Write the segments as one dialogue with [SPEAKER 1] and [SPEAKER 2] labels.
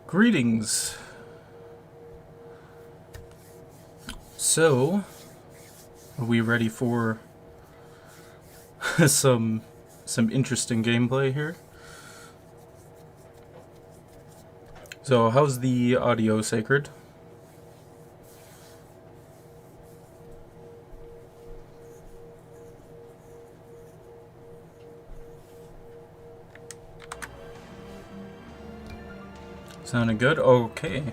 [SPEAKER 1] Greetings. So, are we ready for some interesting gameplay here? So, how's the audio, Sacred? Sounding good? Okay.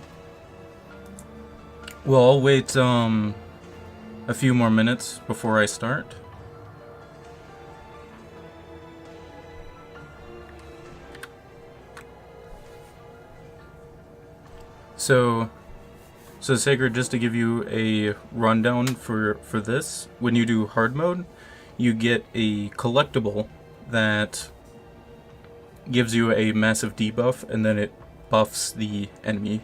[SPEAKER 1] Well, I'll wait a few more minutes before I start. So Sacred, just to give you a rundown for this, when you do hard mode, you get a collectible that gives you a massive debuff, and then it buffs the enemy.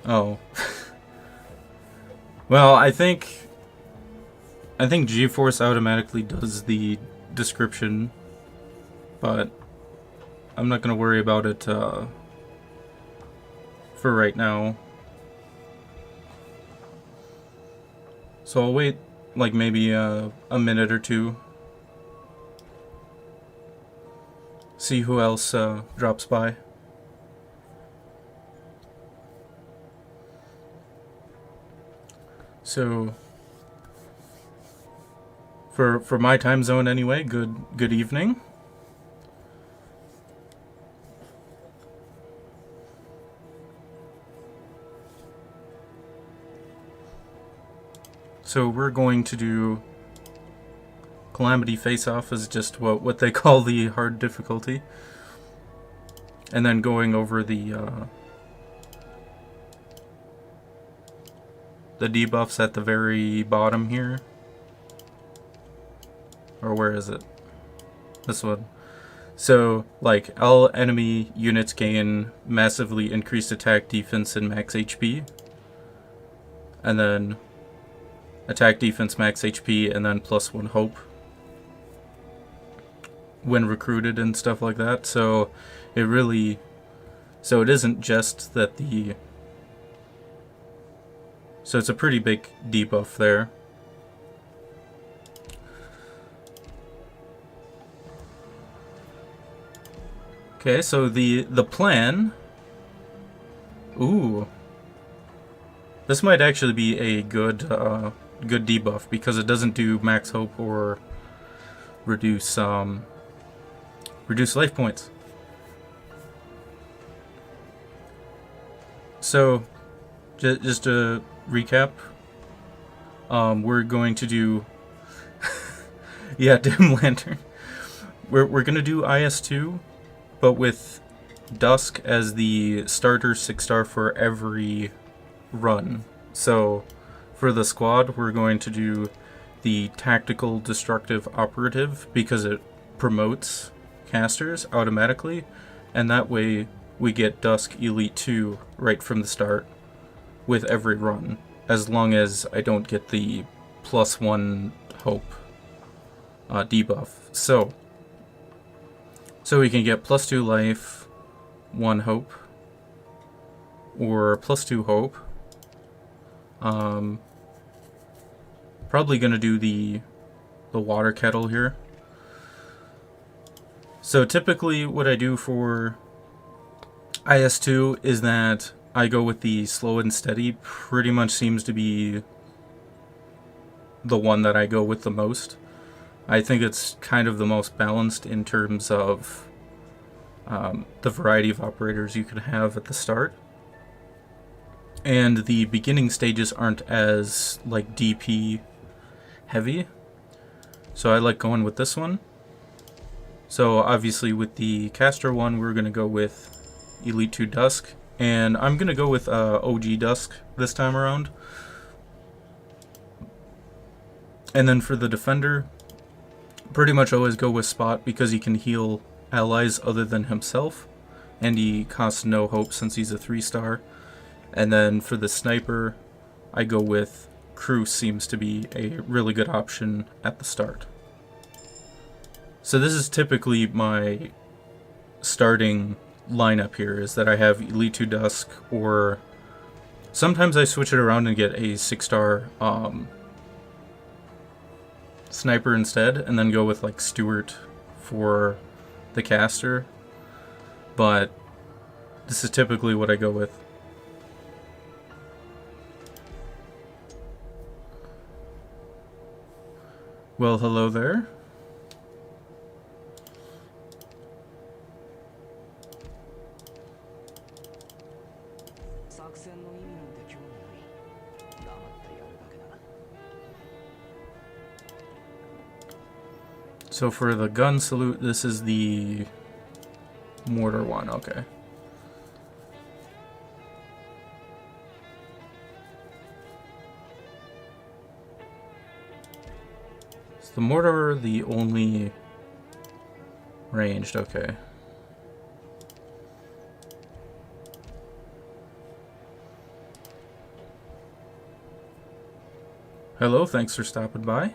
[SPEAKER 1] Oh. Well, I think GeForce automatically does the description, but I'm not gonna worry about it for right now. So I'll wait like maybe a minute or two. See who else drops by. So for my time zone anyway, good evening. So we're going to do Calamity Face-Off as just what they call the hard difficulty. And then going over the debuffs at the very bottom here. Or where is it? This one. So, like, all enemy units gain massively increased attack, defense, and max HP. And then attack, defense, max HP, and then +1 hope when recruited and stuff like that. So it isn't just that so it's a pretty big debuff there. Okay, so the plan. Ooh, this might actually be a good debuff because it doesn't do max hope or reduce life points. So, just to recap, we're going to do yeah, Dim Lantern. We're gonna do IS-2, but with Dusk as the starter 6-star for every run. So for the squad, we're going to do the Tactical Destructive Operative because it promotes casters automatically, and that way we get Dusk Elite 2 right from the start with every run, as long as I don't get the +1 hope debuff. So we can get +2 life, 1 hope, or +2 hope. Probably gonna do the water kettle here. So typically what I do for IS-2 is that I go with the slow and steady. Pretty much seems to be the one that I go with the most. I think it's kind of the most balanced in terms of the variety of operators you can have at the start. And the beginning stages aren't as like DP heavy. So I like going with this one. So obviously with the caster one, we're going to go with Elite 2 Dusk. And I'm going to go with OG Dusk this time around. And then for the defender, pretty much always go with Spot because he can heal allies other than himself. And he costs no hope since he's a 3-star. And then for the sniper, I go with Cruise, seems to be a really good option at the start. So this is typically my starting lineup here is that I have Elite 2 Dusk, or sometimes I switch it around and get a 6-star sniper instead, and then go with like Stewart for the caster. But this is typically what I go with. Well, hello there. So for the gun salute, this is the mortar one, okay. Is the mortar the only ranged? Okay. Hello, thanks for stopping by.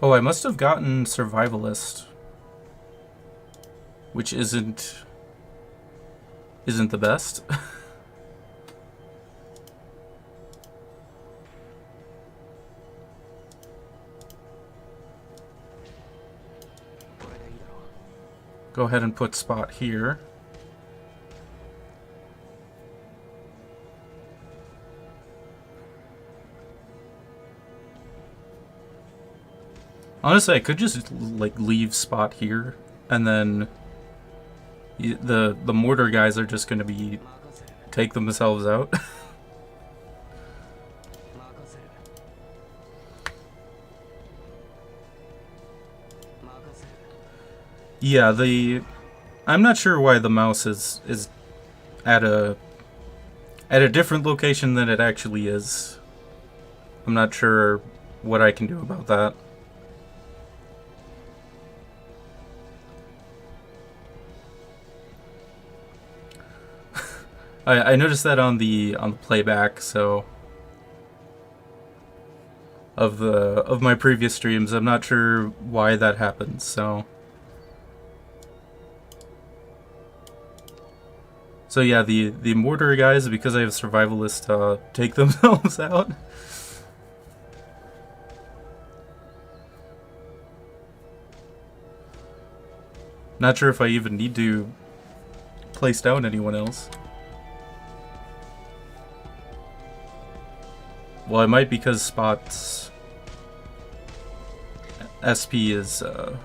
[SPEAKER 1] Oh, I must have gotten Survivalist, which isn't the best. Go ahead and put spot here. Honestly, I could just like leave spot here, and then the mortar guys are just gonna be take themselves out. Yeah, I'm not sure why the mouse is at a different location than it actually is. I'm not sure what I can do about that. I noticed that on the playback, so of my previous streams. I'm not sure why that happens, so yeah, the mortar guys, because I have survivalist, take themselves out. Not sure if I even need to place down anyone else. Well, I might, because Spot's SP is,
[SPEAKER 2] I'm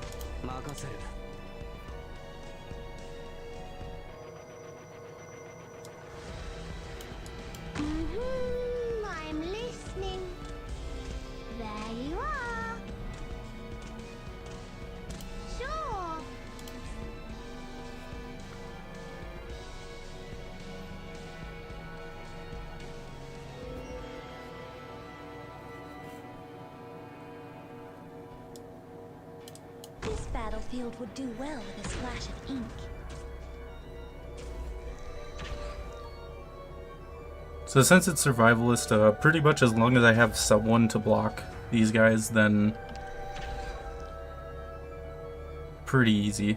[SPEAKER 2] listening. There you are. Sure. This battlefield would do well with a splash of ink.
[SPEAKER 1] So since it's survivalist, pretty much as long as I have someone to block these guys, then pretty easy.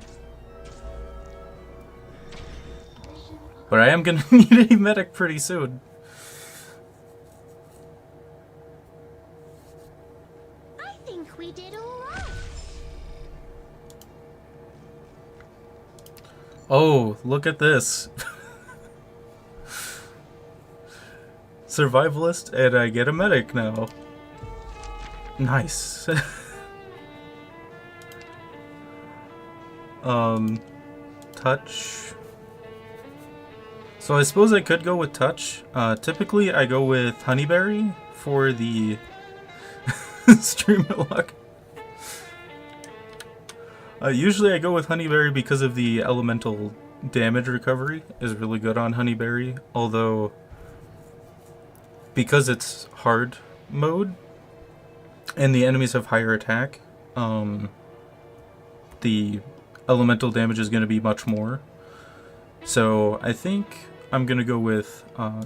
[SPEAKER 1] But I am gonna need a medic pretty soon.
[SPEAKER 2] I think we did all right.
[SPEAKER 1] Oh, look at this. Survivalist, and I get a medic now. Nice. Touch. So I suppose I could go with touch. Typically I go with honeyberry for the stream luck. Usually I go with honeyberry because of the elemental damage recovery is really good on honeyberry, although because it's hard mode and the enemies have higher attack, the elemental damage is going to be much more. So I think I'm gonna go with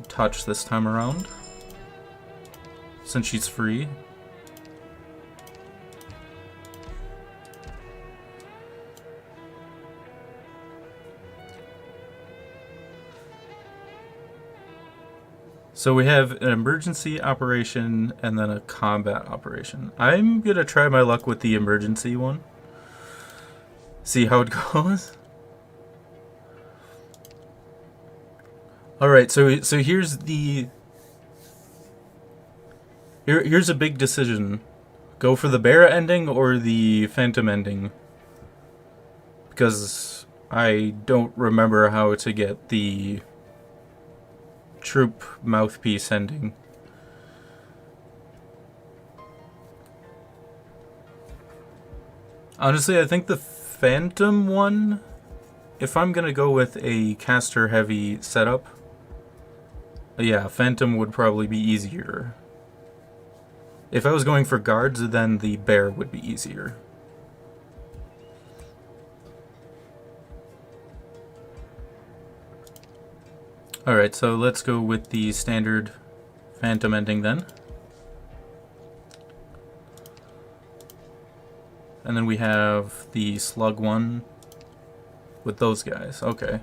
[SPEAKER 1] Touch this time around, since she's free. So we have an emergency operation and then a combat operation. I'm gonna try my luck with the emergency one. See how it goes. Alright, so here's here's a big decision. Go for the bear ending or the phantom ending. Because I don't remember how to get the troop mouthpiece ending. Honestly, I think the phantom one, if I'm gonna go with a caster heavy setup, yeah, phantom would probably be easier. If I was going for guards, then the bear would be easier. Alright, so let's go with the standard phantom ending then. And then we have the slug one with those guys. Okay.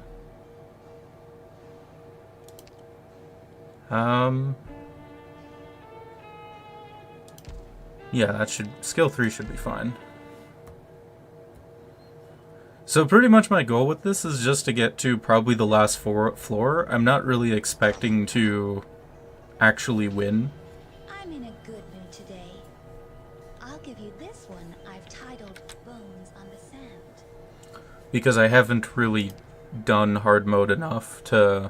[SPEAKER 1] Yeah, that should... skill 3 should be fine. So pretty much my goal with this is just to get to probably the last floor. I'm not really expecting to actually win.
[SPEAKER 2] I'm in a good mood today. I'll give you this one I've titled Bones on the Sand.
[SPEAKER 1] Because I haven't really done hard mode enough to...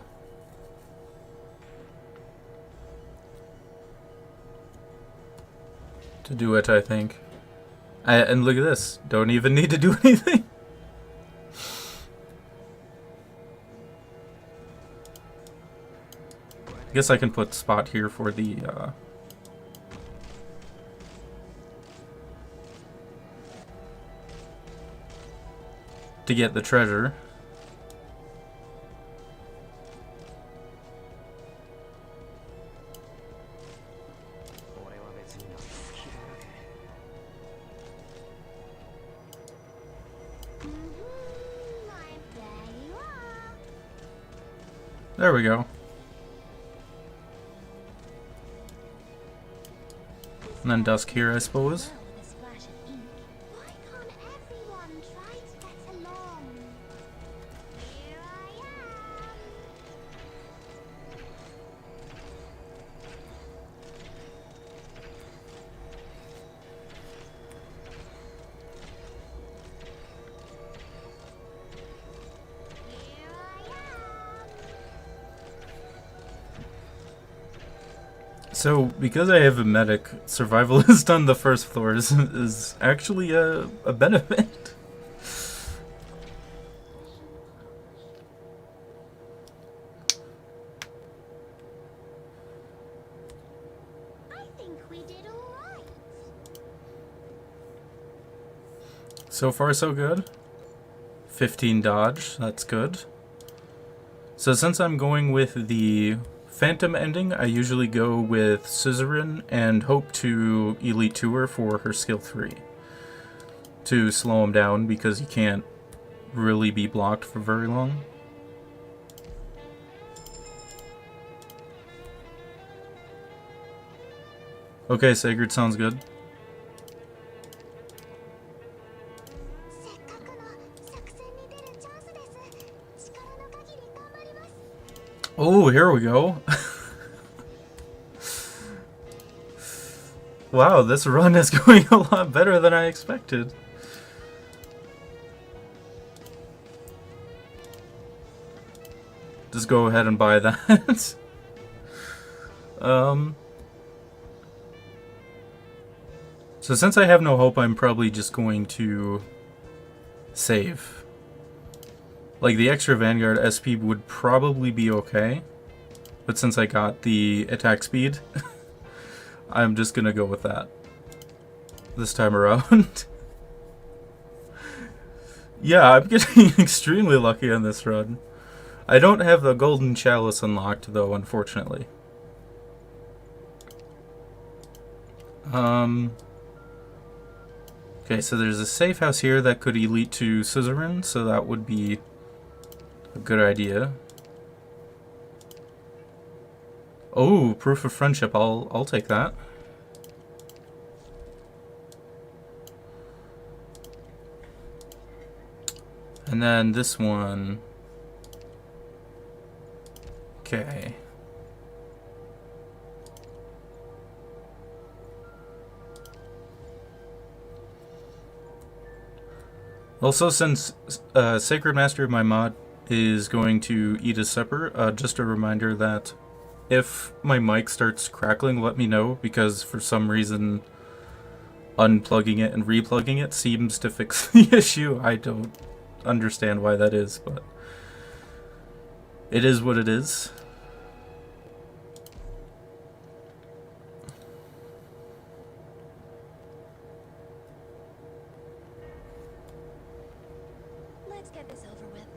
[SPEAKER 1] do it, I think. And look at this. Don't even need to do anything. I guess I can put spot here for the to get the treasure. There we go. And then Dusk here, I suppose. So, because I have a medic, survivalist on the first floor is actually a benefit.
[SPEAKER 2] I think we did all right.
[SPEAKER 1] So far, so good. 15 dodge, that's good. So since I'm going with the phantom ending, I usually go with Scissorin and hope to Elite 2 her for her skill 3 to slow him down because he can't really be blocked for very long. Okay, Sigurd, sounds good. Oh, here we go. Wow, this run is going a lot better than I expected. Just go ahead and buy that. So since I have no hope, I'm probably just going to save. Like, the extra Vanguard SP would probably be okay, but since I got the attack speed, I'm just gonna go with that this time around. Yeah, I'm getting extremely lucky on this run. I don't have the golden chalice unlocked though, unfortunately. Okay, so there's a safe house here that could elite to Suzerain, so that would be a good idea. Oh, proof of friendship. I'll take that. And then this one. Okay. Also, since Sacred Master of my mod is going to eat his supper, just a reminder that if my mic starts crackling, let me know, because for some reason unplugging it and replugging it seems to fix the issue. I don't understand why that is, but it is what it is.
[SPEAKER 2] Let's get this over with.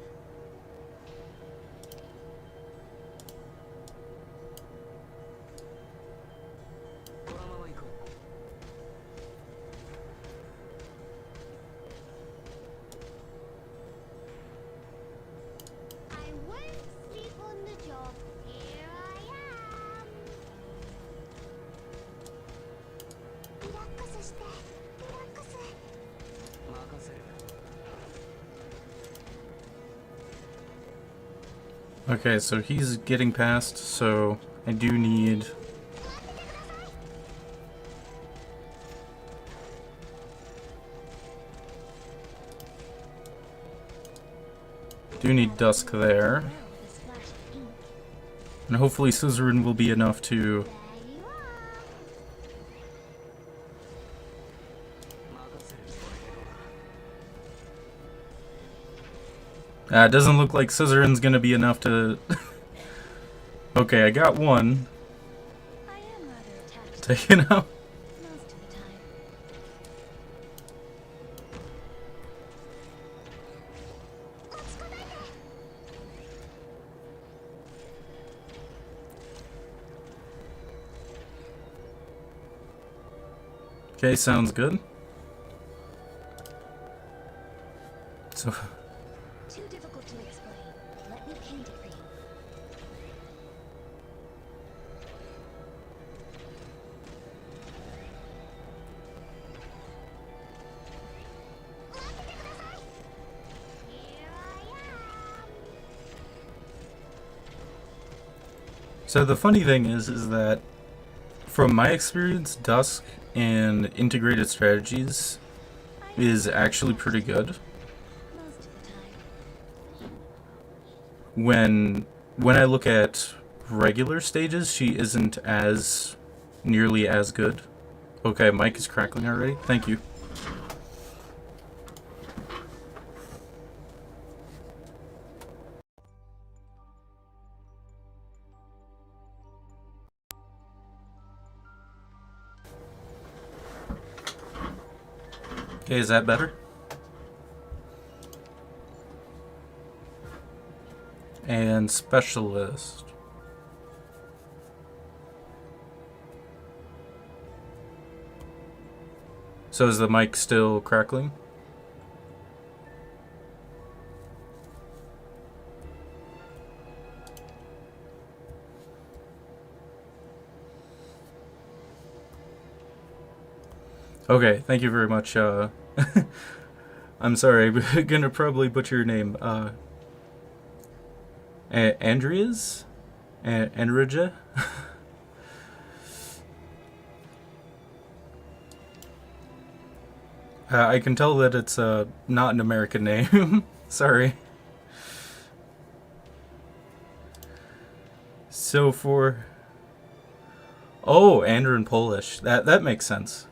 [SPEAKER 2] I won't sleep on the job. Here I am. Relaxして. Relax.
[SPEAKER 1] Okay, so he's getting past, so I do need... Dusk there. And hopefully Suzerain will be enough to... it doesn't look like Suzerain's gonna be enough to... Okay, I got one.
[SPEAKER 2] I am rather attached
[SPEAKER 1] Taken out.
[SPEAKER 2] most of the time.
[SPEAKER 1] Okay, sounds good. So...
[SPEAKER 2] Too difficult to explain. Let me paint it for you. Here I am.
[SPEAKER 1] So the funny thing is that from my experience, Dusk and integrated strategies is actually pretty good.
[SPEAKER 2] Most of the time.
[SPEAKER 1] When I look at regular stages, she isn't as nearly as good. Okay, mic is crackling already. Thank you. Okay, is that better? And specialist. So is the mic still crackling? Okay, thank you very much. I'm sorry, I'm gonna probably butcher your name. Andreas? Andrija? I can tell that it's not an American name. Sorry. So for... Oh, Andrew in Polish. That makes sense.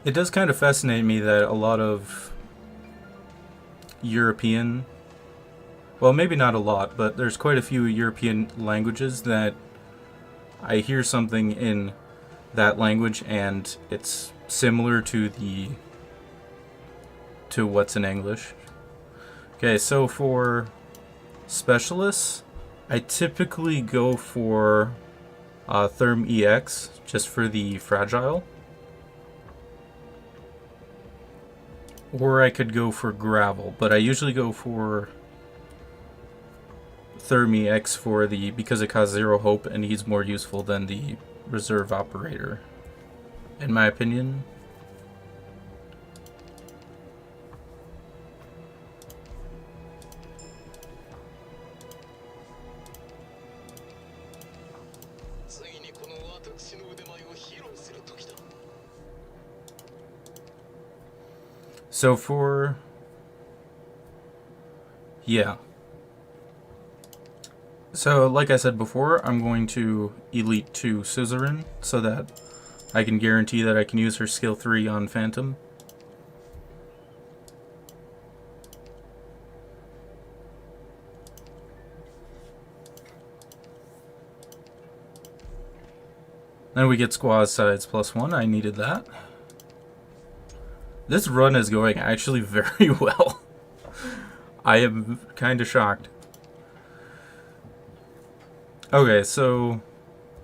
[SPEAKER 1] It does kind of fascinate me that a lot of European... Well, maybe not a lot, but there's quite a few European languages that I hear something in that language and it's similar to to what's in English. Okay, so for specialists, I typically go for Therm EX, just for the fragile. Or I could go for gravel, but I usually go for Therm EX for the, because it costs 0 hope and he's more useful than the reserve operator, in my opinion. So for, yeah. So like I said before, I'm going to Elite 2 Suzerain so that I can guarantee that I can use her skill 3 on Phantom. Then we get Squaw Sides +1, I needed that. This run is going actually very well. I am kind of shocked. Okay, so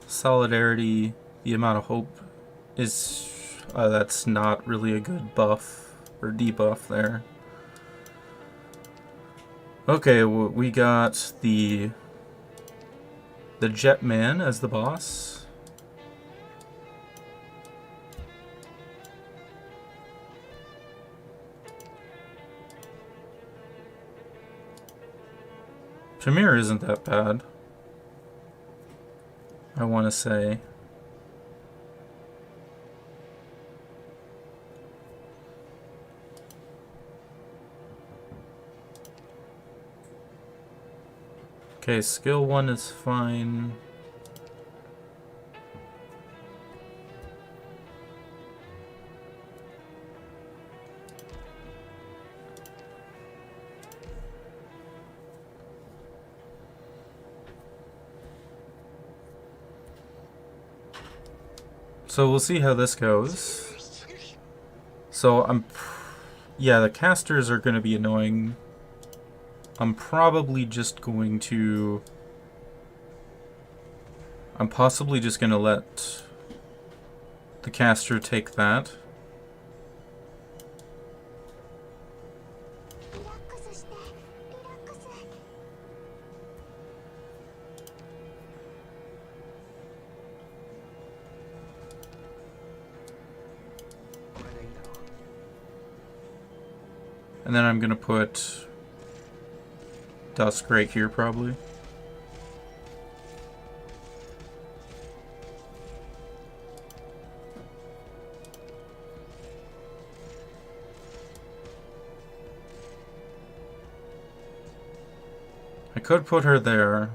[SPEAKER 1] Solidarity, the amount of hope is... that's not really a good buff or debuff there. Okay, we got the Jetman as the boss. Premier isn't that bad, I want to say. Okay, skill 1 is fine. So we'll see how this goes. So yeah, the casters are going to be annoying. I'm probably just going to... I'm possibly just going to let the caster take that. And then I'm going to put Dusk right here, probably. I could put her there.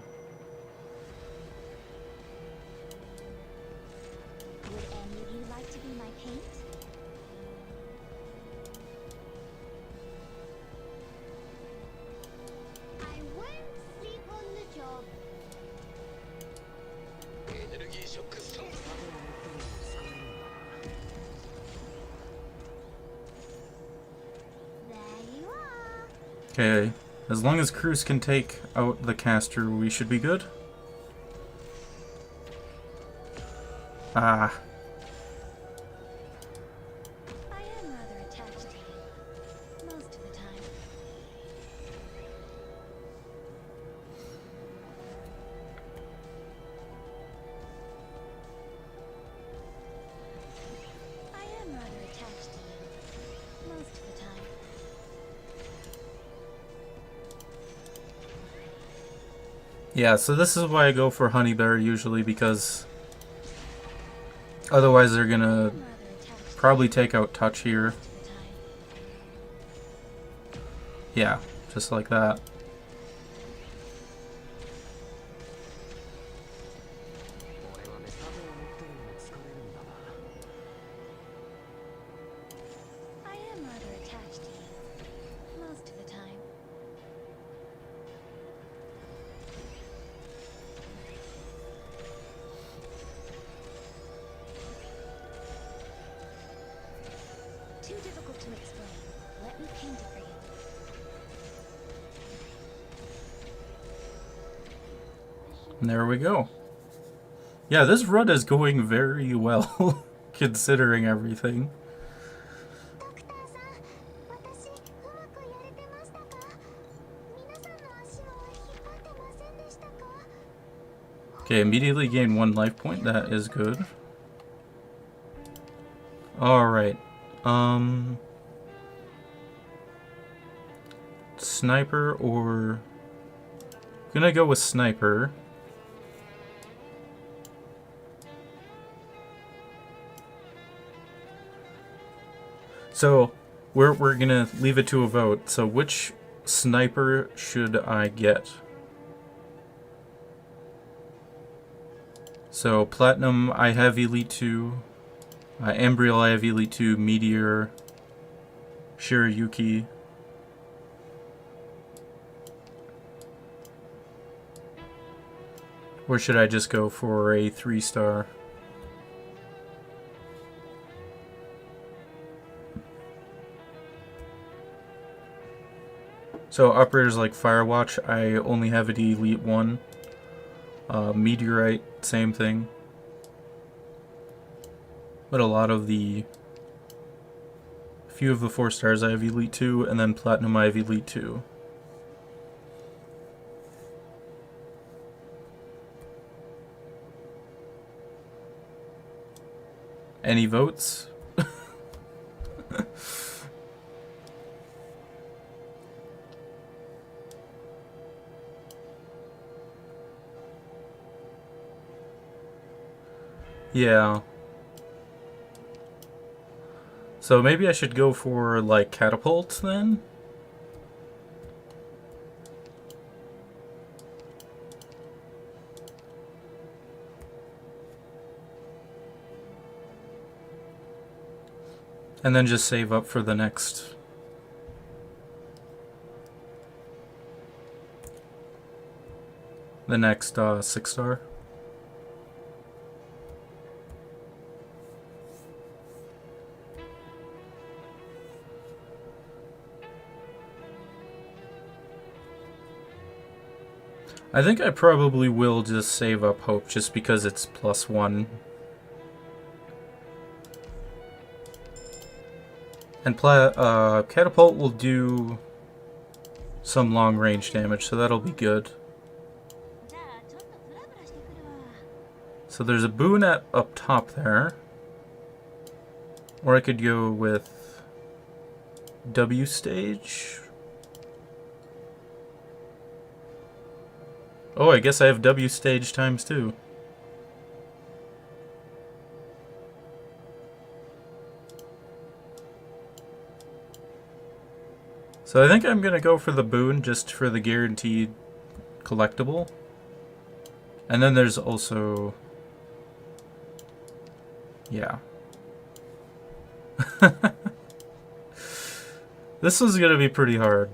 [SPEAKER 2] Would any of you like to be my paint? I won't sleep on the job. There you are.
[SPEAKER 1] Okay, as long as Cruz can take out the caster, we should be good. Ah.
[SPEAKER 2] I am rather attached to you, most of the time. I am rather attached to you, most of the time.
[SPEAKER 1] Yeah, so this is why I go for Honey Bear usually, because otherwise they're gonna probably take out Touch here. Yeah, just like that.
[SPEAKER 2] I am rather attached to you, most of the time. Too difficult to explain. Let me paint
[SPEAKER 1] And there we go. Yeah, this run is going very well, considering everything.
[SPEAKER 2] ドクターさん、私うまくやれてましたか？皆さんの足を引っ張ってませんでしたか？
[SPEAKER 1] Okay, immediately gain 1 life point. That is good. Alright. Sniper or... Gonna go with sniper. So, we're gonna leave it to a vote. So, which sniper should I get? So, Platinum, I have Elite 2. Embryo, I have Elite 2. Meteor. Shirayuki. Or should I just go for a 3-star? So operators like Firewatch, I only have it Elite 1. Meteorite, same thing. But a lot of the... few of the 4 stars I have Elite 2, and then Platinum I have Elite 2. Any votes? Yeah. So maybe I should go for, like, catapults then? And then just save up for the next... the next 6-star. I think I probably will just save up hope just because it's +1. And catapult will do some long range damage, so that'll be good. So there's a boon up top there. Or I could go with W stage. Oh, I guess I have W stage ×2. So I think I'm gonna go for the boon just for the guaranteed collectible. And then there's also... yeah. This was gonna be pretty hard.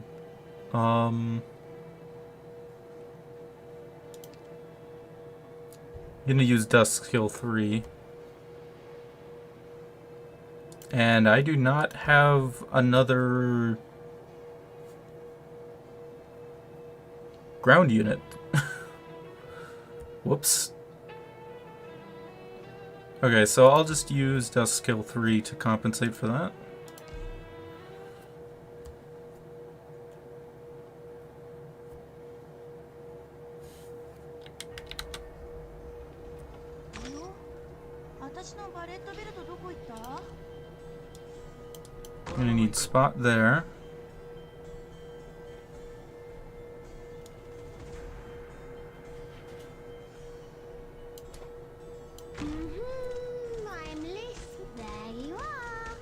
[SPEAKER 1] Gonna use Dusk skill 3. And I do not have another ground unit. Whoops. Okay, so I'll just use Dusk skill 3 to compensate for that. I'm gonna need spot there.
[SPEAKER 2] I'm listening. There you are.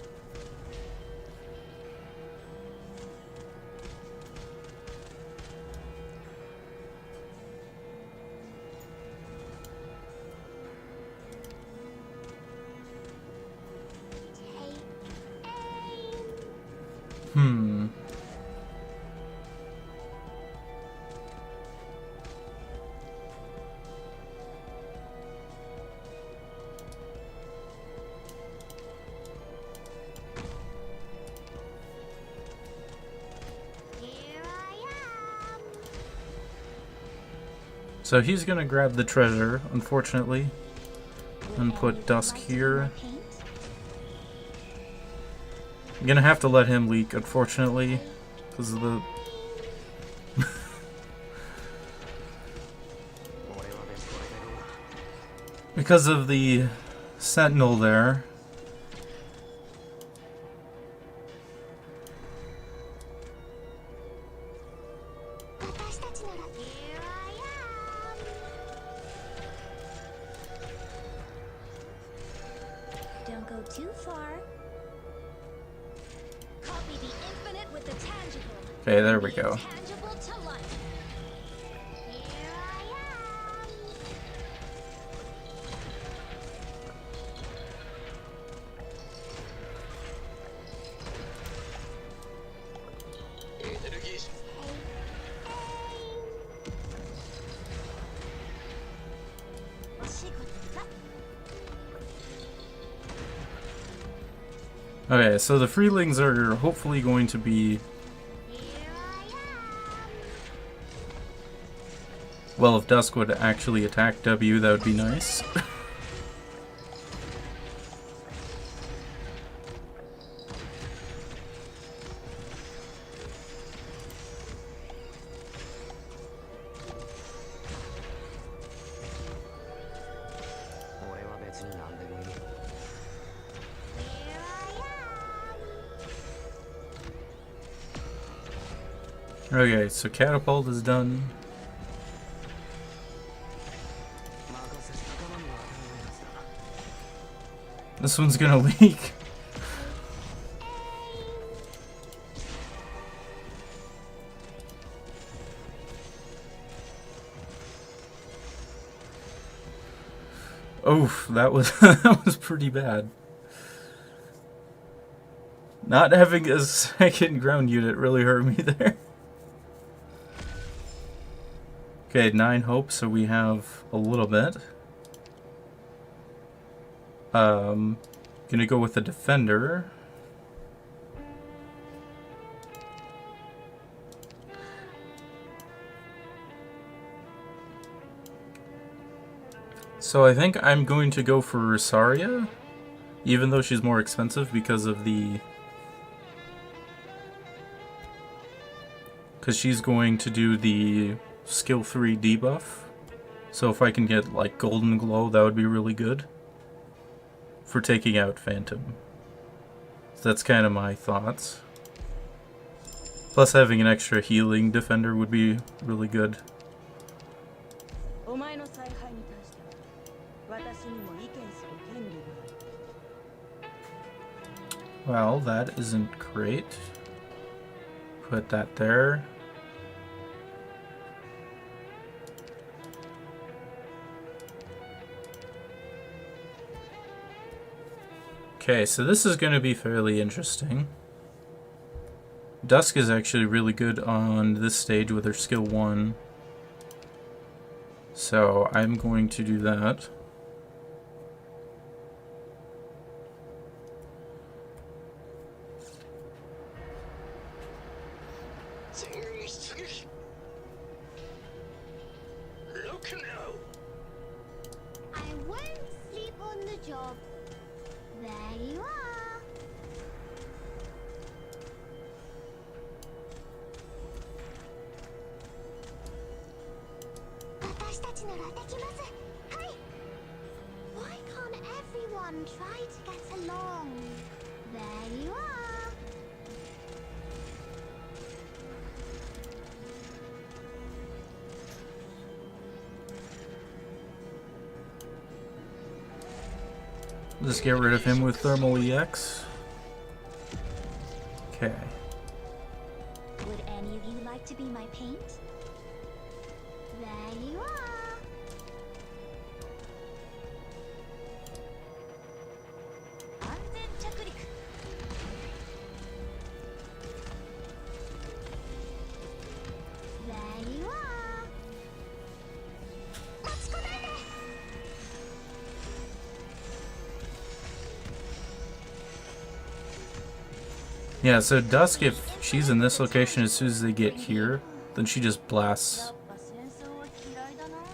[SPEAKER 1] So he's gonna grab the treasure, unfortunately, and put Dusk here. I'm gonna have to let him leak, unfortunately, because of the... because of the sentinel there.
[SPEAKER 2] Don't go too far. Copy the infinite with the tangible.
[SPEAKER 1] Okay, there we go.
[SPEAKER 2] Tangible to life. Here I am.
[SPEAKER 1] Okay, so the freelings are hopefully going to be... Well, if Dusk would actually attack W, that would be nice. Okay, so Catapult is done. This one's gonna leak. Oof, that was that was pretty bad. Not having a second ground unit really hurt me there. Okay, 9 hope, so we have a little bit. Gonna go with the defender. So I think I'm going to go for Rosaria, even though she's more expensive because of the... Because she's going to do the skill 3 debuff. So if I can get like Golden Glow, that would be really good for taking out Phantom. So that's kind of my thoughts. Plus having an extra healing defender would be really good. Well, that isn't great. Put that there. Okay, so this is going to be fairly interesting. Dusk is actually really good on this stage with her skill 1. So I'm going to do that.
[SPEAKER 2] I won't sleep on the job. There you are. Why can't everyone try to get along? There you are.
[SPEAKER 1] Just get rid of him with Thermal EX. Okay.
[SPEAKER 2] Would any of you like to be my paint? There you are. There you are.
[SPEAKER 1] Yeah, so Dusk, if she's in this location as soon as they get here, then she just blasts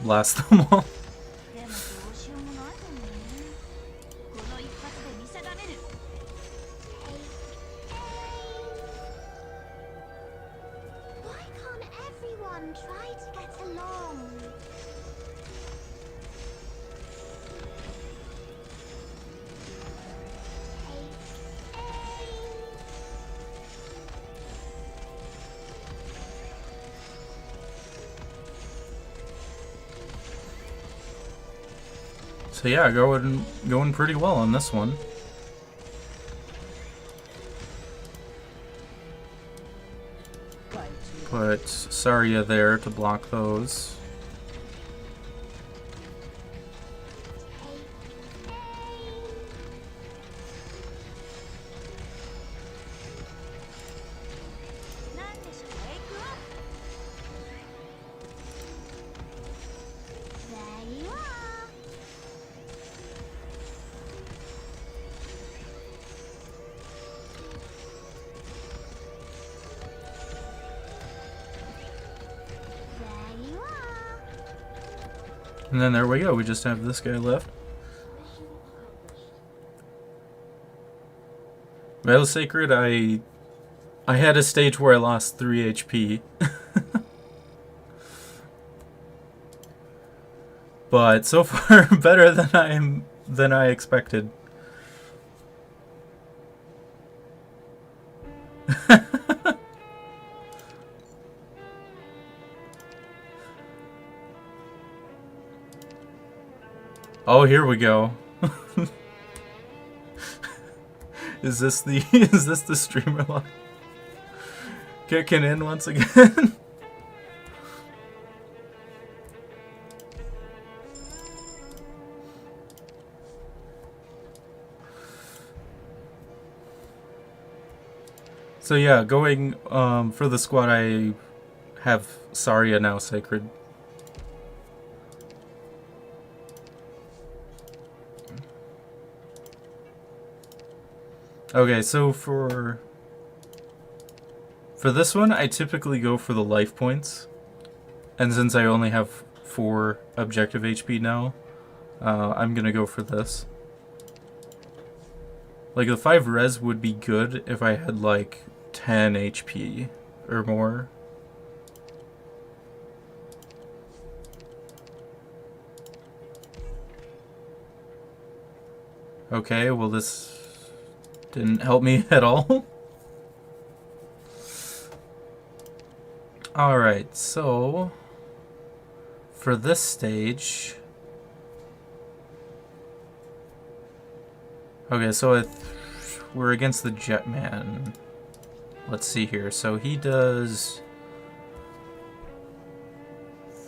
[SPEAKER 1] blast them all.
[SPEAKER 2] でもどうしようもないかもね。この一発で見定める。Why can't everyone try to get along?
[SPEAKER 1] So yeah, going pretty well on this one. Put Saria there to block those. And then there we go, we just have this guy left. Veil Sacred, I had a stage where I lost 3 HP. But so far better than I expected. Oh, here we go. Is this the streamer line? Kicking in once again? So yeah, going for the squad, I have Saria now Sacred. Okay, so for this one, I typically go for the life points. And since I only have 4 objective HP now, I'm gonna go for this. Like, the 5 res would be good if I had, like, 10 HP or more. Okay, well this didn't help me at all. Alright, so for this stage... Okay, so we're against the Jetman. Let's see here. So he does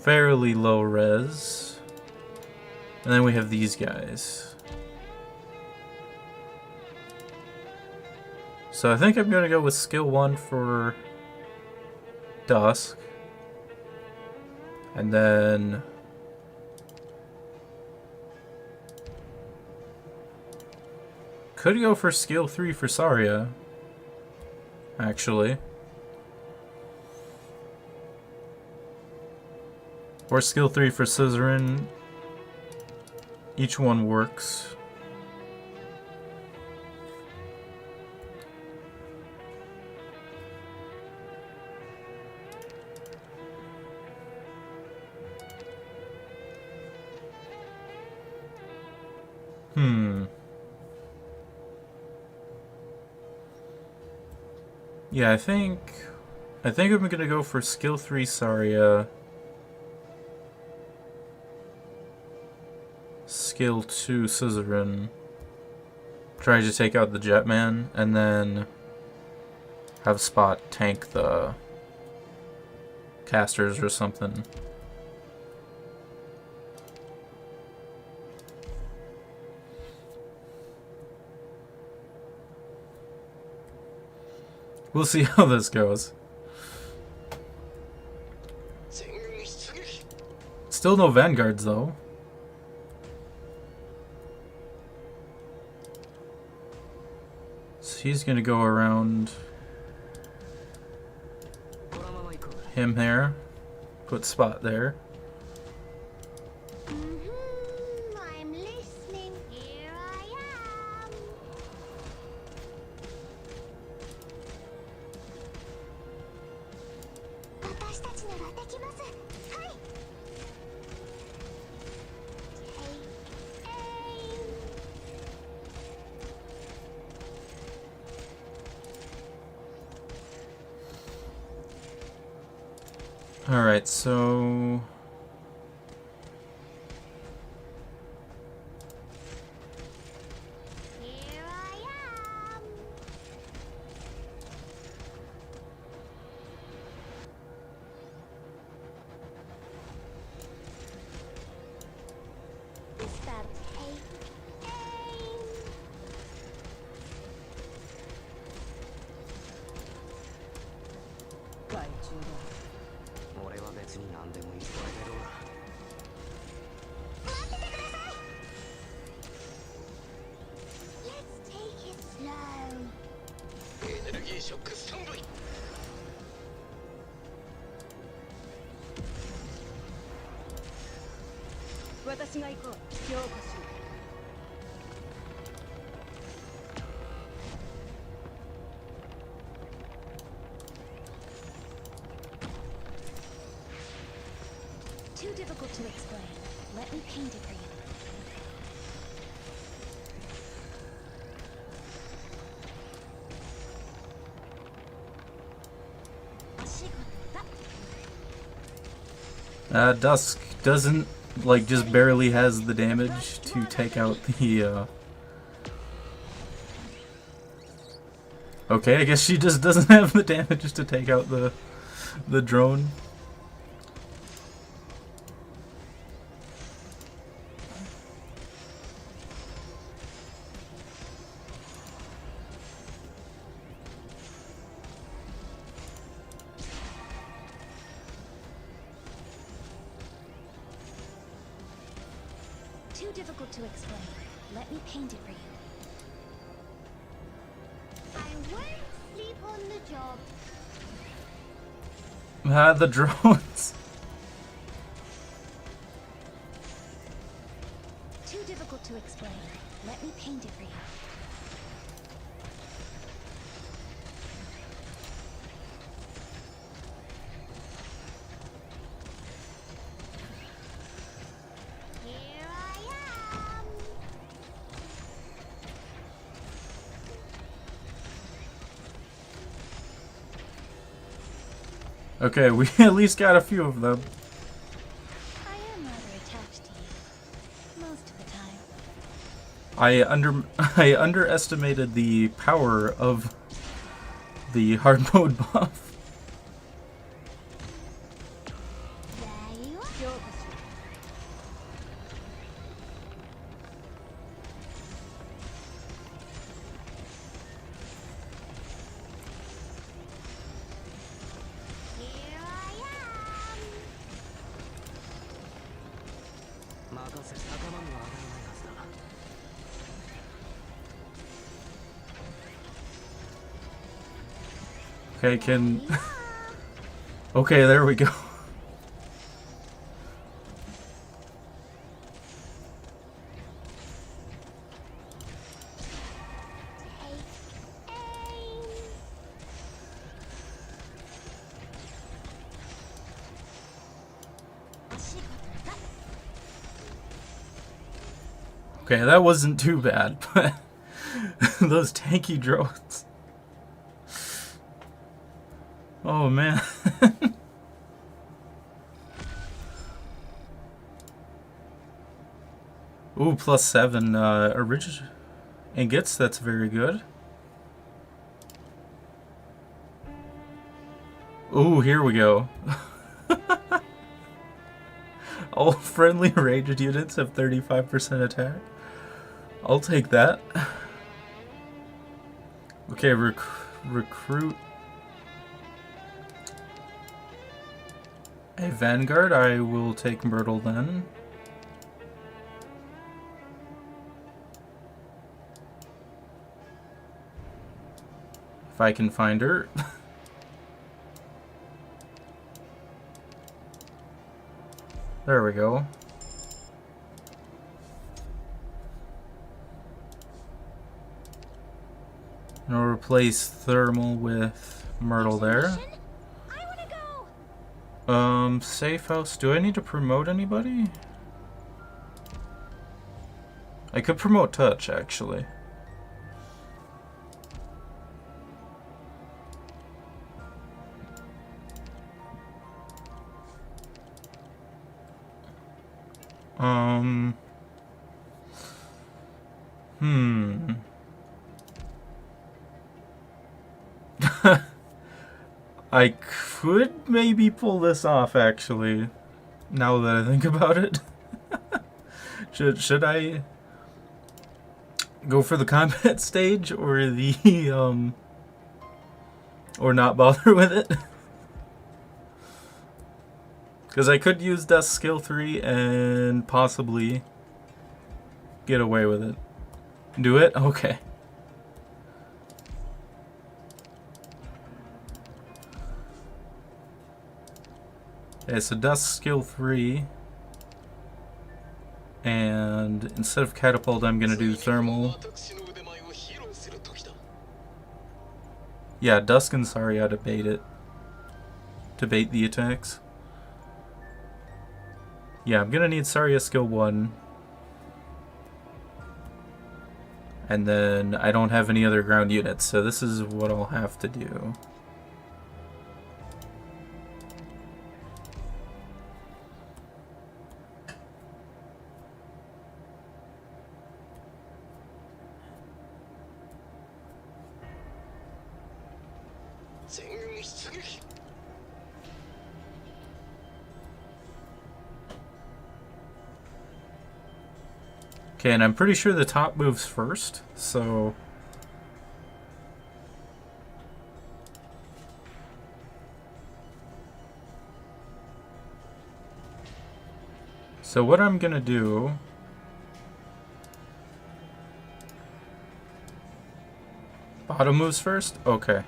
[SPEAKER 1] fairly low res. And then we have these guys. So I think I'm going to go with skill 1 for Dusk. And then could go for skill 3 for Saria, actually. Or skill 3 for Scissorin. Each one works. Yeah, I think I'm gonna go for skill 3 Saria. Skill 2 Scissorin. Try to take out the Jetman, and then have Spot tank the casters or something. We'll see how this goes. Still no Vanguards, though. So he's gonna go around him there. Put Spot there.
[SPEAKER 2] ます。はい。
[SPEAKER 1] Alright, so...
[SPEAKER 2] Here I am. Start taking aim.
[SPEAKER 3] 害虫だ。
[SPEAKER 4] 俺は別に何でもいいレベルだ。
[SPEAKER 2] 待っててください。Let's take it slow.
[SPEAKER 4] エネルギーショックスタンバイ。
[SPEAKER 3] 私が行こう。ようこそ。
[SPEAKER 2] Too difficult to explain. Let me paint it for you.
[SPEAKER 1] Dusk doesn't, like, just barely has the damage to take out the, Okay, I guess she just doesn't have the damage to take out the drone.
[SPEAKER 2] Too difficult to explain. Let me paint it for you. I won't sleep on the job.
[SPEAKER 1] The drones.
[SPEAKER 2] Too difficult to explain. Let me paint it for you. Here I am.
[SPEAKER 1] Okay, we at least got a few of them.
[SPEAKER 2] I am rather attached to you. Most of the time.
[SPEAKER 1] I underestimated the power of the hard mode buff.
[SPEAKER 2] There you are.
[SPEAKER 3] ようこそ。
[SPEAKER 2] Here I am.
[SPEAKER 4] 任せ仲間には上がらないはずだ。
[SPEAKER 1] Okay, can... Okay, there we go. Okay, that wasn't too bad, but those tanky drones. Oh man. Ooh, +7 original ingots, that's very good. Ooh, here we go. All friendly ranged units have 35% attack. I'll take that. Okay, recruit a Vanguard. I will take Myrtle then. If I can find her. There we go. And I'll replace Thermal with Myrtle there.
[SPEAKER 2] I wanna go.
[SPEAKER 1] Safe house. Do I need to promote anybody? I could promote touch, actually. I could maybe pull this off, actually, now that I think about it. Should I go for the combat stage or the, or not bother with it? Because I could use Dusk skill 3 and possibly get away with it. Do it? Okay. Okay, so Dusk skill 3. And instead of catapult, I'm gonna do thermal. Yeah, Dusk and Saria to bait it. To bait the attacks. Yeah, I'm gonna need Saria skill 1. And then I don't have any other ground units, so this is what I'll have to do. Okay, and I'm pretty sure the top moves first, so... So what I'm gonna do... Bottom moves first? Okay.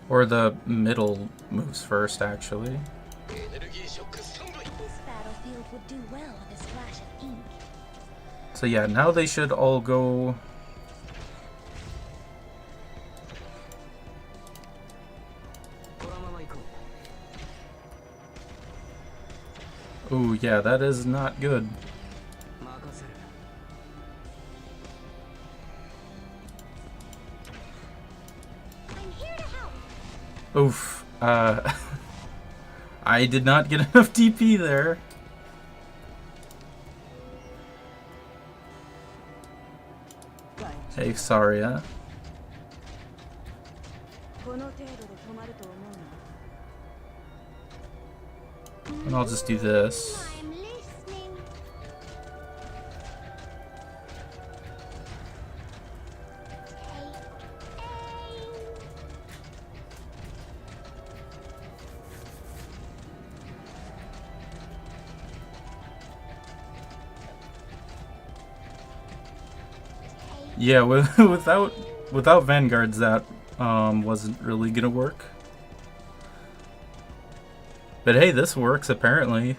[SPEAKER 1] Or the middle moves first, actually.
[SPEAKER 2] This battlefield would do well with a splash of ink.
[SPEAKER 1] So yeah, now they should all go... Ooh, yeah, that is not good.
[SPEAKER 2] I'm here to help.
[SPEAKER 1] Oof. I did not get enough DP there. Hey, Saria.
[SPEAKER 3] この程度で止まると思うな。
[SPEAKER 1] And I'll just do this.
[SPEAKER 2] I'm listening.
[SPEAKER 1] Yeah, without vanguards, that wasn't really gonna work. But hey, this works apparently.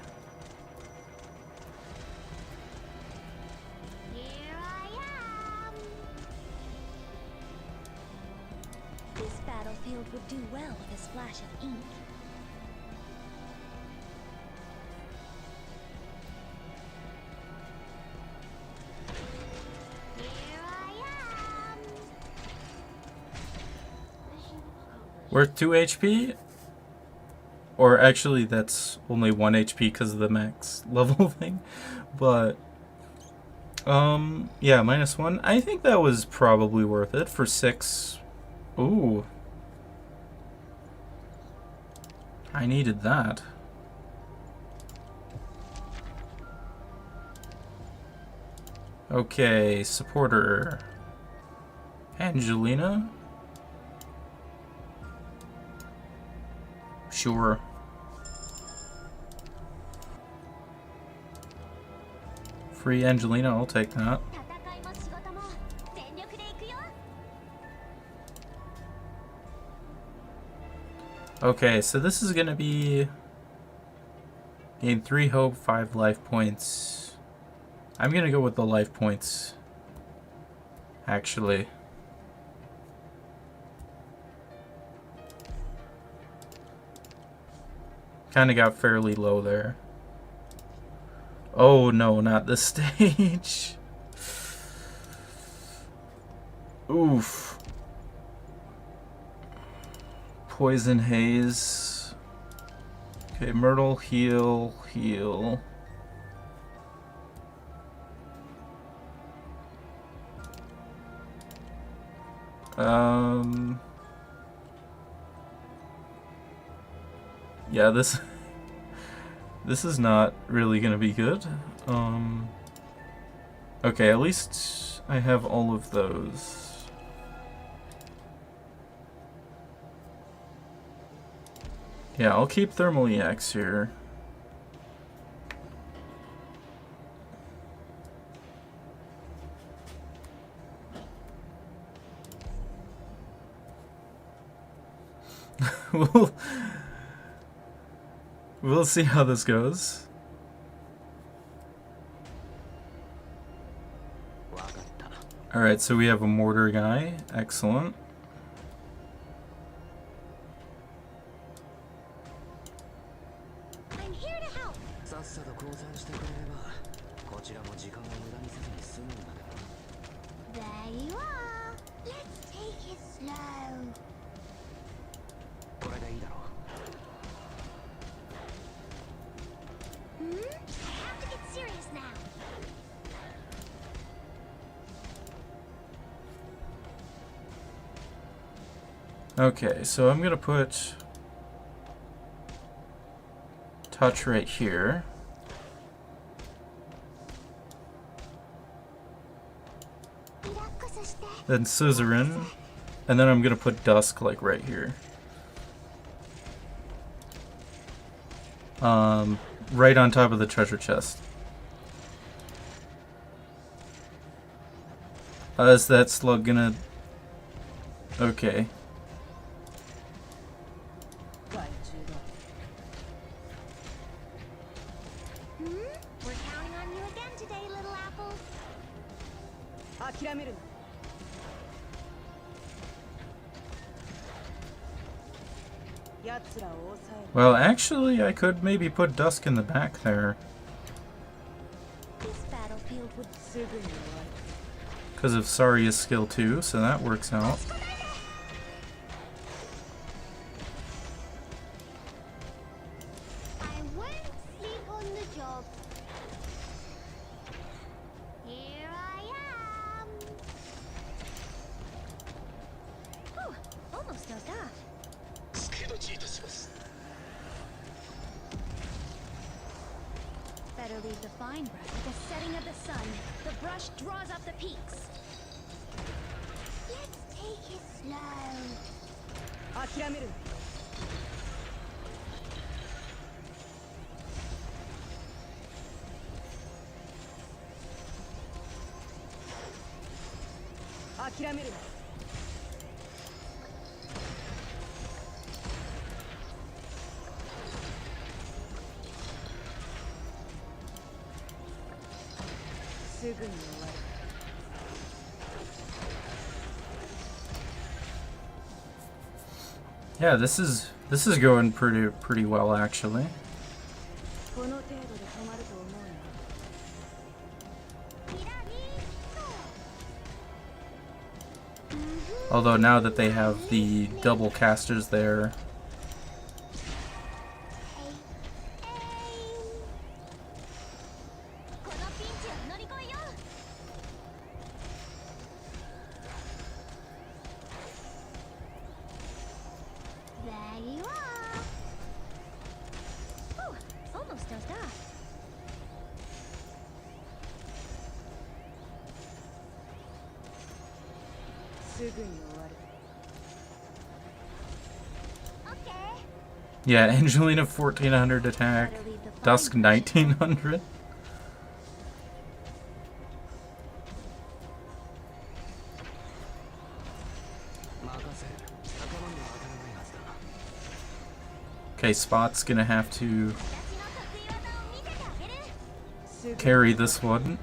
[SPEAKER 2] Here I am. This battlefield would do well with a splash of ink. Here I am.
[SPEAKER 1] Worth 2 HP? Or actually, that's only 1 HP because of the max level thing. But, yeah, -1. I think that was probably worth it for 6. Ooh. I needed that. Okay, supporter. Angelina? Sure. Free Angelina, I'll take that.
[SPEAKER 2] 戦いも仕事も全力で行くよ。
[SPEAKER 1] Okay, so this is gonna be... Gain 3 hope, 5 life points. I'm gonna go with the life points. Actually. Kind of got fairly low there. Oh no, not this stage. Oof. Poison Haze. Okay, Myrtle, heal, heal. Yeah, this is not really gonna be good. Okay, at least I have all of those. Yeah, I'll keep Thermal EX here. We'll see how this goes. Alright, so we have a mortar guy. Excellent.
[SPEAKER 2] I'm here to help.
[SPEAKER 4] さっさと降参してくれればこちらも時間を無駄にせずに済むんだけど
[SPEAKER 2] There you are. Let's take it slow.
[SPEAKER 4] これでいいだろう
[SPEAKER 2] I have to get serious now.
[SPEAKER 1] Okay, so I'm gonna put touch right here. Then Suzerain, and then I'm gonna put Dusk like right here. Right on top of the treasure chest. Is that slug gonna... Okay.
[SPEAKER 2] We're counting on you again today, little apple.
[SPEAKER 3] 諦めるな 奴らを抑える
[SPEAKER 1] Well, actually, I could maybe put Dusk in the back there.
[SPEAKER 2] This battlefield would
[SPEAKER 3] すぐに終わる
[SPEAKER 1] Because of Saria's skill too, so that works out.
[SPEAKER 2] I won't sleep on the job. Here I am. Oh, almost dozed off. Better leave the fine brush at the setting of the sun. The brush draws up the peaks. Let's take it slow.
[SPEAKER 3] 諦めるな 諦めるな すぐに終わる
[SPEAKER 1] Yeah, this is going pretty well actually.
[SPEAKER 3] この程度で止まると思うな
[SPEAKER 2] Kira
[SPEAKER 1] Although now that they have the double casters there,
[SPEAKER 2] There you are. Oh, almost dozed off. Okay.
[SPEAKER 1] yeah, Angelina 1400 attack, Dusk 1900. Okay, Spot's gonna have to carry this one.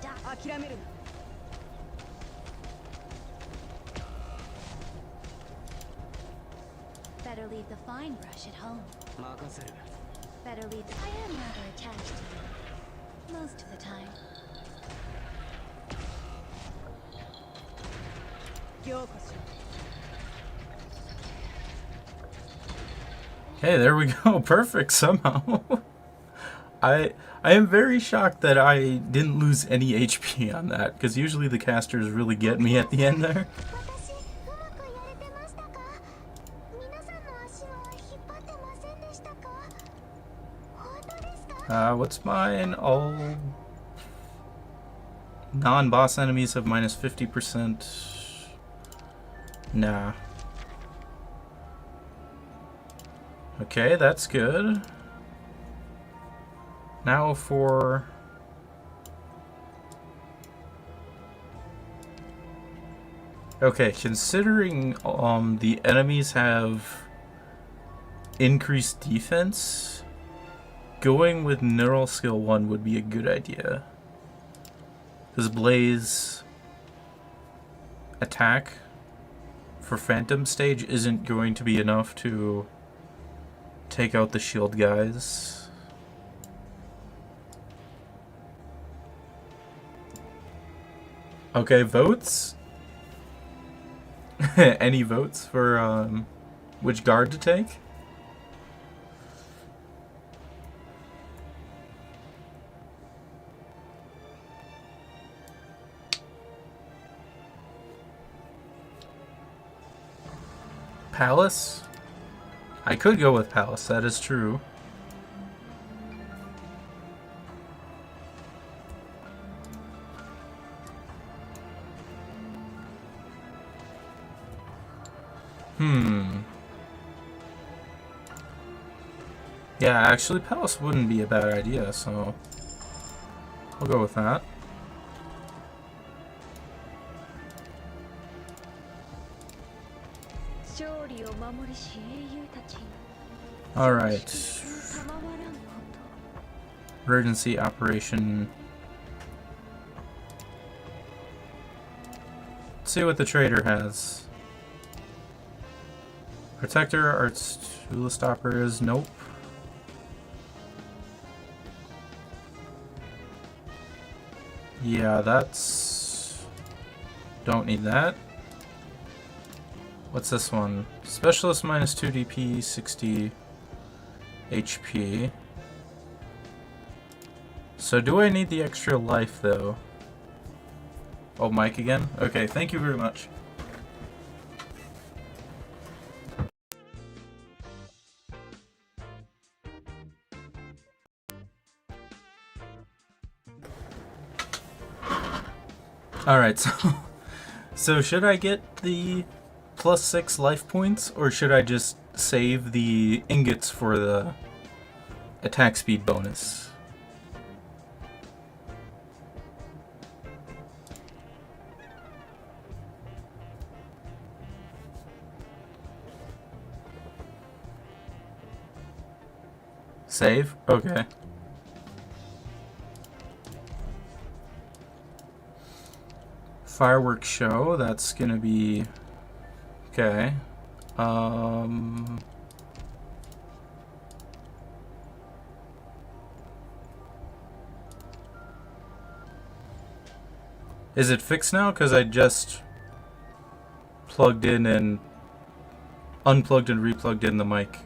[SPEAKER 2] Dusk.
[SPEAKER 3] 諦めるな
[SPEAKER 2] Better leave the fine brush at home.
[SPEAKER 4] 任せる
[SPEAKER 2] Better leave. I am rather attached to you. Most of the time.
[SPEAKER 3] 凝固しろ
[SPEAKER 1] Hey, there we go. Perfect somehow. I am very shocked that I didn't lose any HP on that, because usually the casters really get me at the end there.
[SPEAKER 2] 私、うまくやれてましたか？皆さんの足は引っ張ってませんでしたか？本当ですか？
[SPEAKER 1] What's mine? All non-boss enemies have minus 50%. Nah. Okay, that's good. Now for... Okay, considering the enemies have increased defense, going with neural skill 1 would be a good idea. Because Blaze attack for Phantom stage isn't going to be enough to take out the shield guys. Okay, votes? Any votes for which guard to take? Palace? I could go with Palace, that is true. Yeah, actually Palace wouldn't be a bad idea, so I'll go with that. Alright. Emergency operation. Let's see what the trader has. Protector, Arts, Hula Stopper is nope. Yeah, that's... Don't need that. What's this one? Specialist minus 2 DP, 60 HP. So do I need the extra life though? Oh, Mike again? Okay, thank you very much. Alright, so should I get the plus 6 life points, or should I just save the ingots for the attack speed bonus? Save? Okay. Fireworks show, that's gonna be... Okay. Is it fixed now? Because I just plugged in and unplugged and replugged in the mic.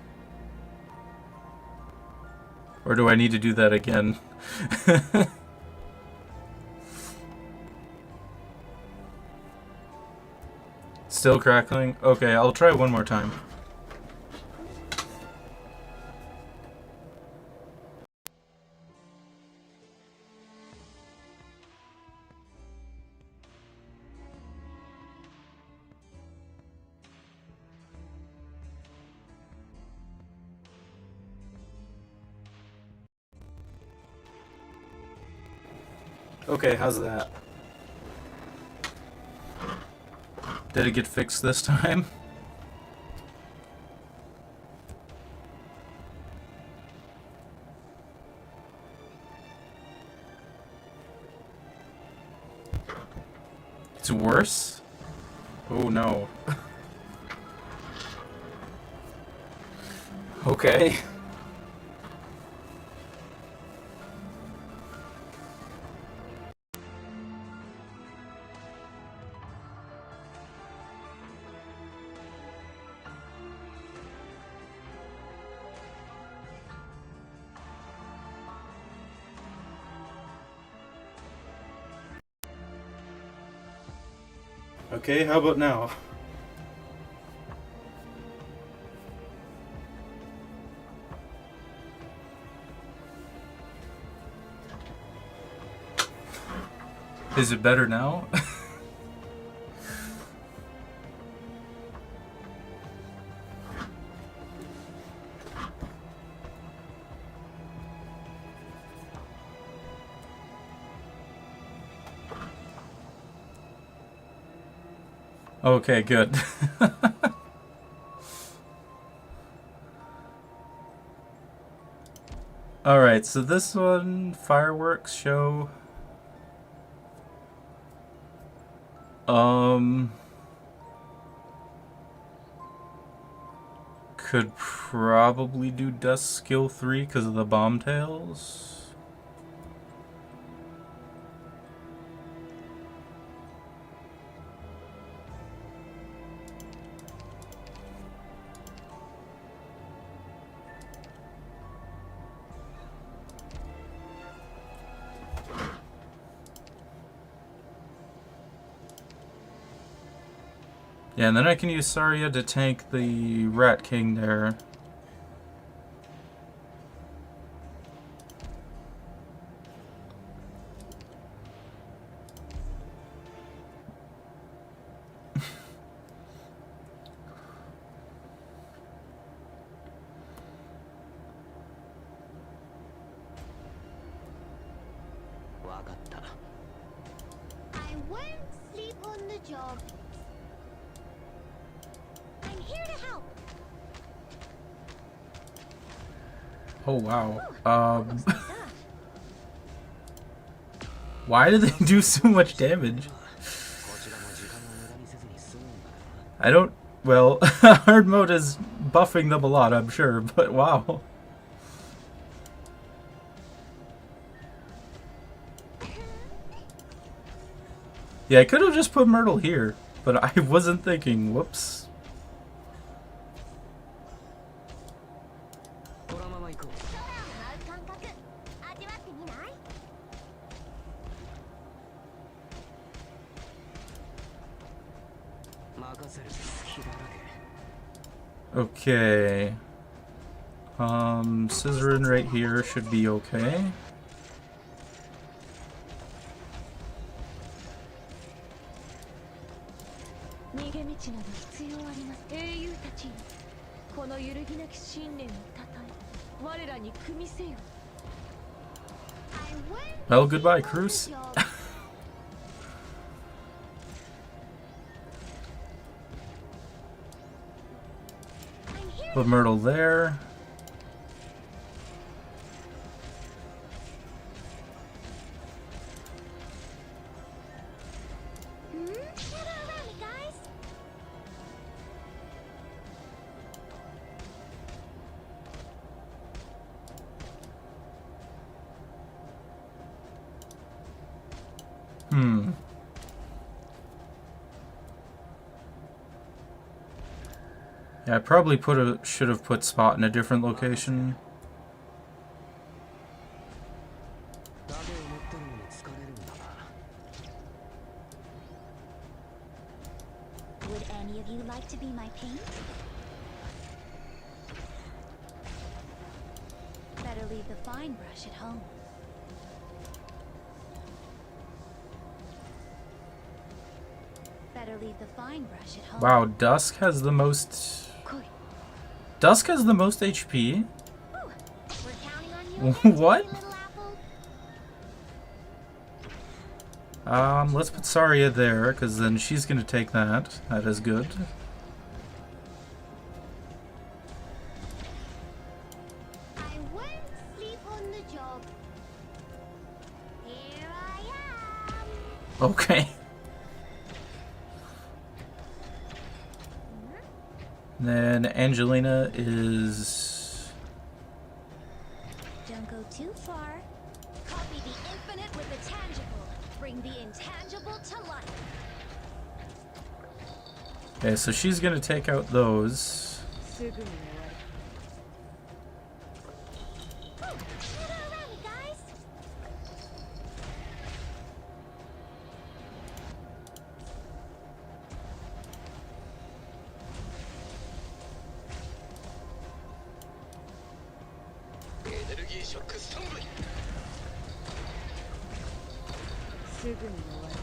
[SPEAKER 1] Or do I need to do that again? Still crackling? Okay, I'll try one more time. Okay, how's that? Did it get fixed this time? It's worse? Oh no. Okay. Okay, how about now? Is it better now? Okay, good. Alright, so this one, fireworks show. Could probably do Dusk skill 3 because of the bomb tails. Yeah, and then I can use Saria to tank the Rat King there.
[SPEAKER 2] I won't sleep on the job. I'm here to help.
[SPEAKER 1] Oh wow. Why do they do so much damage? I don't. Well, hard mode is buffing them a lot, I'm sure, but wow. Yeah, I could have just put Myrtle here, but I wasn't thinking. Whoops. Okay. Scissoring right here should be okay. Well, goodbye, Cruz. Put Myrtle there. Yeah, I probably should have put Spot in a different location.
[SPEAKER 2] Would any of you like to be my paint? Better leave the fine brush at home. Better leave the fine brush at home.
[SPEAKER 1] Wow, Dusk has the most. Dusk has the most HP?
[SPEAKER 2] Ooh, we're counting on you.
[SPEAKER 1] What?
[SPEAKER 2] Little apple.
[SPEAKER 1] Let's put Saria there, because then she's gonna take that. That is good.
[SPEAKER 2] I won't sleep on the job. Here I am.
[SPEAKER 1] Okay. Then Angelina is...
[SPEAKER 2] Don't go too far. Copy the infinite with the tangible. Bring the intangible to life.
[SPEAKER 1] Okay, so she's gonna take out those.
[SPEAKER 3] すぐに終わる
[SPEAKER 2] Gather around me, guys.
[SPEAKER 4] Energy shock standby.
[SPEAKER 3] すぐに終わる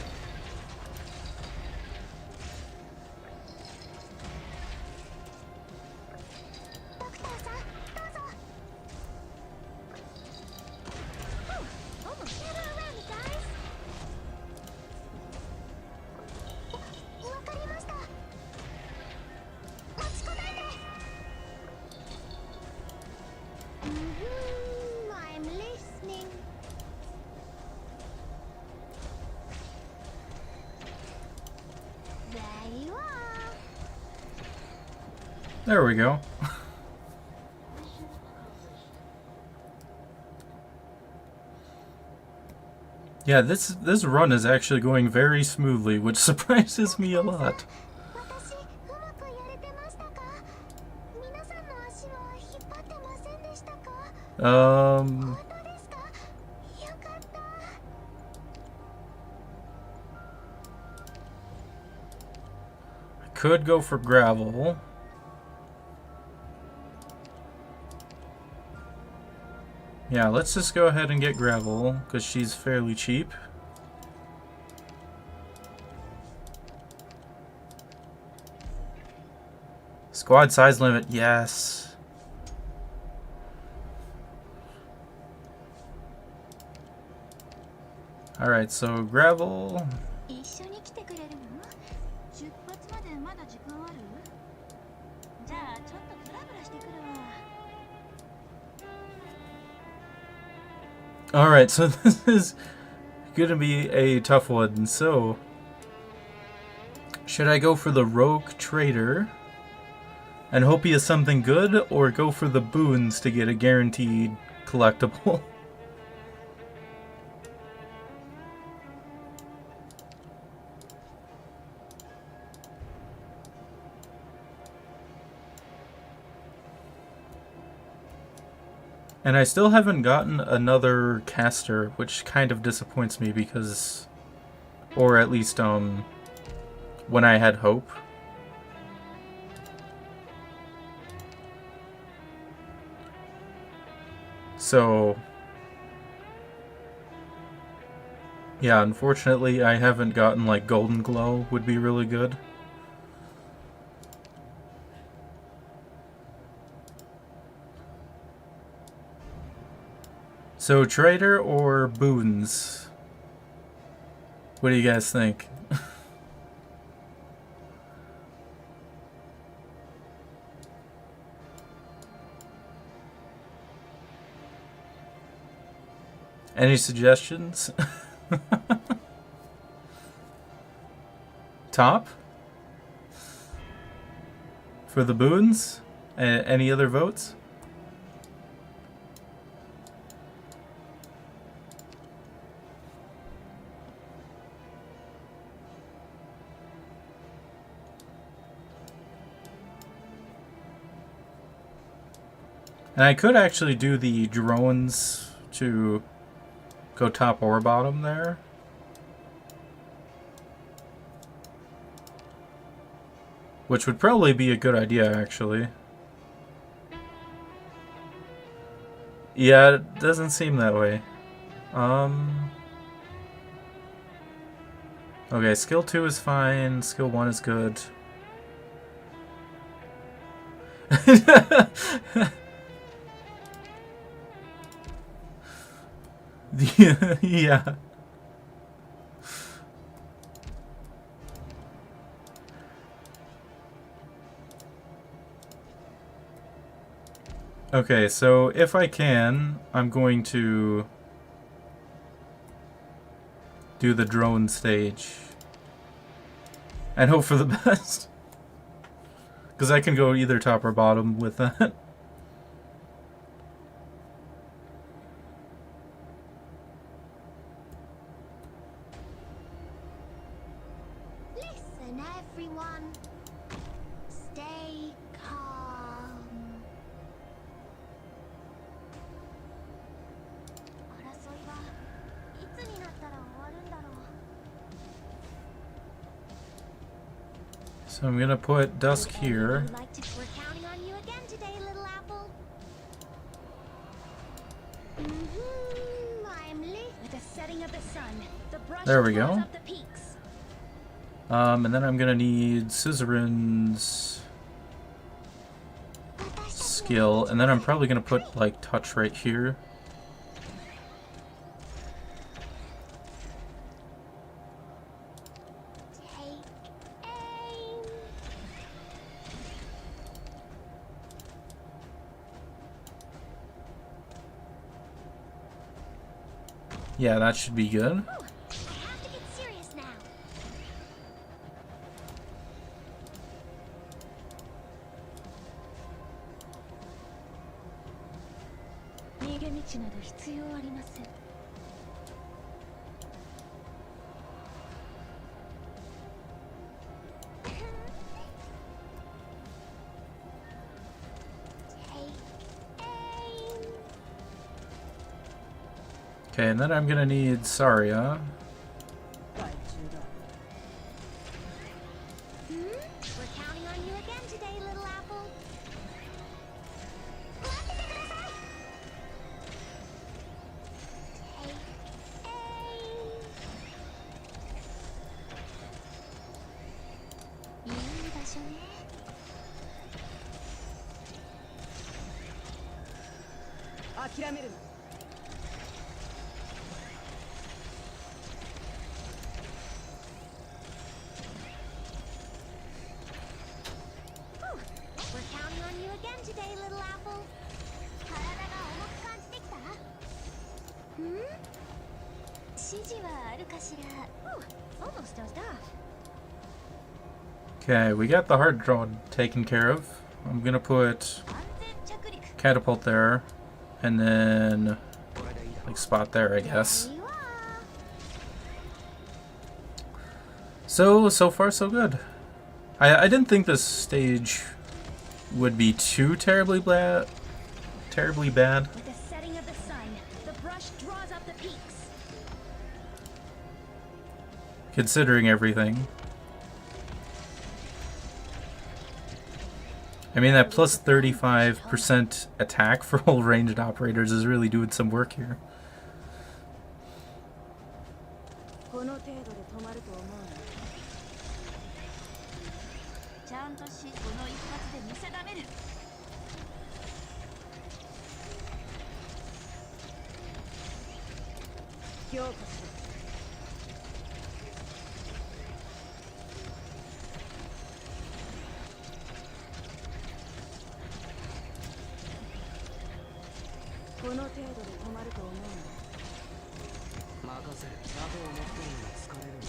[SPEAKER 2] ドクターさん、どうぞ。Gather around me, guys. わかりました。持ちこないで。I'm listening. There you are.
[SPEAKER 1] There we go. Yeah, this run is actually going very smoothly, which surprises me a lot.
[SPEAKER 2] 私、うまくやれてましたか？皆さんの足は引っ張ってませんでしたか？本当ですか？よかった。
[SPEAKER 1] I could go for gravel. Yeah, let's just go ahead and get gravel, because she's fairly cheap. Squad size limit, yes. Alright, so gravel.
[SPEAKER 2] 一緒に来てくれるの？出発までまだ時間ある？じゃあちょっとブラブラしてくるわ。
[SPEAKER 1] Alright, so this is gonna be a tough one. So, should I go for the rogue trader and hope he has something good, or go for the boons to get a guaranteed collectible? And I still haven't gotten another caster, which kind of disappoints me because... Or at least, when I had hope. So... Yeah, unfortunately I haven't gotten, like, Golden Glow would be really good. So, trader or boons? What do you guys think? Any suggestions? Top? For the boons? Any other votes? And I could actually do the drones to go top or bottom there. Which would probably be a good idea, actually. Yeah, it doesn't seem that way. Okay, skill 2 is fine, skill 1 is good. Yeah. Okay, so if I can, I'm going to do the drone stage and hope for the best. Because I can go either top or bottom with that.
[SPEAKER 2] Listen, everyone. Stay calm. 争いはいつになったら終わるんだろう。
[SPEAKER 1] So I'm gonna put Dusk here.
[SPEAKER 2] We're counting on you again today, little apple. I'm late. With the setting of the sun, the brush
[SPEAKER 1] There we
[SPEAKER 2] draws
[SPEAKER 1] go.
[SPEAKER 2] up the peaks.
[SPEAKER 1] And then I'm gonna need Scissorin's skill, and then I'm probably gonna put like touch right here.
[SPEAKER 2] Take aim.
[SPEAKER 1] Yeah, that should be good.
[SPEAKER 2] Ooh, I have to get serious now. Take aim.
[SPEAKER 1] Okay, and then I'm gonna need Saria.
[SPEAKER 3] 害虫だ。
[SPEAKER 2] We're counting on you again today, little apple. 待っててください。Take aim. いい場所ね。
[SPEAKER 3] 諦めるな。
[SPEAKER 2] We're counting on you again today, little apple. 体が重く感じてきた？指示はあるかしら？ Almost dozed off.
[SPEAKER 1] Okay, we got the hard drone taken care of. I'm gonna put
[SPEAKER 2] 安全着陸。
[SPEAKER 1] catapult there, and then
[SPEAKER 4] これでいいだろ
[SPEAKER 1] like spot there, I guess.
[SPEAKER 2] いいわ。
[SPEAKER 1] So far so good. I didn't think this stage would be too terribly bad.
[SPEAKER 2] With the setting of the sun, the brush draws up the peaks.
[SPEAKER 1] Considering everything. I mean, that plus 35% attack for all ranged operators is really doing some work here.
[SPEAKER 3] この程度で止まると思うな。
[SPEAKER 2] ちゃんとし、この一発で見定める。
[SPEAKER 3] 強化する。 この程度で止まると思うな。
[SPEAKER 4] 任せる。鍋を持ってるのが疲れるんだ。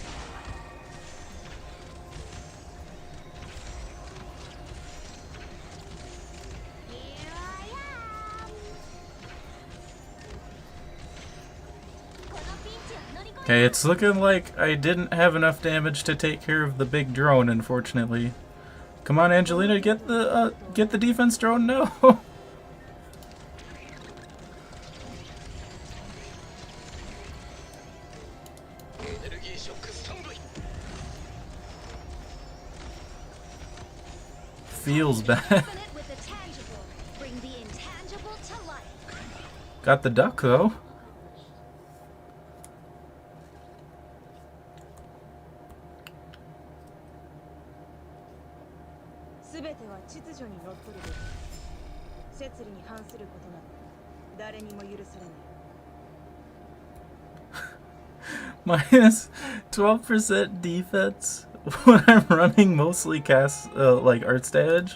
[SPEAKER 2] Here I am. このピンチを乗り越え
[SPEAKER 1] Okay, it's looking like I didn't have enough damage to take care of the big drone, unfortunately. Come on, Angelina, get the defense drone. No. Feels bad.
[SPEAKER 2] Open it with the tangible. Bring the intangible to life.
[SPEAKER 1] Got the duck though. Minus 12% defense when I'm running mostly cast like arts damage.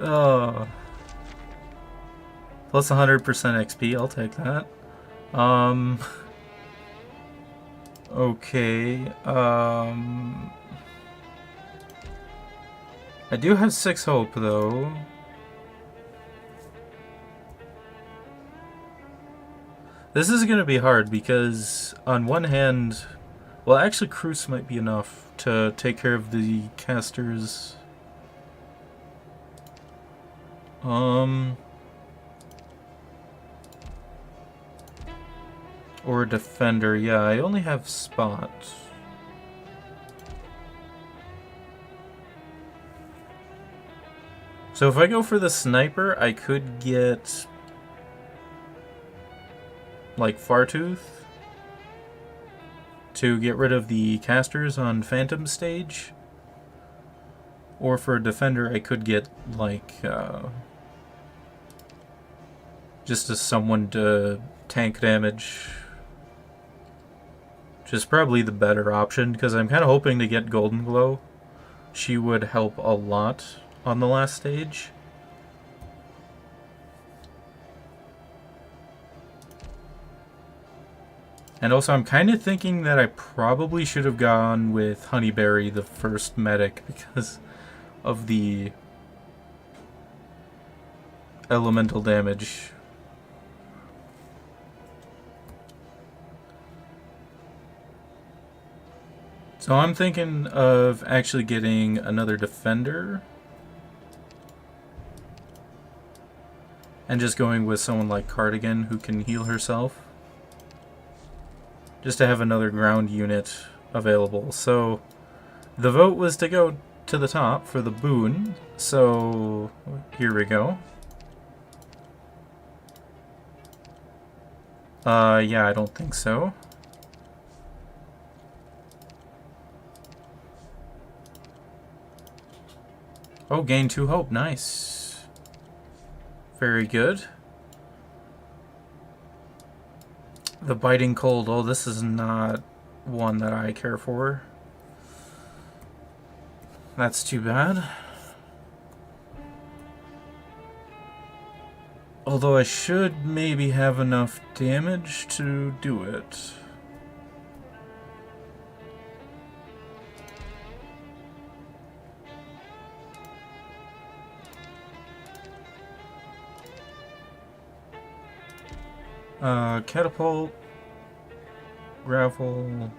[SPEAKER 1] Oh. Plus 100% XP, I'll take that. Okay. I do have 6 hope, though. This is going to be hard because, on one hand, well, actually, Cruce might be enough to take care of the casters. Or defender. Yeah, I only have spot. So if I go for the sniper, I could get like Fartooth to get rid of the casters on Phantom stage. Or for a defender, I could get like just as someone to tank damage. Which is probably the better option, because I'm kind of hoping to get Golden Glow. She would help a lot on the last stage. And also, I'm kind of thinking that I probably should have gone with Honeyberry, the first medic, because of the elemental damage. So I'm thinking of actually getting another defender. And just going with someone like Cardigan who can heal herself. Just to have another ground unit available. So the vote was to go to the top for the boon. So here we go. Yeah, I don't think so. Oh, gain 2 hope. Nice. Very good. The biting cold. Oh, this is not one that I care for. That's too bad. Although I should maybe have enough damage to do it. Catapult, gravel.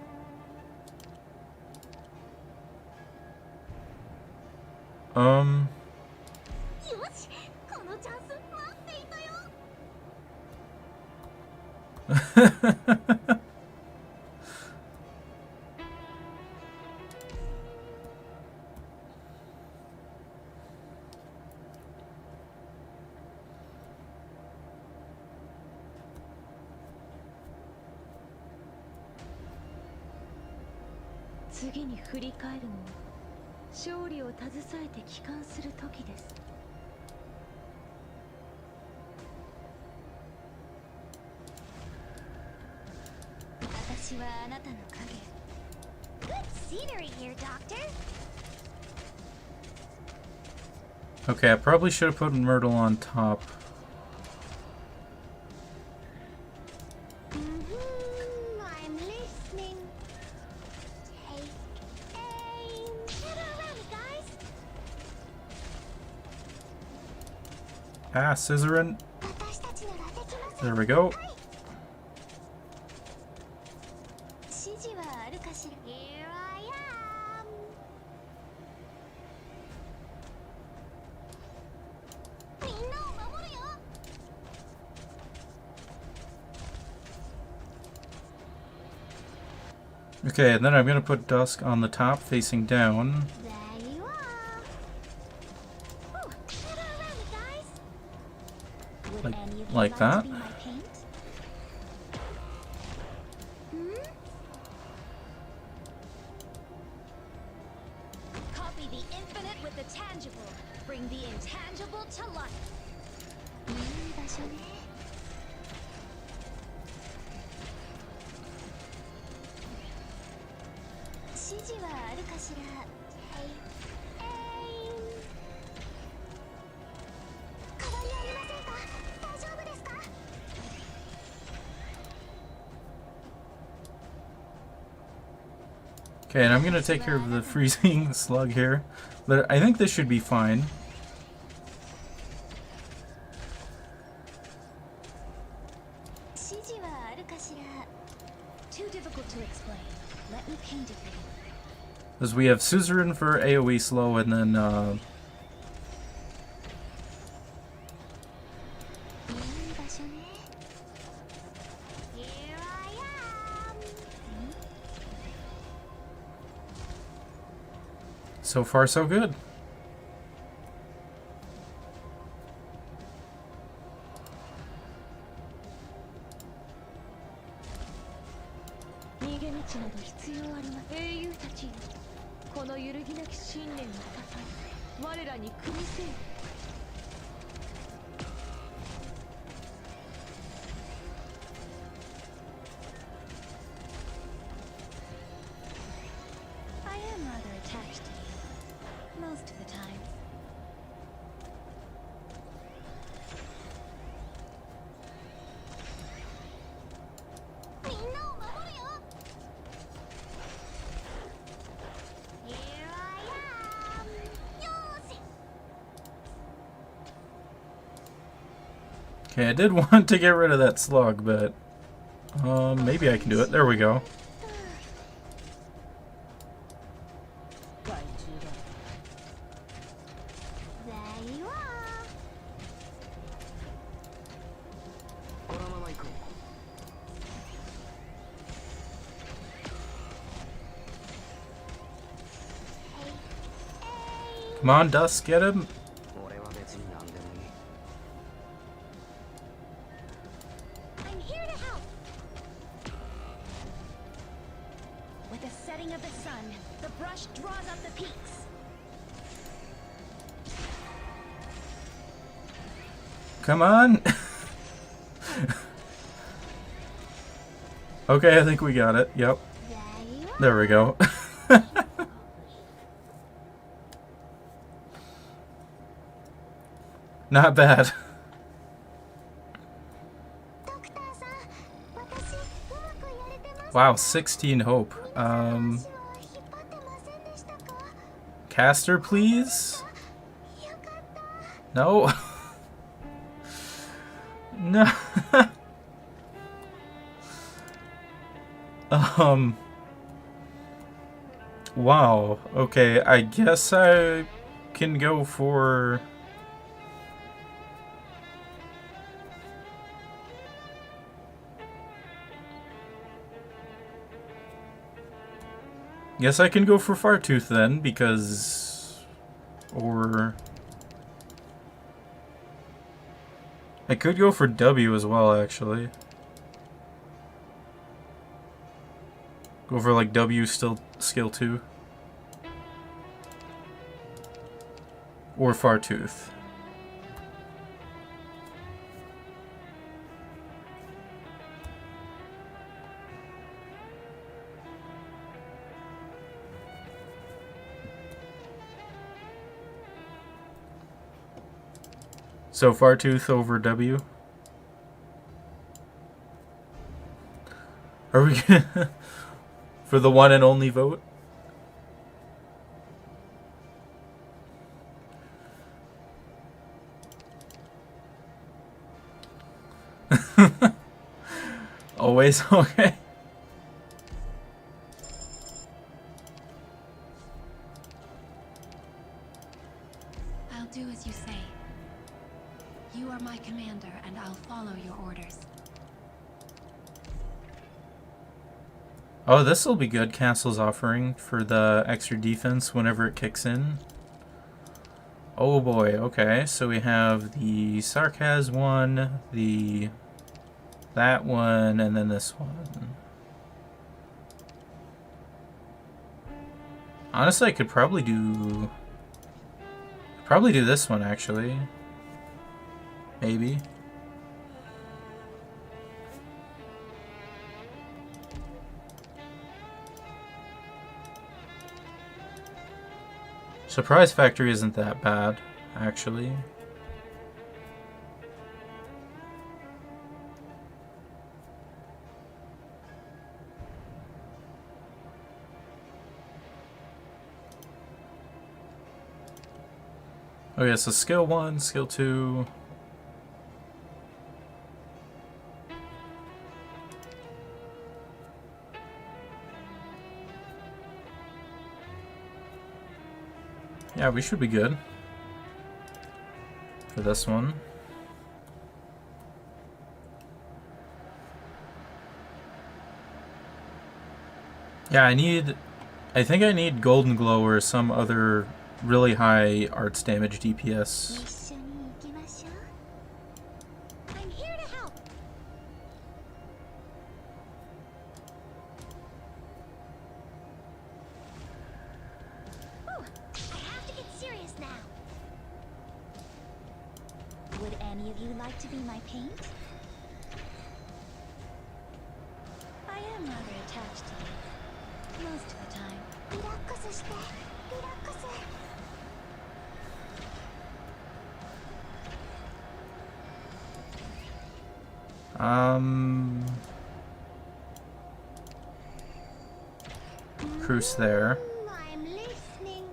[SPEAKER 2] Good scenery here, Doctor.
[SPEAKER 1] Okay, I probably should have put Myrtle on top.
[SPEAKER 2] I'm listening. Take aim. Get around, guys.
[SPEAKER 1] Ah, Scissorin. There we go.
[SPEAKER 2] Here I am.
[SPEAKER 1] Okay, and then I'm going to put Dusk on the top, facing down.
[SPEAKER 2] There you are. Ooh, get around, guys. Would
[SPEAKER 1] Like-
[SPEAKER 2] any of you
[SPEAKER 1] like that?
[SPEAKER 2] to be my paint? Copy the infinite with the tangible. Bring the intangible to life. いい場所ね。指示はあるかしら。Take aim。変わりありませんか？大丈夫ですか？
[SPEAKER 1] Okay, and I'm going to take care of the freezing slug here. But I think this should be fine.
[SPEAKER 2] Too difficult to explain. Let me paint it for you.
[SPEAKER 1] Because we have Suzerain for AoE slow, and then
[SPEAKER 2] Here I am.
[SPEAKER 1] so far so good.
[SPEAKER 2] I am rather attached to you. Most of the time. Here I am. Yoshi.
[SPEAKER 1] Okay, I did want to get rid of that slug, but maybe I can do it. There we go.
[SPEAKER 2] There you are.
[SPEAKER 4] このまま行こう
[SPEAKER 1] Come on, Dusk, get him.
[SPEAKER 4] 俺は別に何でもいい
[SPEAKER 2] I'm here to help. With the setting of the sun, the brush draws up the peaks.
[SPEAKER 1] Come on. Okay, I think we got it. Yep.
[SPEAKER 2] There you are.
[SPEAKER 1] There we go. Not bad.
[SPEAKER 2] Dokutahs-san, 私、うまくやれてますか？
[SPEAKER 1] Wow, 16 hope.
[SPEAKER 2] 足は引っ張ってませんでしたか？
[SPEAKER 1] Caster, please?
[SPEAKER 2] よかった。
[SPEAKER 1] No. No. Wow. Okay, I guess I can go for... Guess I can go for Fartooth then, because... Or... I could go for W as well, actually. Go for like W still skill 2. Or Fartooth. So Fartooth over W. Are we gonna for the one and only vote? Always okay.
[SPEAKER 5] I'll do as you say. You are my commander, and I'll follow your orders.
[SPEAKER 1] Oh, this will be good. Castle's offering for the extra defense whenever it kicks in. Oh boy, okay. So we have the Sarkaz one, that one, and then this one. Honestly, I could probably do this one actually. Maybe. Surprise Factory isn't that bad, actually. Okay, so skill 1, skill 2. Yeah, we should be good for this one. Yeah, I think I need Golden Glow or some other really high arts damage DPS.
[SPEAKER 2] 一緒に行きましょう I'm here to help Ooh, I have to get serious now Would any of you like to be my paint?
[SPEAKER 5] I am rather attached to you. Most of the time.
[SPEAKER 2] リラックスしてリラックス
[SPEAKER 1] Cruise there.
[SPEAKER 2] I'm listening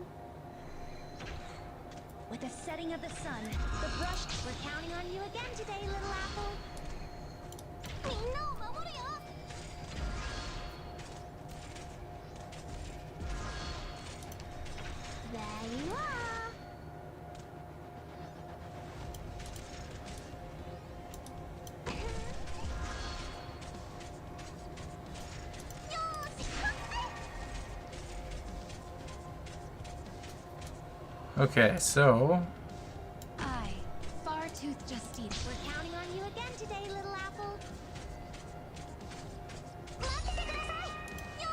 [SPEAKER 5] With the setting of the sun, the brush. We're counting on you again today, little apple.
[SPEAKER 2] みんなを守るよ There you are
[SPEAKER 1] Okay, so
[SPEAKER 5] I, Far-Tooth Justine.
[SPEAKER 2] We're counting on you again today, little apple 待っててくださいよ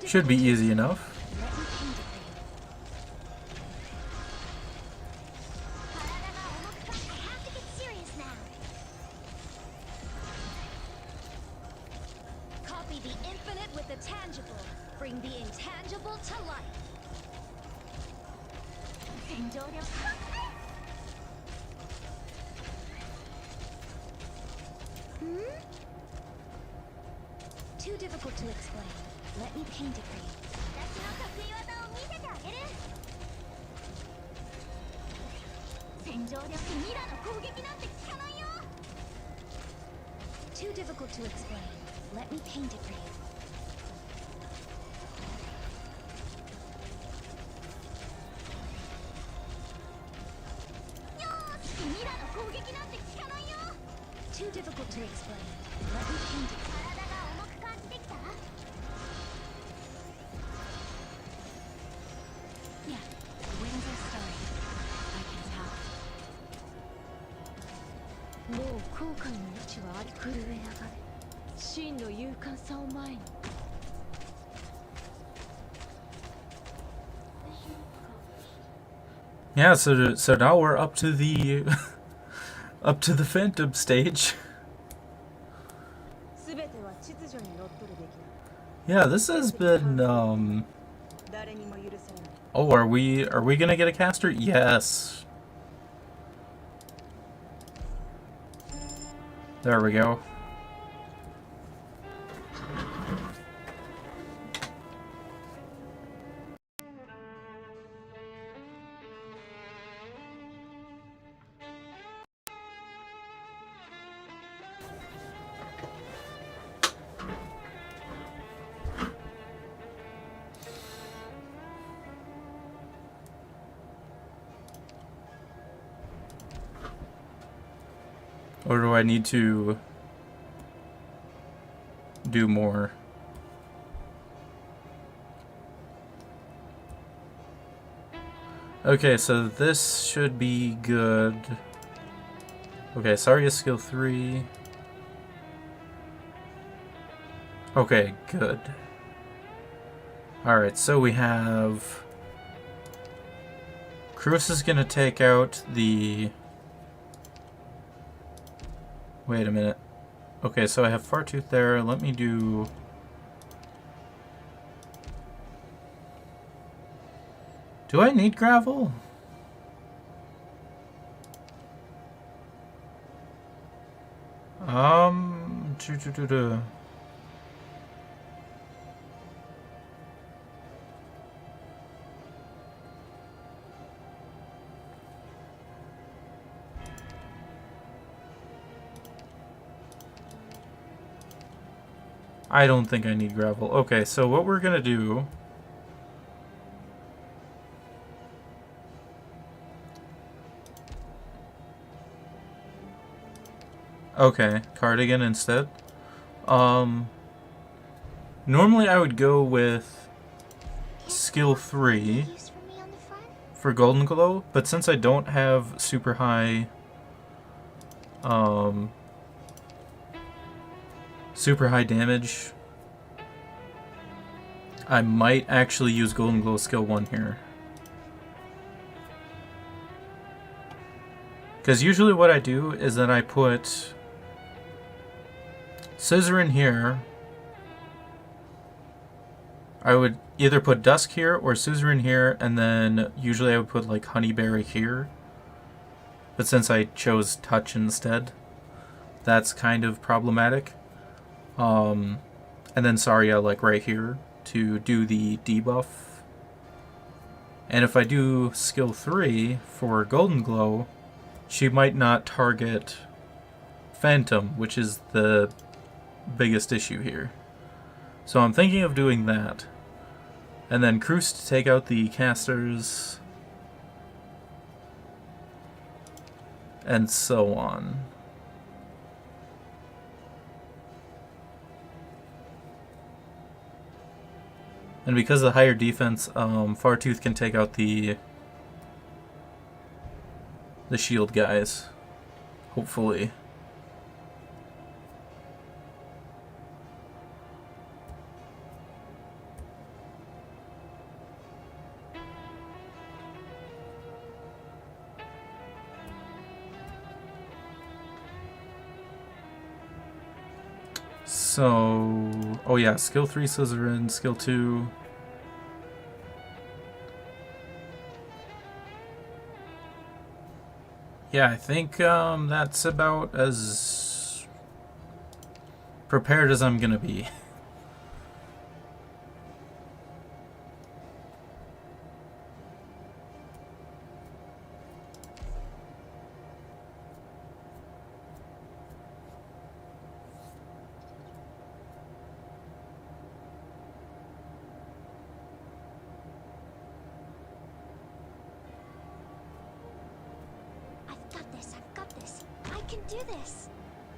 [SPEAKER 2] ーし
[SPEAKER 1] should be easy enough.
[SPEAKER 5] Let me paint it for you.
[SPEAKER 2] 体が重くか I have to get serious now
[SPEAKER 5] Copy the infinite with the tangible. Bring the intangible to life.
[SPEAKER 2] 戦場力
[SPEAKER 5] Too difficult to explain. Let me paint it for you.
[SPEAKER 2] 私の得意技を見せてあげる戦場力ミラの攻撃なんて効かないよ
[SPEAKER 5] Too difficult to explain. Let me paint it for you.
[SPEAKER 2] よーしミラの攻撃なんて効かないよ
[SPEAKER 5] Too difficult to explain. Let me paint it for you.
[SPEAKER 2] 体が重く感じてきた
[SPEAKER 5] Yeah, the winds are stirring. I can tell.
[SPEAKER 3] もう後悔の余地はあり震え上がれ真の勇敢さを前に
[SPEAKER 1] Yeah, so now we're up to the up to the Phantom stage.
[SPEAKER 3] 全ては秩序にのっとるべき
[SPEAKER 1] Yeah, this has been
[SPEAKER 3] だ誰にも許されない
[SPEAKER 1] Oh, are we gonna get a caster? Yes. There we go. Or do I need to do more? Okay, so this should be good. Okay, Saria skill 3. Okay, good. Alright, so we have... Cruz is gonna take out the... Wait a minute. Okay, so I have Fartooth there. Let me do... Do I need gravel? choo choo choo choo. I don't think I need gravel. Okay, so what we're gonna do... Okay, cardigan instead. Normally I would go with skill 3
[SPEAKER 2] Use for me on the front?
[SPEAKER 1] for Golden Glow, but since I don't have super high damage, I might actually use Golden Glow skill 1 here. Because usually what I do is that I put Scissor in here. I would either put Dusk here or Scissor in here, and then usually I would put like Honeyberry here. But since I chose Touch instead, that's kind of problematic. And then Saria like right here to do the debuff. And if I do skill 3 for Golden Glow, she might not target Phantom, which is the biggest issue here. So I'm thinking of doing that. And then Cruise to take out the casters. And so on. And because of the higher defense, Fartooth can take out the shield guys. Hopefully. So, oh yeah, skill 3 Slytherin, skill 2. Yeah, I think that's about as prepared as I'm gonna be.
[SPEAKER 2] I've got this. I can do this.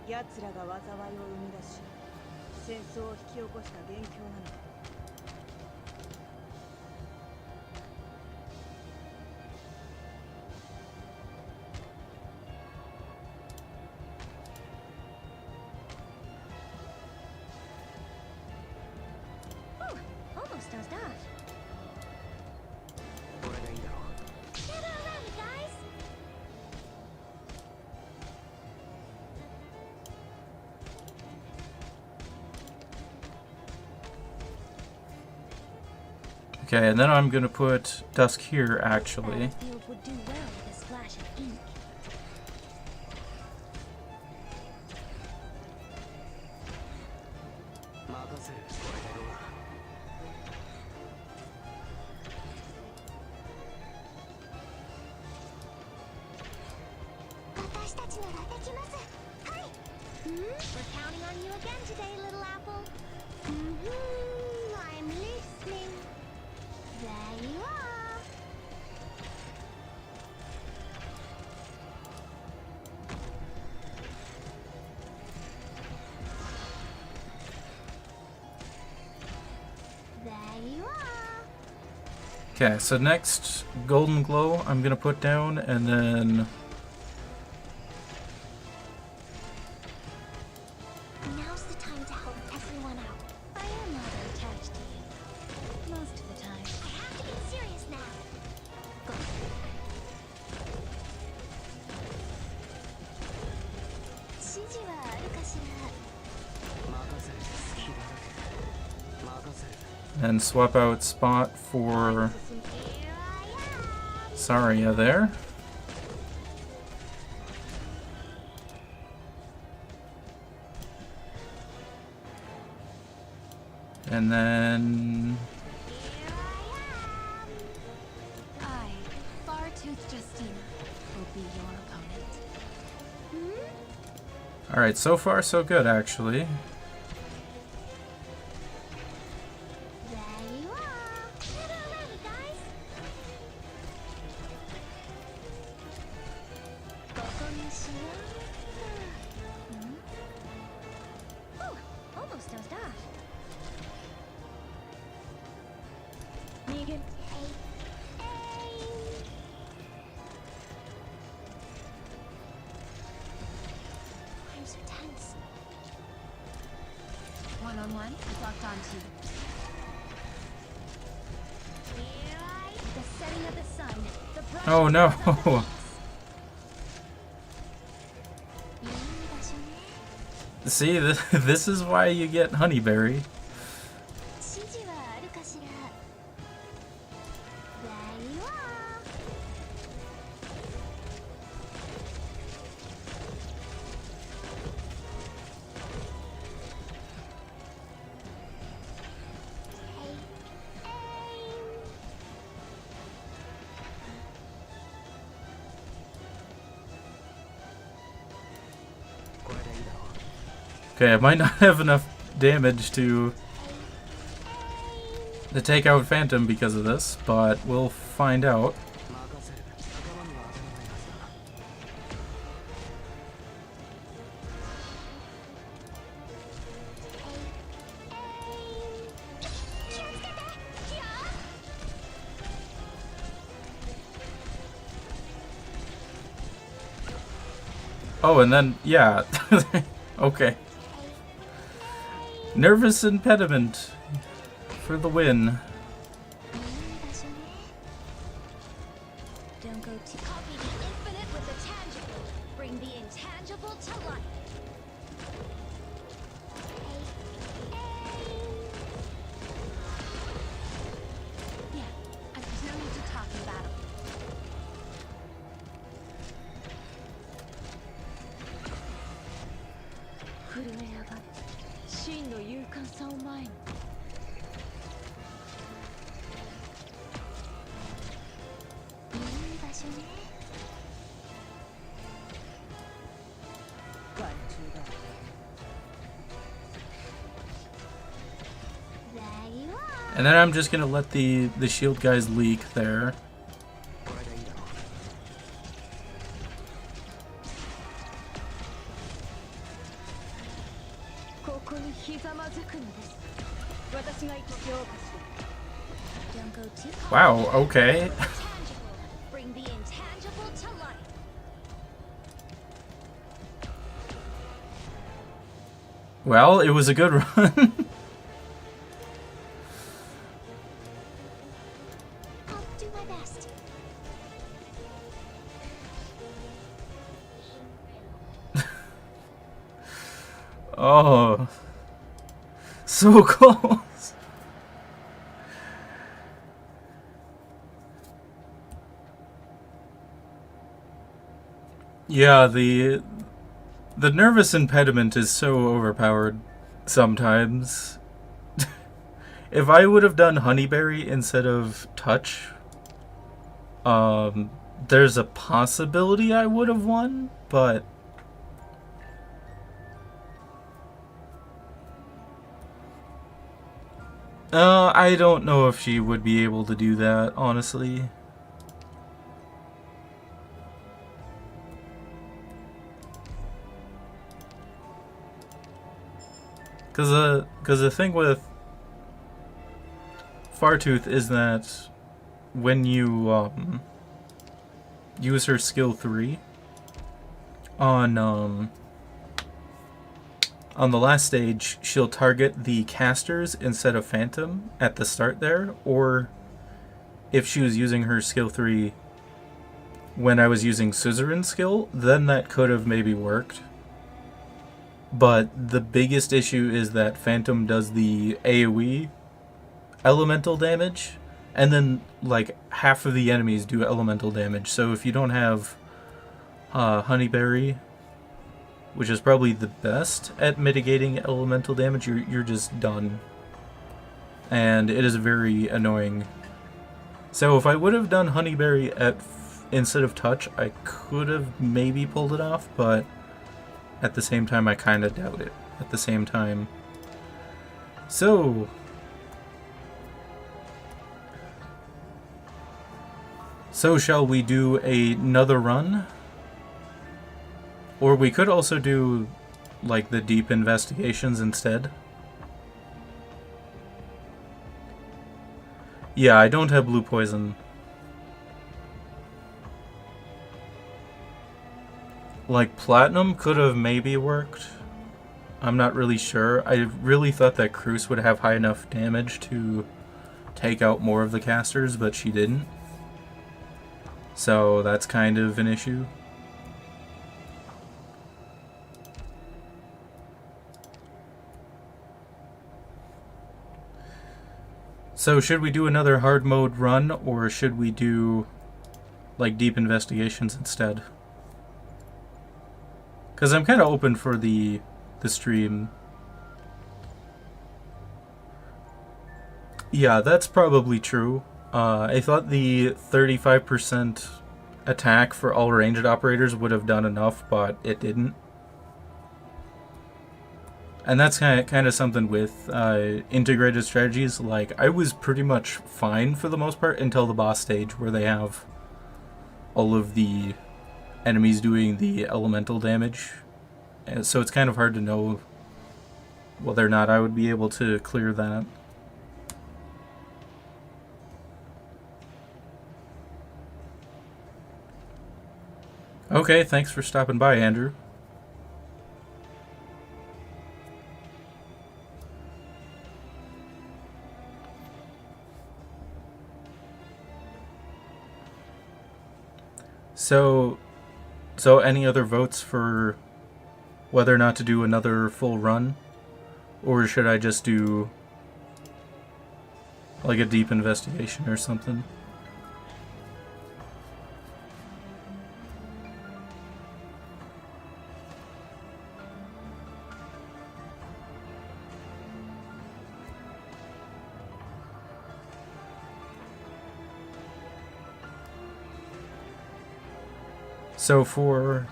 [SPEAKER 3] 奴らが災いを生み出し戦争を引き起こした元凶なのだ。
[SPEAKER 2] Almost does that.
[SPEAKER 4] これでいいだろう。
[SPEAKER 2] Gather around, guys.
[SPEAKER 1] Okay, and then I'm gonna put Dusk here, actually.
[SPEAKER 2] Battlefield would do well with a splash of ink.
[SPEAKER 4] 任せる。これでどうだ。
[SPEAKER 2] 私たちならできます。はい。We're counting on you again today, little apple. I'm listening. There you are. There you are.
[SPEAKER 1] Okay, so next, Golden Glow I'm gonna put down, and then...
[SPEAKER 2] Now's the time to help everyone out. I am rather attached to you. Most of the time. I have to get serious now. Go. 指示はあるかしら。
[SPEAKER 4] 任せる。好きだらけ。任せる。
[SPEAKER 1] and swap out Spot for
[SPEAKER 2] Here I am.
[SPEAKER 1] Saria there. And then...
[SPEAKER 5] I, Far-Tooth Justina, will be your opponent.
[SPEAKER 1] Alright, so far so good, actually.
[SPEAKER 2] There you are. Never ready, guys. ここにしよう。Oh, almost a star.
[SPEAKER 3] 逃げる
[SPEAKER 2] Frames are tense.
[SPEAKER 5] One-on-one, it's locked on to.
[SPEAKER 2] Here I the setting of the sun. The bright
[SPEAKER 1] Oh no!
[SPEAKER 2] いい場所ね。
[SPEAKER 1] See, this is why you get Honeyberry.
[SPEAKER 2] 指示はあるかしら。There you are.
[SPEAKER 1] Okay, I might not have enough damage to take out Phantom because of this, but we'll find out.
[SPEAKER 4] 任せる。仲間には当たらないはずだ。
[SPEAKER 1] Oh, and then, yeah. Okay. Nervous impediment for the win.
[SPEAKER 2] Don't go too. Copy the infinite with the tangible. Bring the intangible to life.
[SPEAKER 5] Yeah, and there's no need to talk in battle.
[SPEAKER 2] There you are.
[SPEAKER 1] And then I'm just gonna let the shield guys leak there.
[SPEAKER 4] これでいいだろう。
[SPEAKER 3] ここにひざまずくのです私が評価する
[SPEAKER 2] Don't go too.
[SPEAKER 1] Wow, okay.
[SPEAKER 2] Tangible. Bring the intangible to life.
[SPEAKER 1] Well, it was a good run.
[SPEAKER 2] I'll do my best.
[SPEAKER 1] Oh. So close. Yeah, the nervous impediment is so overpowered sometimes. If I would have done Honeyberry instead of Touch, there's a possibility I would have won, but I don't know if she would be able to do that, honestly. Because the thing with Fartooth is that when you use her skill 3 on the last stage, she'll target the casters instead of Phantom at the start there, or if she was using her skill 3 when I was using Suzerain's skill, then that could have maybe worked. But the biggest issue is that Phantom does the AoE elemental damage, and then like half of the enemies do elemental damage. So if you don't have Honeyberry, which is probably the best at mitigating elemental damage, you're just done. and it is very annoying. So if I would have done Honeyberry instead of Touch, I could have maybe pulled it off, but at the same time I kind of doubt it at the same time. So shall we do another run? Or we could also do like the deep investigations instead. Yeah, I don't have blue poison. Like platinum could have maybe worked. I'm not really sure. I really thought that Cruz would have high enough damage to take out more of the casters, but she didn't. So that's kind of an issue. So should we do another hard mode run, or should we do like deep investigations instead? Because I'm kind of open for the stream. Yeah, that's probably true. I thought the 35% attack for all ranged operators would have done enough, but it didn't. And that's kind of something with integrated strategies. Like, I was pretty much fine for the most part until the boss stage, where they have all of the enemies doing the elemental damage. And so it's kind of hard to know whether or not I would be able to clear that. Okay, thanks for stopping by, Andrew. So any other votes for whether or not to do another full run? Or should I just do like a deep investigation or something? So for...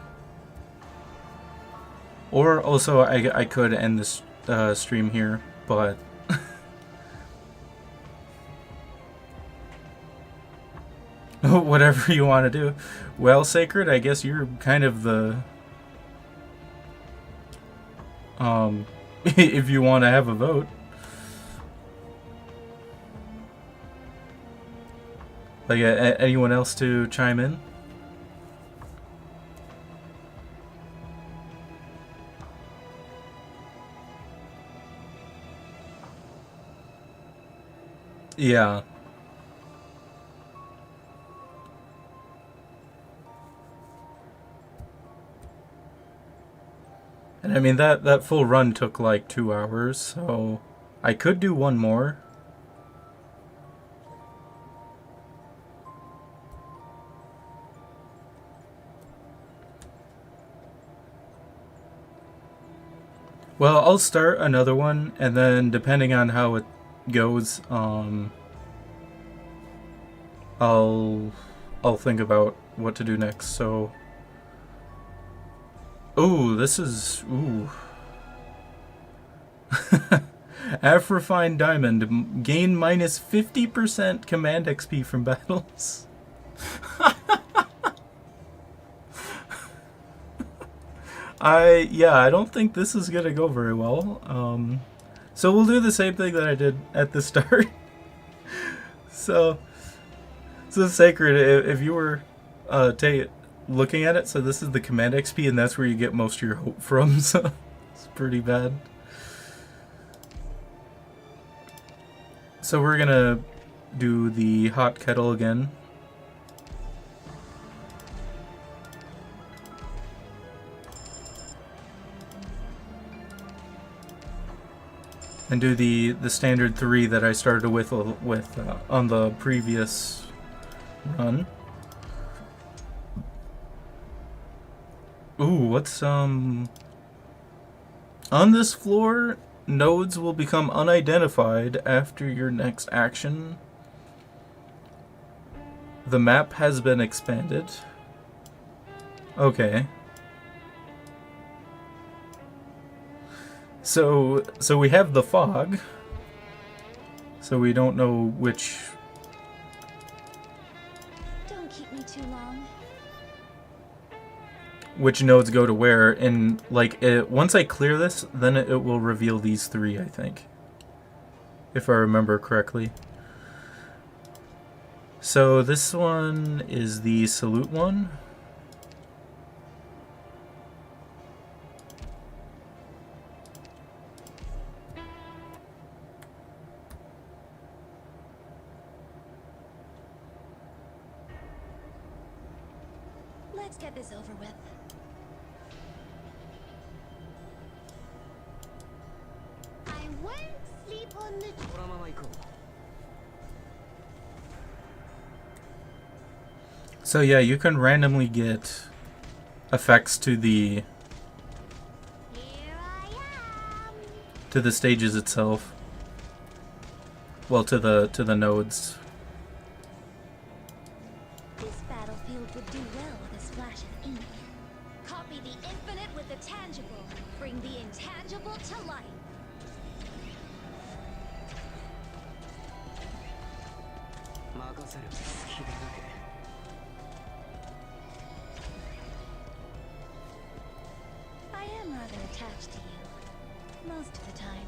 [SPEAKER 1] Or also I could end this stream here, but... whatever you want to do. Well, Sacred, I guess you're kind of the... if you want to have a vote. Like, anyone else to chime in? Yeah. And I mean, that full run took like 2 hours, so I could do one more. Well, I'll start another one, and then depending on how it goes, I'll think about what to do next. So, ooh, this is Afrofine Diamond, gain minus 50% command XP from battles. I don't think this is gonna go very well. So we'll do the same thing that I did at the start. So Sacred, if you were looking at it, so this is the command XP, and that's where you get most of your hope from. So it's pretty bad. So we're gonna do the hot kettle again. And do the standard 3 that I started with on the previous run. Ooh, what's on this floor? nodes will become unidentified after your next action. The map has been expanded. Okay. So we have the fog. So we don't know which...
[SPEAKER 5] Don't keep me too long.
[SPEAKER 1] which nodes go to where, and like once I clear this, then it will reveal these three, I think, if I remember correctly. So this one is the salute one.
[SPEAKER 5] Let's get this over with.
[SPEAKER 2] I won't sleep on the
[SPEAKER 4] このまま行こう。
[SPEAKER 1] So yeah, you can randomly get effects to the
[SPEAKER 2] Here I am.
[SPEAKER 1] stages itself. Well, to the nodes.
[SPEAKER 5] This battlefield would do well with a splash of ink. Copy the infinite with the tangible. Bring the intangible to life. I am rather attached to you. Most of the time.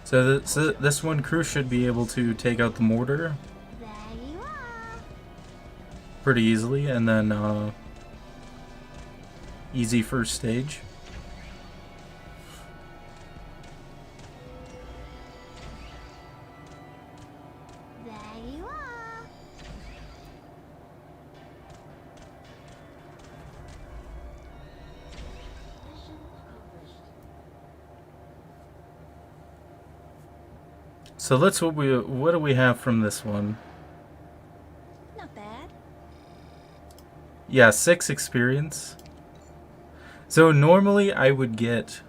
[SPEAKER 1] So this one crew should be able to take out the mortar
[SPEAKER 2] There you are.
[SPEAKER 1] pretty easily, and then easy first stage.
[SPEAKER 2] There you are.
[SPEAKER 1] So what do we have from this one?
[SPEAKER 5] Not bad.
[SPEAKER 1] Yeah, 6 experience. So normally I would get,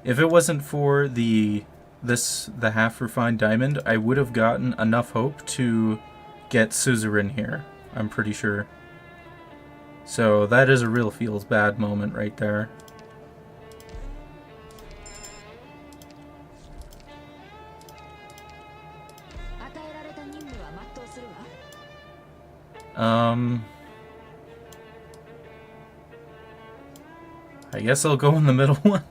[SPEAKER 1] if it wasn't for the half refined diamond, I would have gotten enough hope to get suzerain here, I'm pretty sure. So that is a real feels bad moment right there. I guess I'll go in the middle one.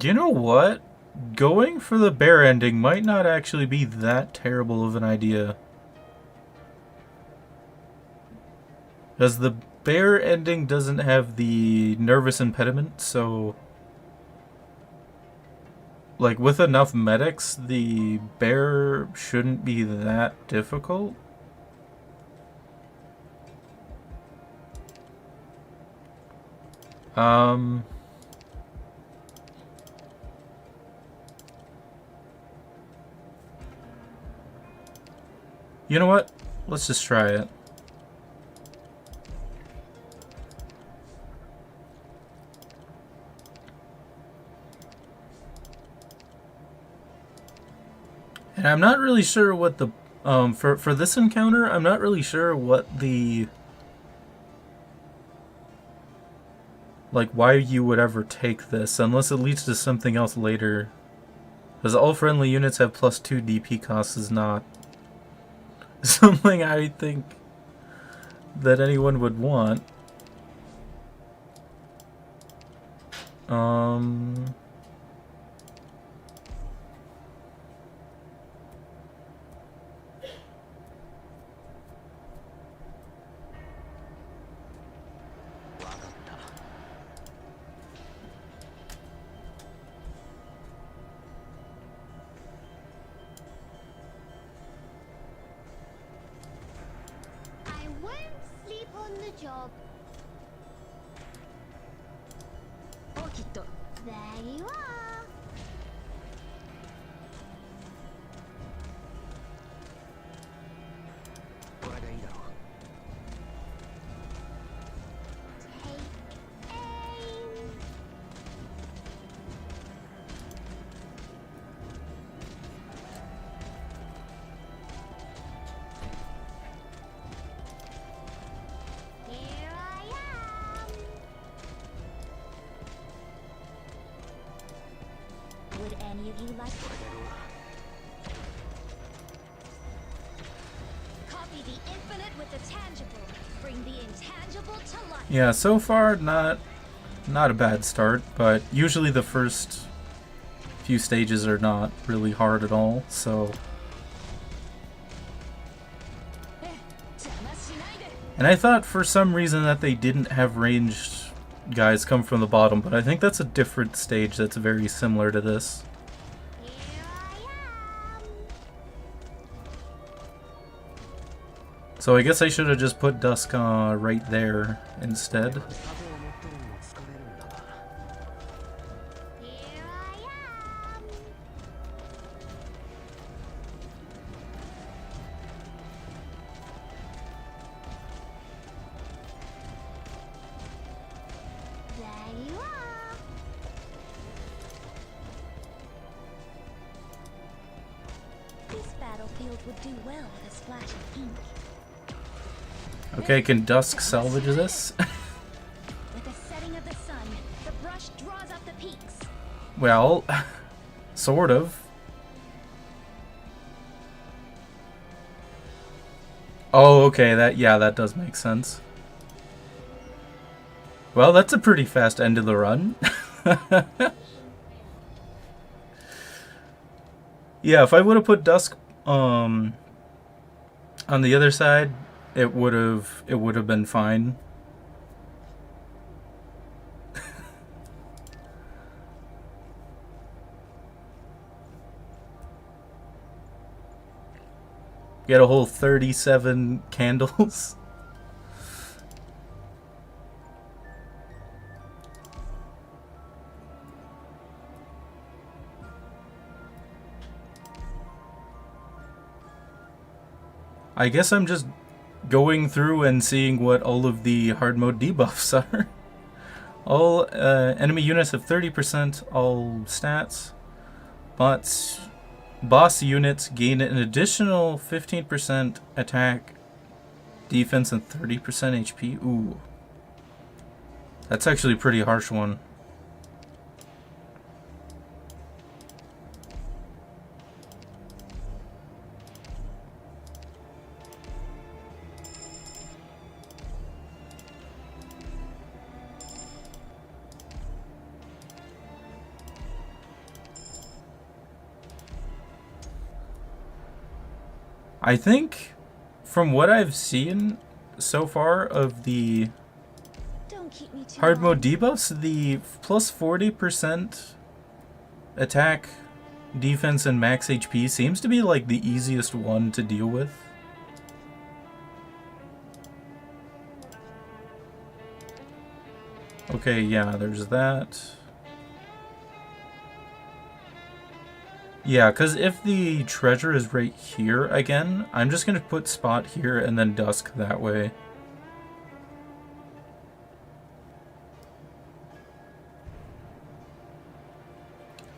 [SPEAKER 1] You know what? Going for the bear ending might not actually be that terrible of an idea. Because the bear ending doesn't have the nervous impediment, so... like, with enough medics, the bear shouldn't be that difficult. You know what? Let's just try it. And I'm not really sure what the for this encounter, I'm not really sure what the, like, why you would ever take this, unless it leads to something else later. Because all friendly units have +2 DP costs is not something I think that anyone would want.
[SPEAKER 2] I won't sleep on the job. There you are.
[SPEAKER 5] any of you like? Copy the infinite with the tangible. Bring the intangible to life.
[SPEAKER 1] Yeah, so far not a bad start, but usually the first few stages are not really hard at all, so. And I thought for some reason that they didn't have ranged guys come from the bottom, but I think that's a different stage that's very similar to this. So I guess I should have just put Dusk right there instead.
[SPEAKER 5] Would do well with a splash of ink.
[SPEAKER 1] Okay, can Dusk salvage this?
[SPEAKER 5] With the setting of the sun, the brush draws up the peaks.
[SPEAKER 1] Well, sort of. Oh, okay, that does make sense. Well, that's a pretty fast end of the run. Yeah, if I would have put Dusk on the other side, it would have been fine. Get a whole 37 candles. I guess I'm just going through and seeing what all of the hard mode debuffs are. All enemy units have 30% all stats, but boss units gain an additional 15% attack, defense, and 30% HP. Ooh. That's actually a pretty harsh one. I think, from what I've seen so far of the hard mode debuffs, the plus 40% attack, defense, and max HP seems to be like the easiest one to deal with. Okay, yeah, there's that. Yeah, because if the treasure is right here again, I'm just going to put Spot here and then Dusk that way.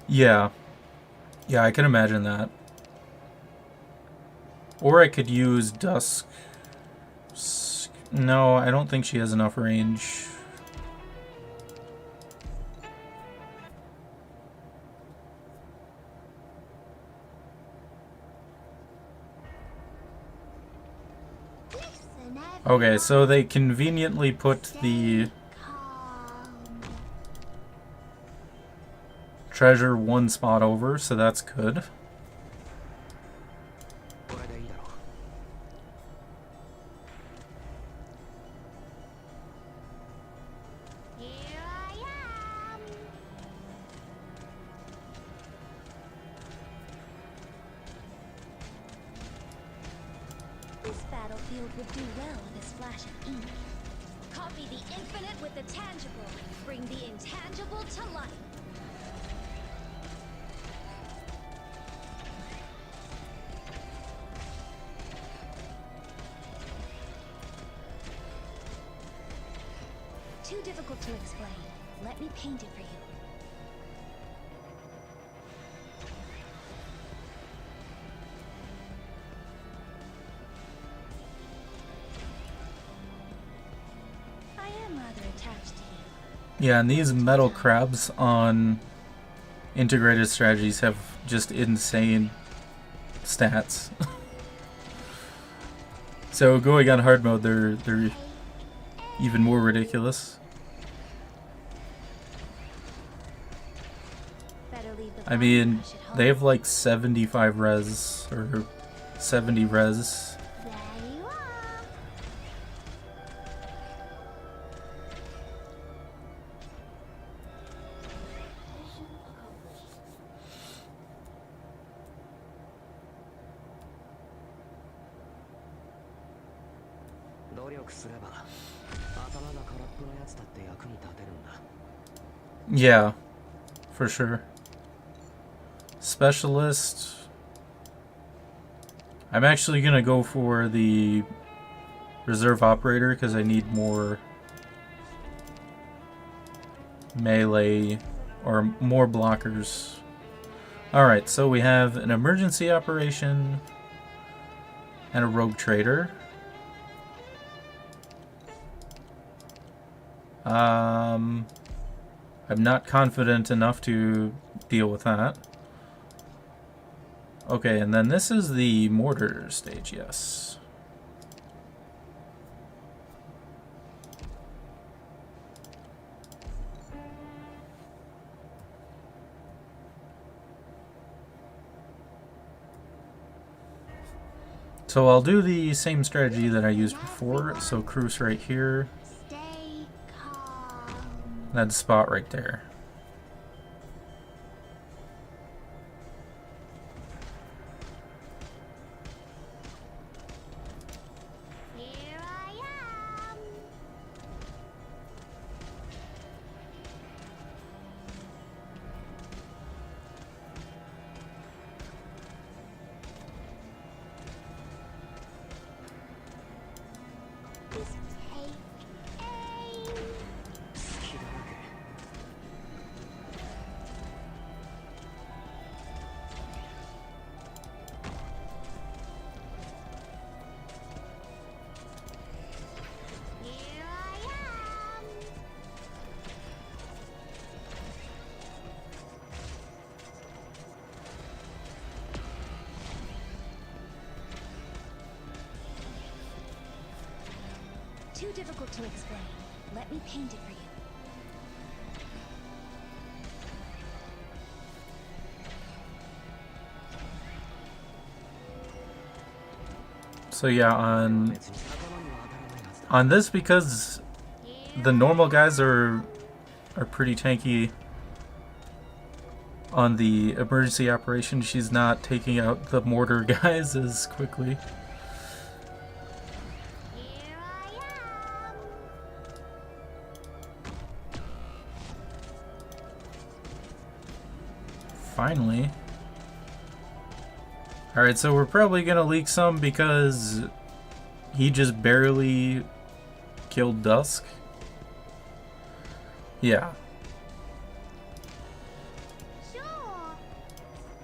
[SPEAKER 1] Yeah. Yeah, I can imagine that. Or I could use Dusk. No, I don't think she has enough range. Okay, so they conveniently put the treasure one spot over, so that's good.
[SPEAKER 5] This battlefield would do well with a splash of ink. Copy the infinite with the tangible. Bring the intangible to life. Too difficult to explain. Let me paint it for you. I am rather attached to you.
[SPEAKER 1] Yeah, and these metal crabs on integrated strategies have just insane stats. So going on hard mode, they're even more ridiculous.
[SPEAKER 5] Better leave the
[SPEAKER 1] I mean,
[SPEAKER 5] flash at home.
[SPEAKER 1] they have like 75 res or 70 res.
[SPEAKER 2] There you are.
[SPEAKER 4] 努力すれば頭が空っぽのやつだって役に立てるんだ。
[SPEAKER 1] Yeah, for sure. Specialist. I'm actually gonna go for the reserve operator because I need more melee or more blockers. Alright, so we have an emergency operation and a rogue trader. I'm not confident enough to deal with that. Okay, and then this is the mortar stage, yes. So I'll do the same strategy that I used before. So cruise right here.
[SPEAKER 2] Stay calm.
[SPEAKER 1] That spot right there.
[SPEAKER 2] Here I am. Just take aim.
[SPEAKER 4] 隙だらけ。
[SPEAKER 2] Here I am.
[SPEAKER 5] Too difficult to explain. Let me paint it for you.
[SPEAKER 1] So yeah, on
[SPEAKER 4] 別に頭には当たらないはずだ。
[SPEAKER 1] on this, because the normal guys are pretty tanky. On the emergency operation, she's not taking out the mortar guys as quickly.
[SPEAKER 2] Here I am.
[SPEAKER 1] Finally. Alright, so we're probably gonna leak some because he just barely killed Dusk. Yeah.
[SPEAKER 2] Sure.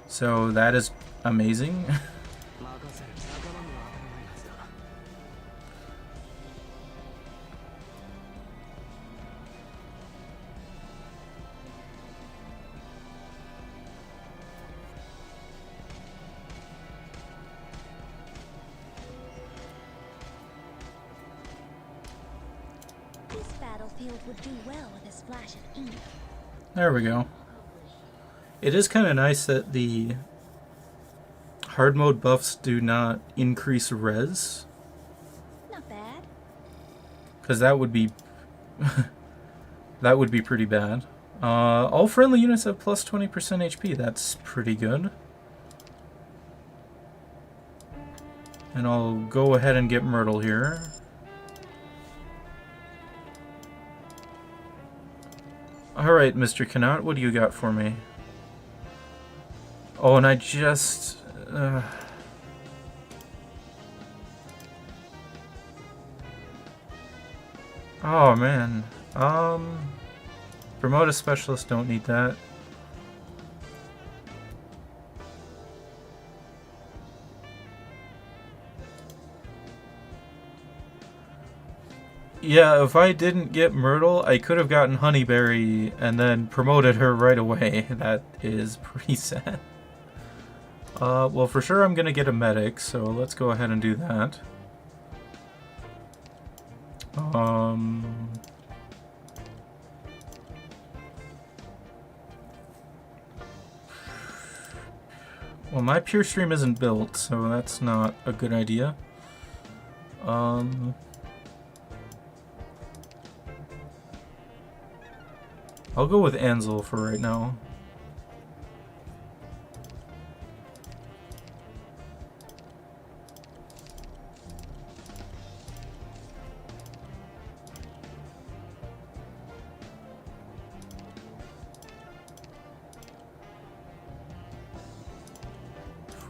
[SPEAKER 1] So that is amazing.
[SPEAKER 4] 任せる。頭には当たらないはずだ。
[SPEAKER 5] This battlefield would do well with a splash of ink.
[SPEAKER 1] There we go. It is kind of nice that the hard mode buffs do not increase res,
[SPEAKER 5] Not bad.
[SPEAKER 1] because that would be that would be pretty bad. All friendly units have plus 20% HP. That's pretty good. And I'll go ahead and get Myrtle here. Alright, Mr. Cannot, what do you got for me? Oh, and I just... Oh, man. Promote a specialist, don't need that. Yeah, if I didn't get Myrtle, I could have gotten Honeyberry and then promoted her right away. That is pretty sad. Well, for sure I'm gonna get a medic, so let's go ahead and do that. Well, my pure stream isn't built, so that's not a good idea. I'll go with Ansel for right now.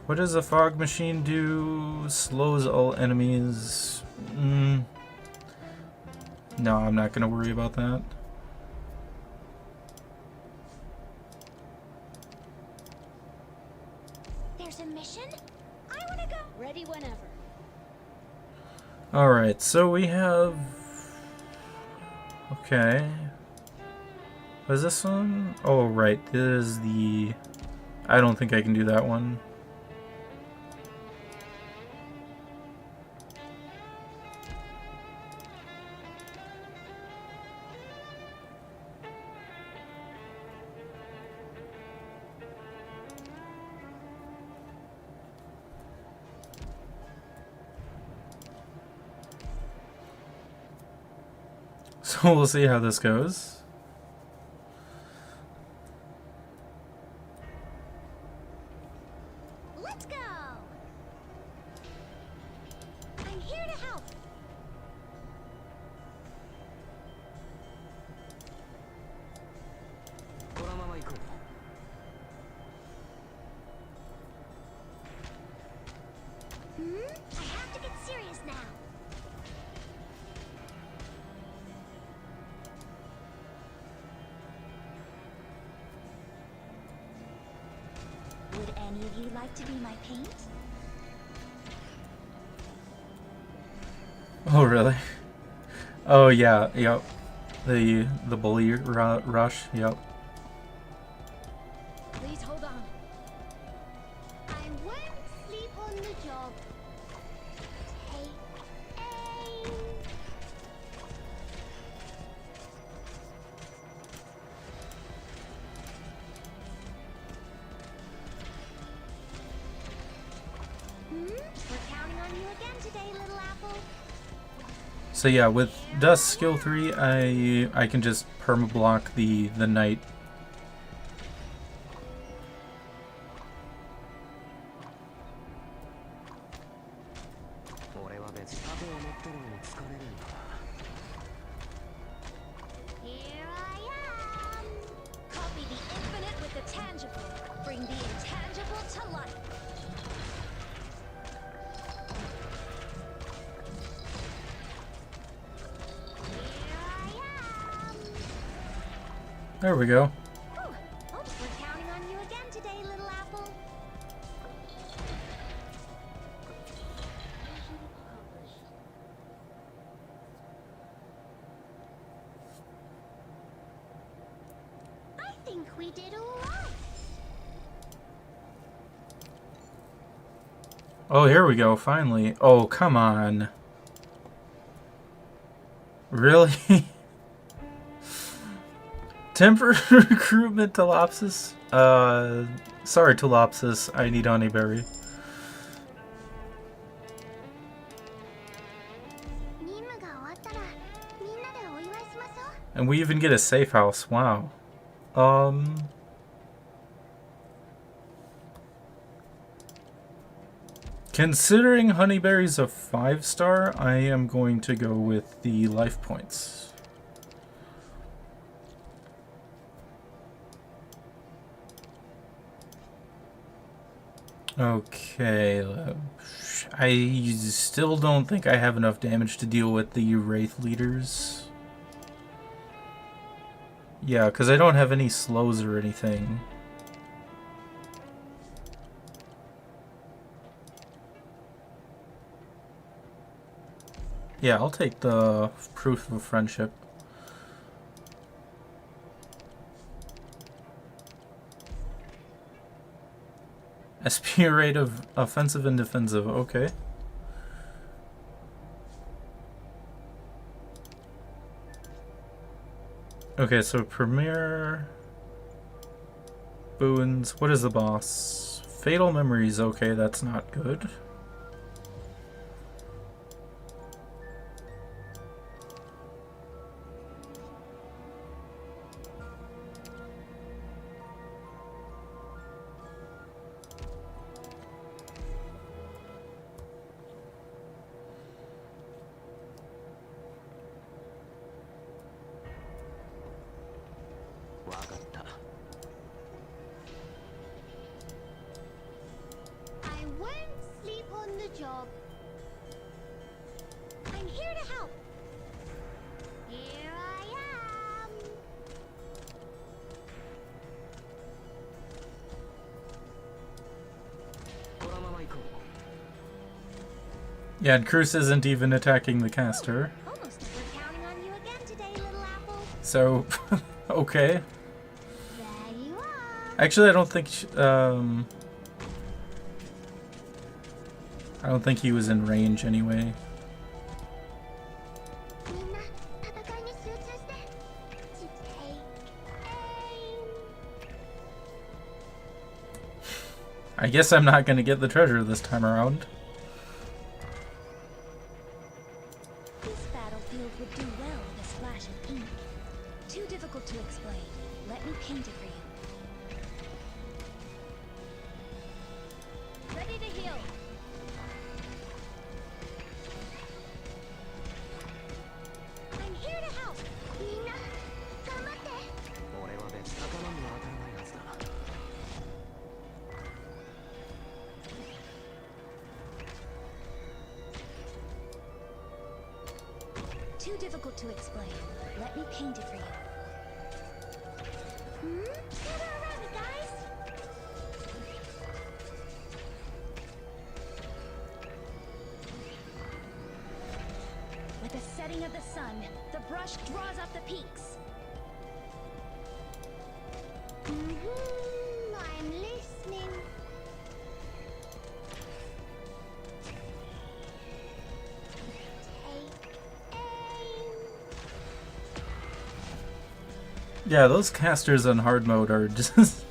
[SPEAKER 1] What does a fog machine do? Slows all enemies. No, I'm not gonna worry about that.
[SPEAKER 5] There's a mission? I wanna go. Ready whenever.
[SPEAKER 1] Alright, so we have... Okay. What is this one? Oh, right. This is the... I don't think I can do that one. So we'll see how this goes.
[SPEAKER 5] Let's go. I'm here to help. I have to get serious now. Would any of you like to be my paint?
[SPEAKER 1] Oh, really? Oh, yeah, yep. The bully rush, yep.
[SPEAKER 5] Please hold on.
[SPEAKER 2] I won't sleep on the job. Take aim.
[SPEAKER 5] We're counting on you again today, little apple.
[SPEAKER 1] So yeah, with Dusk skill 3, I can just perma-block the knight.
[SPEAKER 5] Here I am. Copy the infinite with the tangible. Bring the intangible to life.
[SPEAKER 1] There we go.
[SPEAKER 5] Oh, we're counting on you again today, little apple.
[SPEAKER 2] I think we did all right.
[SPEAKER 1] Oh, here we go, finally. Oh, come on. Really? Temporary recruitment Tolopsis? Sorry Tolopsis, I need Honeyberry. And we even get a safe house, wow. Considering Honeyberry's a 5-star, I am going to go with the life points. Okay, I still don't think I have enough damage to deal with the Wraith leaders. Yeah, because I don't have any slows or anything. Yeah, I'll take the proof of friendship. SP rate of offensive and defensive, okay. Okay, so Premier boons. What is the boss? Fatal memories, okay, that's not good.
[SPEAKER 2] I won't sleep on the job. I'm here to help. Here I am.
[SPEAKER 1] Yeah, and Cruz isn't even attacking the caster.
[SPEAKER 2] Almost as we're counting on you again today, little apple.
[SPEAKER 1] So, okay.
[SPEAKER 2] There you are.
[SPEAKER 1] Actually, I don't think I don't think he was in range anyway.
[SPEAKER 2] みんな戦いに集中して。Take aim.
[SPEAKER 1] I guess I'm not gonna get the treasure this time around.
[SPEAKER 5] This battlefield would do well with a splash of ink. Too difficult to explain. Let me paint it for you. Ready to heal.
[SPEAKER 2] I'm here to help. みんな頑張って。
[SPEAKER 4] 俺は別仲間には当たらないはずだ。
[SPEAKER 5] Too difficult to explain. Let me paint it for you.
[SPEAKER 2] Gather around me, guys.
[SPEAKER 5] With the setting of the sun, the brush draws up the peaks.
[SPEAKER 2] I'm listening. Take aim.
[SPEAKER 1] Yeah, those casters on hard mode are just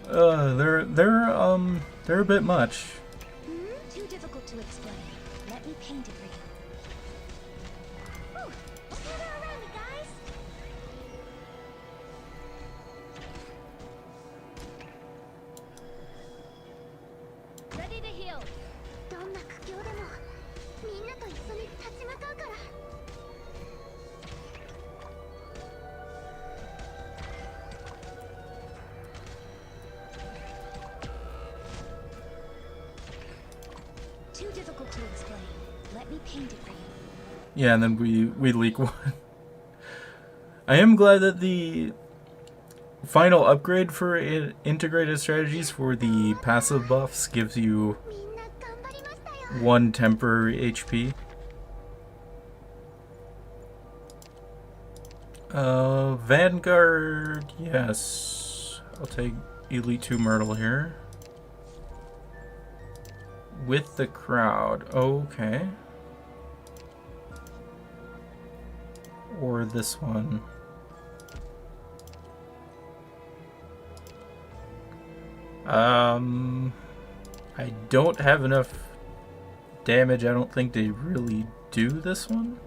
[SPEAKER 1] they're a bit much.
[SPEAKER 5] Too difficult to explain. Let me paint it for you.
[SPEAKER 2] Gather around me, guys.
[SPEAKER 5] Ready to heal.
[SPEAKER 2] どんな苦境でもみんなと一緒に立ち向かうから。
[SPEAKER 5] Too difficult to explain. Let me paint it for you.
[SPEAKER 1] Yeah, and then we leak one. I am glad that the final upgrade for integrated strategies for the passive buffs gives you
[SPEAKER 2] みんな頑張りましたよ。
[SPEAKER 1] 1 temporary HP. Vanguard, yes. I'll take Elite 2 Myrtle here. With the crowd, okay. Or this one. I don't have enough damage, I don't think, to really do this one.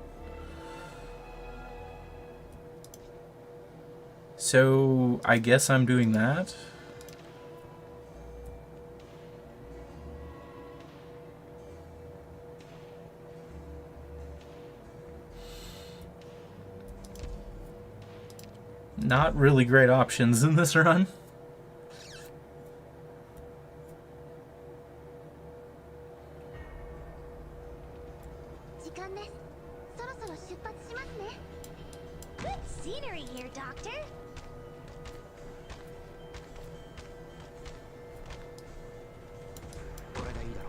[SPEAKER 1] So, I guess I'm doing that. Not really great options in this run.
[SPEAKER 2] Good scenery here, Doctor.
[SPEAKER 4] これでいいだろ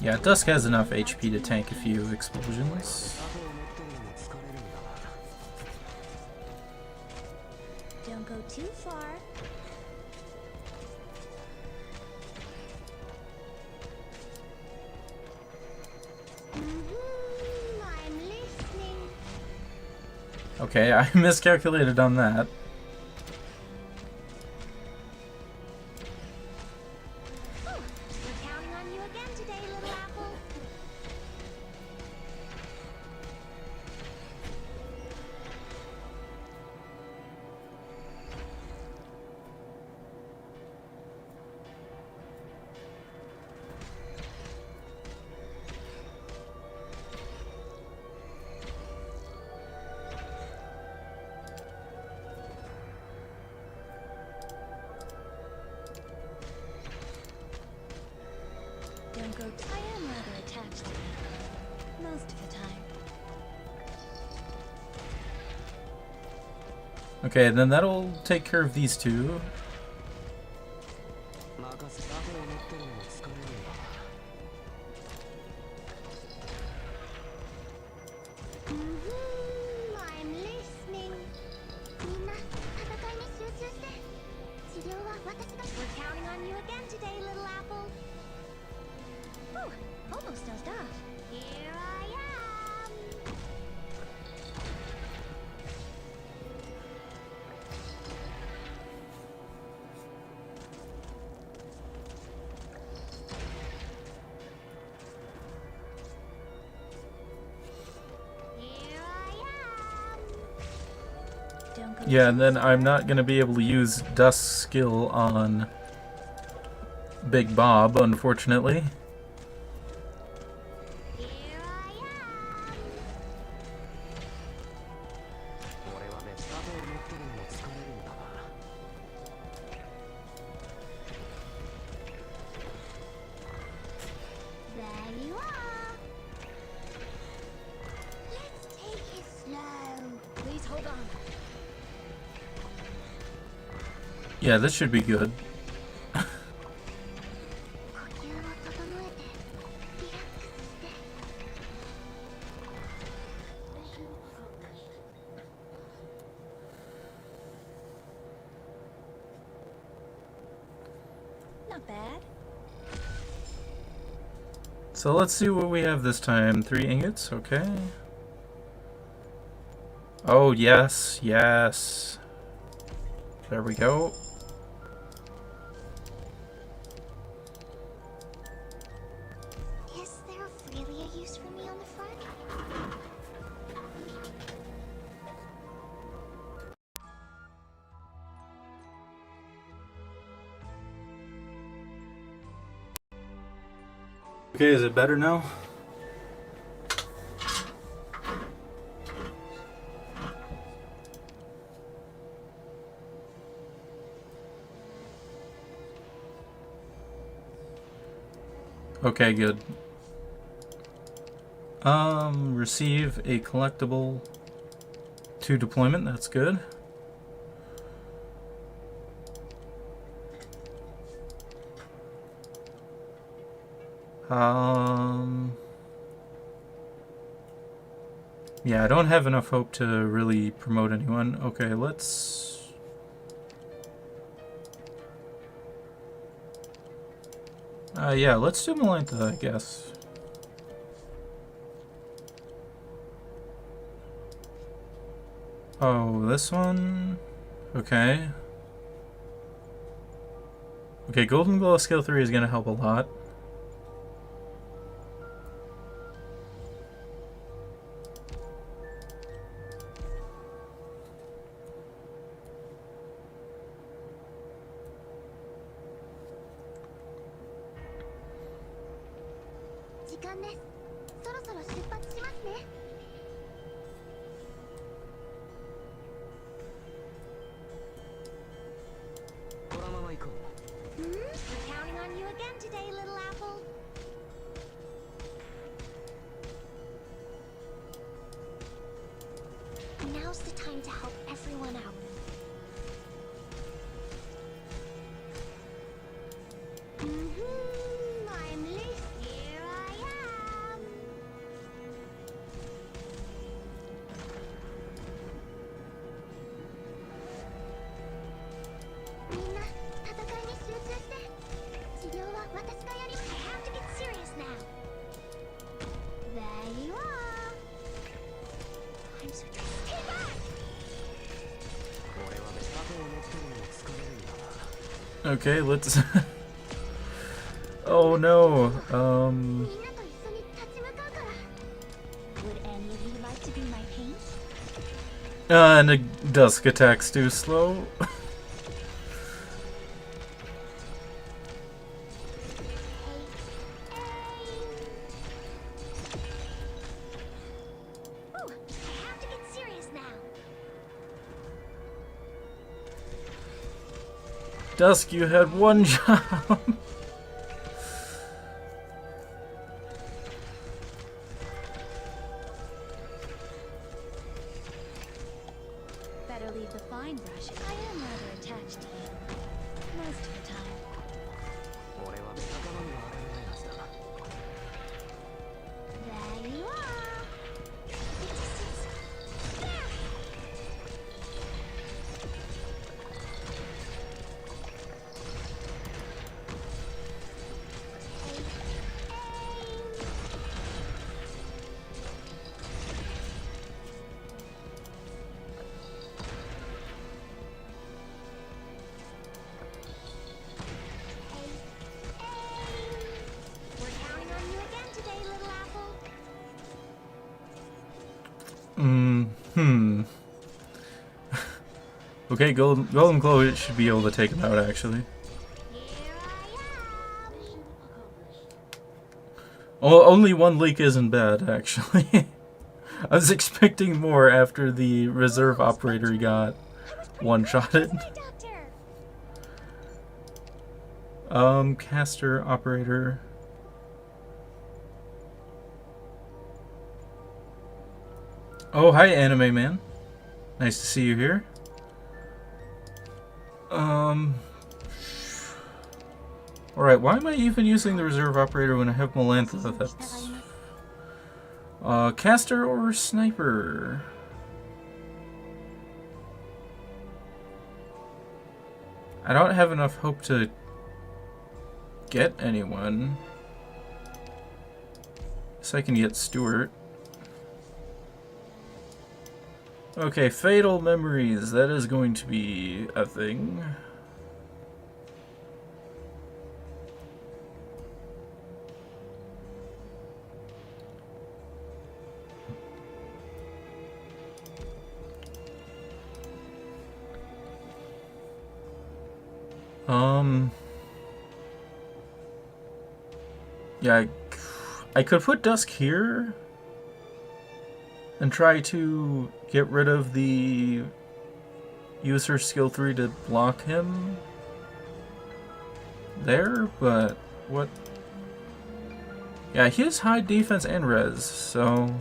[SPEAKER 1] Yeah, Dusk has enough HP to tank a few explosions.
[SPEAKER 5] Don't go too far.
[SPEAKER 2] I'm listening.
[SPEAKER 1] Okay, I miscalculated on that.
[SPEAKER 5] Oh, we're counting on you again today, little apple. Don't go. I am rather attached to them most of the time.
[SPEAKER 1] Okay, then that'll take care of these two.
[SPEAKER 4] 任せたと思ってるのも疲れるんだ。
[SPEAKER 2] I'm listening. みんな戦いに集中して。治療は私が。
[SPEAKER 5] We're counting on you again today, little apple. Oh, almost dozed off.
[SPEAKER 2] Here I am. Here I am.
[SPEAKER 5] Don't go.
[SPEAKER 1] Yeah,
[SPEAKER 5] too
[SPEAKER 1] and then
[SPEAKER 5] far.
[SPEAKER 1] I'm not going to be able to use Dusk's skill on Big Bob, unfortunately.
[SPEAKER 2] Here I am.
[SPEAKER 4] 俺は別だと思ってるのも疲れるんだな。
[SPEAKER 2] There you are. Let's take it slow.
[SPEAKER 5] Please hold on.
[SPEAKER 1] Yeah, this should be good.
[SPEAKER 2] 呼吸を整えてリラックスして。
[SPEAKER 5] Not bad.
[SPEAKER 1] So let's see what we have this time. 3 ingots, okay. Oh, yes, yes. There we go.
[SPEAKER 2] Is there really a use for me on the front?
[SPEAKER 1] Okay, is it better now? Okay, good. Receive a collectible to deployment, that's good. Yeah, I don't have enough hope to really promote anyone. Okay, let's... yeah, let's do Melantha, I guess. Oh, this one? Okay. Okay, Golden Glow Skill 3 is gonna help a lot.
[SPEAKER 5] We're counting on you again today, little apple.
[SPEAKER 2] Now's the time to help everyone out.
[SPEAKER 1] Okay, let's. Oh no.
[SPEAKER 2] みんなと一緒に立ち向かうから
[SPEAKER 5] Would any of you like to be my paint?
[SPEAKER 1] And the Dusk attack's too slow.
[SPEAKER 5] Ooh, I have to get serious now.
[SPEAKER 1] Dusk, you had one job.
[SPEAKER 5] Better leave the fine brush. I am rather attached to him. Most of the time.
[SPEAKER 4] 俺はメタカマンが与えないはずだ。
[SPEAKER 2] There you are.
[SPEAKER 5] We're counting on you again today, little apple.
[SPEAKER 1] Okay, Golden Glow should be able to take him out actually.
[SPEAKER 2] Here I am.
[SPEAKER 1] Oh, only one leak isn't bad actually. I was expecting more after the reserve operator got one-shotted.
[SPEAKER 5] Hi, Doctor.
[SPEAKER 1] Caster operator. Oh, hi, Anime Man. Nice to see you here. Alright, why am I even using the reserve operator when I have Melantha? That's... caster or sniper? I don't have enough hope to get anyone. Guess I can get Stuart. Okay, fatal memories. That is going to be a thing. Yeah, I could put Dusk here and try to get rid of the user skill 3 to block him there, but what? Yeah, he has high defense and res, so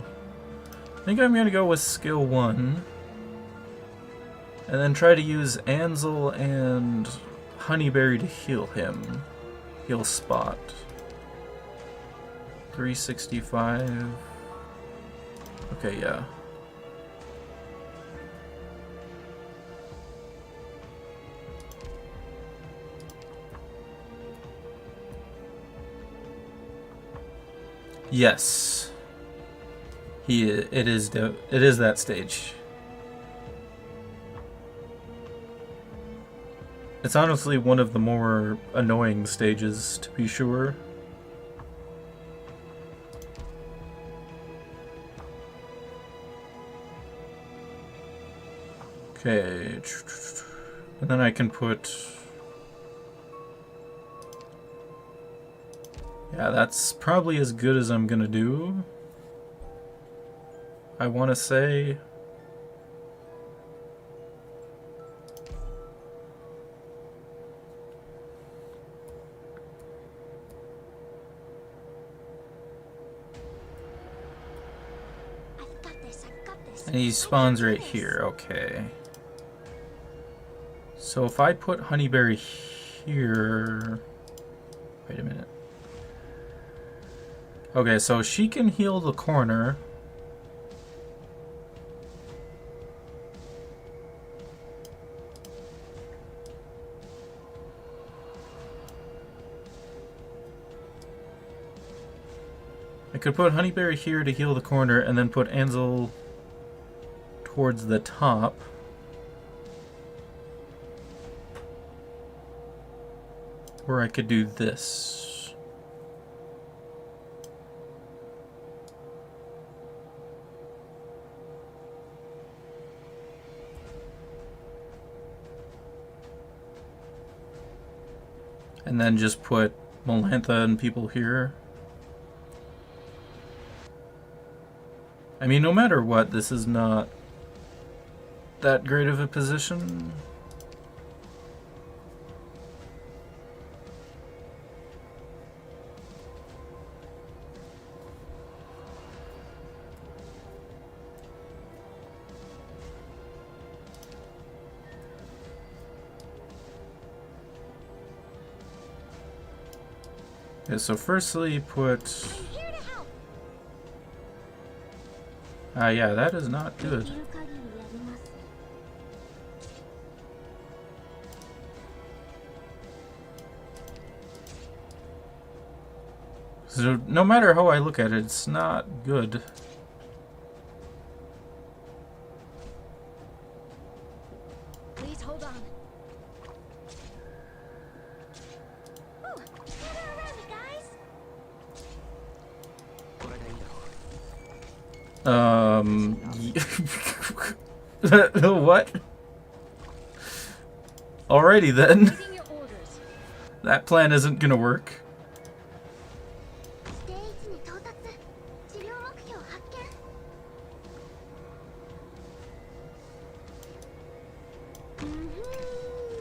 [SPEAKER 1] I think I'm gonna go with skill 1 and then try to use Ansel and Honeyberry to heal him. Heal Spot. 365. Okay, yeah. Yes. It is that stage. It's honestly one of the more annoying stages, to be sure. Okay, and then I can put... Yeah, that's probably as good as I'm gonna do. I want to say...
[SPEAKER 2] I've got this.
[SPEAKER 1] And he spawns right here, okay. So if I put Honeyberry here... Wait a minute. Okay, so she can heal the corner. I could put Honeyberry here to heal the corner and then put Ansel towards the top. Or I could do this. And then just put Melantha and people here. I mean, no matter what, this is not that great of a position. Okay, so firstly put...
[SPEAKER 5] I'm here to help.
[SPEAKER 1] yeah, that is not good. So no matter how I look at it, it's not good.
[SPEAKER 5] Please hold on. Ooh, gather around me, guys.
[SPEAKER 4] これでいいだろう。
[SPEAKER 1] What? Alrighty then.
[SPEAKER 5] Giving your orders.
[SPEAKER 1] That plan isn't gonna work.
[SPEAKER 2] ステージに到達。治療目標発見。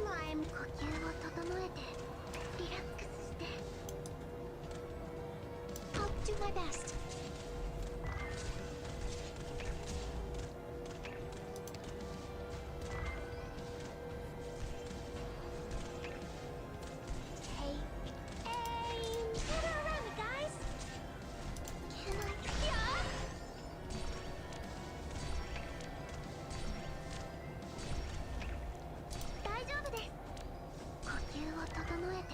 [SPEAKER 2] 前も呼吸を整えてリラックスして。Hope to my best. Take aim.
[SPEAKER 5] Gather around me, guys.
[SPEAKER 2] Can I?
[SPEAKER 5] Yeah.
[SPEAKER 2] 大丈夫です。呼吸を整えて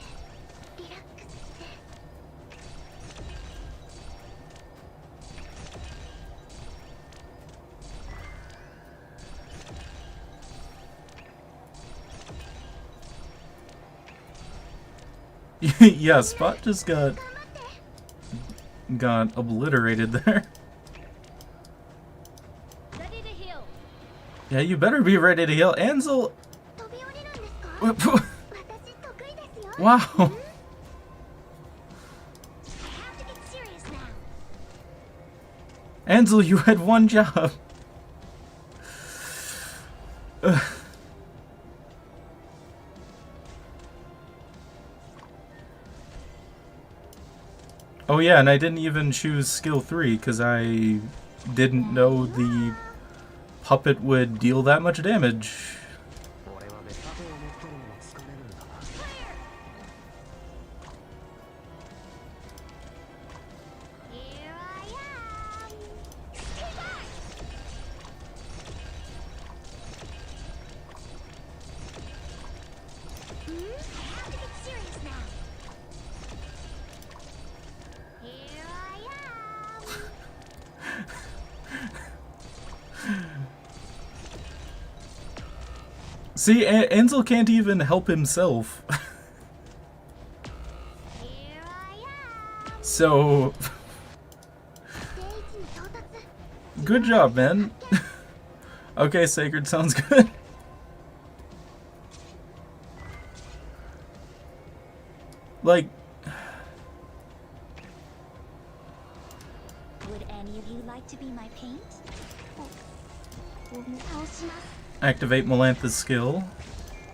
[SPEAKER 2] リラックスして。
[SPEAKER 1] Yeah, Spot just got obliterated there.
[SPEAKER 5] Ready to heal.
[SPEAKER 1] Yeah, you better be ready to heal. Ansel!
[SPEAKER 2] 飛び降りるんですか？私得意ですよ。
[SPEAKER 1] Wow!
[SPEAKER 5] I have to get serious now.
[SPEAKER 1] Ansel, you had one job. Ugh. Oh yeah, and I didn't even choose skill 3 because I didn't know the puppet would deal that much damage.
[SPEAKER 4] 俺は別盾を持ってるのも疲れるんだな。
[SPEAKER 5] Here I am. Stay back. I have to get serious now. Here I am.
[SPEAKER 1] See, Ansel can't even help himself.
[SPEAKER 5] Here I am.
[SPEAKER 1] So,
[SPEAKER 2] ステージに到達。
[SPEAKER 1] good job, man. Okay, Sacred, sounds good. Like,
[SPEAKER 5] Would any of you like to be my paint?
[SPEAKER 2] 倒します。
[SPEAKER 1] activate Melantha's skill.
[SPEAKER 5] Ooh, I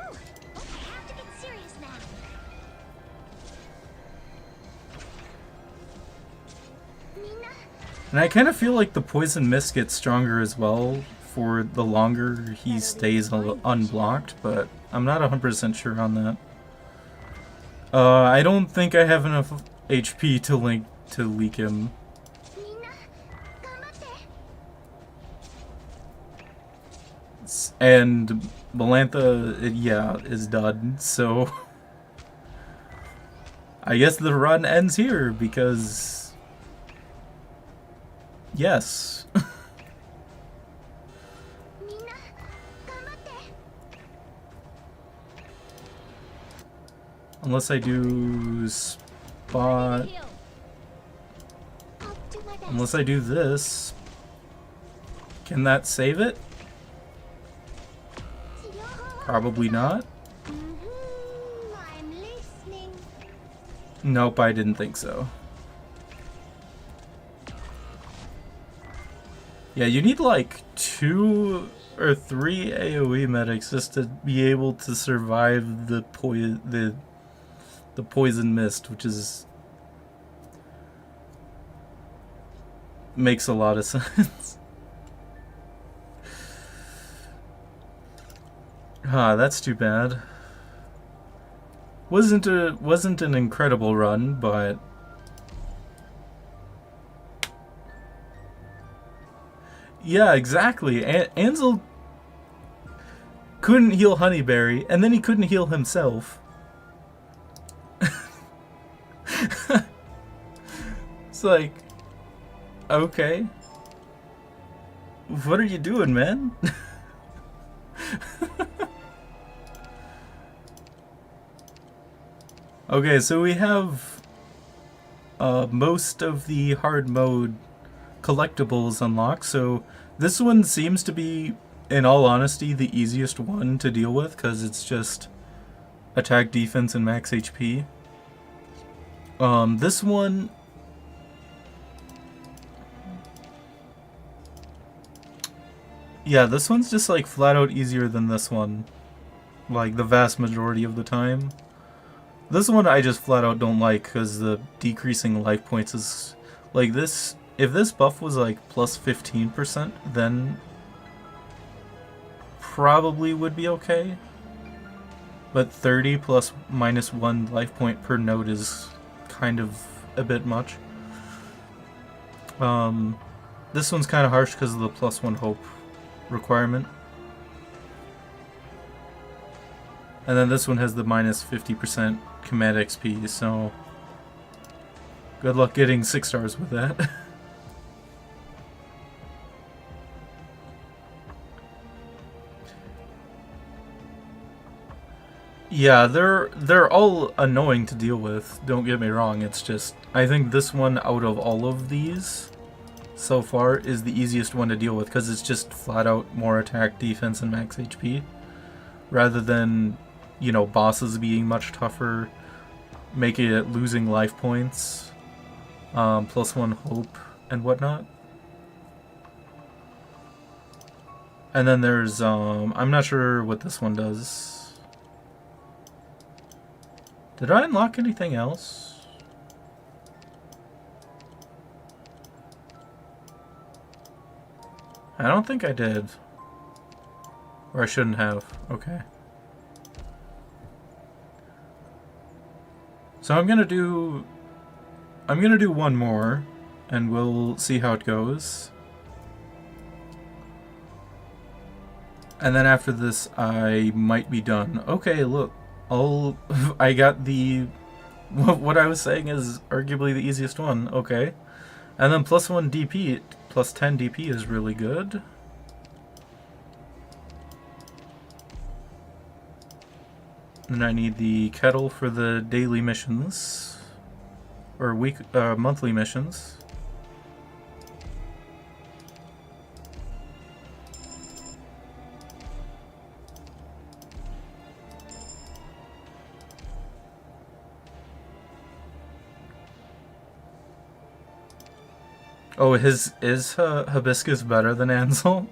[SPEAKER 5] have to get serious now.
[SPEAKER 1] And I kind of feel like the poison mist gets stronger as well for the longer he stays unblocked, but I'm not 100% sure on that. I don't think I have enough HP to leak him.
[SPEAKER 2] みんな頑張って。
[SPEAKER 1] And Melantha, yeah, is done, so I guess the run ends here because yes.
[SPEAKER 2] みんな頑張って。
[SPEAKER 1] Unless I do spot.
[SPEAKER 5] Heal.
[SPEAKER 1] Unless I do this. Can that save it? Probably not.
[SPEAKER 2] I'm listening.
[SPEAKER 1] Nope, I didn't think so. Yeah, you need like 2 or 3 AoE medics just to be able to survive the poison mist, which is makes a lot of sense. That's too bad. Wasn't an incredible run, but yeah, exactly. Ansel couldn't heal Honeyberry, and then he couldn't heal himself. It's like, okay, what are you doing, man? Okay, so we have most of the hard mode collectibles unlocked. So this one seems to be, in all honesty, the easiest one to deal with because it's just attack, defense, and max HP. This one, yeah, this one's just like flat out easier than this one, like the vast majority of the time. This one I just flat out don't like because the decreasing life points is like this. If this buff was like plus 15%, then probably would be okay. But 30 plus minus 1 life point per node is kind of a bit much. This one's kind of harsh because of the plus 1 hope requirement. And then this one has the minus 50% command XP, so good luck getting 6 stars with that. Yeah, they're all annoying to deal with, don't get me wrong. It's just, I think this one out of all of these so far is the easiest one to deal with because it's just flat out more attack, defense, and max HP rather than, you know, bosses being much tougher, making it losing life points, plus 1 hope and whatnot. And then there's, I'm not sure what this one does. Did I unlock anything else? I don't think I did. Or I shouldn't have. Okay. So I'm gonna do one more, and we'll see how it goes. And then after this, I might be done. Okay, look, I got the, what I was saying is arguably the easiest one. Okay, and then plus 1 DP, plus 10 DP is really good. And I need the kettle for the daily missions, or monthly missions. Oh, is Hibiscus better than Ansel?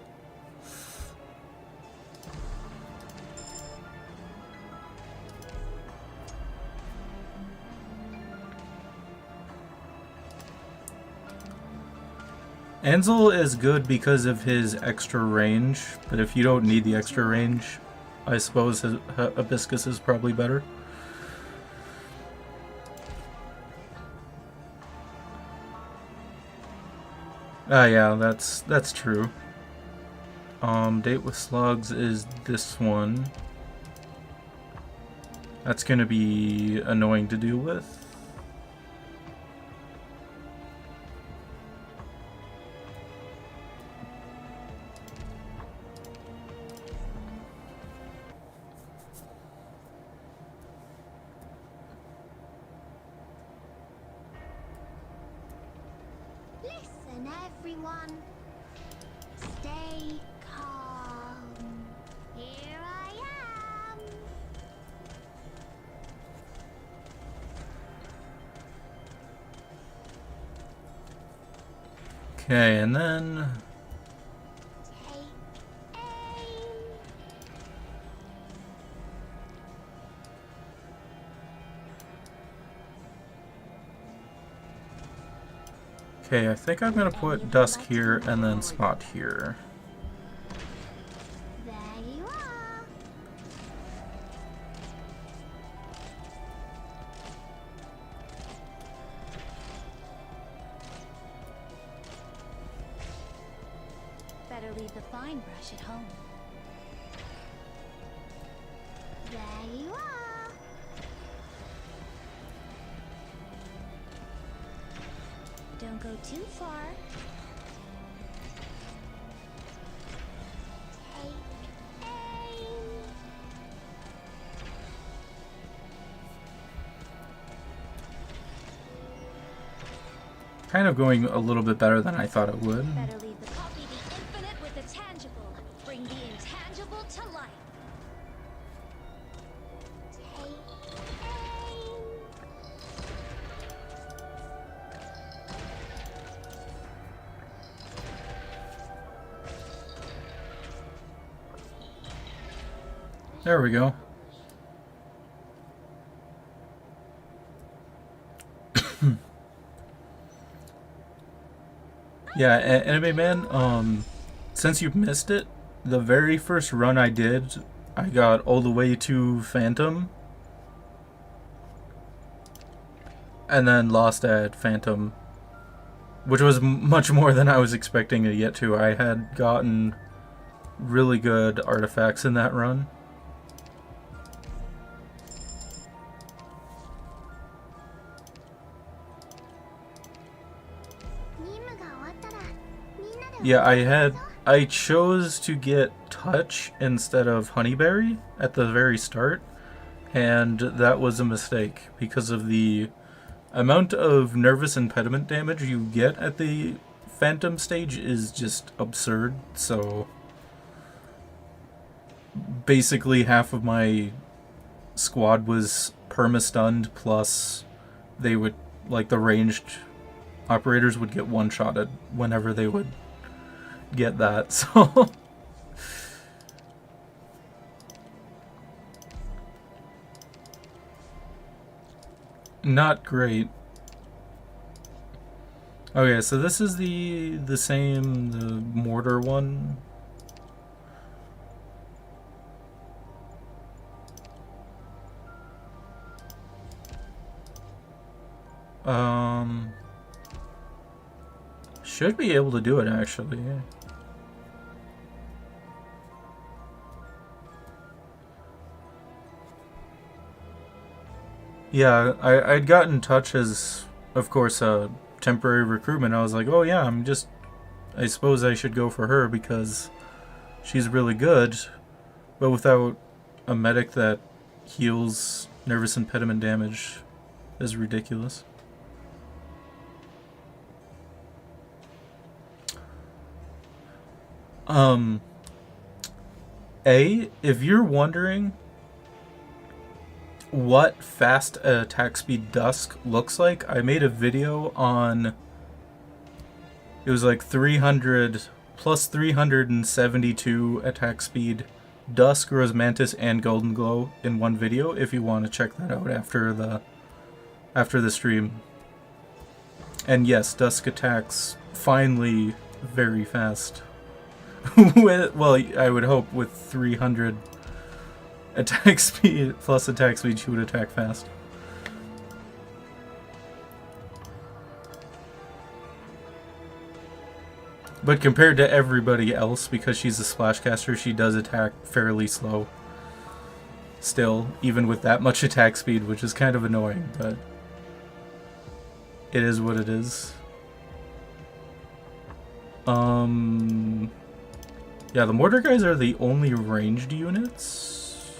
[SPEAKER 1] Ansel is good because of his extra range, but if you don't need the extra range, I suppose Hibiscus is probably better. Ah, yeah, that's true. Date with Slugs is this one. That's gonna be annoying to deal with.
[SPEAKER 2] Listen, everyone. Stay calm. Here I am.
[SPEAKER 1] Okay, and then
[SPEAKER 2] Take aim.
[SPEAKER 1] okay, I think I'm gonna put Dusk here and then Spot here.
[SPEAKER 2] There you are.
[SPEAKER 5] Better leave the fine brush at home.
[SPEAKER 2] There you are.
[SPEAKER 5] Don't go too far.
[SPEAKER 2] Take aim.
[SPEAKER 1] Kind of going a little bit better than I thought it would.
[SPEAKER 5] Better leave the copy the infinite with the tangible. Bring the intangible to life.
[SPEAKER 2] Take aim.
[SPEAKER 1] There we go. Yeah, Anime Man, since you've missed it, the very first run I did, I got all the way to Phantom. And then lost at Phantom, which was much more than I was expecting to get to. I had gotten really good artifacts in that run. Yeah, I chose to get Touch instead of Honeyberry at the very start, and that was a mistake because of the amount of nervous impediment damage you get at the Phantom stage is just absurd. So basically half of my squad was perma-stunned, plus they would, like, the ranged operators would get one-shotted whenever they would get that, so not great. Okay, so this is the same, the mortar one. Should be able to do it actually. Yeah, I'd gotten Touch as, of course, a temporary recruitment. I was like, oh yeah, I suppose I should go for her because she's really good, but without a medic that heals nervous impediment damage is ridiculous. If you're wondering what fast attack speed Dusk looks like, I made a video on, it was like 300 plus 372 attack speed Dusk, Rose Mantis, and Golden Glow in one video if you want to check that out after the stream. And yes, Dusk attacks finally very fast. Well, I would hope with 300 attack speed plus attack speed she would attack fast. But compared to everybody else, because she's a splash caster, she does attack fairly slow. Still, even with that much attack speed, which is kind of annoying, but it is what it is. Yeah, the mortar guys are the only ranged units.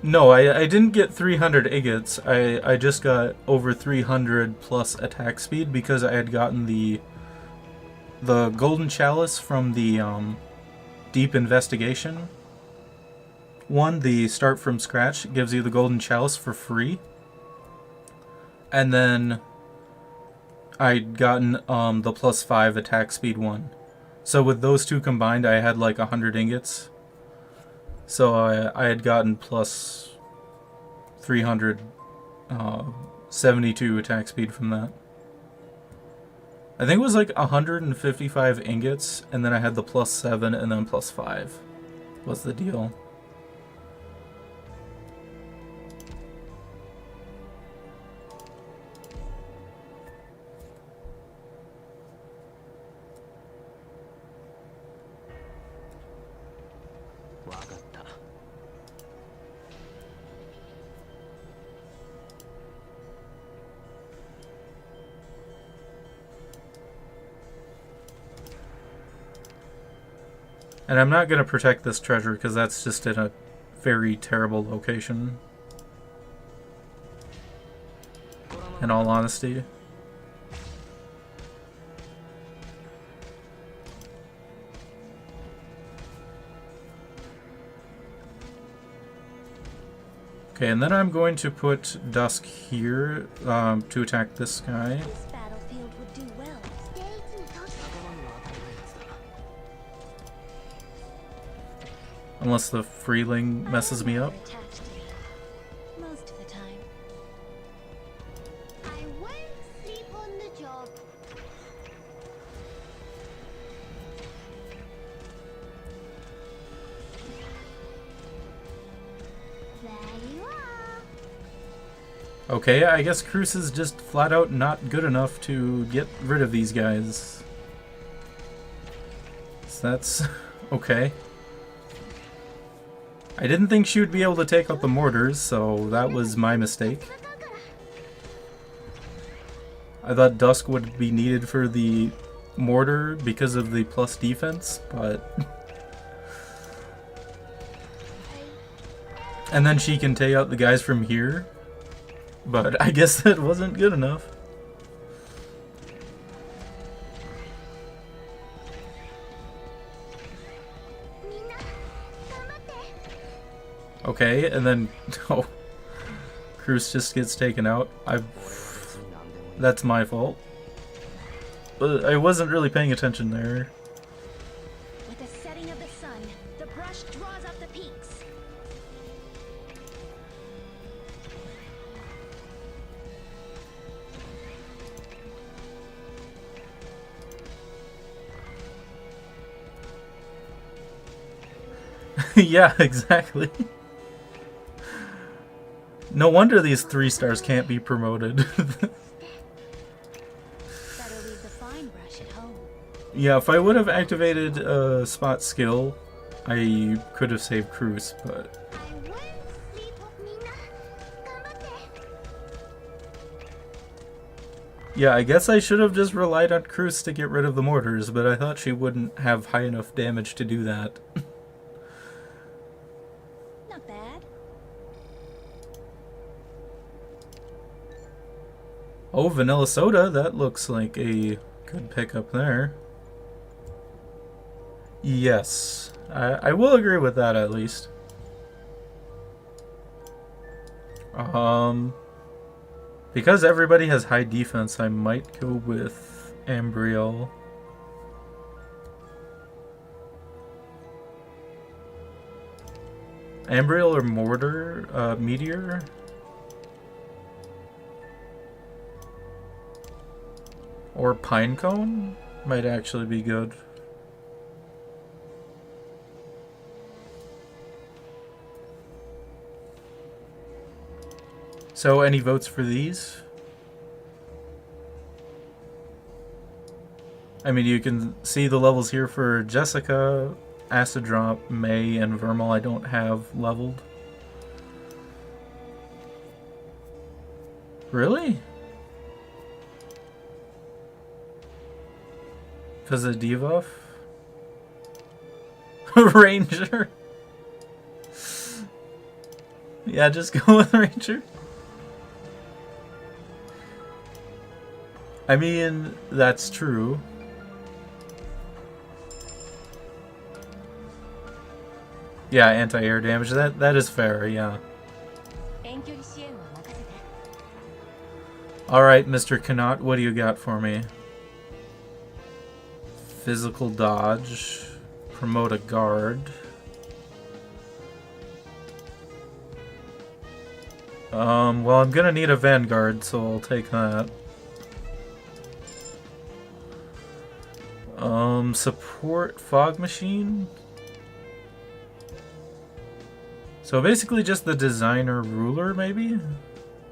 [SPEAKER 1] No, I didn't get 300 agates. I just got over 300 plus attack speed because I had gotten the golden chalice from the deep investigation one. The start from scratch gives you the golden chalice for free, and then I'd gotten the +5 attack speed one. So with those two combined, I had like 100 ingots. So I had gotten plus 372 attack speed from that. I think it was like 155 ingots, and then I had the +7 and then +5 was the deal. And I'm not going to protect this treasure because that's just in a very terrible location. In all honesty. Okay, and then I'm going to put Dusk here to attack this guy.
[SPEAKER 5] This battlefield would do well.
[SPEAKER 1] Unless the freeling messes me up.
[SPEAKER 5] Attached to it. Most of the time.
[SPEAKER 2] I won't sleep on the job. There you are.
[SPEAKER 1] Okay, I guess Cruz is just flat out not good enough to get rid of these guys. So that's okay. I didn't think she would be able to take out the mortars, so that was my mistake. I thought Dusk would be needed for the mortar because of the plus defense, but... And then she can take out the guys from here, but I guess that wasn't good enough. Okay, and then oh, Cruz just gets taken out. That's my fault. But I wasn't really paying attention there.
[SPEAKER 5] With the setting of the sun, the brush draws up the peaks.
[SPEAKER 1] Yeah, exactly. No wonder these 3 stars can't be promoted.
[SPEAKER 5] Better leave the fine brush at home.
[SPEAKER 1] Yeah, if I would have activated spot skill, I could have saved Cruz, but...
[SPEAKER 2] I won't sleep on Mina. Ganbatte.
[SPEAKER 1] Yeah, I guess I should have just relied on Cruz to get rid of the mortars, but I thought she wouldn't have high enough damage to do that.
[SPEAKER 5] Not bad.
[SPEAKER 1] Oh, vanilla soda, that looks like a good pickup there. Yes, I will agree with that at least. Because everybody has high defense, I might go with Ambriel. Ambriel or Mortar, Meteor? Or Pinecone might actually be good. So, any votes for these? I mean, you can see the levels here for Jessica, Acid Drop, May, and Vermal I don't have leveled. Really? Because of debuff? Ranger? Yeah, just go with Ranger. I mean, that's true. Yeah, anti-air damage. That is fair, yeah. Alright, Mr. Connaught, what do you got for me? Physical dodge. Promote a guard. Well, I'm gonna need a Vanguard, so I'll take that. Support Fog Machine? So basically just the Designer Ruler, maybe?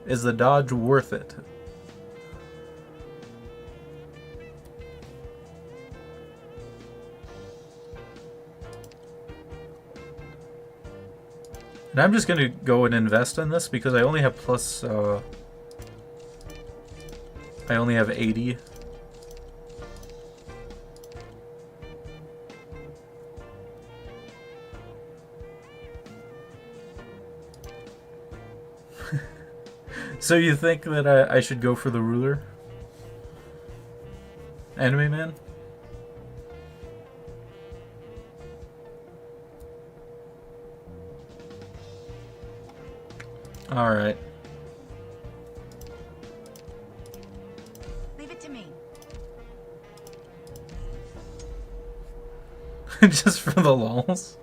[SPEAKER 1] Is the dodge worth it? And I'm just gonna go and invest in this because I only have plus, I only have 80. So you think that I should go for the ruler? Anime Man? Alright.
[SPEAKER 3] Leave it to me.
[SPEAKER 1] Just for the lulz.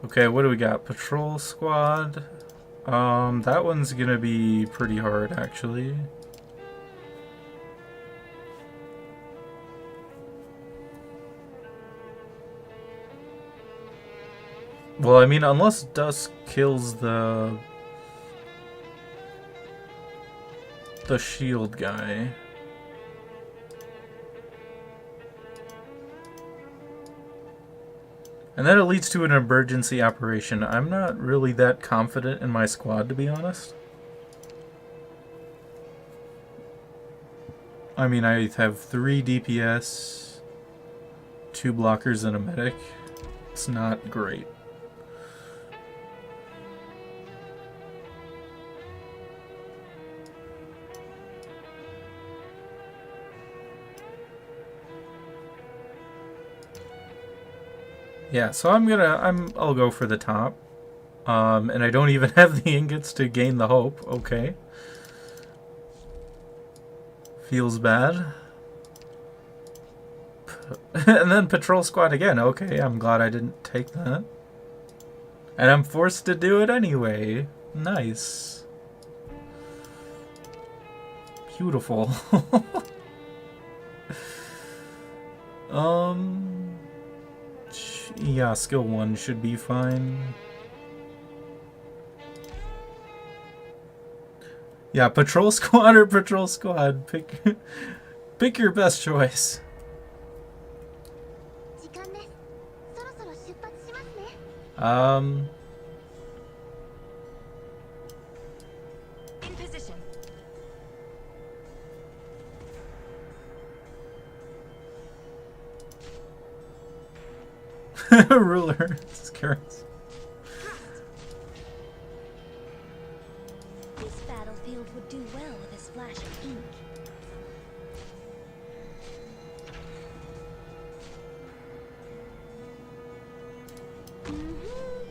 [SPEAKER 1] Okay, what do we got? Patrol squad. That one's gonna be pretty hard, actually. Well, I mean, unless Dusk kills the shield guy. And then it leads to an emergency operation. I'm not really that confident in my squad, to be honest. I mean, I have 3 DPS, 2 blockers, and a medic. It's not great. Yeah, so I'll go for the top. And I don't even have the ingots to gain the hope. Okay. Feels bad. And then patrol squad again. Okay, I'm glad I didn't take that. And I'm forced to do it anyway. Nice. Beautiful. Yeah, skill 1 should be fine. Yeah, patrol squad or patrol squad. Pick your best choice.
[SPEAKER 3] In position.
[SPEAKER 1] Ruler. Carrots.
[SPEAKER 5] This battlefield would do well with a splash of ink.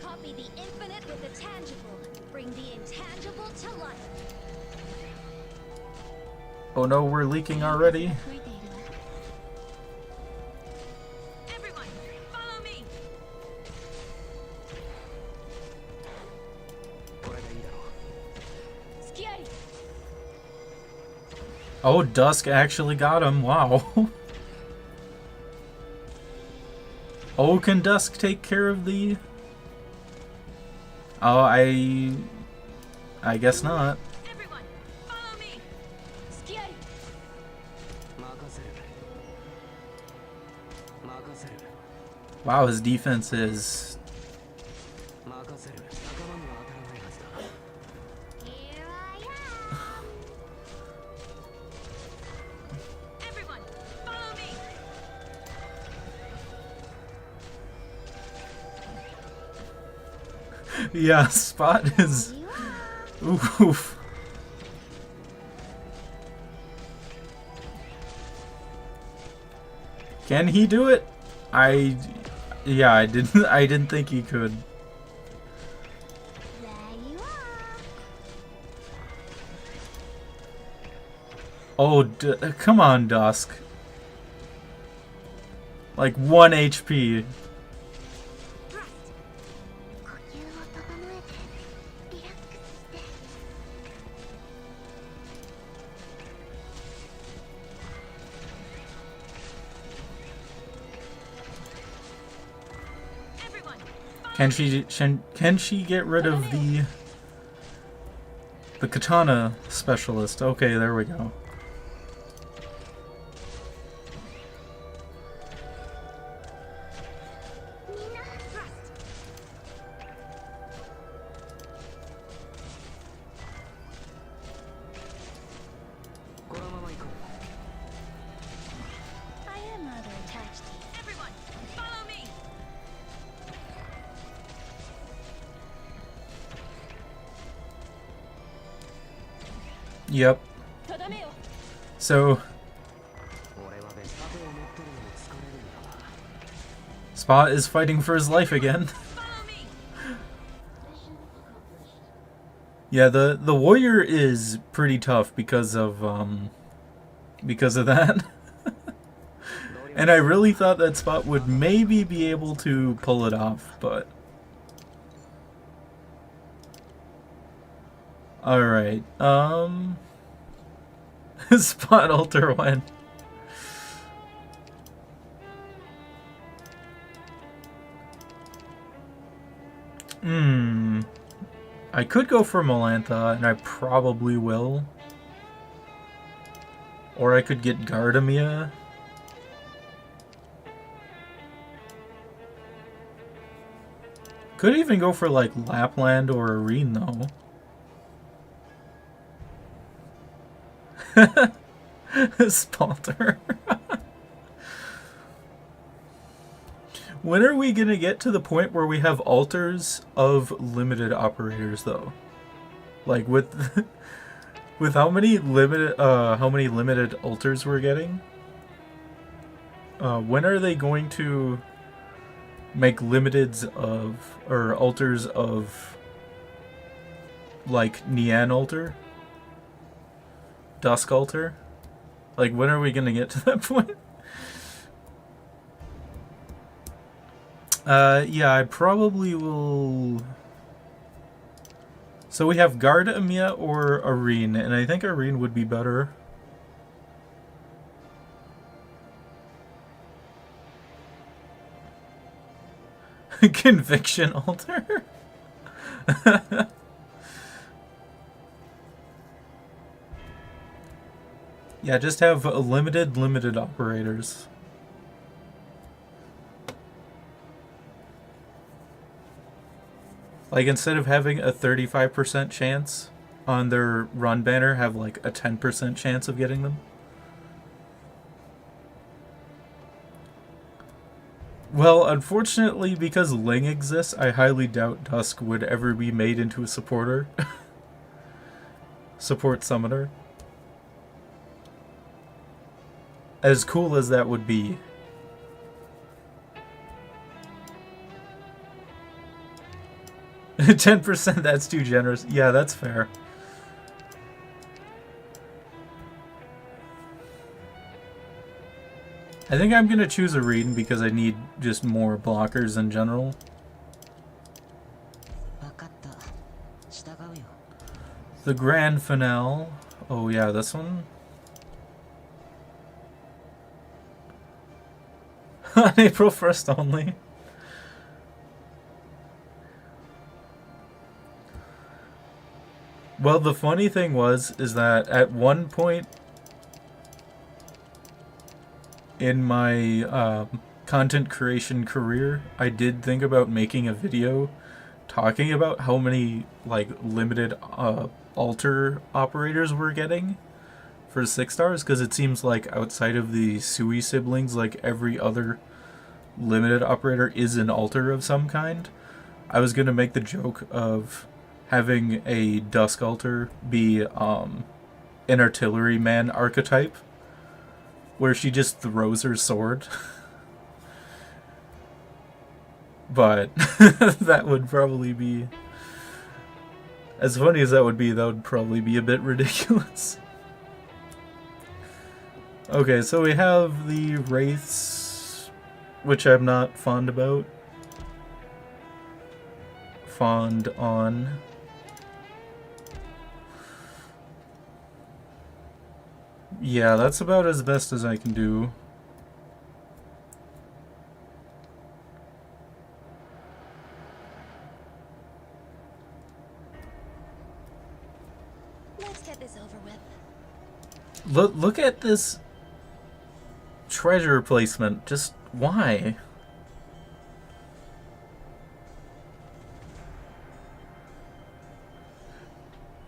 [SPEAKER 5] Copy the infinite with the tangible. Bring the intangible to life.
[SPEAKER 1] Oh no, we're leaking already.
[SPEAKER 3] Everyone, follow me.
[SPEAKER 1] Oh, Dusk actually got him. Wow. Oh, can Dusk take care of the... Oh, I guess not.
[SPEAKER 3] Everyone, follow me.
[SPEAKER 1] Wow, his defense is...
[SPEAKER 5] Here I am.
[SPEAKER 3] Everyone, follow me.
[SPEAKER 1] Yeah, Spot is... Oof. Can he do it? Yeah, I didn't think he could.
[SPEAKER 2] There you are.
[SPEAKER 1] Oh, come on, Dusk. Like 1 HP.
[SPEAKER 2] 呼吸を整えてリラックスして。
[SPEAKER 1] Can she get rid of the katana specialist? Okay, there we go.
[SPEAKER 5] I am rather attached to you. Everyone, follow me!
[SPEAKER 1] Yep. So Spot is fighting for his life again. Yeah, the warrior is pretty tough because of that. And I really thought that Spot would maybe be able to pull it off, but alright, Spot alter when. I could go for Melantha, and I probably will. Or I could get Gardamia. Could even go for like Lapland or Arene though. Spalter. When are we gonna get to the point where we have alters of limited operators though? Like with with how many limited alters we're getting? When are they going to make limiteds of or alters of like Nian alter? Dusk alter? Like when are we gonna get to that point? Yeah, I probably will. So we have Gardamia or Arene, and I think Arene would be better. Conviction altar? Yeah, just have limited operators. Like, instead of having a 35% chance on their run banner, have like a 10% chance of getting them. Well, unfortunately, because Ling exists, I highly doubt Dusk would ever be made into a supporter. Support summoner. As cool as that would be. 10%, that's too generous. Yeah, that's fair. I think I'm gonna choose Arene because I need just more blockers in general. The grand finale. Oh yeah, this one. On April 1st only. Well, the funny thing is that at one point in my content creation career, I did think about making a video talking about how many like limited alter operators we're getting for 6 stars, because it seems like outside of the Sui siblings, like every other limited operator is an alter of some kind. I was gonna make the joke of having a Dusk altar be an artilleryman archetype, where she just throws her sword. But that would probably be, as funny as that would probably be a bit ridiculous. Okay, so we have the Wraiths, which I'm not fond about. Fond on. Yeah, that's about as best as I can do.
[SPEAKER 5] Let's get this over with.
[SPEAKER 1] Look at this treasure placement. Just why?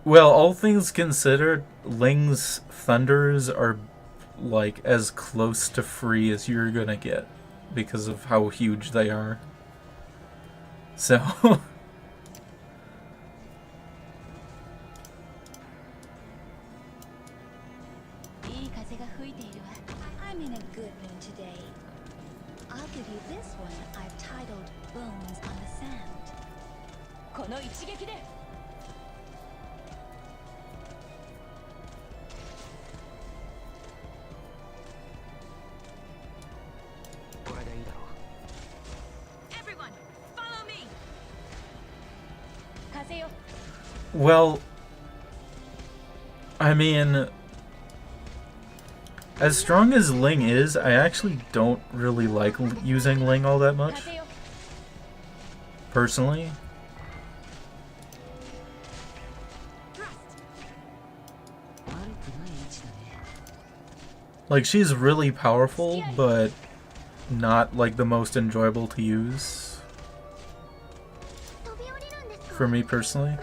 [SPEAKER 1] Well, all things considered, Ling's Thunders are like as close to free as you're gonna get because of how huge they are. So
[SPEAKER 5] I'm in a good mood today. I'll give you this one I've titled Bones on the Sand. この一撃で Everyone, follow me.
[SPEAKER 1] well, I mean, as strong as Ling is, I actually don't really like using Ling all that much. Personally. Like, she's really powerful, but not like the most enjoyable to use. For me personally.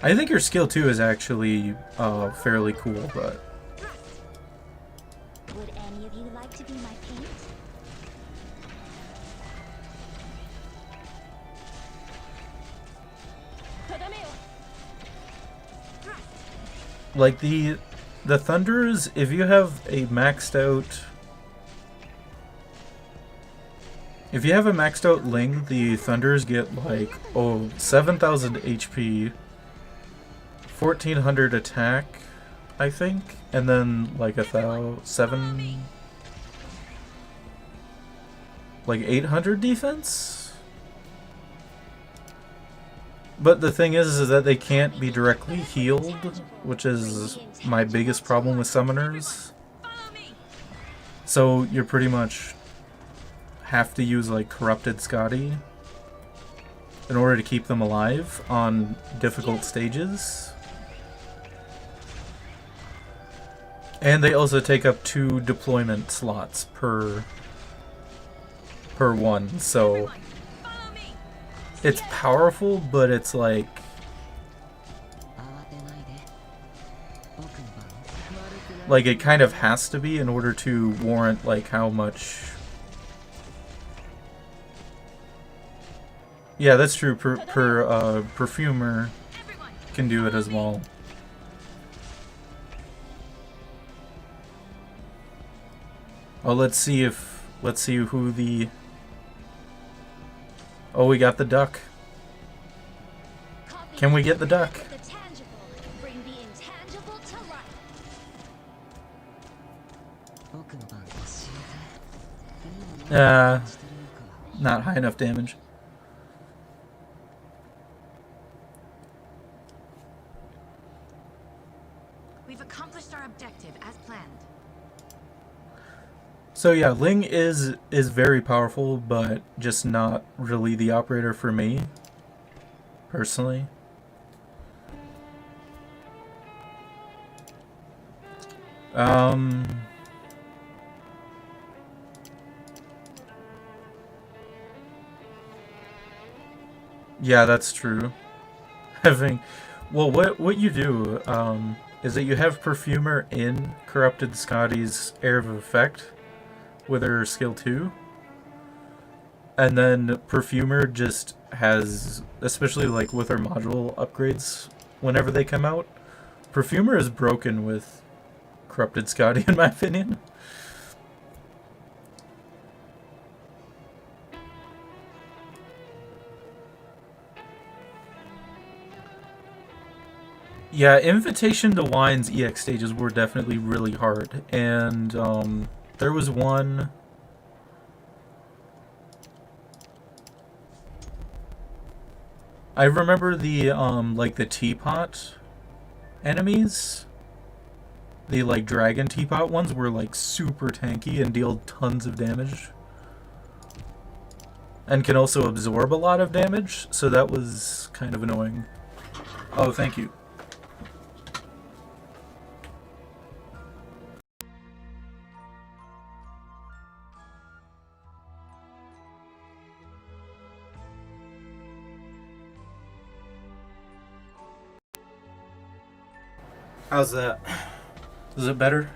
[SPEAKER 1] I think her skill 2 is actually fairly cool, but...
[SPEAKER 5] Would any of you like to be my paint?
[SPEAKER 1] Like, the Thunders, if you have a maxed out... If you have a maxed out Ling, the Thunders get like, 7,000 HP, 1,400 attack, I think, and then like 800 defense? But the thing is that they can't be directly healed, which is my biggest problem with summoners. So you're pretty much have to use like Corrupted Scotty in order to keep them alive on difficult stages. And they also take up 2 deployment slots per one, so it's powerful, but it's like it kind of has to be in order to warrant like how much. Yeah, that's true. Perfumer can do it as well. Oh, let's see who the... Oh, we got the duck. Can we get the duck? Not high enough damage.
[SPEAKER 6] We've accomplished our objective as planned.
[SPEAKER 1] So yeah, Ling is very powerful, but just not really the operator for me, personally. Yeah, that's true. Well, what you do is that you have Perfumer in Corrupted Scotty's Air of Effect with her skill 2. And then Perfumer just has, especially like with our module upgrades, whenever they come out, Perfumer is broken with Corrupted Scotty, in my opinion. Yeah, Invitation to Wine's EX stages were definitely really hard, and there was one. I remember the like the teapot enemies, the like dragon teapot ones were like super tanky and deal tons of damage, and can also absorb a lot of damage. So that was kind of annoying. Oh, thank you. How's that? Is it better?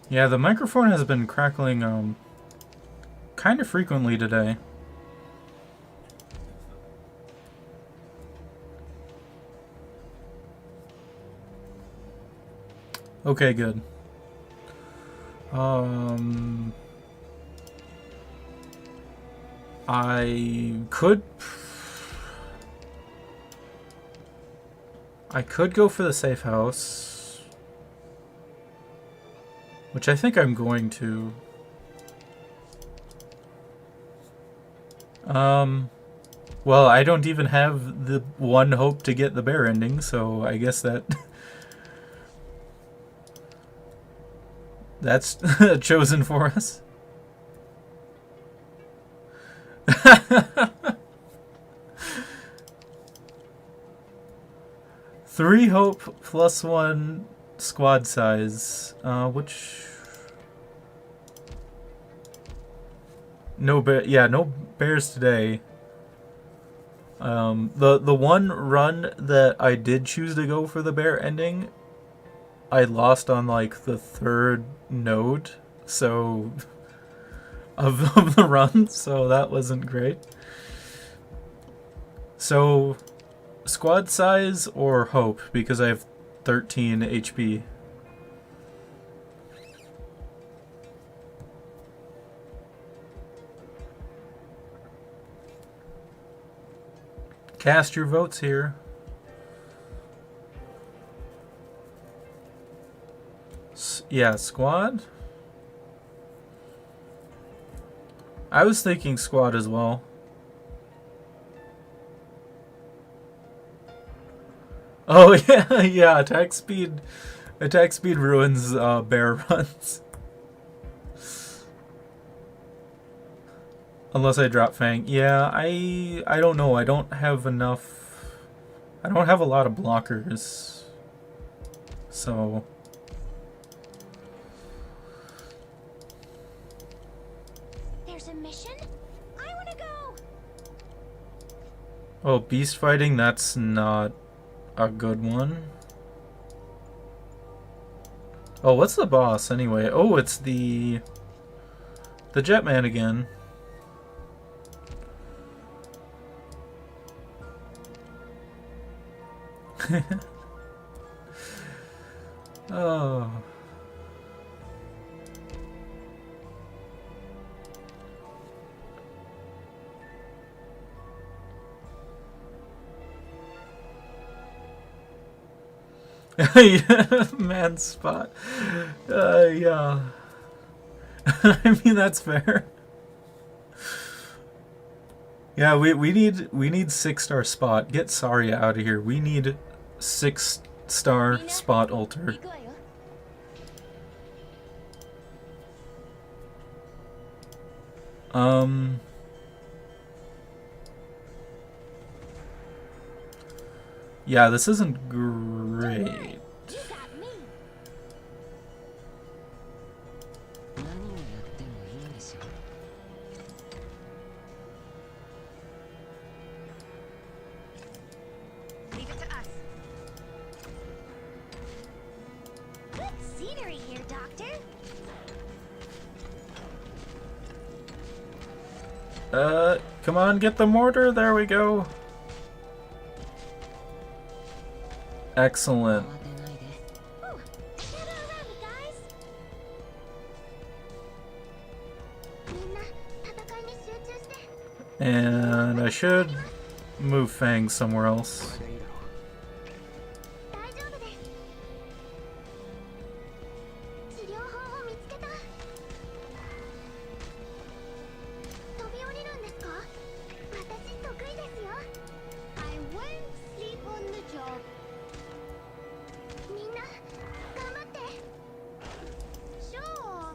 [SPEAKER 1] Yeah, the microphone has been crackling kind of frequently today. Okay, good. I could go for the safe house, which I think I'm going to. Well, I don't even have the one hope to get the bear ending, so I guess that's chosen for us. 3 hope plus 1 squad size, which no bears today. The one run that I did choose to go for the bear ending, I lost on like the 3rd node, so of the run, so that wasn't great. So squad size or hope, because I have 13 HP. Cast your votes here. Yeah, squad. I was thinking squad as well. Oh yeah, yeah. Attack speed ruins bear runs. Unless I drop Fang. Yeah, I don't know. I don't have enough. I don't have a lot of blockers. So.
[SPEAKER 5] There's a mission? I wanna go!
[SPEAKER 1] Oh, beast fighting? That's not a good one. Oh, what's the boss anyway? Oh, it's the Jetman again. Oh. Yeah, man spot. Yeah. I mean, that's fair. Yeah, we need 6-star spot. Get Saria out of here. We need 6-star spot altar. Yeah, this isn't great.
[SPEAKER 5] Leave it to us. Good scenery here, Doctor.
[SPEAKER 1] Come on, get the mortar. There we go. Excellent.
[SPEAKER 4] 慌てないで。
[SPEAKER 5] Ooh, gather around me, guys.
[SPEAKER 2] みんな戦いに集中して。
[SPEAKER 1] And I should move Fang somewhere else.
[SPEAKER 4] これでいいだろう。
[SPEAKER 2] 大丈夫です。治療法を見つけた。飛び降りるんですか？私得意ですよ。I won't sleep on the job. みんな頑張って。Sure.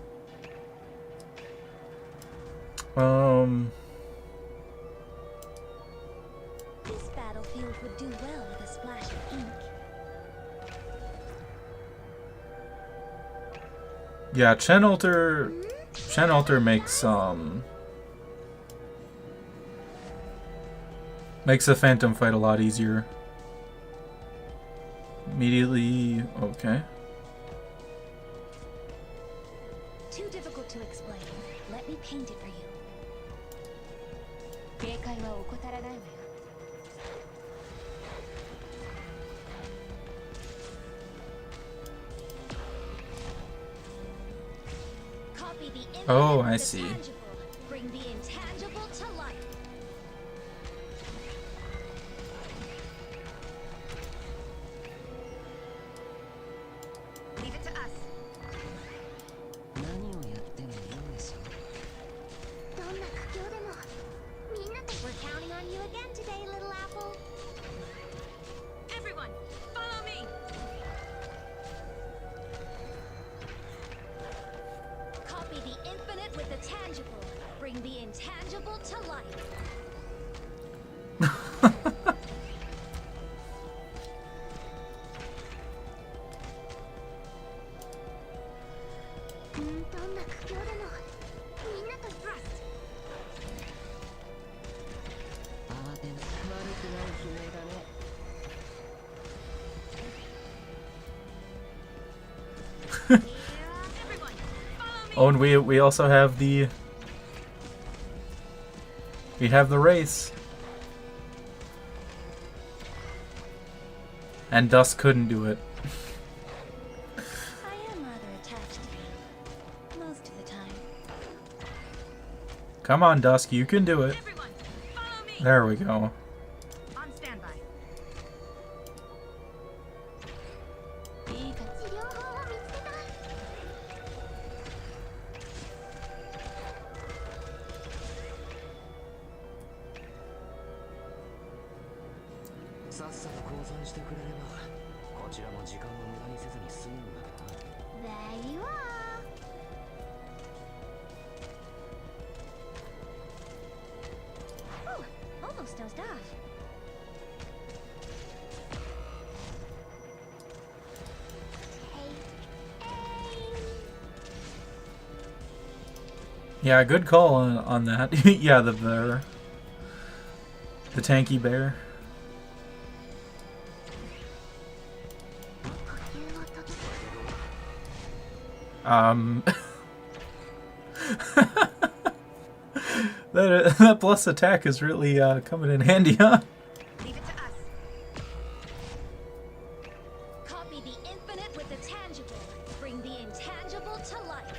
[SPEAKER 5] This battlefield would do well with a splash of ink.
[SPEAKER 1] Yeah, Chenalter makes a phantom fight a lot easier. Immediately, okay.
[SPEAKER 5] Too difficult to explain. Let me paint it for you. 警戒は怠らないわよ。 Copy the infinite
[SPEAKER 1] Oh,
[SPEAKER 5] with
[SPEAKER 1] I
[SPEAKER 5] the
[SPEAKER 1] see.
[SPEAKER 5] tangible. Bring the intangible to life.
[SPEAKER 6] Leave it to us.
[SPEAKER 4] 何をやってもいいんでしょ。
[SPEAKER 2] どんな苦境でもみんなと
[SPEAKER 5] We're counting on you again today, little apple.
[SPEAKER 6] Everyone, follow me.
[SPEAKER 5] Copy the infinite with the tangible. Bring the intangible to life.
[SPEAKER 2] どんな苦境でもみんなと thrust。
[SPEAKER 4] 慌てない。悪くない悲鳴だね。
[SPEAKER 6] Everyone, follow me.
[SPEAKER 1] Oh, and we also have the race. And Dusk couldn't do it.
[SPEAKER 5] I am rather attached to you. Most of the time.
[SPEAKER 1] Come on, Dusk, you can do it.
[SPEAKER 6] Everyone, follow me.
[SPEAKER 1] There we go.
[SPEAKER 6] On standby.
[SPEAKER 5] いいか。
[SPEAKER 2] 治療法を見つけた。
[SPEAKER 4] さっさと降参してくれれば、こちらも時間を無駄にせずに済むんだがな。
[SPEAKER 2] There you are.
[SPEAKER 5] Oh, almost dozed off.
[SPEAKER 1] Yeah, good call on that. Yeah, the bear. The tanky bear.
[SPEAKER 2] 呼吸を整え
[SPEAKER 1] that plus attack is really coming in handy, huh?
[SPEAKER 6] Leave it to us.
[SPEAKER 5] Copy the infinite with the tangible. Bring the intangible to life.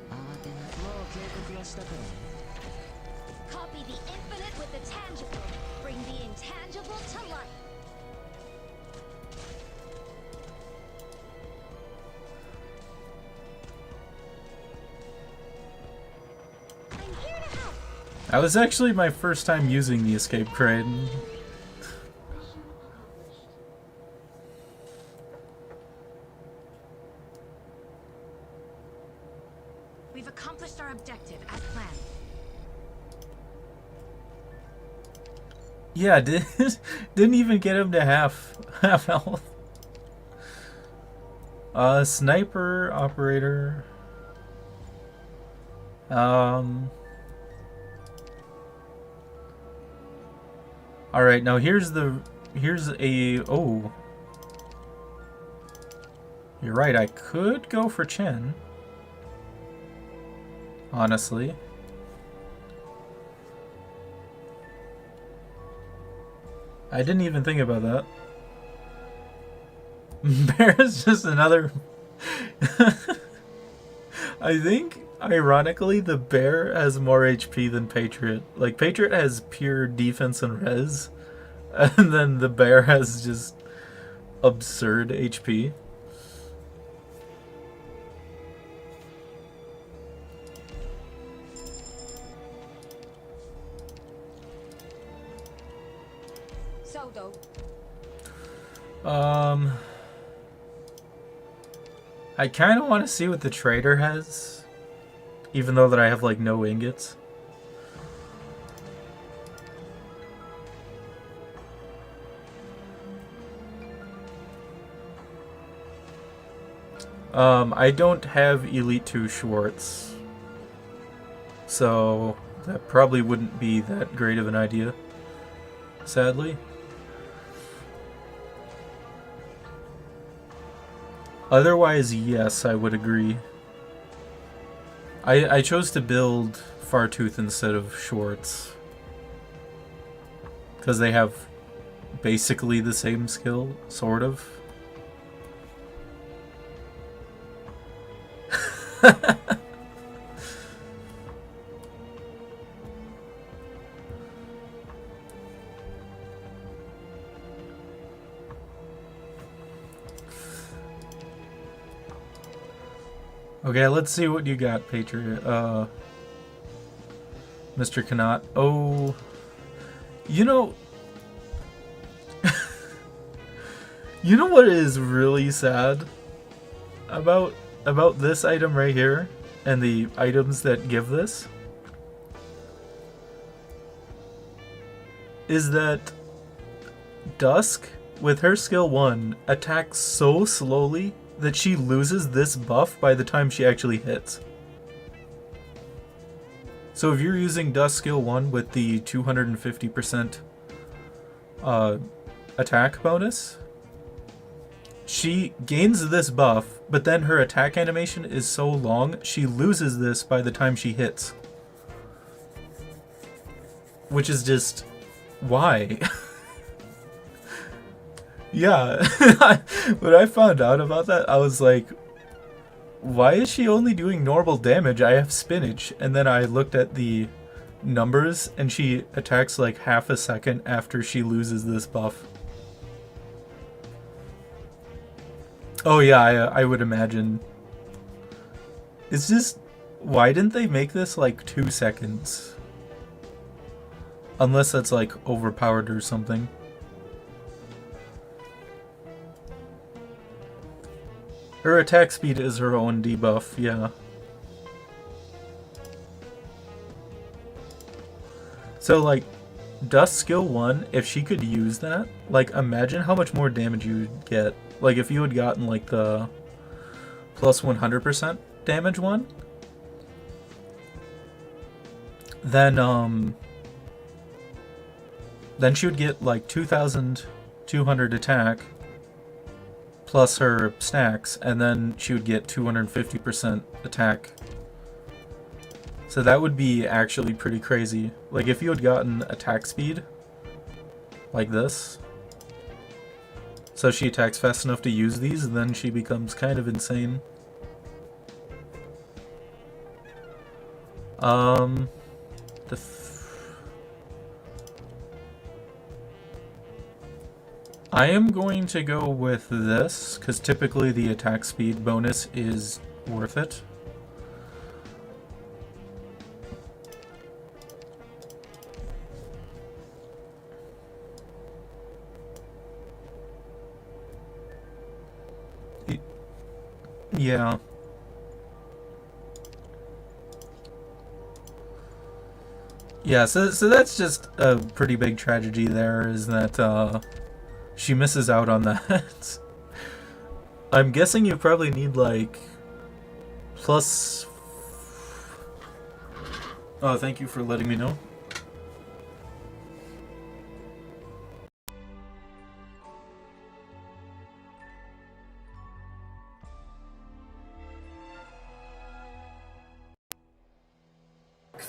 [SPEAKER 4] 慌てない。もう警告はしたからね。
[SPEAKER 5] Copy the infinite with the tangible. Bring the intangible to life. I'm here to help.
[SPEAKER 1] That was actually my first time using the escape crate.
[SPEAKER 6] We've accomplished our objective as planned.
[SPEAKER 1] Yeah, didn't even get him to half health. Sniper operator. All right, now here's a You're right, I could go for Chen. Honestly. I didn't even think about that. Bear is just another... I think, ironically, the Bear has more HP than Patriot. Like, Patriot has pure defense and res, and then the Bear has just absurd HP.
[SPEAKER 6] So dope.
[SPEAKER 1] I kind of want to see what the trader has, even though that I have like no ingots. I don't have Elite 2 Schwartz, so that probably wouldn't be that great of an idea, sadly. Otherwise, yes, I would agree. I chose to build Fartooth instead of Schwartz, because they have basically the same skill, sort of. Okay, let's see what you got, Patriot. Mr. Kanat. Oh, you know... you know what is really sad about this item right here, and the items that give this? Is that Dusk, with her skill 1, attacks so slowly that she loses this buff by the time she actually hits. So if you're using Dusk skill 1 with the 250% attack bonus, she gains this buff, but then her attack animation is so long, she loses this by the time she hits. Which is just... why? Yeah, when I found out about that, I was like, why is she only doing normal damage? I have spinach. And then I looked at the numbers, and she attacks like half a second after she loses this buff. Oh yeah, I would imagine. It's just, why didn't they make this like 2 seconds? Unless that's like overpowered or something. Her attack speed is her own debuff, yeah. So like, Dusk skill 1, if she could use that, like imagine how much more damage you would get. Like if you had gotten like the plus 100% damage one, then she would get like 2,200 attack plus her stacks, and then she would get 250% attack. So that would be actually pretty crazy. Like if you had gotten attack speed like this, so she attacks fast enough to use these, then she becomes kind of insane. I am going to go with this, because typically the attack speed bonus is worth it. Yeah. Yeah, so that's just a pretty big tragedy there, is that she misses out on that. I'm guessing you probably need like plus... Oh, thank you for letting me know.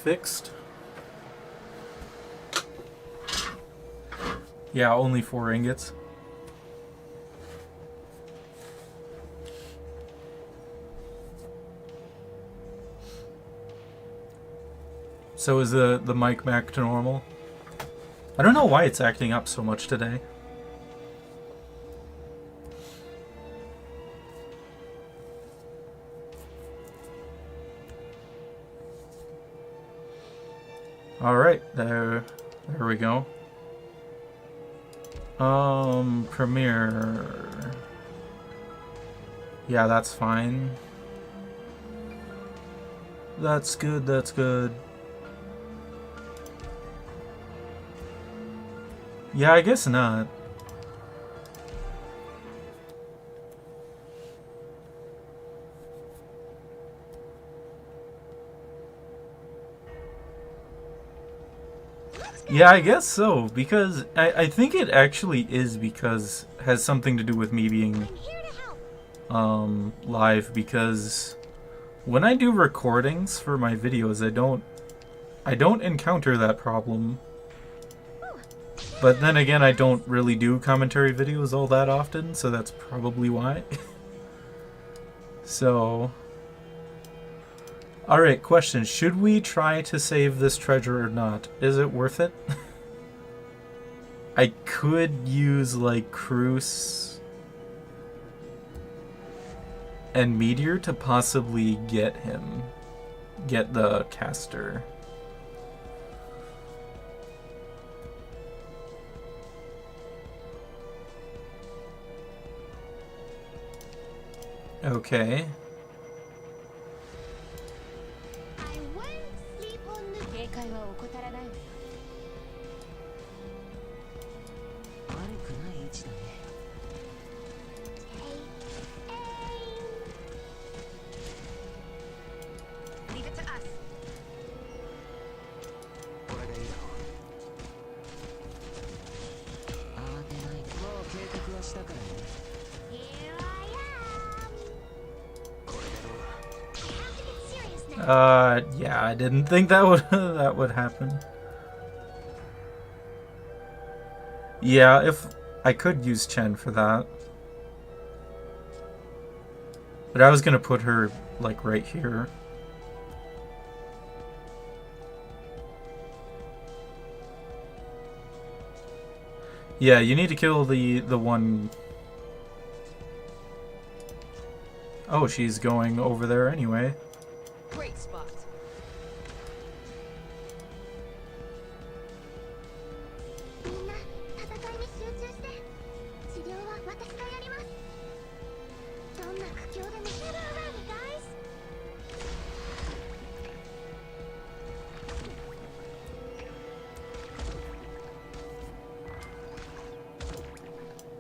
[SPEAKER 1] fixed. Yeah, only 4 ingots. So is the mic back to normal? I don't know why it's acting up so much today. Alright, there we go. Premiere. Yeah, that's fine. That's good, that's good. Yeah, I guess not. Yeah, I guess so, because I think it actually is because has something to do with me being live, because when I do recordings for my videos, I don't encounter that problem. But then again, I don't really do commentary videos all that often, so that's probably why. So, alright, question. Should we try to save this treasure or not? Is it worth it? I could use, like, Cruce and Meteor to possibly get him. Get the caster. Okay.
[SPEAKER 2] I won't sleep on the
[SPEAKER 5] 警戒は怠らないわよ。
[SPEAKER 4] 悪くない位置だね。
[SPEAKER 6] Leave it to us.
[SPEAKER 4] これでいいだろう。慌てない。もう計画はしたからね。
[SPEAKER 2] Here I am.
[SPEAKER 4] これでどうだ。
[SPEAKER 2] I have to get serious now.
[SPEAKER 1] Yeah, I didn't think that would that would happen. Yeah, if I could use Chen for that. But I was gonna put her like right here. Yeah, you need to kill the one. Oh, she's going over there anyway.
[SPEAKER 6] Great spot.
[SPEAKER 2] みんな戦いに集中して。治療は私がやります。どんな苦境でも。Get around, guys.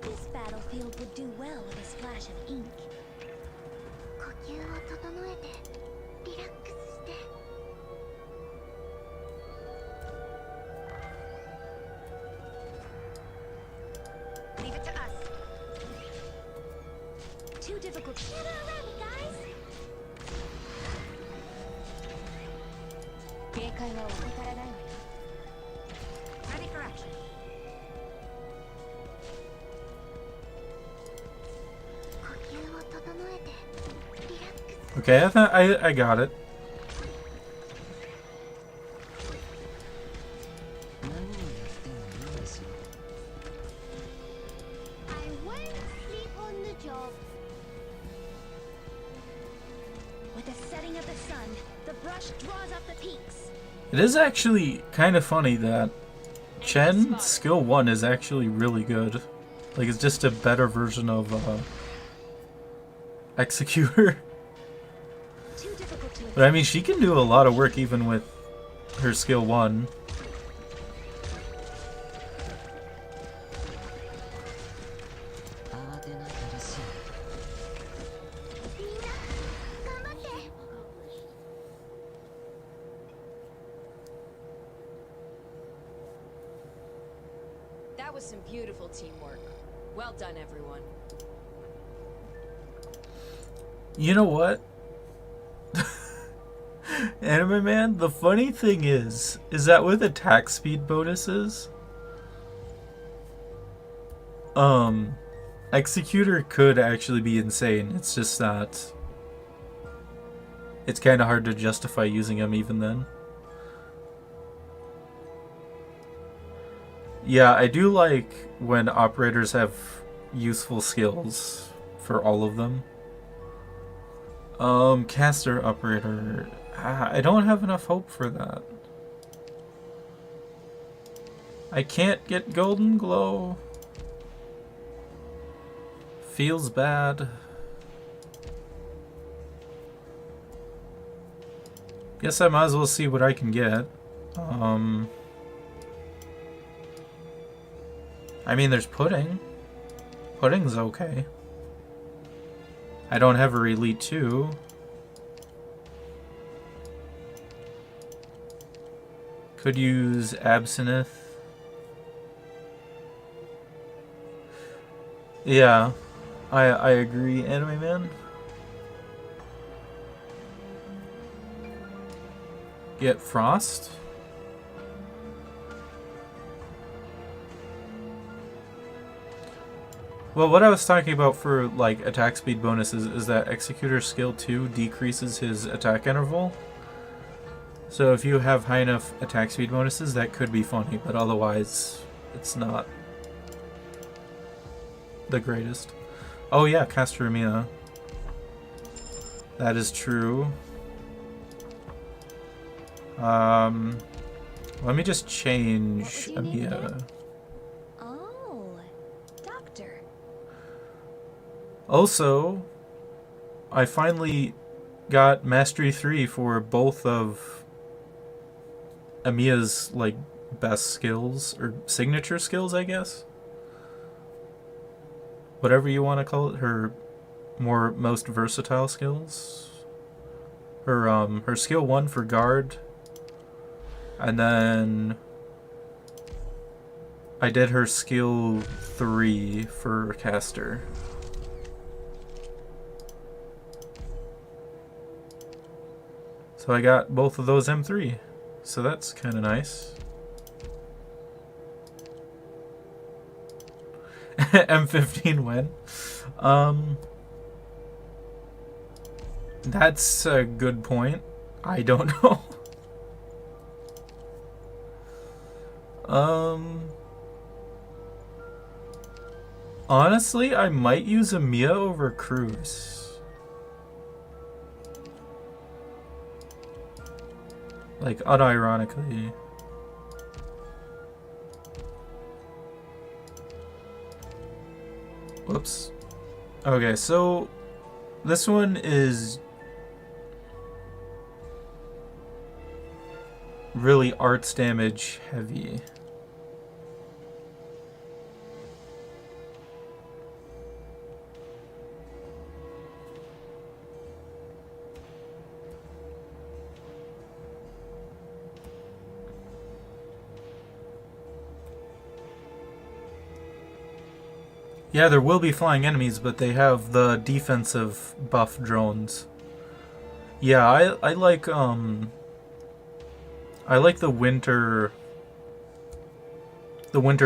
[SPEAKER 5] This battlefield would do well with a splash of ink.
[SPEAKER 2] 呼吸を整えてリラックスして。
[SPEAKER 6] Leave it to us.
[SPEAKER 5] Too difficult.
[SPEAKER 2] Get around, guys.
[SPEAKER 5] 警戒は怠らないわよ。
[SPEAKER 6] Ready for action.
[SPEAKER 2] 呼吸を整えてリラックス。
[SPEAKER 1] Okay, I got it.
[SPEAKER 4] 何をやってもいいですよ。
[SPEAKER 2] I won't sleep on the job.
[SPEAKER 5] With the setting of the sun, the brush draws up the peaks.
[SPEAKER 1] It is actually kind of funny that Chen skill 1 is actually really good. Like, it's just a better version of Executor.
[SPEAKER 5] Too difficult to
[SPEAKER 1] But I mean, she can do a lot of work even with her skill 1.
[SPEAKER 4] 慌てないですよ。
[SPEAKER 2] みんな頑張って。
[SPEAKER 6] That was some beautiful teamwork. Well done, everyone.
[SPEAKER 1] You know what? Anime Man, the funny thing is that with attack speed bonuses, Executor could actually be insane. It's just that it's kind of hard to justify using him even then. Yeah, I do like when operators have useful skills for all of them. Caster operator. I don't have enough hope for that. I can't get Golden Glow. Feels bad. Guess I might as well see what I can get. I mean, there's Pudding. Pudding's okay. I don't have her Elite 2. Could use Absinthe. Yeah, I agree, Anime Man. Get Frost. Well, what I was talking about for like attack speed bonuses is that Executor skill 2 decreases his attack interval. So if you have high enough attack speed bonuses, that could be funny, but otherwise it's not the greatest. Oh yeah, Castromina. That is true. Let me just change Amiya.
[SPEAKER 5] Oh, Doctor.
[SPEAKER 1] Also, I finally got Mastery 3 for both of Amiya's like best skills or signature skills, I guess. Whatever you want to call it, her most versatile skills. Her skill 1 for guard. And then I did her skill 3 for caster. So I got both of those M3. So that's kind of nice. M15 when? That's a good point. I don't know. Honestly, I might use Amiya over Cruz. Like, unironically. Whoops. Okay, so this one is really arts damage heavy. Yeah, there will be flying enemies, but they have the defensive buff drones. Yeah, I like the winter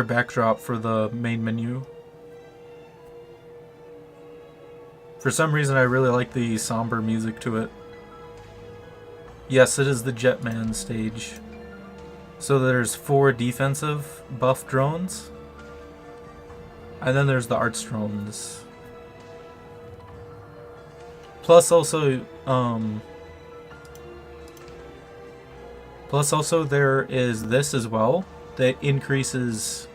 [SPEAKER 1] backdrop for the main menu. For some reason I really like the somber music to it. Yes, it is the Jetman stage. So there's 4 defensive buff drones. And then there's the arts drones. Plus also there is this as well that increases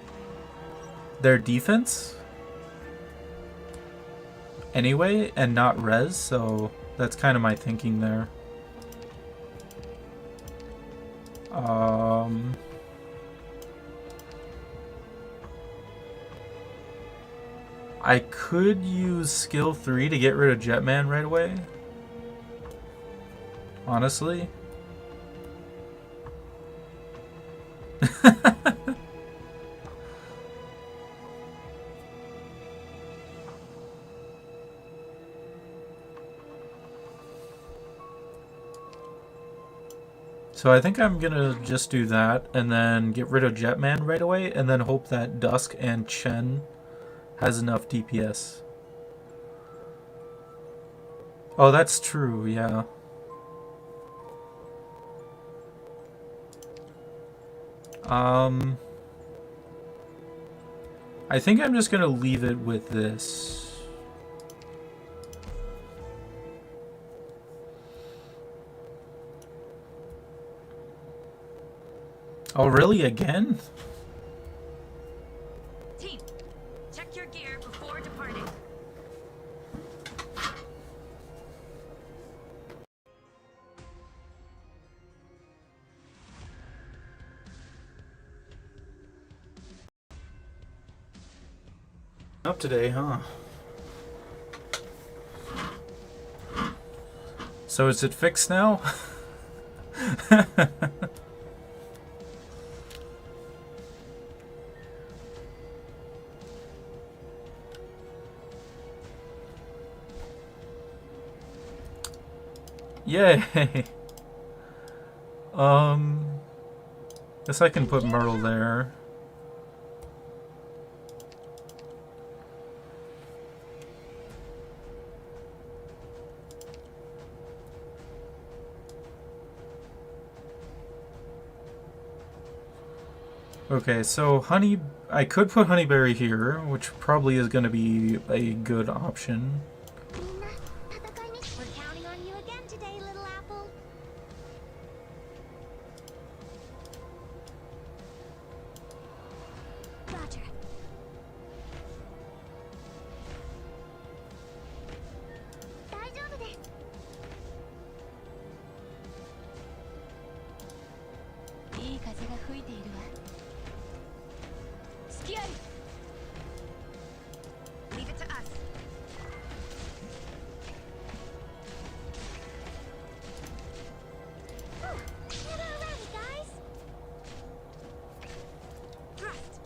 [SPEAKER 1] their defense anyway and not res, so that's kind of my thinking there. I could use skill 3 to get rid of Jetman right away. Honestly. So I think I'm gonna just do that and then get rid of Jetman right away and then hope that Dusk and Chen has enough DPS. Oh, that's true, yeah. I think I'm just gonna leave it with this. Oh, really? Again?
[SPEAKER 6] Team, check your gear before departing.
[SPEAKER 1] Up today, huh? So is it fixed now? Yay! Guess I can put Myrtle there. Okay, so I could put Honeyberry here, which probably is going to be a good option.
[SPEAKER 5] We're counting on you again today, little apple. Roger.
[SPEAKER 6] Leave it to us.
[SPEAKER 5] Get around, guys.
[SPEAKER 6] Thrust.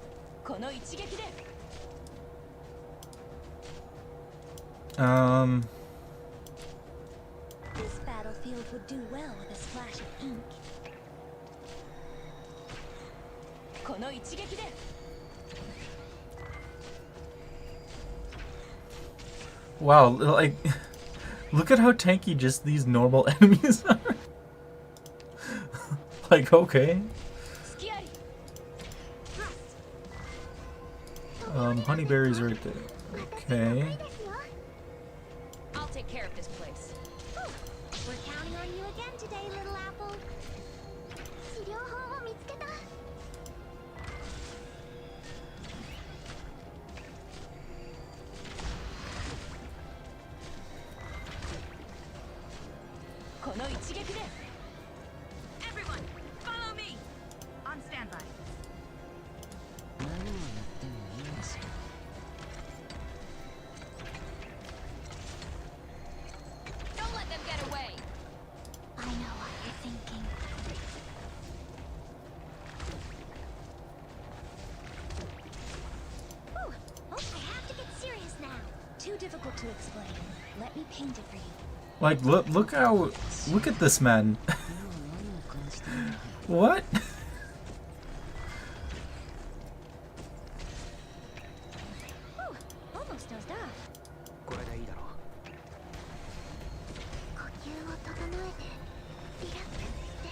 [SPEAKER 6] この一撃で
[SPEAKER 5] This battlefield would do well with a splash of ink.
[SPEAKER 6] この一撃で
[SPEAKER 1] Wow, like, look at how tanky just these normal enemies are. Like, okay.
[SPEAKER 6] 隙あり
[SPEAKER 1] Honeyberry's right there. Okay.
[SPEAKER 6] I'll take care of this place.
[SPEAKER 5] We're counting on you again today, little apple.
[SPEAKER 2] 治療法を見つけた。
[SPEAKER 6] この一撃で Everyone, follow me. On standby.
[SPEAKER 4] 何をやってもいいんですよ。
[SPEAKER 6] Don't let them get away.
[SPEAKER 5] I know what you're thinking. Whew. Oh, I have to get serious now. Too difficult to explain. Let me paint it for you.
[SPEAKER 1] Like, look at this man.
[SPEAKER 4] 今何を感じてるのか。
[SPEAKER 1] What?
[SPEAKER 5] Whew. Almost dozed off.
[SPEAKER 4] これでいいだろう。
[SPEAKER 2] 呼吸を整えてリラックスして。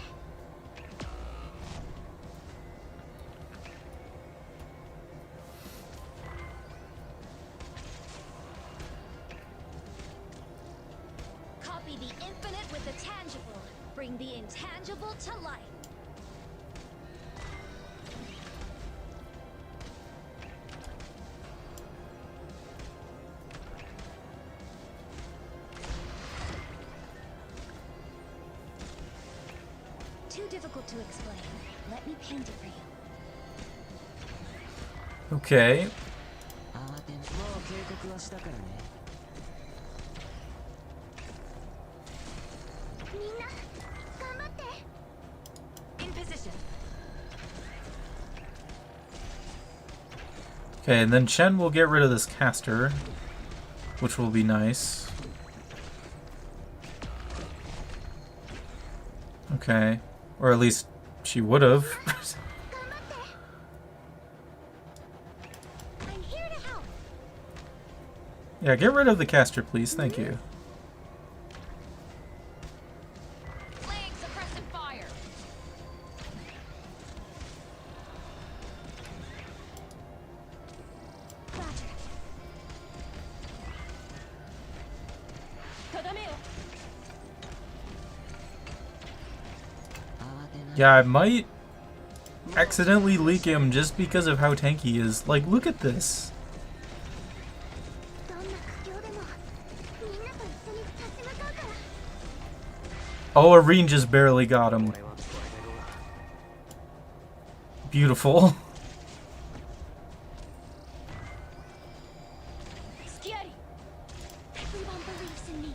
[SPEAKER 5] Copy the infinite with the tangible. Bring the intangible to life. Too difficult to explain. Let me paint it for you.
[SPEAKER 1] Okay.
[SPEAKER 4] 慌てん。もう警告はしたからね。
[SPEAKER 2] みんな頑張って。
[SPEAKER 6] In position.
[SPEAKER 1] Okay, and then Chen will get rid of this caster, which will be nice. Okay. Or at least she would have.
[SPEAKER 2] I'm here to help.
[SPEAKER 1] Yeah, get rid of the caster, please. Thank you.
[SPEAKER 6] Laying suppressive fire.
[SPEAKER 2] Roger.
[SPEAKER 6] Tadameo.
[SPEAKER 1] Yeah, I might accidentally leak him just because of how tanky he is. Like, look at this.
[SPEAKER 2] どんな苦境でもみんなと一緒に立ち向かうから。
[SPEAKER 1] Oh, Areen just barely got him.
[SPEAKER 4] 俺はこれでどうだ
[SPEAKER 1] Beautiful.
[SPEAKER 6] Skiari.
[SPEAKER 2] Everyone believes in me.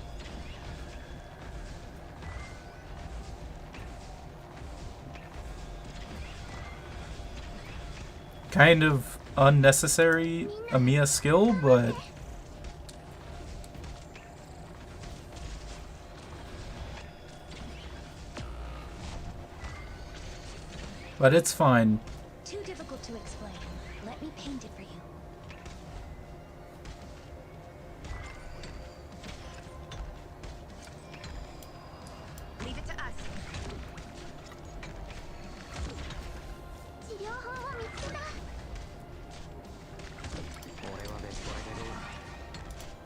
[SPEAKER 1] Kind of unnecessary Amiya skill, but it's fine.
[SPEAKER 5] Too difficult to explain. Let me paint it for you.
[SPEAKER 6] Leave it to us.
[SPEAKER 2] 治療法を見つけた。
[SPEAKER 4] 俺は別これでどうだ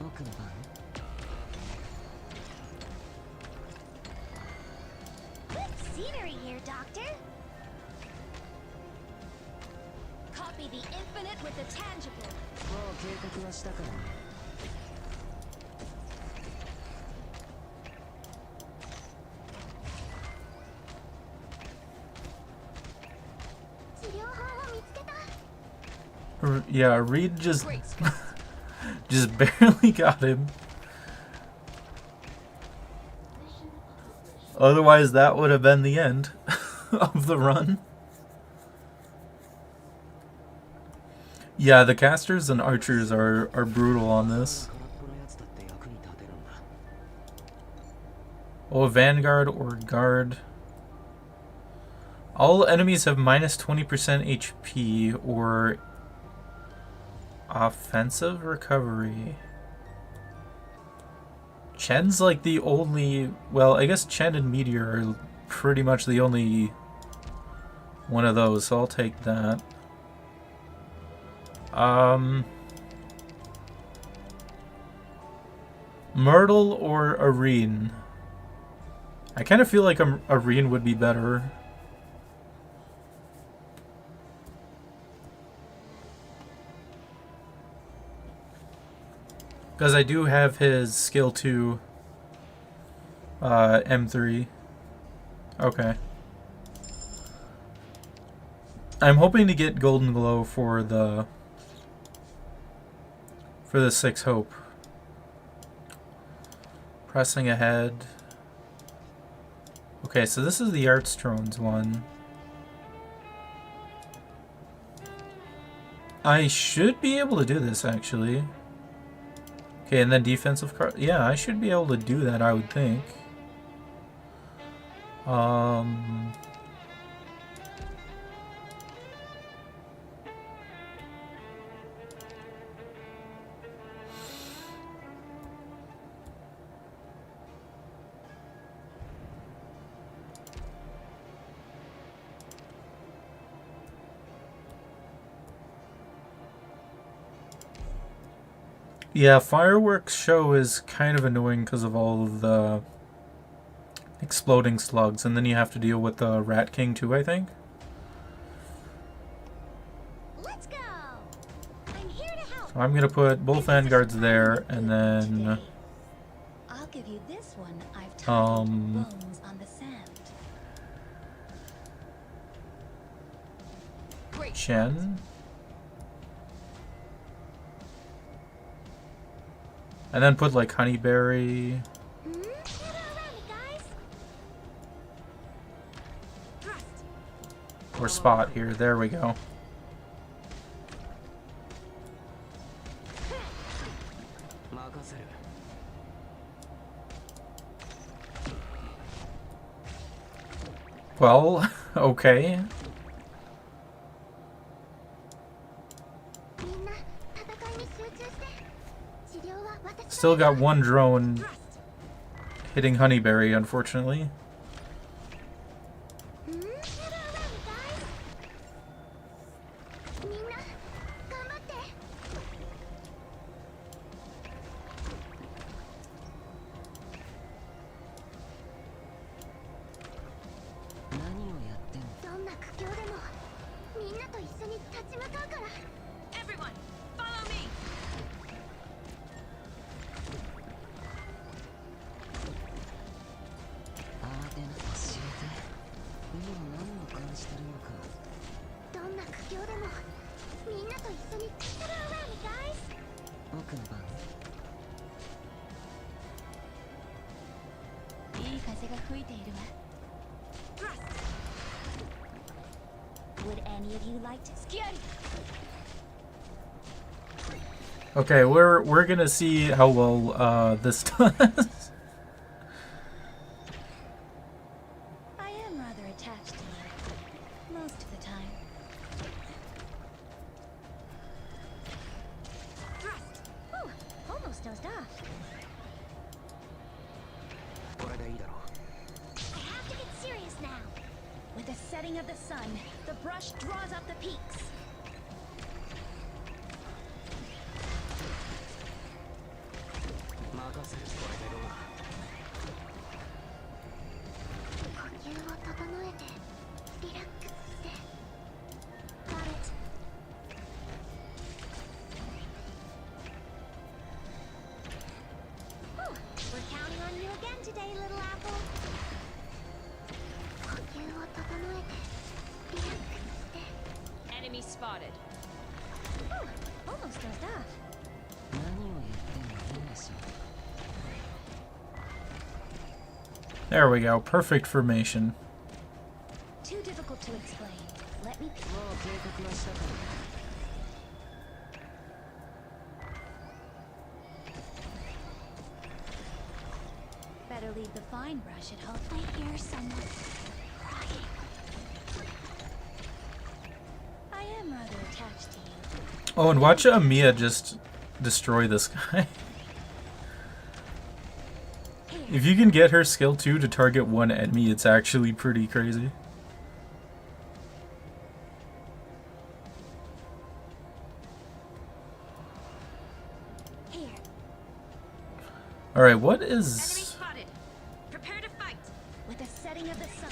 [SPEAKER 4] 僕の番
[SPEAKER 2] Good scenery here, Doctor.
[SPEAKER 5] Copy the infinite with the tangible.
[SPEAKER 4] もう計画はしたからね
[SPEAKER 2] 治療法を見つけた。
[SPEAKER 1] Yeah, Reed just
[SPEAKER 6] Great spot.
[SPEAKER 1] just barely got him. Otherwise, that would have been the end of the run. Yeah, the casters and archers are brutal on this.
[SPEAKER 4] 空っぽのやつだって役に立てるんだ
[SPEAKER 1] Oh, Vanguard or Guard. All enemies have minus 20% HP or offensive recovery. Chen's like the only... Well, I guess Chen and Meteor are pretty much the only one of those, so I'll take that. Myrtle or Areen? I kind of feel like Areen would be better. Because I do have his skill 2 M3. Okay. I'm hoping to get Golden Glow for the 6 Hope. Pressing ahead. Okay, so this is the Artstrones one. I should be able to do this, actually. Okay, and then defensive card. Yeah, I should be able to do that, I would think. Yeah, fireworks show is kind of annoying because of all of the exploding slugs, and then you have to deal with the Rat King too, I think.
[SPEAKER 2] Let's go. I'm here to help.
[SPEAKER 1] So I'm gonna put both Vanguards there, and then
[SPEAKER 5] I'll give you this one I've titled
[SPEAKER 1] Um,
[SPEAKER 5] Bones on the Sand.
[SPEAKER 6] Great.
[SPEAKER 1] Chen. And then put like Honeyberry
[SPEAKER 2] Gather around me, guys.
[SPEAKER 6] Thrust.
[SPEAKER 1] or Spot here. There we go. Well, okay.
[SPEAKER 2] みんな戦いに集中して治療は私が
[SPEAKER 1] Still got one drone hitting Honeyberry, unfortunately.
[SPEAKER 2] うんみんな頑張って
[SPEAKER 4] 何をやってんの？
[SPEAKER 2] どんな苦境でもみんなと一緒に立ち向かうから
[SPEAKER 6] Everyone, follow me.
[SPEAKER 4] 慌てなく教えて。今何を感じてるのか。
[SPEAKER 2] どんな苦境でもみんなと一緒に Get around, guys!
[SPEAKER 4] 僕の番。
[SPEAKER 5] いい風が吹いているわ。Would any of you like to ski?
[SPEAKER 1] Okay, we're gonna see how well this does.
[SPEAKER 5] I am rather attached to you most of the time. Ooh, almost dozed off.
[SPEAKER 4] これでいいだろう。
[SPEAKER 5] I have to get serious now. With the setting of the sun, the brush draws up the peaks.
[SPEAKER 4] 任せる。これでどうだ。
[SPEAKER 2] 呼吸を整えてリラックスして
[SPEAKER 5] Got it. Ooh, we're counting on you again today, little apple.
[SPEAKER 2] 呼吸を整えてリラックスして
[SPEAKER 6] Enemy spotted.
[SPEAKER 5] Ooh, almost dozed off.
[SPEAKER 4] 何をやってもいいでしょう。
[SPEAKER 1] There we go. Perfect formation.
[SPEAKER 5] Too difficult to explain. Let me.
[SPEAKER 4] もう計画はしたから。
[SPEAKER 5] Better leave the fine brush at home. I hear someone crying. I am rather attached to you.
[SPEAKER 1] Oh, and watch Mia just destroy this guy. If you can get her skill 2 to target one enemy, it's actually pretty crazy.
[SPEAKER 5] Here.
[SPEAKER 1] Alright, what
[SPEAKER 6] Enemy
[SPEAKER 1] is...
[SPEAKER 6] spotted. Prepare to fight.
[SPEAKER 5] With the setting of the sun.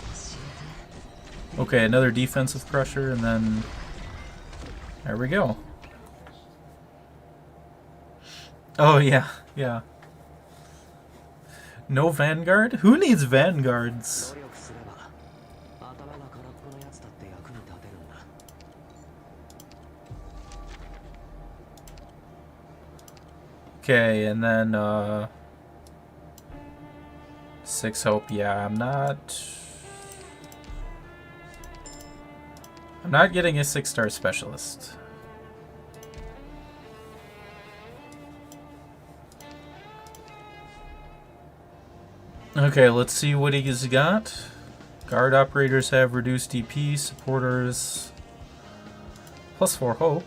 [SPEAKER 1] Okay, another defensive crusher, and then... There we go. Oh, yeah, yeah. No Vanguard? Who needs Vanguards?
[SPEAKER 4] 努力すれば頭が空っぽのやつだって役に立てるんだ。
[SPEAKER 1] Okay, and then, 6 Hope, yeah, I'm not getting a 6-star specialist. Okay, let's see what he's got. Guard operators have reduced DP, supporters plus 4 hope.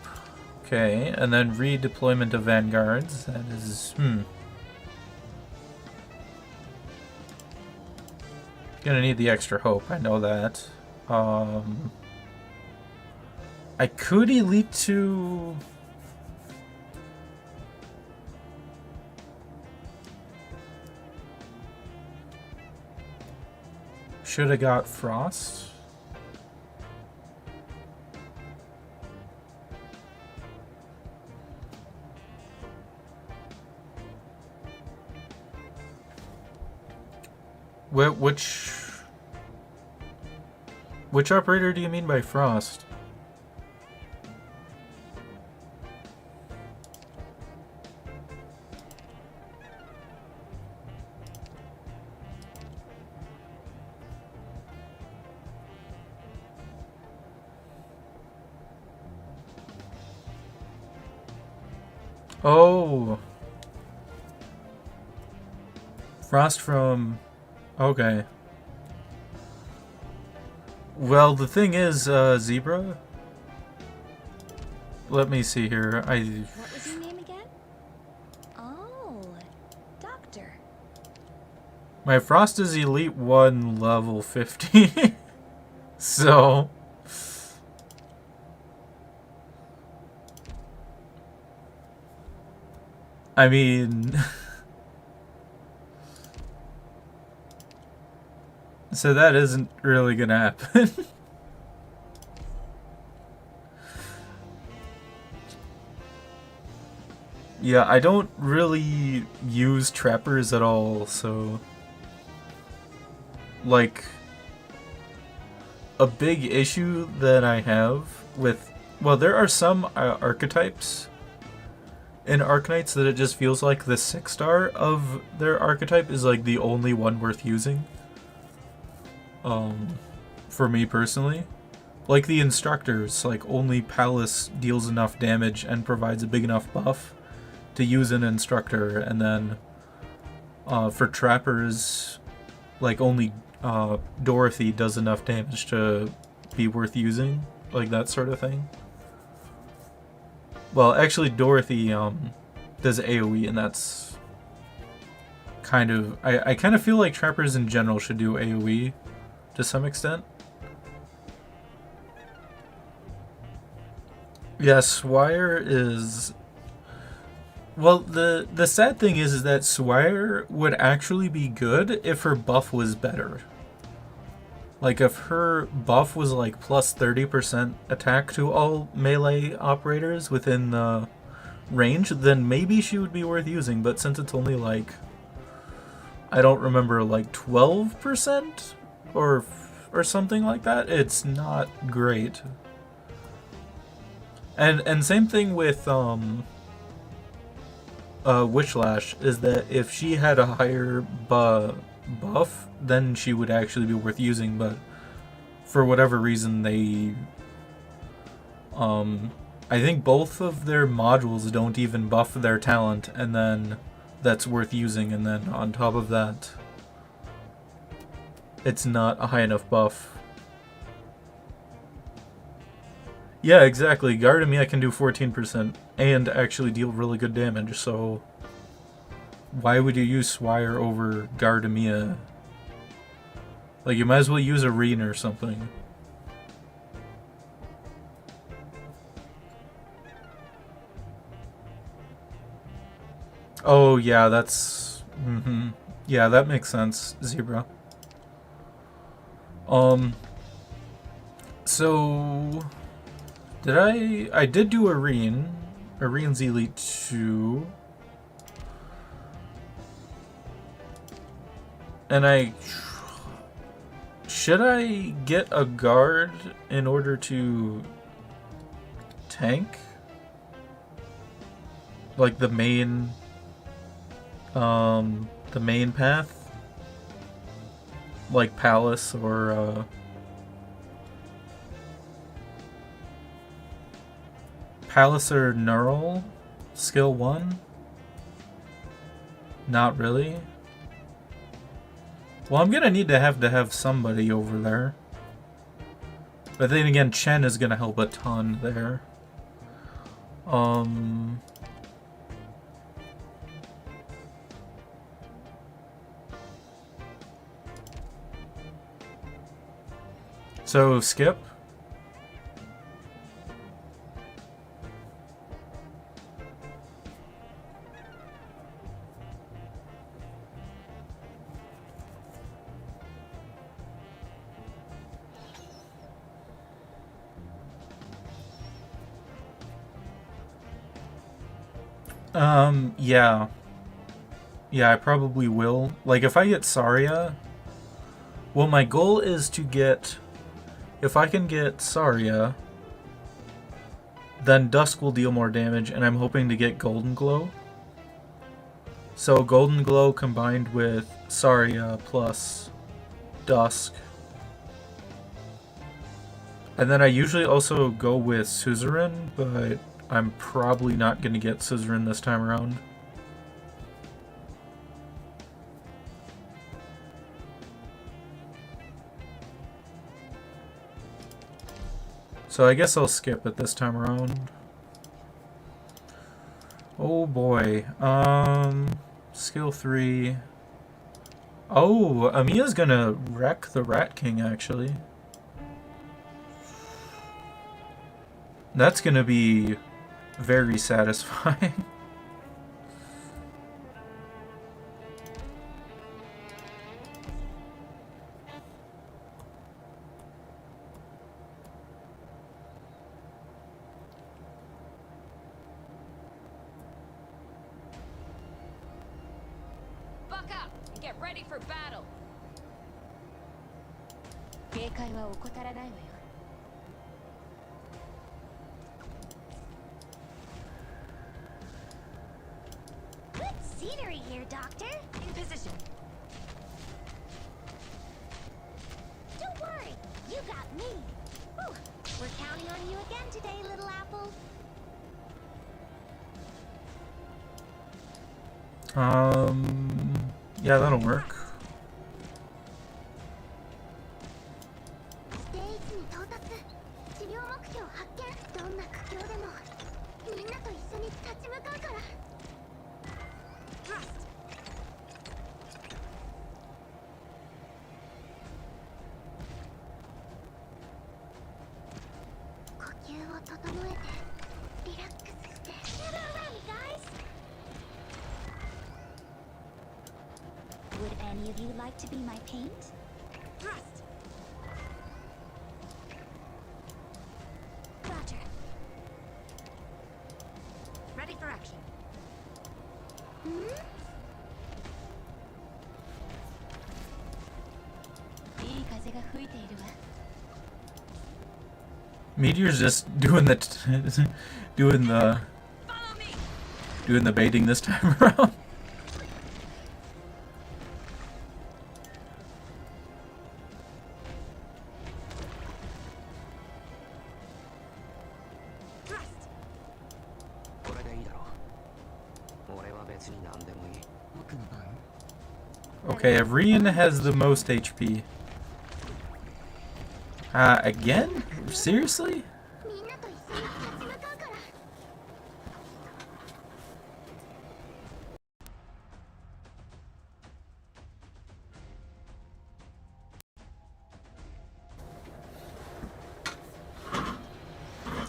[SPEAKER 1] Okay, and then redeployment of vanguards. That is, Gonna need the extra hope, I know that. I could elite to... Should have got Frost. Which operator do you mean by Frost? Oh. Frost from... Okay. Well, the thing is, Zebra. Let me see here.
[SPEAKER 5] What was your name again? Oh, Doctor.
[SPEAKER 1] My Frost is Elite 1 level 50. So. I mean. So that isn't really gonna happen. Yeah, I don't really use trappers at all, so... Like... A big issue that I have with... Well, there are some archetypes in Arknights that it just feels like the 6-star of their archetype is like the only one worth using. For me personally. Like the instructors, like only Palace deals enough damage and provides a big enough buff to use an instructor, and then for trappers, like only Dorothy does enough damage to be worth using, like that sort of thing. Well, actually Dorothy does AoE, and that's kind of... I kind of feel like trappers in general should do AoE to some extent. Yeah, Swire is... Well, the sad thing is that Swire would actually be good if her buff was better. Like, if her buff was like plus 30% attack to all melee operators within the range, then maybe she would be worth using, but since it's only like... I don't remember, like 12%? Or something like that, it's not great. And same thing with Witchlash, is that if she had a higher buff, then she would actually be worth using, but for whatever reason they I think both of their modules don't even buff their talent, and then that's worth using, and then on top of that it's not a high enough buff. Yeah, exactly. Gardemia can do 14% and actually deal really good damage, so why would you use Swire over Gardemia? Like, you might as well use Arena or something. Oh, yeah, that's... Yeah, that makes sense, Zebra. So... I did do Arene's Elite 2. And should I get a guard in order to tank? Like the main path? Like Palace or Palace or Neural? Skill 1? Not really. Well, I'm gonna need to have somebody over there. But then again, Chen is gonna help a ton there. So, skip? Yeah. Yeah, I probably will. Like, if I get Saria... Well, my goal is to get... If I can get Saria, then Dusk will deal more damage, and I'm hoping to get Golden Glow. So, Golden Glow combined with Saria plus Dusk. And then I usually also go with Suzerain, but I'm probably not going to get Suzerain this time around. So I guess I'll skip it this time around. Oh boy. Skill 3. Oh, Amiya's gonna wreck the Rat King, actually. That's gonna be very satisfying.
[SPEAKER 6] Buck up and get ready for battle.
[SPEAKER 5] 警戒は怠らないわよ。Good scenery here, Doctor.
[SPEAKER 6] In position.
[SPEAKER 5] Don't worry, you got me. Whew. We're counting on you again today, little apple.
[SPEAKER 1] Yeah, that'll work.
[SPEAKER 2] ステージに到達。治療目標発見。どんな苦境でもみんなと一緒に立ち向かうから。
[SPEAKER 6] Thrust.
[SPEAKER 2] 呼吸を整えてリラックスして。
[SPEAKER 5] Gather around me, guys. Would any of you like to be my paint?
[SPEAKER 6] Thrust.
[SPEAKER 5] Roger.
[SPEAKER 6] Ready for action.
[SPEAKER 5] いい風が吹いているわ。
[SPEAKER 1] Meteor's just doing the doing the
[SPEAKER 6] Follow me.
[SPEAKER 1] doing the baiting this time around.
[SPEAKER 6] Thrust.
[SPEAKER 4] これでいいだろう。俺は別に何でもいい。僕の番。
[SPEAKER 1] Okay, Arian has the most HP. Again? Seriously?
[SPEAKER 2] みんなと一緒に立ち向かうか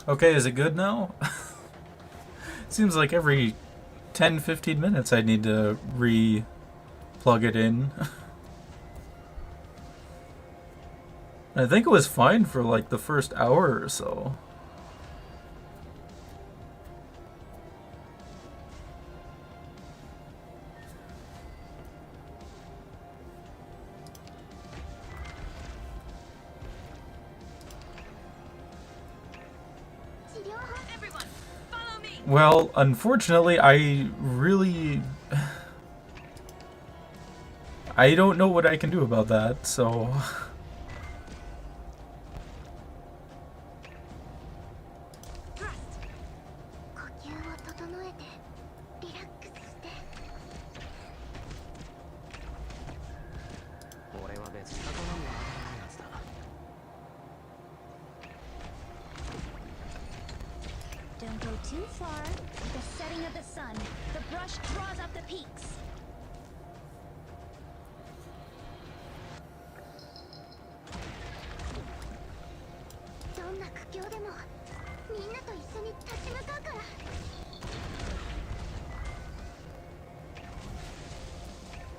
[SPEAKER 2] ら。
[SPEAKER 1] Okay, is it good now? Seems like every 10-15 minutes I need to plug it in. I think it was fine for like the first hour or so.
[SPEAKER 6] Everyone, follow me.
[SPEAKER 1] Well, unfortunately, I don't know what I can do about that, so...
[SPEAKER 6] Thrust.
[SPEAKER 2] 呼吸を整えてリラックスして。
[SPEAKER 4] 俺は別に頭には上がらないやつだ。
[SPEAKER 5] Don't go too far. With the setting of the sun, the brush draws up the peaks.
[SPEAKER 2] どんな苦境でもみんなと一緒に立ち向かうから。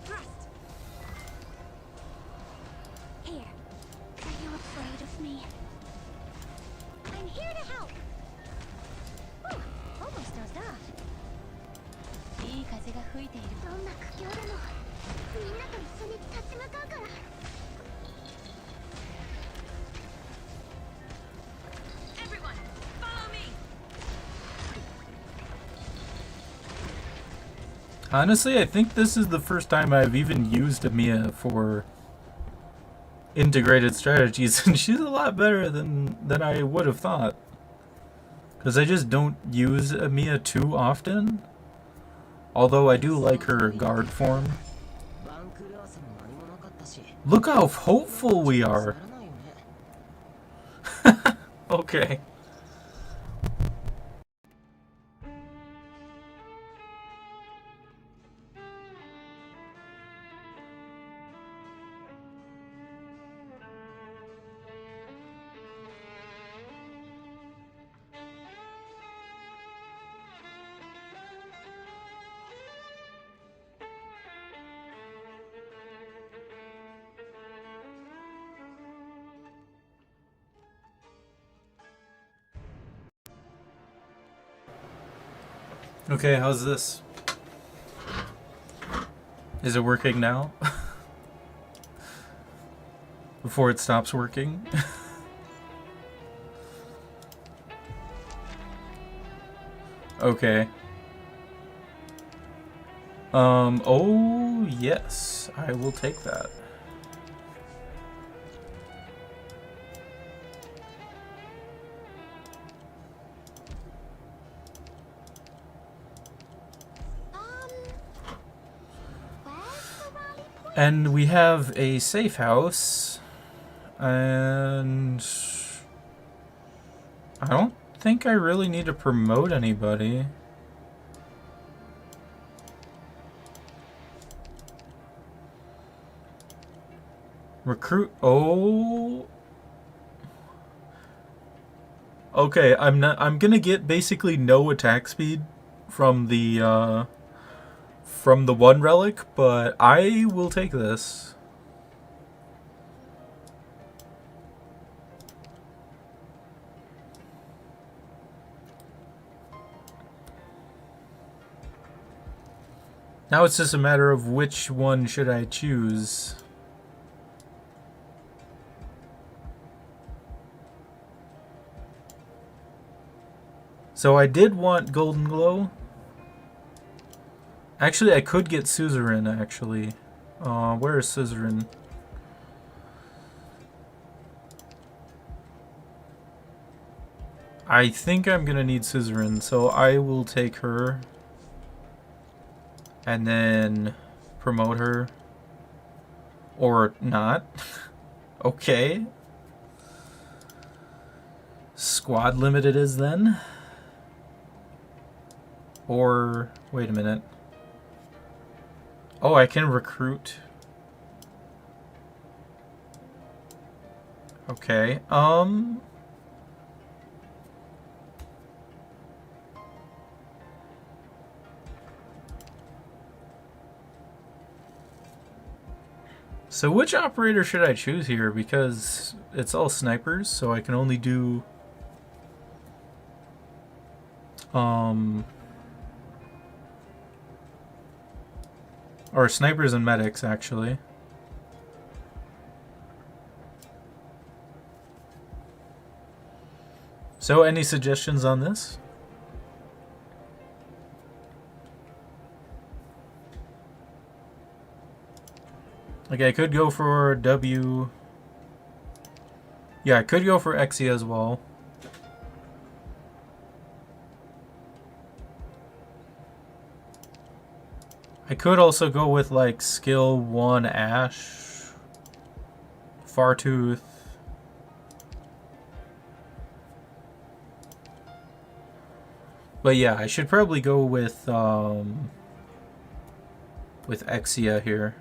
[SPEAKER 6] Thrust.
[SPEAKER 5] Here. Are you afraid of me? I'm here to help. Whew, almost dozed off. いい風が吹いている。
[SPEAKER 2] どんな苦境でもみんなと一緒に立ち向かうから。
[SPEAKER 6] Everyone, follow me.
[SPEAKER 1] Honestly, I think this is the first time I've even used Amiya for integrated strategies, and she's a lot better than I would have thought. Because I just don't use Amiya too often. Although I do like her guard form.
[SPEAKER 4] 番狂わせも何もなかったし。
[SPEAKER 1] Look how hopeful we are.
[SPEAKER 4] ならないよね。
[SPEAKER 1] Okay. Okay, how's this? Is it working now? Before it stops working? Okay. Oh, yes. I will take that. And we have a safe house, and I don't think I really need to promote anybody. Recruit. Oh. Okay, I'm gonna get basically no attack speed from the one relic, but I will take this. Now it's just a matter of which one should I choose. So I did want Golden Glow. Actually, I could get Suzerain, actually. Where is Suzerain? I think I'm gonna need Suzerain, so I will take her. And then promote her. Or not. Okay. Squad limit it is then. Or, wait a minute. Oh, I can recruit. Okay, so which operator should I choose here? Because it's all snipers, so I can only do... Or snipers and medics, actually. So, any suggestions on this? Okay, I could go for W. Yeah, I could go for Exia as well. I could also go with like skill 1 Ash, Fartooth. But yeah, I should probably go with Exia here.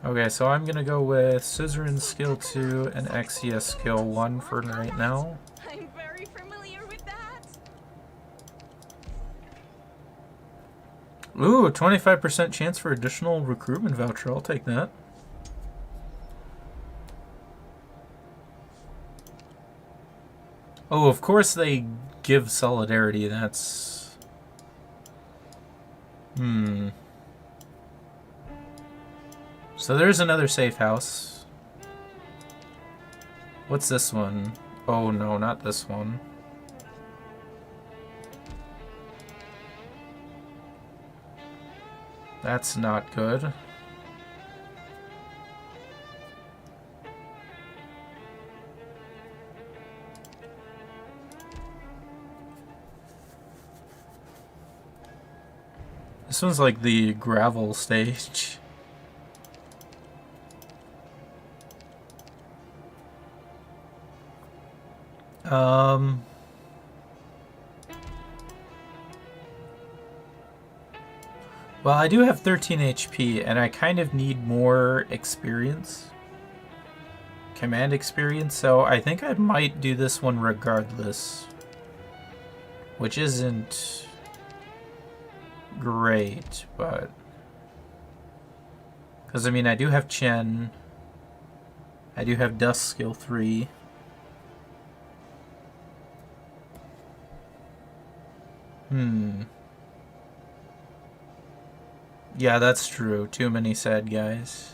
[SPEAKER 1] Okay, so I'm gonna go with Suzerain skill 2 and Exia skill 1 for right now.
[SPEAKER 6] I'm very familiar with that.
[SPEAKER 1] Ooh, 25% chance for additional recruitment voucher. I'll take that. Oh, of course they give solidarity. That's... So there's another safe house. What's this one? Oh no, not this one. That's not good. This one's like the gravel stage. Well, I do have 13 HP, and I kind of need more experience. Command experience, so I think I might do this one regardless. Which isn't great, but... Because, I mean, I do have Chen. I do have Dusk skill 3. Yeah, that's true. Too many sad guys.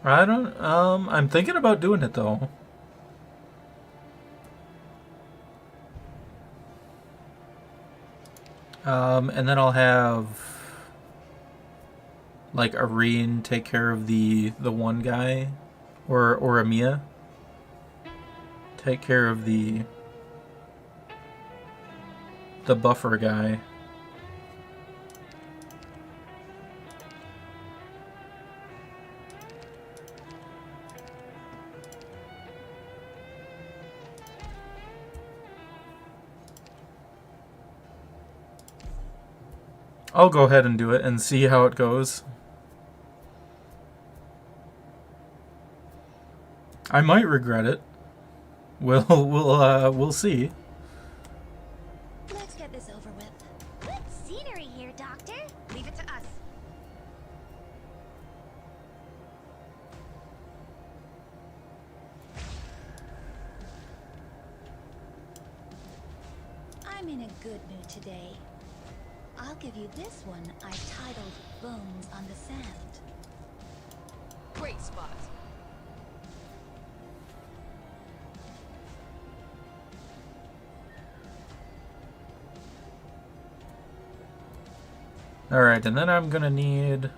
[SPEAKER 1] I don't, I'm thinking about doing it though. And then I'll have like Irene take care of the one guy, or Amia take care of the buffer guy. I'll go ahead and do it and see how it goes. I might regret it. We'll see.
[SPEAKER 5] Let's get this over with. Good scenery here, Doctor.
[SPEAKER 6] Leave it to us.
[SPEAKER 5] I'm in a good mood today. I'll give you this one I titled Bones on the Sand.
[SPEAKER 6] Great spot.
[SPEAKER 1] Alright, and then I'm gonna need...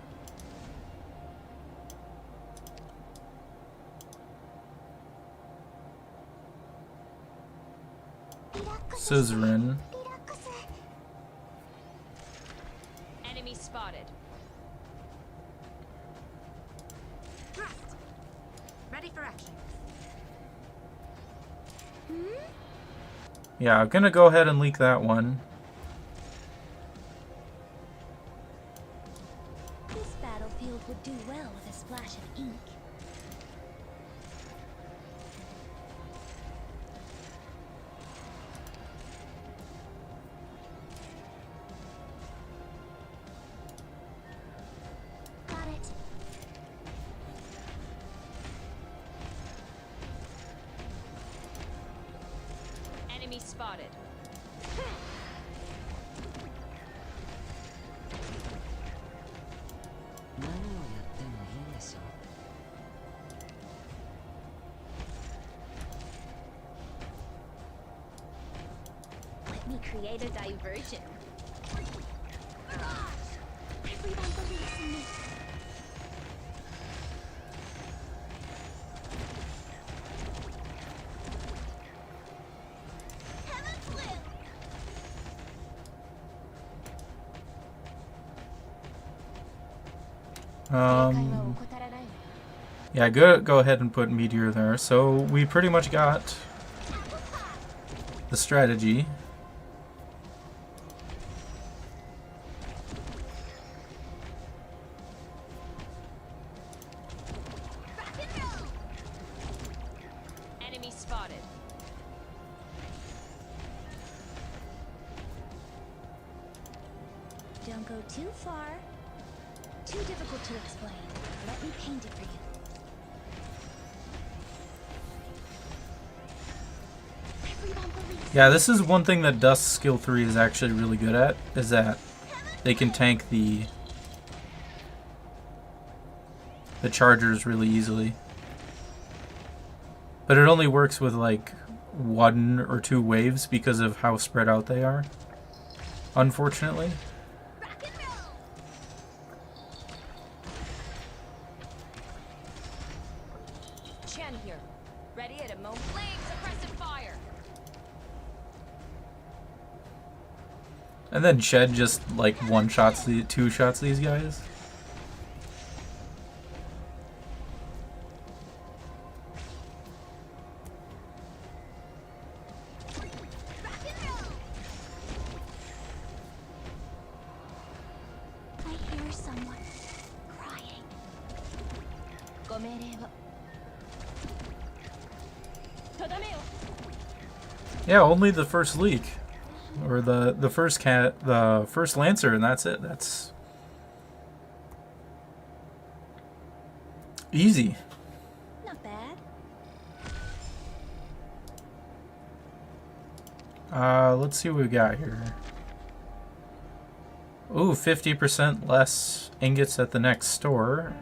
[SPEAKER 1] Scissorin.
[SPEAKER 6] Enemy spotted. Thrust. Ready for action.
[SPEAKER 1] Yeah, I'm gonna go ahead and leak that one.
[SPEAKER 5] This battlefield would do well with a splash of ink. Got it.
[SPEAKER 6] Enemy spotted.
[SPEAKER 5] Let me create a diversion. Everyone believes in me. Heaven's will.
[SPEAKER 1] Yeah, go ahead and put Meteor there. So we pretty much got the strategy.
[SPEAKER 6] Enemy spotted.
[SPEAKER 5] Don't go too far. Too difficult to explain. Let me paint it for you. Everyone believes.
[SPEAKER 1] Yeah, this is one thing that Dusk skill 3 is actually really good at, is that they can tank the the chargers really easily. But it only works with like 1 or 2 waves because of how spread out they are, unfortunately.
[SPEAKER 6] Rock and roll. Chen here. Ready at a moment. Flame suppressive fire.
[SPEAKER 1] And then Shed just like 2 shots these guys.
[SPEAKER 5] I hear someone crying.
[SPEAKER 1] Yeah, only the first leak. Or the first Lancer, and that's it. That's easy.
[SPEAKER 5] Not bad.
[SPEAKER 1] Let's see what we got here. Ooh, 50% less ingots at the next store.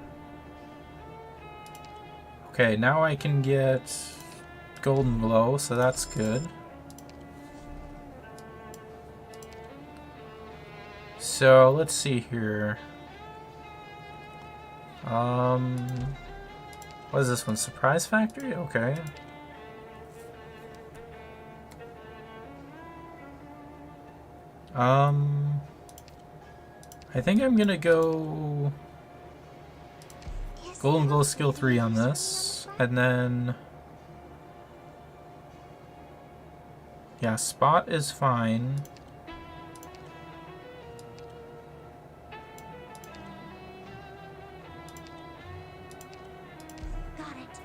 [SPEAKER 1] Okay, now I can get Golden Glow, so that's good. So let's see here. What is this one? Surprise Factory? Okay. I think I'm gonna go Golden Glow skill 3 on this, and then yeah, Spot is fine.
[SPEAKER 5] Got it.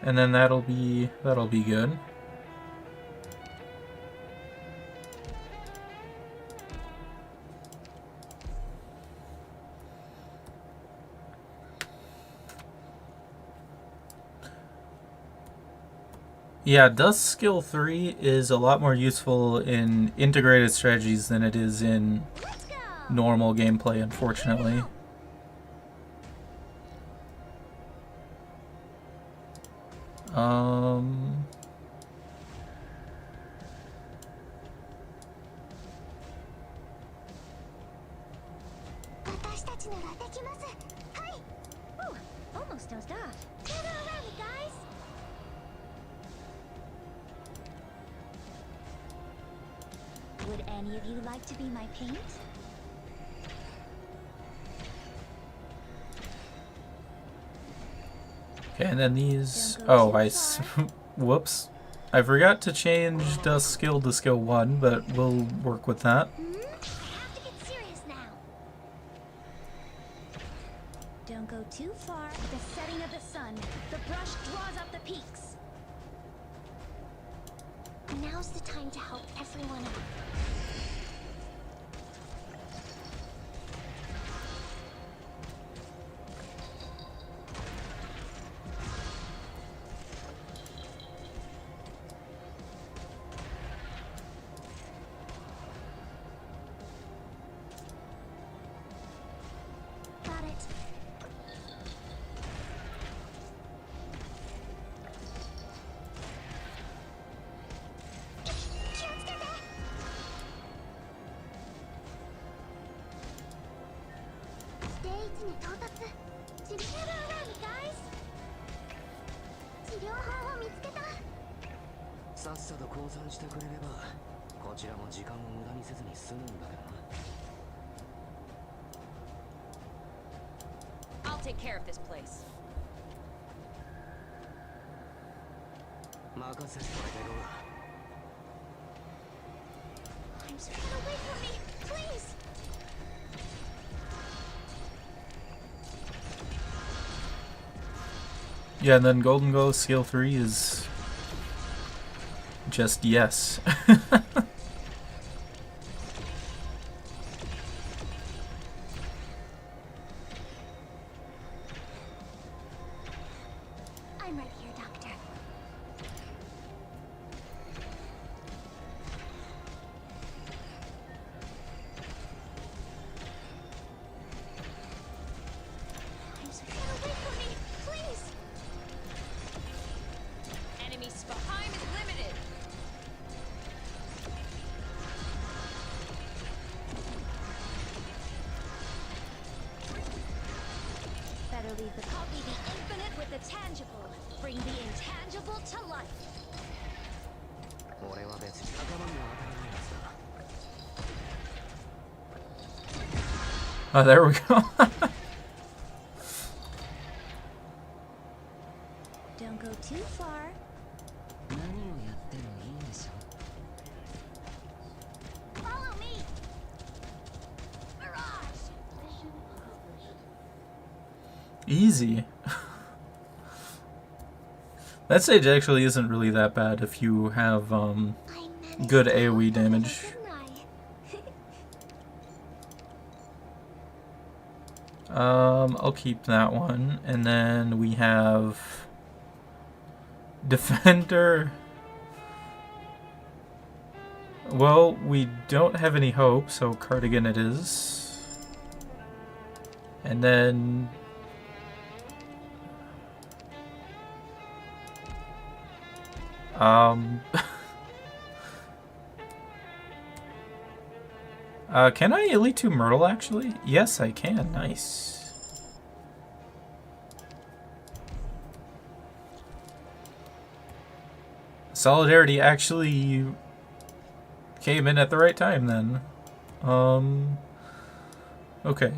[SPEAKER 1] And then that'll be good. Yeah, Dusk skill 3 is a lot more useful in integrated strategies than it is in
[SPEAKER 5] Let's go.
[SPEAKER 1] normal gameplay, unfortunately.
[SPEAKER 5] Ooh, almost dozed off. Gather around me, guys. Would any of you like to be my paint?
[SPEAKER 1] Okay, and then these... Oh, whoops. I forgot to change Dusk skill to skill 1, but we'll work with that.
[SPEAKER 5] I have to get serious now. Don't go too far. The setting of the sun. The brush draws up the peaks. Now's the time to help everyone out. Got it. Gather around me, guys. 治療法を見つけた。
[SPEAKER 4] さっさと降参してくれればこちらも時間を無駄にせずに済むんだけどな。
[SPEAKER 6] I'll take care of this place.
[SPEAKER 4] 任せてくれろ。
[SPEAKER 5] I'm sorry. Get away from me, please.
[SPEAKER 1] Yeah, and then Golden Glow skill 3 is just yes.
[SPEAKER 5] I'm right here, Doctor. Leave the copy the infinite with the tangible. Bring the intangible to life.
[SPEAKER 4] 俺は別に仲間には当たらないはずだ。
[SPEAKER 1] Oh, there we go.
[SPEAKER 5] Don't go too far.
[SPEAKER 4] 何をやってもいいんでしょ。
[SPEAKER 5] Follow me. Mirage.
[SPEAKER 1] Easy. That stage actually isn't really that bad if you have good AoE damage. I'll keep that one, and then we have Defender. Well, we don't have any hope, so Cardigan it is. And then can I Elite 2 Myrtle actually? Yes, I can. Nice. Solidarity actually came in at the right time then. Okay.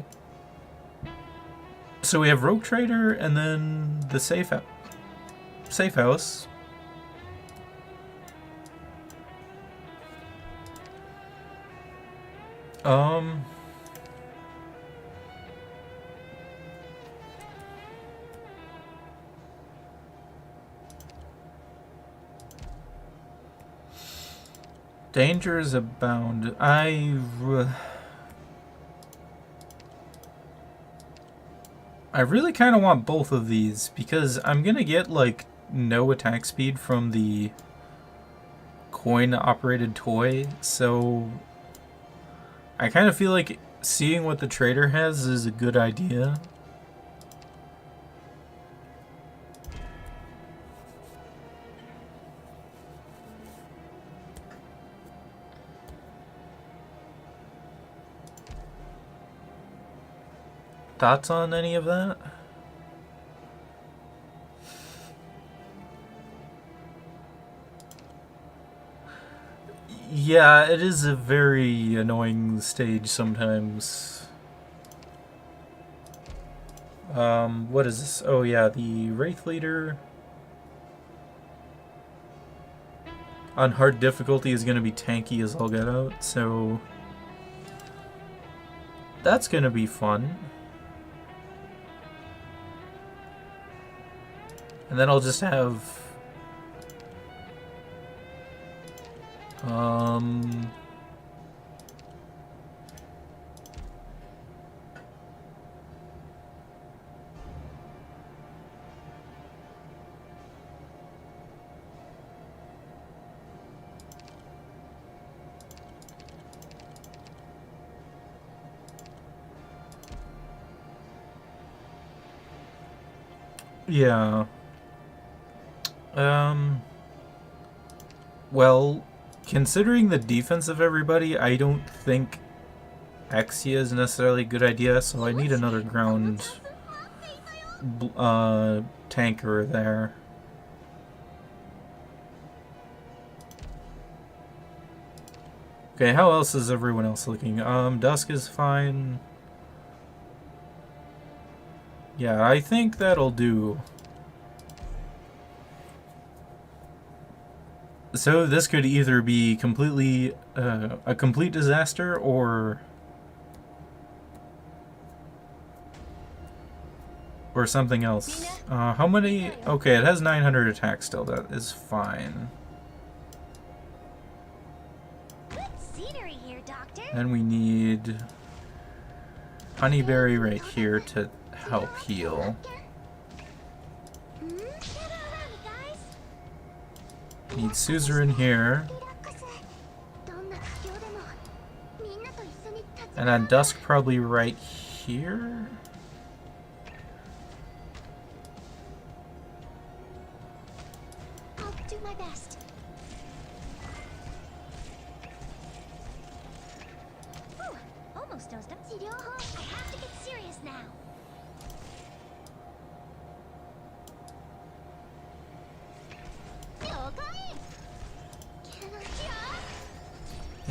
[SPEAKER 1] So we have Rogue Trader and then the safe house. Dangers abound. I really kind of want both of these because I'm gonna get like no attack speed from the coin operated toy, so I kind of feel like seeing what the trader has is a good idea. Thoughts on any of that? Yeah, it is a very annoying stage sometimes. What is this? Oh yeah, the Wraith Leader on hard difficulty is going to be tanky as all get out, so that's going to be fun. And then I'll just have yeah. Well, considering the defense of everybody, I don't think Exia is necessarily a good idea, so I need another ground tanker there. Okay, how else is everyone else looking? Dusk is fine. Yeah, I think that'll do. So this could either be completely a complete disaster or something else. How many? Okay, it has 900 attack still. That is fine.
[SPEAKER 5] Good scenery here, Doctor.
[SPEAKER 1] And we need Honeyberry right here to help heal. Need Suzerain here. And then Dusk probably right here.
[SPEAKER 5] I'll do my best. Ooh, almost dozed up. I have to get serious now.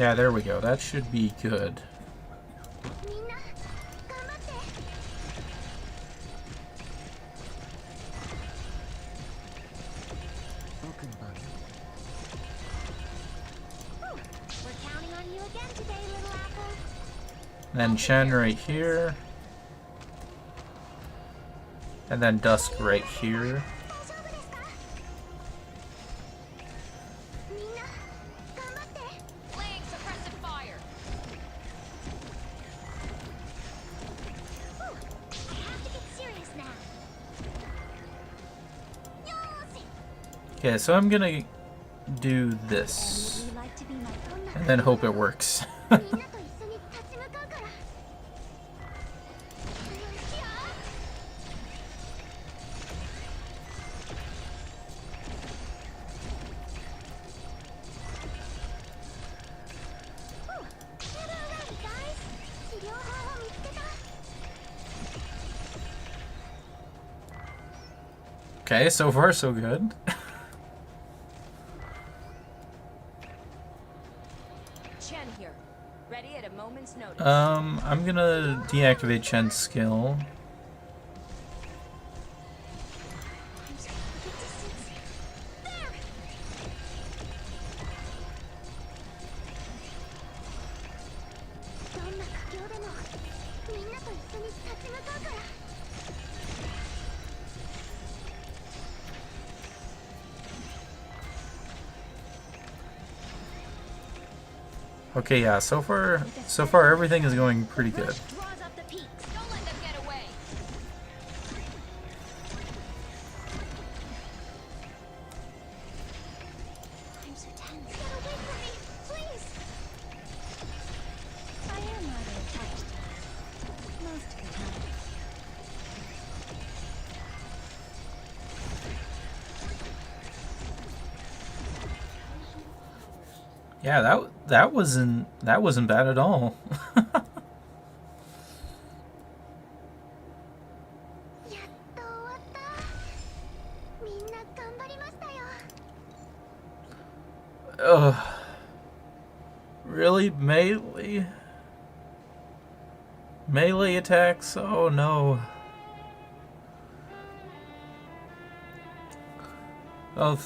[SPEAKER 1] Yeah, there we go. That should be good.
[SPEAKER 2] みんな頑張って
[SPEAKER 5] We're counting on you again today, little apple.
[SPEAKER 1] Then Chen right here. And then Dusk right here.
[SPEAKER 2] 大丈夫ですかみんな頑張って
[SPEAKER 6] Laying suppressive fire.
[SPEAKER 5] I have to get serious now.
[SPEAKER 1] Okay, so I'm gonna do this.
[SPEAKER 5] Would you like to be my friend?
[SPEAKER 1] And then hope it works.
[SPEAKER 2] みんなと一緒に立ち向かうから
[SPEAKER 1] Okay, so far so good.
[SPEAKER 6] Chen here. Ready at a moment's notice.
[SPEAKER 1] I'm gonna deactivate Chen's skill.
[SPEAKER 2] There! どんな苦境でもみんなと一緒に立ち向かうから
[SPEAKER 1] Okay, yeah, so far everything is going pretty good.
[SPEAKER 5] Draws up the peaks.
[SPEAKER 6] Don't let them get away.
[SPEAKER 5] I'm so tense. Get away from me, please. I am rather attached to you. Most of the time.
[SPEAKER 1] Yeah, that wasn't bad at all.
[SPEAKER 2] やっと終わったみんな頑張りましたよ
[SPEAKER 1] Ugh. Really? Melee attacks? Oh no. Oh,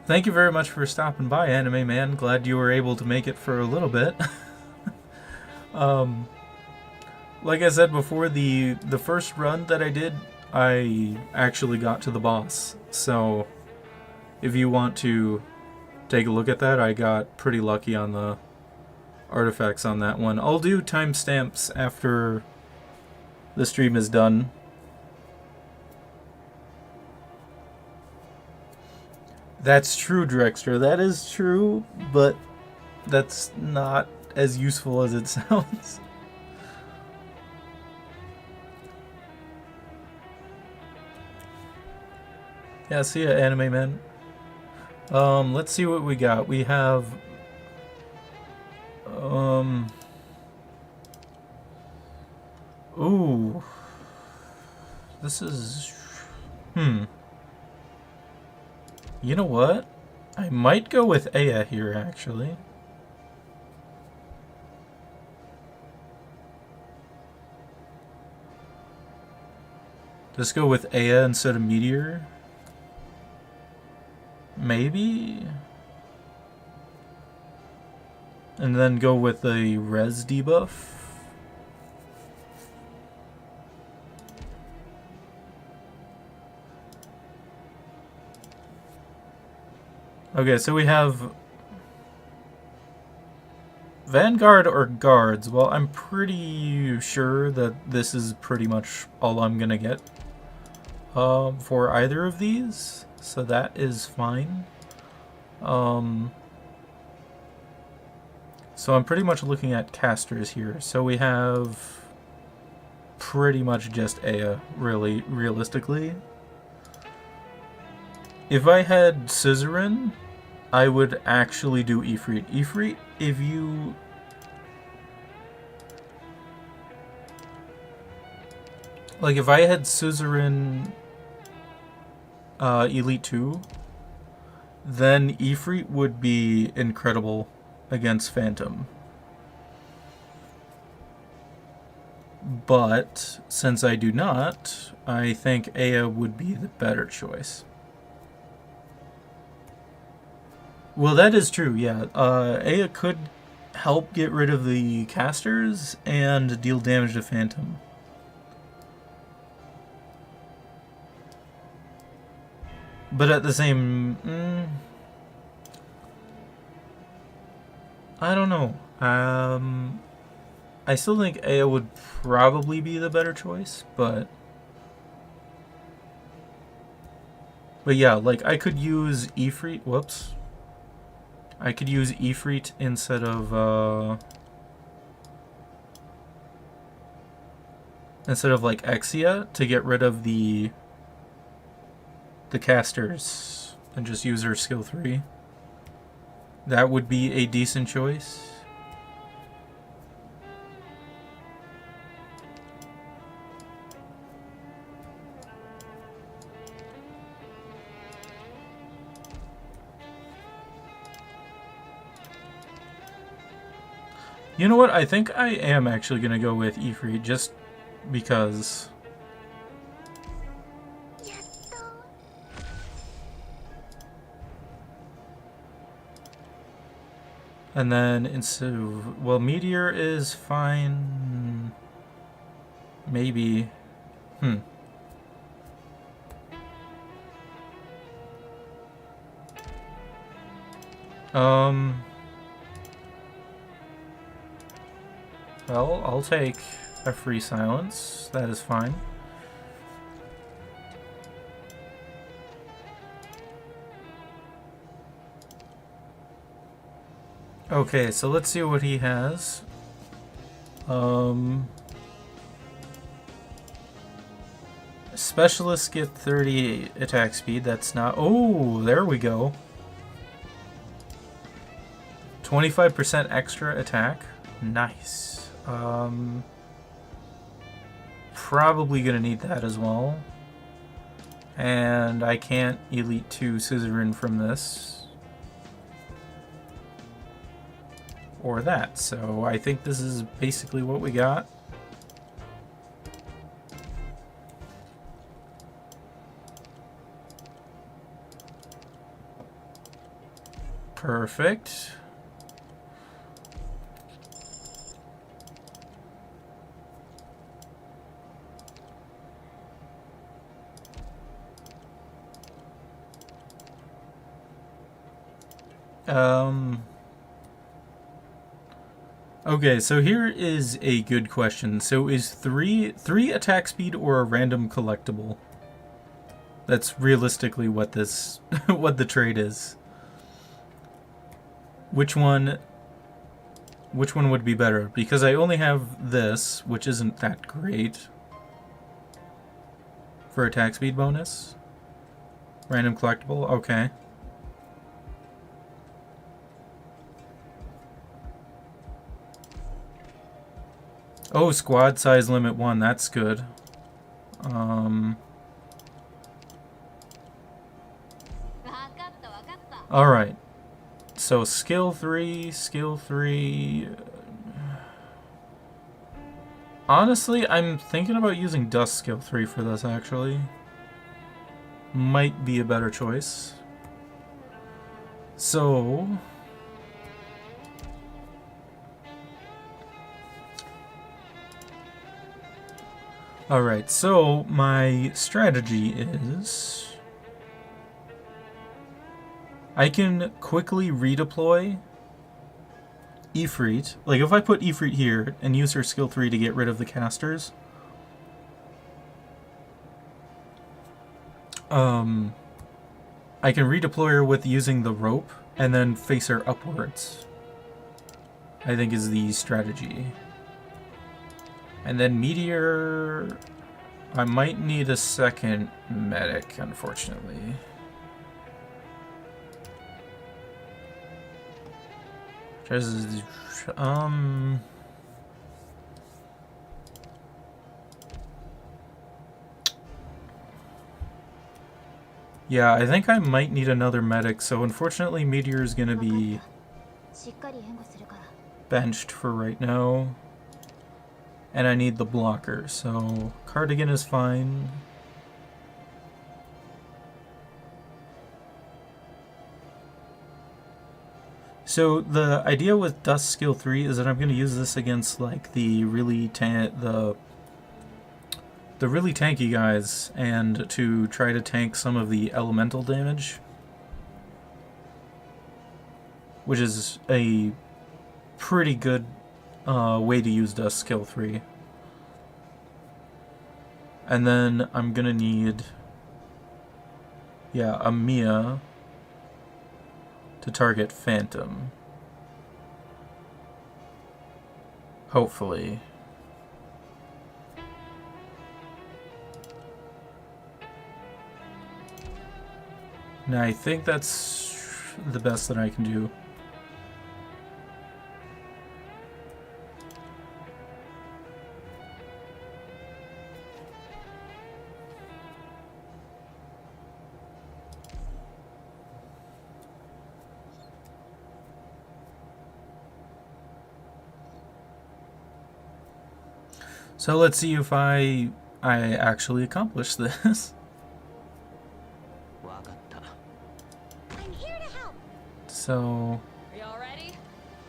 [SPEAKER 1] thank you very much for stopping by, Anime Man. Glad you were able to make it for a little bit. Like I said before, the first run that I did, I actually got to the boss. So, if you want to take a look at that, I got pretty lucky on the artifacts on that one. I'll do timestamps after the stream is done. That's true, Drexter. That is true, but that's not as useful as it sounds. Yeah, see ya, Anime Man. Let's see what we got. We have ooh. This is You know what? I might go with Aya here, actually. Just go with Aya instead of Meteor. Maybe? And then go with the res debuff. Okay, so we have Vanguard or Guards. Well, I'm pretty sure that this is pretty much all I'm gonna get for either of these, so that is fine. So I'm pretty much looking at casters here. So we have pretty much just Aya, really, realistically. If I had Scissorin, I would actually do Ifrit. Ifrit, if you... Like, if I had Scissorin Elite 2, then Ifrit would be incredible against Phantom. But since I do not, I think Aya would be the better choice. Well, that is true, yeah. Aya could help get rid of the casters and deal damage to Phantom. But at the same... I don't know. I still think Aya would probably be the better choice, but... But yeah, like, I could use Ifrit... Whoops. I could use Ifrit instead of, like, Exia to get rid of the casters and just use her skill 3. That would be a decent choice. You know what? I think I am actually going to go with Ifrit just because. And then instead of, well, Meteor is fine. Maybe. Well, I'll take a free silence. That is fine. Okay, so let's see what he has. Specialists get 38 attack speed. That's not... Oh, there we go. 25% extra attack. Nice. Probably gonna need that as well. And I can't Elite 2 Scissorin from this. Or that. So I think this is basically what we got. Perfect. Okay, so here is a good question. So is three attack speed or a random collectible? That's realistically what this what the trade is. Which one would be better? Because I only have this, which isn't that great for attack speed bonus. Random collectible, okay. Oh, squad size limit 1, that's good. Alright. So skill 3. Honestly, I'm thinking about using Dusk skill 3 for this actually. Might be a better choice. So alright, so my strategy is I can quickly redeploy Ifrit. Like, if I put Ifrit here and use her skill 3 to get rid of the casters, I can redeploy her with using the rope and then face her upwards. I think is the strategy. And then Meteor, I might need a second medic, unfortunately. Yeah, I think I might need another medic, so unfortunately Meteor is gonna be
[SPEAKER 5] しっかり援護するから。
[SPEAKER 1] benched for right now. And I need the blocker, so Cardigan is fine. So the idea with Dusk skill 3 is that I'm going to use this against like the really really tanky guys, and to try to tank some of the elemental damage, which is a pretty good way to use Dusk skill 3. And then I'm gonna need, yeah, a Mia to target Phantom. Hopefully. Now I think that's the best that I can do. So let's see if I actually accomplish this.
[SPEAKER 5] I'm here to help.
[SPEAKER 1] So
[SPEAKER 6] Are y'all ready?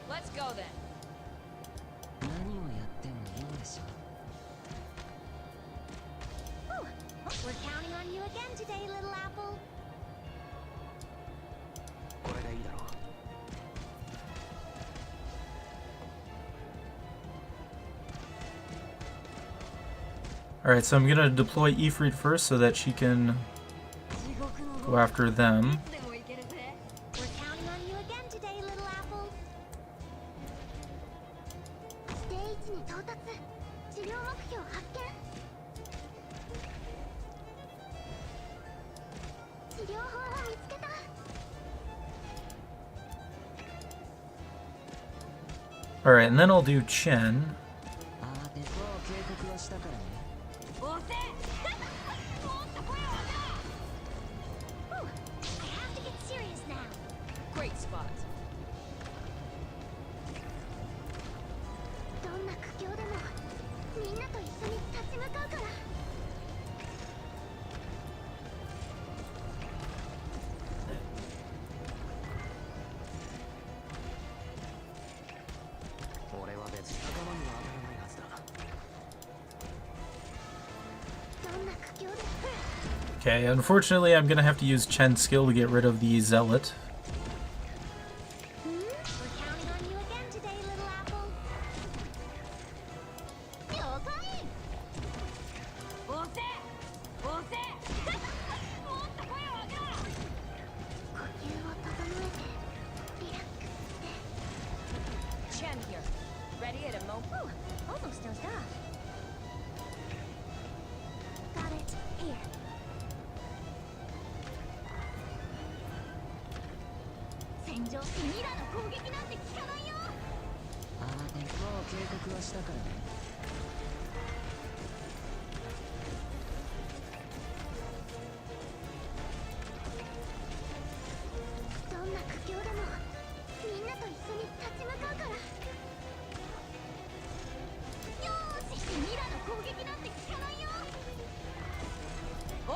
[SPEAKER 6] Let's go then.
[SPEAKER 5] Whew. We're counting on you again today, little apple.
[SPEAKER 1] alright, so I'm gonna deploy Ifrit first so that she can go after them.
[SPEAKER 5] We're counting on you again today, little apple.
[SPEAKER 2] ステージに到達。治療目標発見。治療法を見つけた。
[SPEAKER 1] Alright, and then I'll do Chen.
[SPEAKER 5] Whew. I have to get serious now.
[SPEAKER 6] Great spot.
[SPEAKER 2] どんな苦境でもみんなと一緒に立ち向かうから。
[SPEAKER 4] 俺は別に仲間には当たらないはずだ。
[SPEAKER 2] どんな苦境でも。
[SPEAKER 1] Okay, unfortunately I'm gonna have to use Chen's skill to get rid of the Zealot.
[SPEAKER 5] We're counting on you again today, little apple.
[SPEAKER 2] 了解。
[SPEAKER 6] 押せ押せもっと声を上げろ。
[SPEAKER 2] 呼吸を整えてリラックスして。
[SPEAKER 6] Chen here. Ready at a moment?
[SPEAKER 5] Whew. Almost dozed off. Got it. Here.
[SPEAKER 2] 戦場してミラの攻撃なんて効かないよ。
[SPEAKER 4] もう警告はしたからね。
[SPEAKER 2] どんな苦境でもみんなと一緒に立ち向かうから。よーし、ミラの攻撃なんて効かないよ。
[SPEAKER 6] おい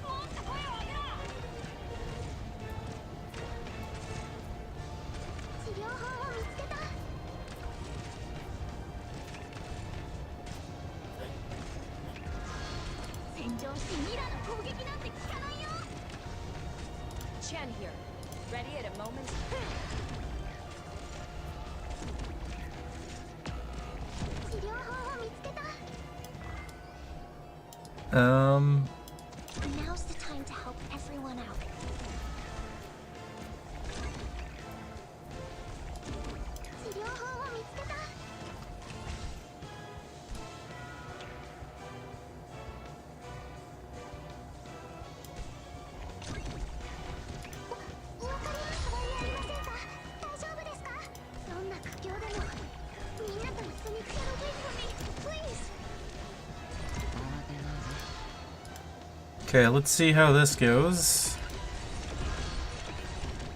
[SPEAKER 6] もっと声を上げろ。
[SPEAKER 2] 治療法を見つけた。戦場してミラの攻撃なんて効かないよ。
[SPEAKER 6] Chen here. Ready at a moment's
[SPEAKER 2] 治療法を見つけた。
[SPEAKER 5] Now's the time to help everyone out.
[SPEAKER 2] 治療法を見つけた。 わかりますわりありませんか。大丈夫ですか。どんな苦境でもみんなと一緒に celebrate for me, please.
[SPEAKER 1] Okay, let's see how this goes.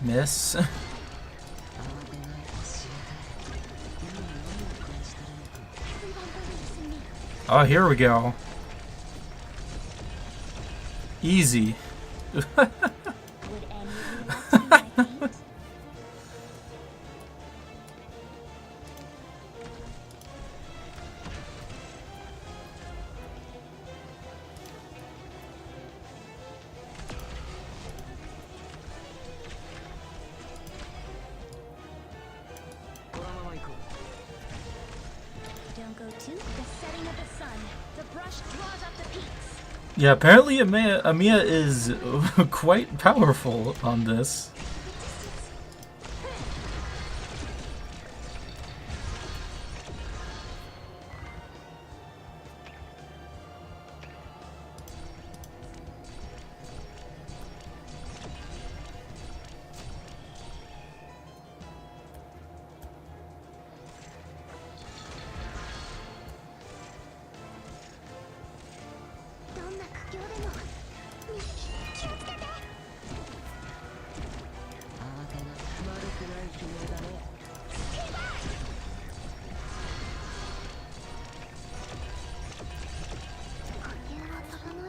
[SPEAKER 1] Miss. Oh, here we go. Easy.
[SPEAKER 5] Would any of you like to be my paint? Don't go to the setting of the sun. The brush draws up the peaks.
[SPEAKER 1] Yeah, apparently Amiya is quite powerful on this.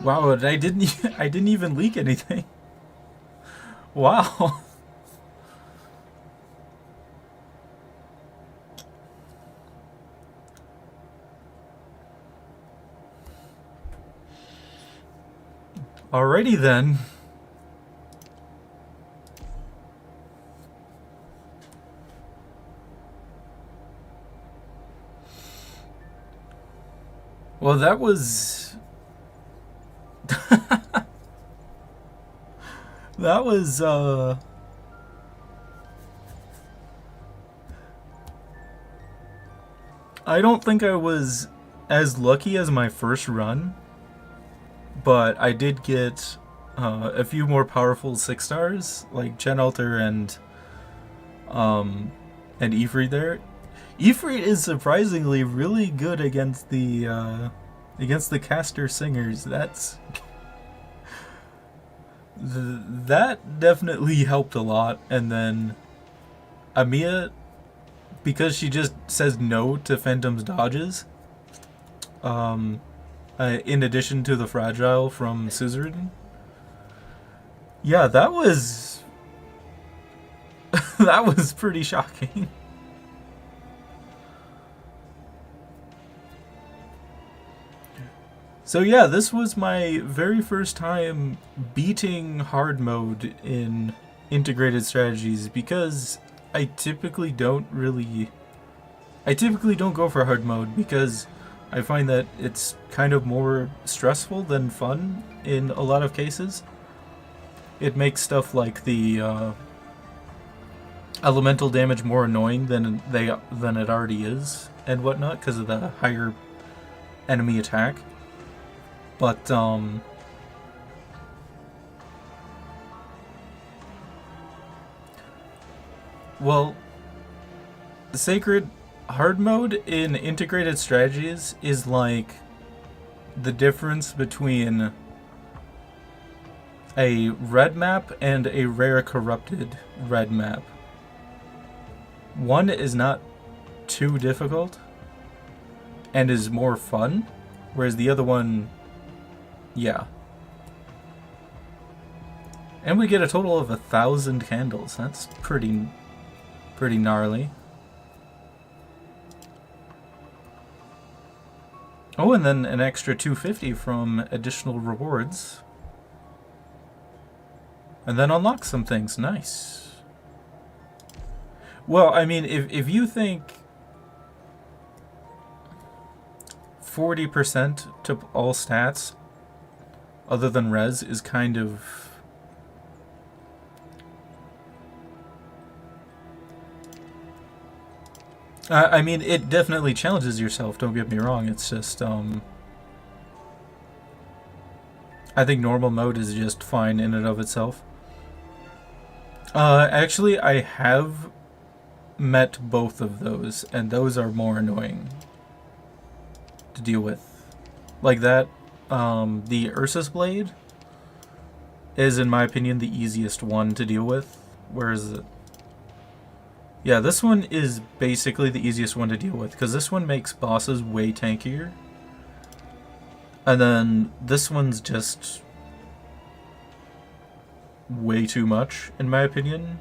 [SPEAKER 1] Wow, and I didn't even leak anything. Wow. Alrighty then. Well, that was that was I don't think I was as lucky as my first run, but I did get a few more powerful 6 stars like Gen Alter and Ifrit there. Ifrit is surprisingly really good against the caster singers. That definitely helped a lot. And then Amiya, because she just says no to Phantom's dodges, in addition to the fragile from Suzerain. Yeah, that was that was pretty shocking. So yeah, this was my very first time beating hard mode in integrated strategies, because I typically don't go for hard mode because I find that it's kind of more stressful than fun in a lot of cases. It makes stuff like the elemental damage more annoying than it already is and whatnot because of the higher enemy attack. But well, Sacred hard mode in integrated strategies is like the difference between a red map and a rare corrupted red map. One is not too difficult and is more fun, whereas the other one, yeah. And we get a total of 1,000 candles. That's pretty gnarly. Oh, and then an extra 250 from additional rewards. And then unlock some things. Nice. Well, I mean, if you think 40% to all stats other than res is kind of... I mean, it definitely challenges yourself, don't get me wrong. It's just, I think normal mode is just fine in and of itself. Actually, I have met both of those, and those are more annoying to deal with. Like that, the Ursus Blade is, in my opinion, the easiest one to deal with, whereas... Yeah, this one is basically the easiest one to deal with, because this one makes bosses way tankier. And then this one's just way too much, in my opinion.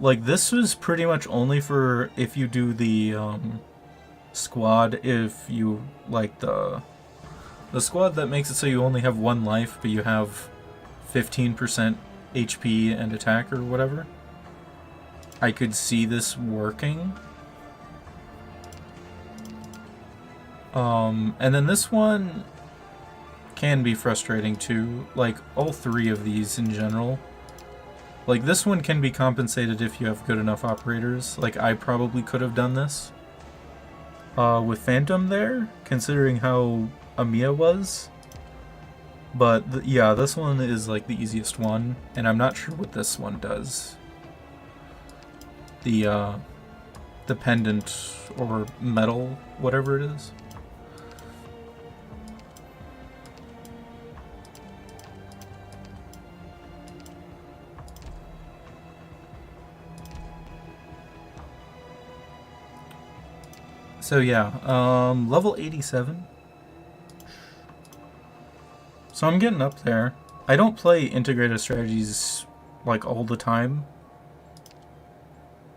[SPEAKER 1] Like, this was pretty much only for if you do the squad, if you like the squad that makes it so you only have 1 life, but you have 15% HP and attack or whatever. I could see this working. And then this one can be frustrating too. Like, all 3 of these in general. Like, this one can be compensated if you have good enough operators. Like, I probably could have done this with Phantom there, considering how Amiya was. But, yeah, this one is, like, the easiest one, and I'm not sure what this one does. The pendant or metal, whatever it is. So yeah, level 87. So I'm getting up there. I don't play integrated strategies like all the time.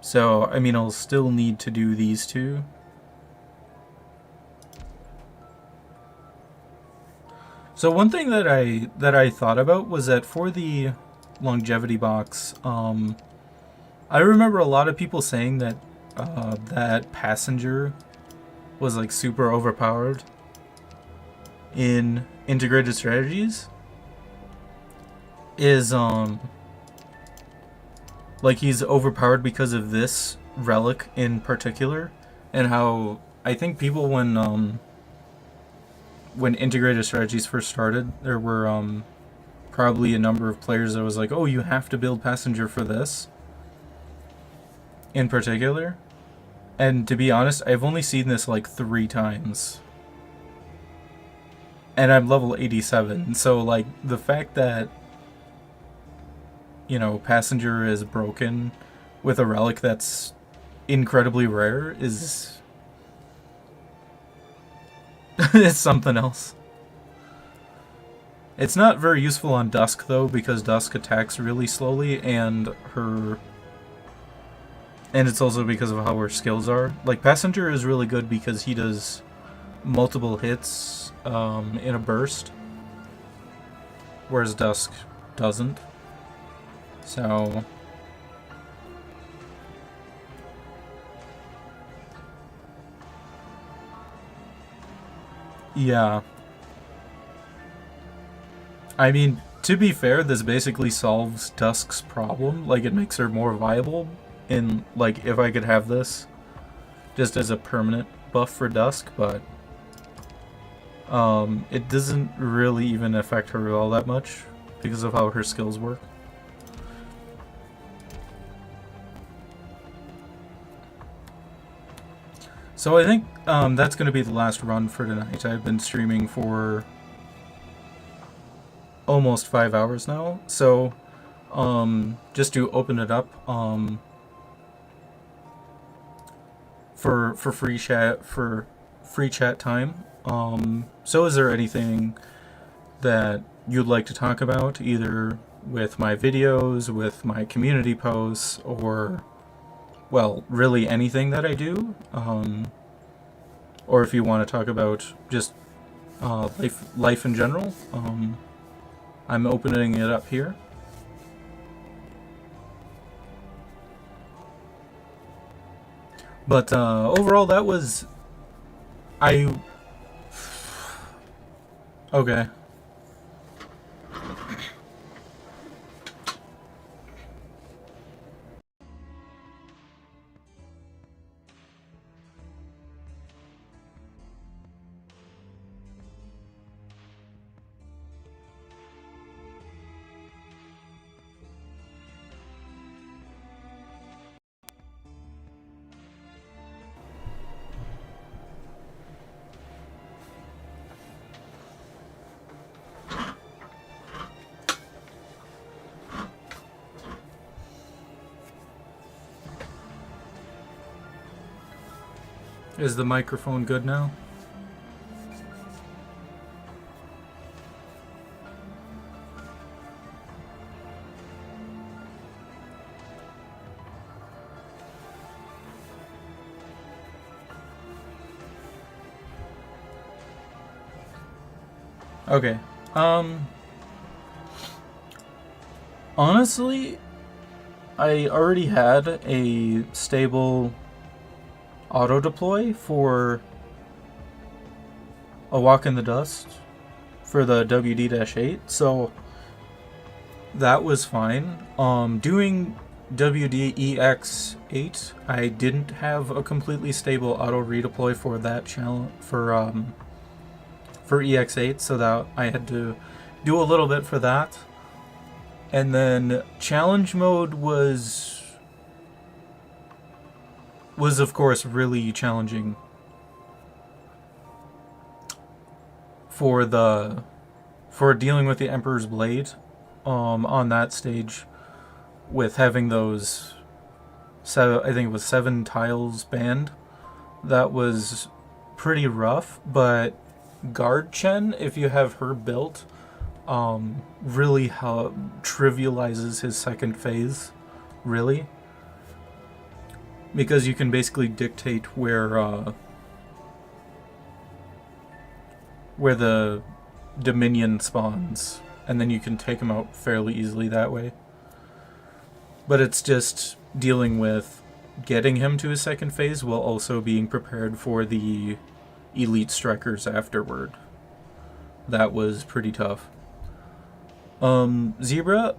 [SPEAKER 1] So, I mean, I'll still need to do these 2. So one thing that I thought about was that for the longevity box, I remember a lot of people saying that that Passenger was like super overpowered in integrated strategies. Is like he's overpowered because of this relic in particular, and how I think people when integrated strategies first started, there were probably a number of players that was like, oh, you have to build Passenger for this in particular. And to be honest, I've only seen this like 3 times. And I'm level 87, so like the fact that, you know, Passenger is broken with a relic that's incredibly rare is it's something else. It's not very useful on Dusk though, because Dusk attacks really slowly, and it's also because of how her skills are. Like, Passenger is really good because he does multiple hits in a burst, whereas Dusk doesn't. So yeah. I mean, to be fair, this basically solves Dusk's problem. Like, it makes her more viable. In, like, if I could have this just as a permanent buff for Dusk, but it doesn't really even affect her all that much because of how her skills work. So I think that's going to be the last run for tonight. I've been streaming for almost 5 hours now, so just to open it up, for free chat time. So is there anything that you'd like to talk about, either with my videos, with my community posts, or, well, really anything that I do? Or if you want to talk about just life in general, I'm opening it up here. But overall, that was... Okay. Is the microphone good now? Okay. Honestly, I already had a stable auto deploy for A Walk in the Dust for the WD-8, so that was fine. Doing WD-EX8, I didn't have a completely stable auto redeploy for that challenge for EX8, so that I had to do a little bit for that. And then challenge mode was of course really challenging for dealing with the Emperor's Blade on that stage, with having those I think it was 7 tiles banned. That was pretty rough, but Guard Chen, if you have her built, really trivializes his second phase, really, because you can basically dictate where the Dominion spawns, and then you can take them out fairly easily that way. But it's just dealing with getting him to his second phase while also being prepared for the elite strikers afterward. That was pretty tough. Zebra,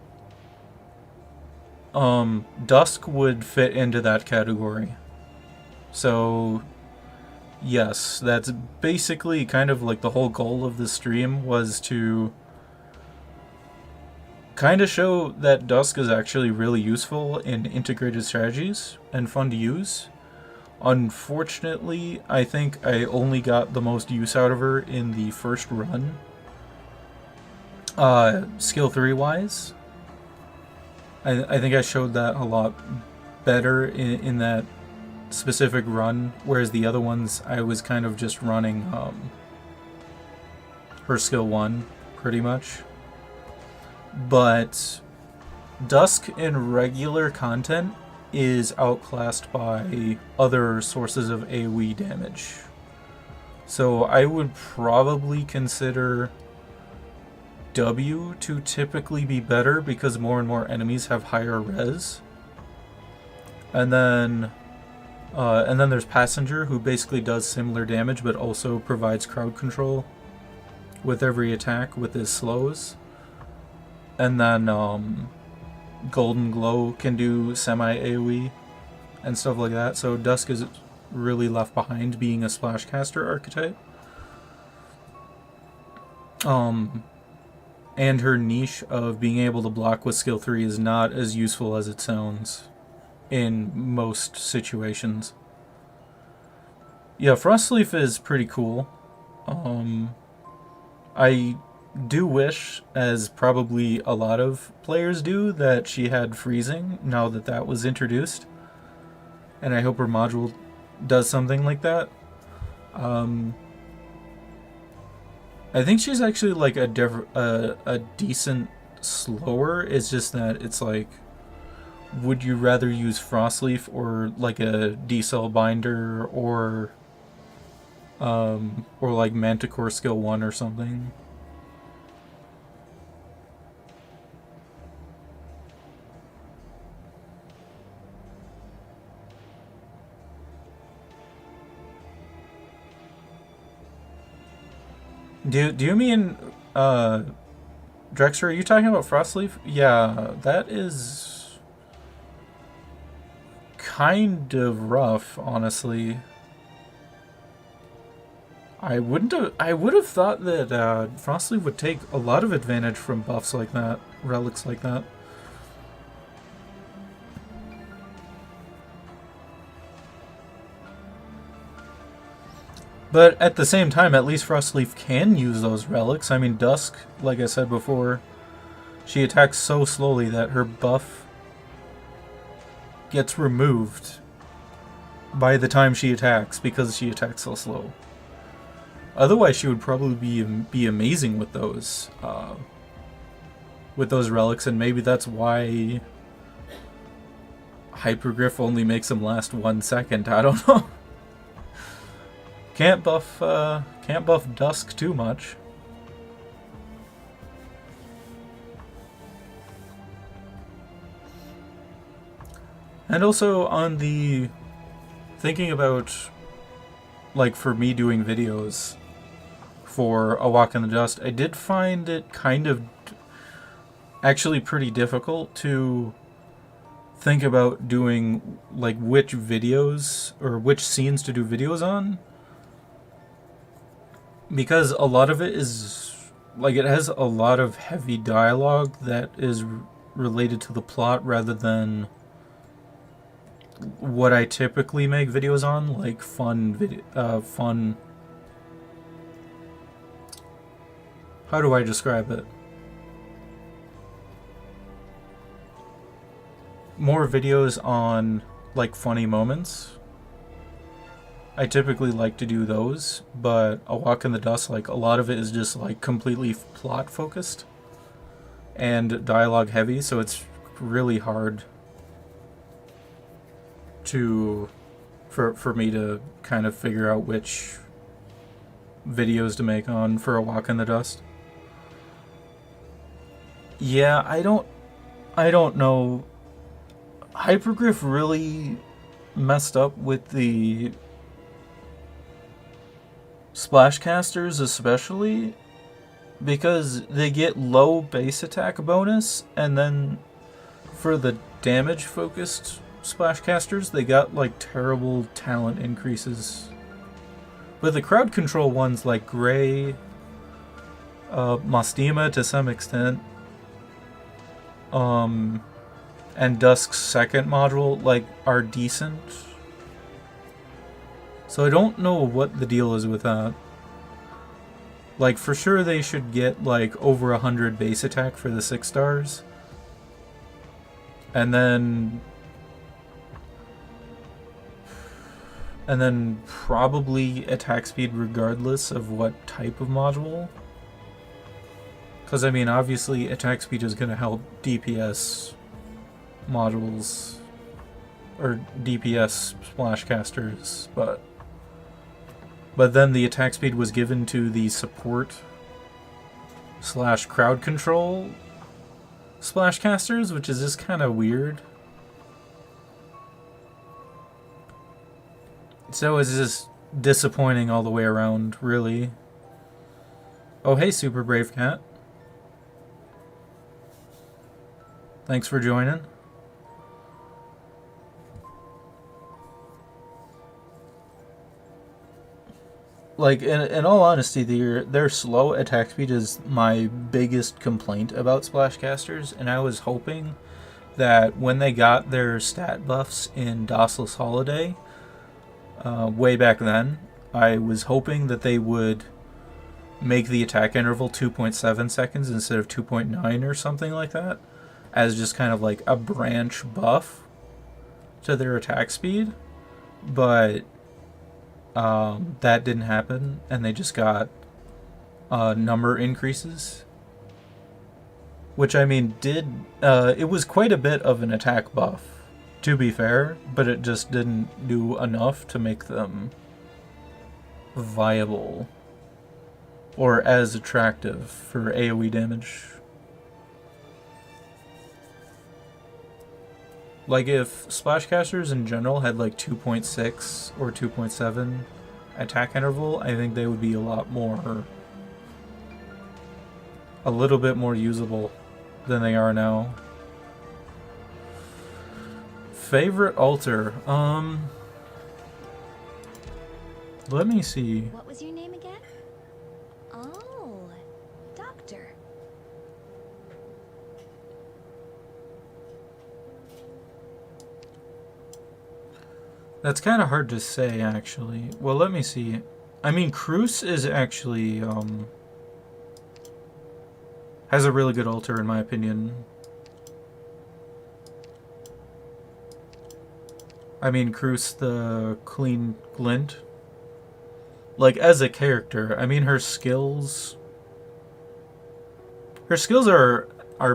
[SPEAKER 1] Dusk would fit into that category. So, yes, that's basically kind of like the whole goal of the stream, was to kind of show that Dusk is actually really useful in integrated strategies and fun to use. Unfortunately, I think I only got the most use out of her in the first run. Skill 3 wise, I think I showed that a lot better in that specific run, whereas the other ones I was kind of just running her skill 1 pretty much. But Dusk in regular content is outclassed by other sources of AoE damage. So I would probably consider W to typically be better, because more and more enemies have higher res. And then there's Passenger, who basically does similar damage but also provides crowd control with every attack with his slows. And then Golden Glow can do semi-AoE and stuff like that. So Dusk is really left behind being a splash caster archetype. And her niche of being able to block with skill 3 is not as useful as it sounds in most situations. Yeah, Frostleaf is pretty cool. I do wish, as probably a lot of players do, that she had freezing now that that was introduced. And I hope her module does something like that. I think she's actually like a decent slower. It's just that it's like, would you rather use Frostleaf or like a D-Cell binder or like Manticore skill 1 or something? Do you mean, Drexler, are you talking about Frostleaf? Yeah, that is kind of rough, honestly. I would have thought that Frostleaf would take a lot of advantage from buffs like that, relics like that. But at the same time, at least Frostleaf can use those relics. I mean, Dusk, like I said before, she attacks so slowly that her buff gets removed by the time she attacks, because she attacks so slow. Otherwise, she would probably be amazing with those relics, and maybe that's why Hypergriff only makes them last 1 second. I don't know. Can't buff Dusk too much. And also on the thinking about, like, for me doing videos for A Walk in the Dust, I did find it kind of actually pretty difficult to think about doing, like, which videos or which scenes to do videos on, because a lot of it is, like, it has a lot of heavy dialogue that is related to the plot rather than what I typically make videos on, like fun, how do I describe it? More videos on, like, funny moments. I typically like to do those, but A Walk in the Dust, like, a lot of it is just, like, completely plot focused and dialogue heavy, so it's really hard for me to kind of figure out which videos to make on for A Walk in the Dust. Yeah, I don't know. Hypergriff really messed up with the splashcasters, especially because they get low base attack bonus, and then for the damage focused splashcasters they got, like, terrible talent increases. But the crowd control ones, like Gray, Mostima to some extent, and Dusk's second module, like, are decent. So I don't know what the deal is with that. Like, for sure they should get, like, over 100 base attack for the 6 stars. And then probably attack speed regardless of what type of module. Because, I mean, obviously attack speed is going to help DPS modules, or DPS splashcasters, but then the attack speed was given to the support / crowd control splashcasters, which is just kind of weird. So it's just disappointing all the way around, really. Oh, hey, Super Brave Cat. Thanks for joining. Like, in all honesty, their slow attack speed is my biggest complaint about splashcasters, and I was hoping that when they got their stat buffs in Dossless Holiday, way back then, I was hoping that they would make the attack interval 2.7 seconds instead of 2.9 or something like that, as just kind of like a branch buff to their attack speed, but that didn't happen, and they just got number increases, which, I mean, it was quite a bit of an attack buff, to be fair, but it just didn't do enough to make them viable or as attractive for AoE damage. Like, if splashcasters in general had like 2.6 or 2.7 attack interval, I think they would be a little bit more usable than they are now. Favorite altar? Let me see.
[SPEAKER 5] What was your name again? Oh, Doctor.
[SPEAKER 1] That's kind of hard to say, actually. Well, let me see. I mean, Cruz is actually, has a really good altar, in my opinion. I mean, Cruz, the clean glint. Like, as a character, I mean, her skills are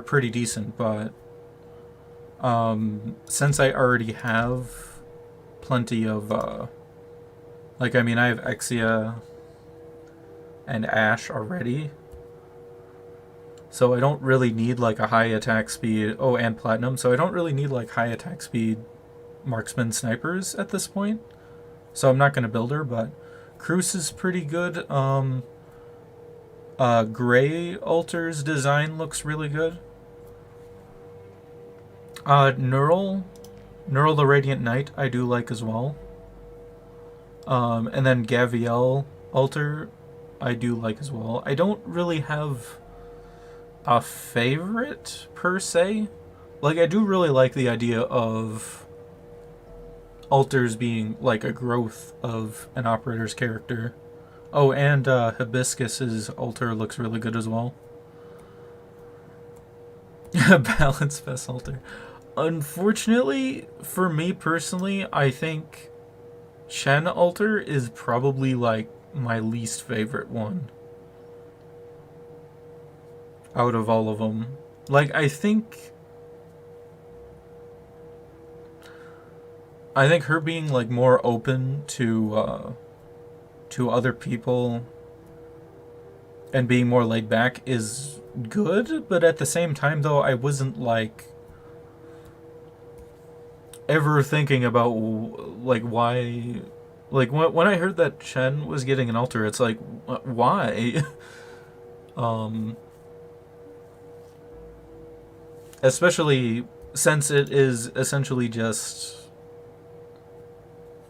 [SPEAKER 1] pretty decent, but since I already have plenty of, like, I mean, I have Exia and Ash already, so I don't really need, like, a high attack speed. Oh, and Platinum, so I don't really need, like, high attack speed marksman snipers at this point, so I'm not going to build her, but Cruz is pretty good. Gray Alter's design looks really good. Neural the Radiant Knight I do like as well. And then Gaviel Alter I do like as well. I don't really have a favorite per se. Like, I do really like the idea of alters being like a growth of an operator's character. Oh, and Hibiscus's alter looks really good as well. Balance best alter. Unfortunately, for me personally, I think Shen alter is probably like my least favorite one out of all of them. Like, I think her being like more open to other people and being more laid back is good, but at the same time though, I wasn't like ever thinking about like why, like when I heard that Shen was getting an alter, it's like why? Especially since it is essentially just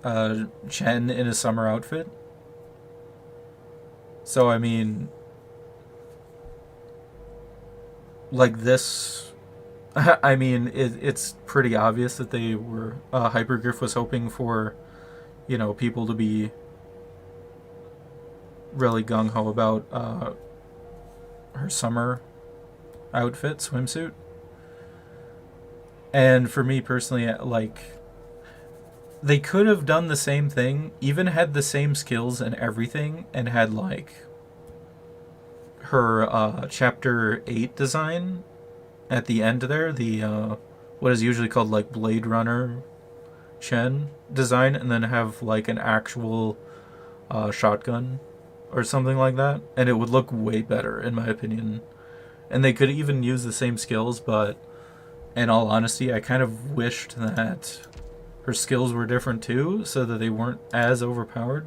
[SPEAKER 1] Chen in a summer outfit. So I mean, like this, I mean, it's pretty obvious that they were, Hypergriff was hoping for, you know, people to be really gung-ho about her summer outfit, swimsuit. And for me personally, like, they could have done the same thing, even had the same skills and everything, and had, like, her Chapter 8 design at the end there, the, what is usually called, like, Blade Runner Chen design, and then have, like, an actual shotgun or something like that, and it would look way better, in my opinion. And they could even use the same skills, but in all honesty, I kind of wished that her skills were different too, so that they weren't as overpowered.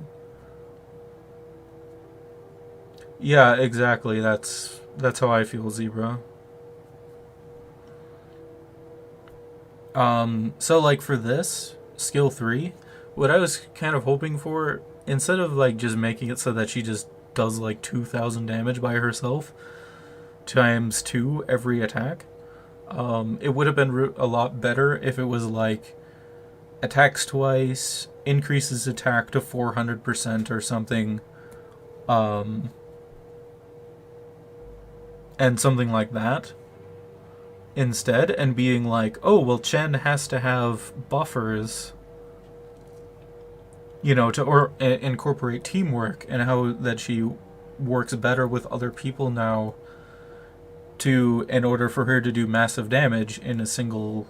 [SPEAKER 1] Yeah, exactly. That's how I feel, Zebra. So like for this, skill 3, what I was kind of hoping for, instead of like just making it so that she just does like 2,000 damage by herself, times 2 every attack, it would have been a lot better if it was like attacks twice, increases attack to 400% or something, and something like that instead, and being like, oh, well, Chen has to have buffers, you know, to incorporate teamwork and how that she works better with other people now in order for her to do massive damage in a single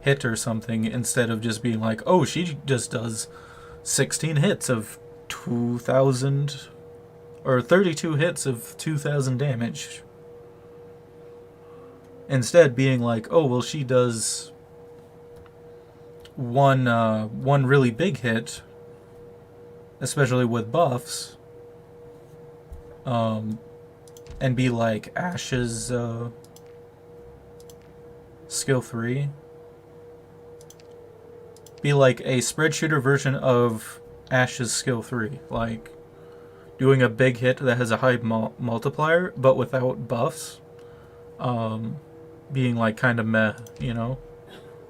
[SPEAKER 1] hit or something, instead of just being like, oh, she just does 16 hits of 2,000 or 32 hits of 2,000 damage. Instead being like, oh, well, she does one really big hit, especially with buffs, and be like Ash's skill 3. Be like a spread shooter version of Ash's skill 3, like doing a big hit that has a high multiplier but without buffs, being like kind of meh, you know.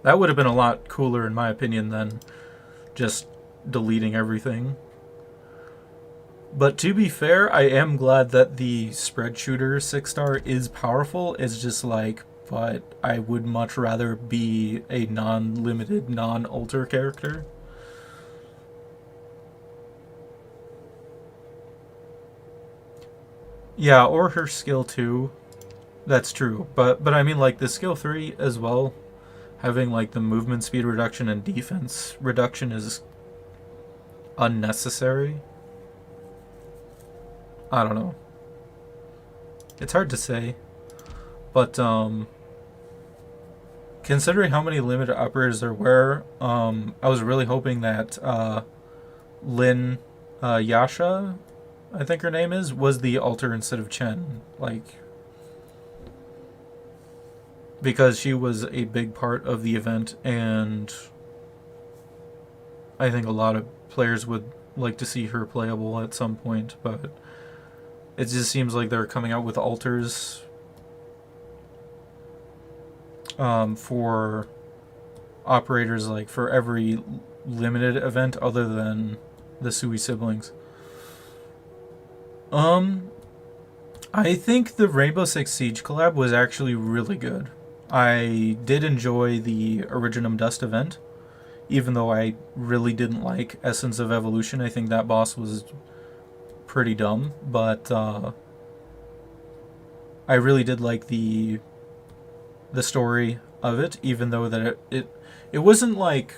[SPEAKER 1] That would have been a lot cooler in my opinion than just deleting everything. But to be fair, I am glad that the spread shooter 6-star is powerful. It's just like, but I would much rather be a non-limited, non-alter character. Yeah, or her skill 2. That's true. But I mean, like, the skill 3 as well, having like the movement speed reduction and defense reduction is unnecessary. I don't know. It's hard to say. But considering how many limited operators there were, I was really hoping that Lin Yasha, I think her name is, was the alter instead of Chen. Like, because she was a big part of the event, and I think a lot of players would like to see her playable at some point, but it just seems like they're coming out with alters for operators, like for every limited event other than the Sui siblings. I think the Rainbow Six Siege collab was actually really good. I did enjoy the Originum Dust event, even though I really didn't like Essence of Evolution. I think that boss was pretty dumb, but I really did like the story of it, even though that it wasn't like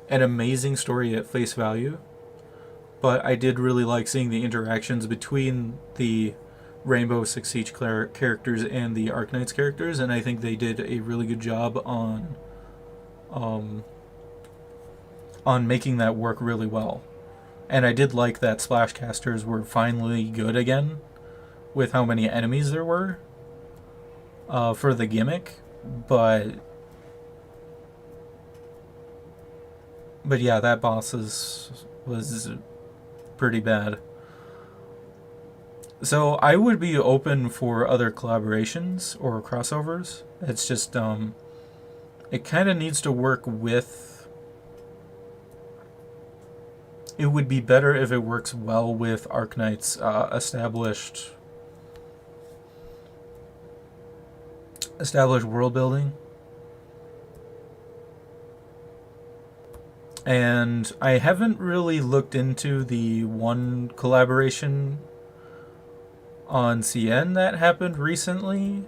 [SPEAKER 1] an amazing story at face value, but I did really like seeing the interactions between the Rainbow Six Siege characters and the Arknights characters, and I think they did a really good job on making that work really well. And I did like that Splashcasters were finally good again with how many enemies there were for the gimmick, but yeah, that boss was pretty bad. So I would be open for other collaborations or crossovers. It's just it kind of needs to work with. It would be better if it works well with Arknights' established world building. And I haven't really looked into the one collaboration on CN that happened recently.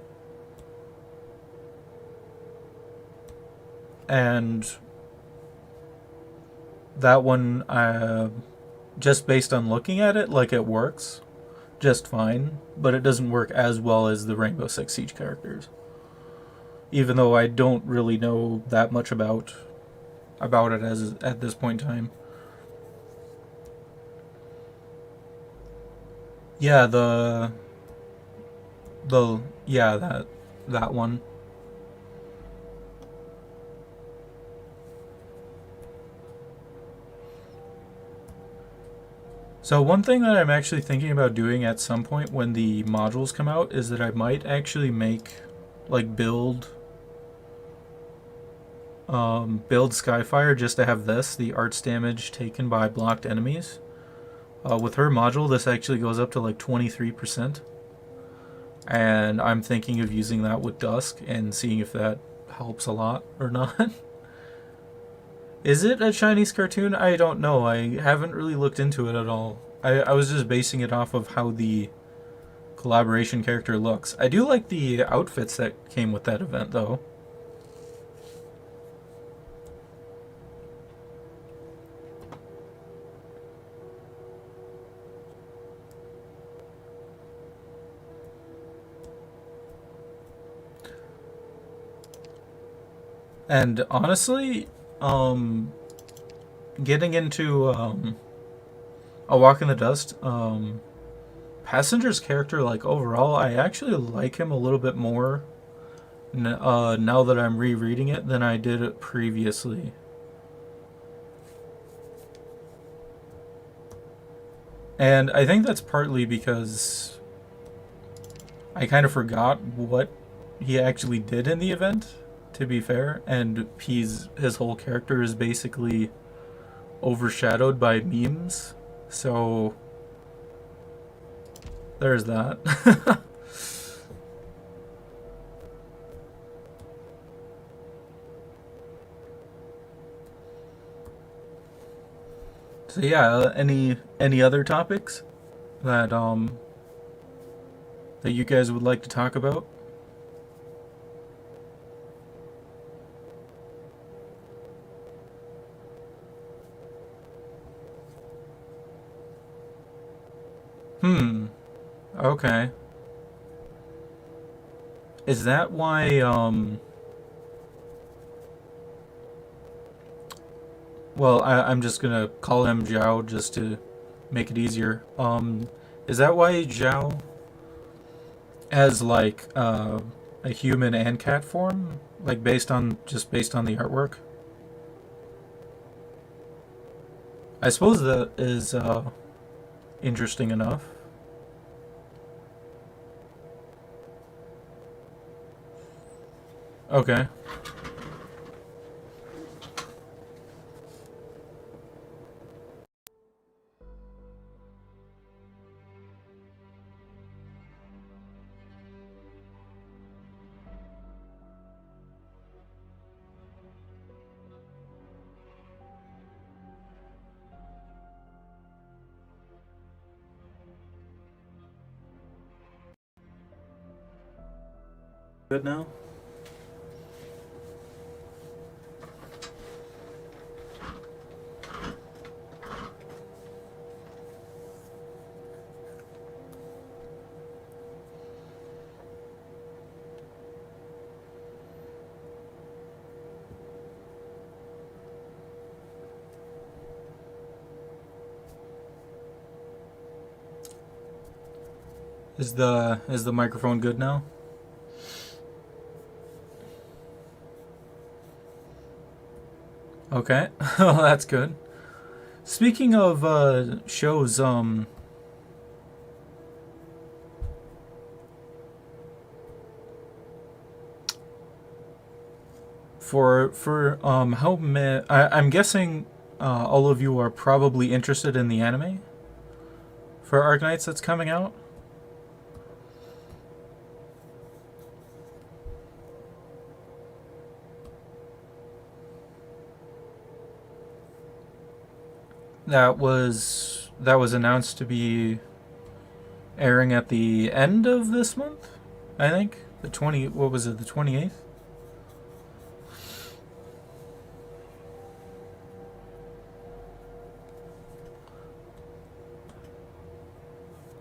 [SPEAKER 1] And that one, just based on looking at it, like, it works just fine, but it doesn't work as well as the Rainbow Six Siege characters. Even though I don't really know that much about it as at this point in time. Yeah, that one. So one thing that I'm actually thinking about doing at some point when the modules come out is that I might actually make, like, build Skyfire just to have this, the arts damage taken by blocked enemies. With her module, this actually goes up to like 23%. And I'm thinking of using that with Dusk and seeing if that helps a lot or not. Is it a Chinese cartoon? I don't know. I haven't really looked into it at all. I was just basing it off of how the collaboration character looks. I do like the outfits that came with that event, though. And honestly, getting into A Walk in the Dust, Passenger's character, like, overall, I actually like him a little bit more now that I'm rereading it than I did it previously. And I think that's partly because I kind of forgot what he actually did in the event, to be fair, and his whole character is basically overshadowed by memes, so there's that. So yeah, any other topics that that you guys would like to talk about? Okay. Is that why Well, I'm just gonna call him Zhao just to make it easier. Is that why Zhao has like a human and cat form, like based on the artwork? I suppose that is interesting enough. Okay. Good now? Is the microphone good now? Okay. Well, that's good. Speaking of shows, I'm guessing all of you are probably interested in the anime for Arknights that's coming out. That was announced to be airing at the end of this month, I think. The 28th?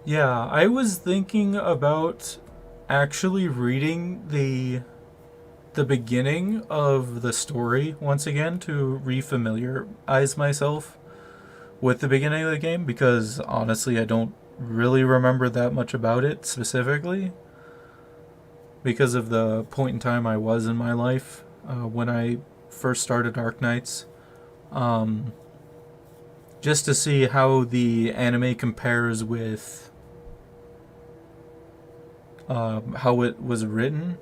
[SPEAKER 1] Yeah, I was thinking about actually reading the beginning of the story once again to refamiliarize myself with the beginning of the game, because honestly I don't really remember that much about it specifically because of the point in time I was in my life when I first started Arknights. Just to see how the anime compares with how it was written.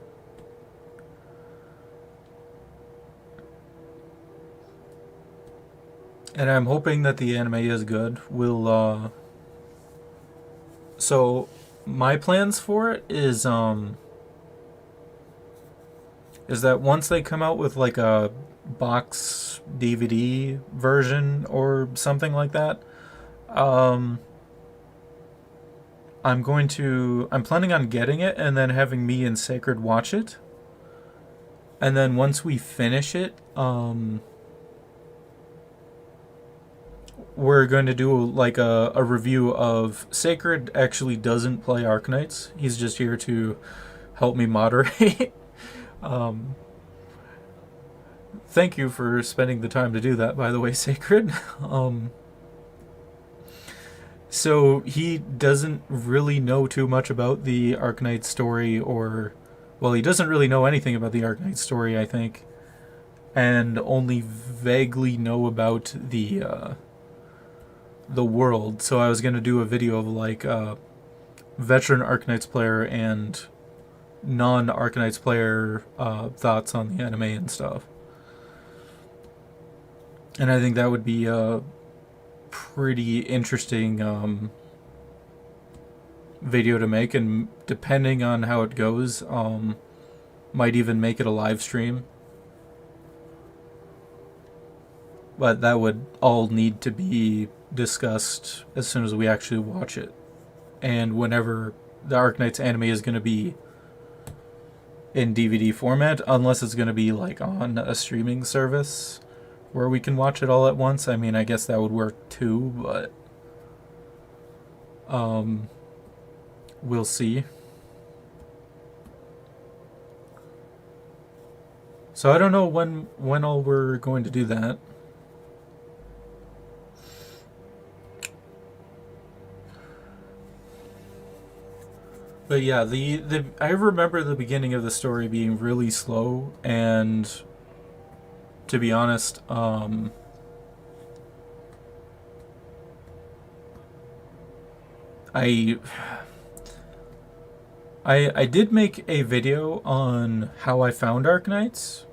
[SPEAKER 1] And I'm hoping that the anime is good. So my plans for it is that once they come out with like a box DVD version or something like that, I'm planning on getting it and then having me and Sacred watch it. And then once we finish it, we're going to do like a review of... Sacred actually doesn't play Arknights. He's just here to help me moderate. Thank you for spending the time to do that, by the way, Sacred. So he doesn't really know too much about the Arknights story, or... Well, he doesn't really know anything about the Arknights story, I think. And only vaguely know about the world. So I was going to do a video of like veteran Arknights player and non-Arknights player thoughts on the anime and stuff. And I think that would be a pretty interesting video to make, and depending on how it goes, might even make it a live stream. But that would all need to be discussed as soon as we actually watch it. And whenever the Arknights anime is going to be in DVD format, unless it's going to be like on a streaming service where we can watch it all at once. I mean, I guess that would work too, but we'll see. So I don't know when all we're going to do that. But yeah, the I remember the beginning of the story being really slow, and to be honest, I did make a video on how I found Arknights.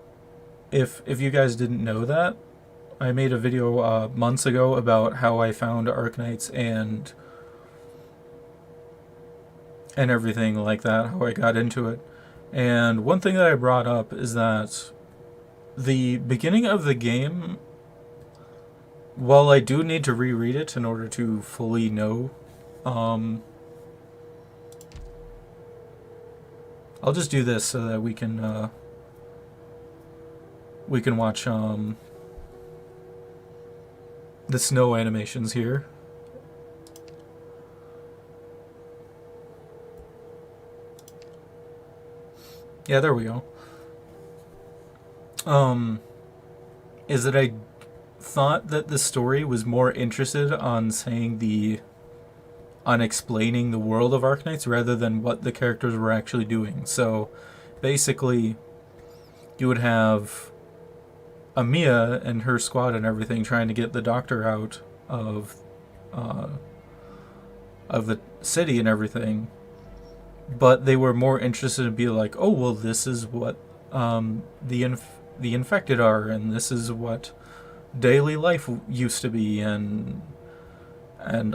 [SPEAKER 1] If you guys didn't know that, I made a video months ago about how I found Arknights and everything like that, how I got into it. And one thing that I brought up is that the beginning of the game, while I do need to reread it in order to fully know, I'll just do this so that we can watch the snow animations here. Yeah, there we go. Is that I thought that the story was more interested on explaining the world of Arknights rather than what the characters were actually doing. So basically you would have Amiya and her squad and everything trying to get the doctor out of the city and everything, but they were more interested in being like, oh well, this is what the infected are, and this is what daily life used to be, and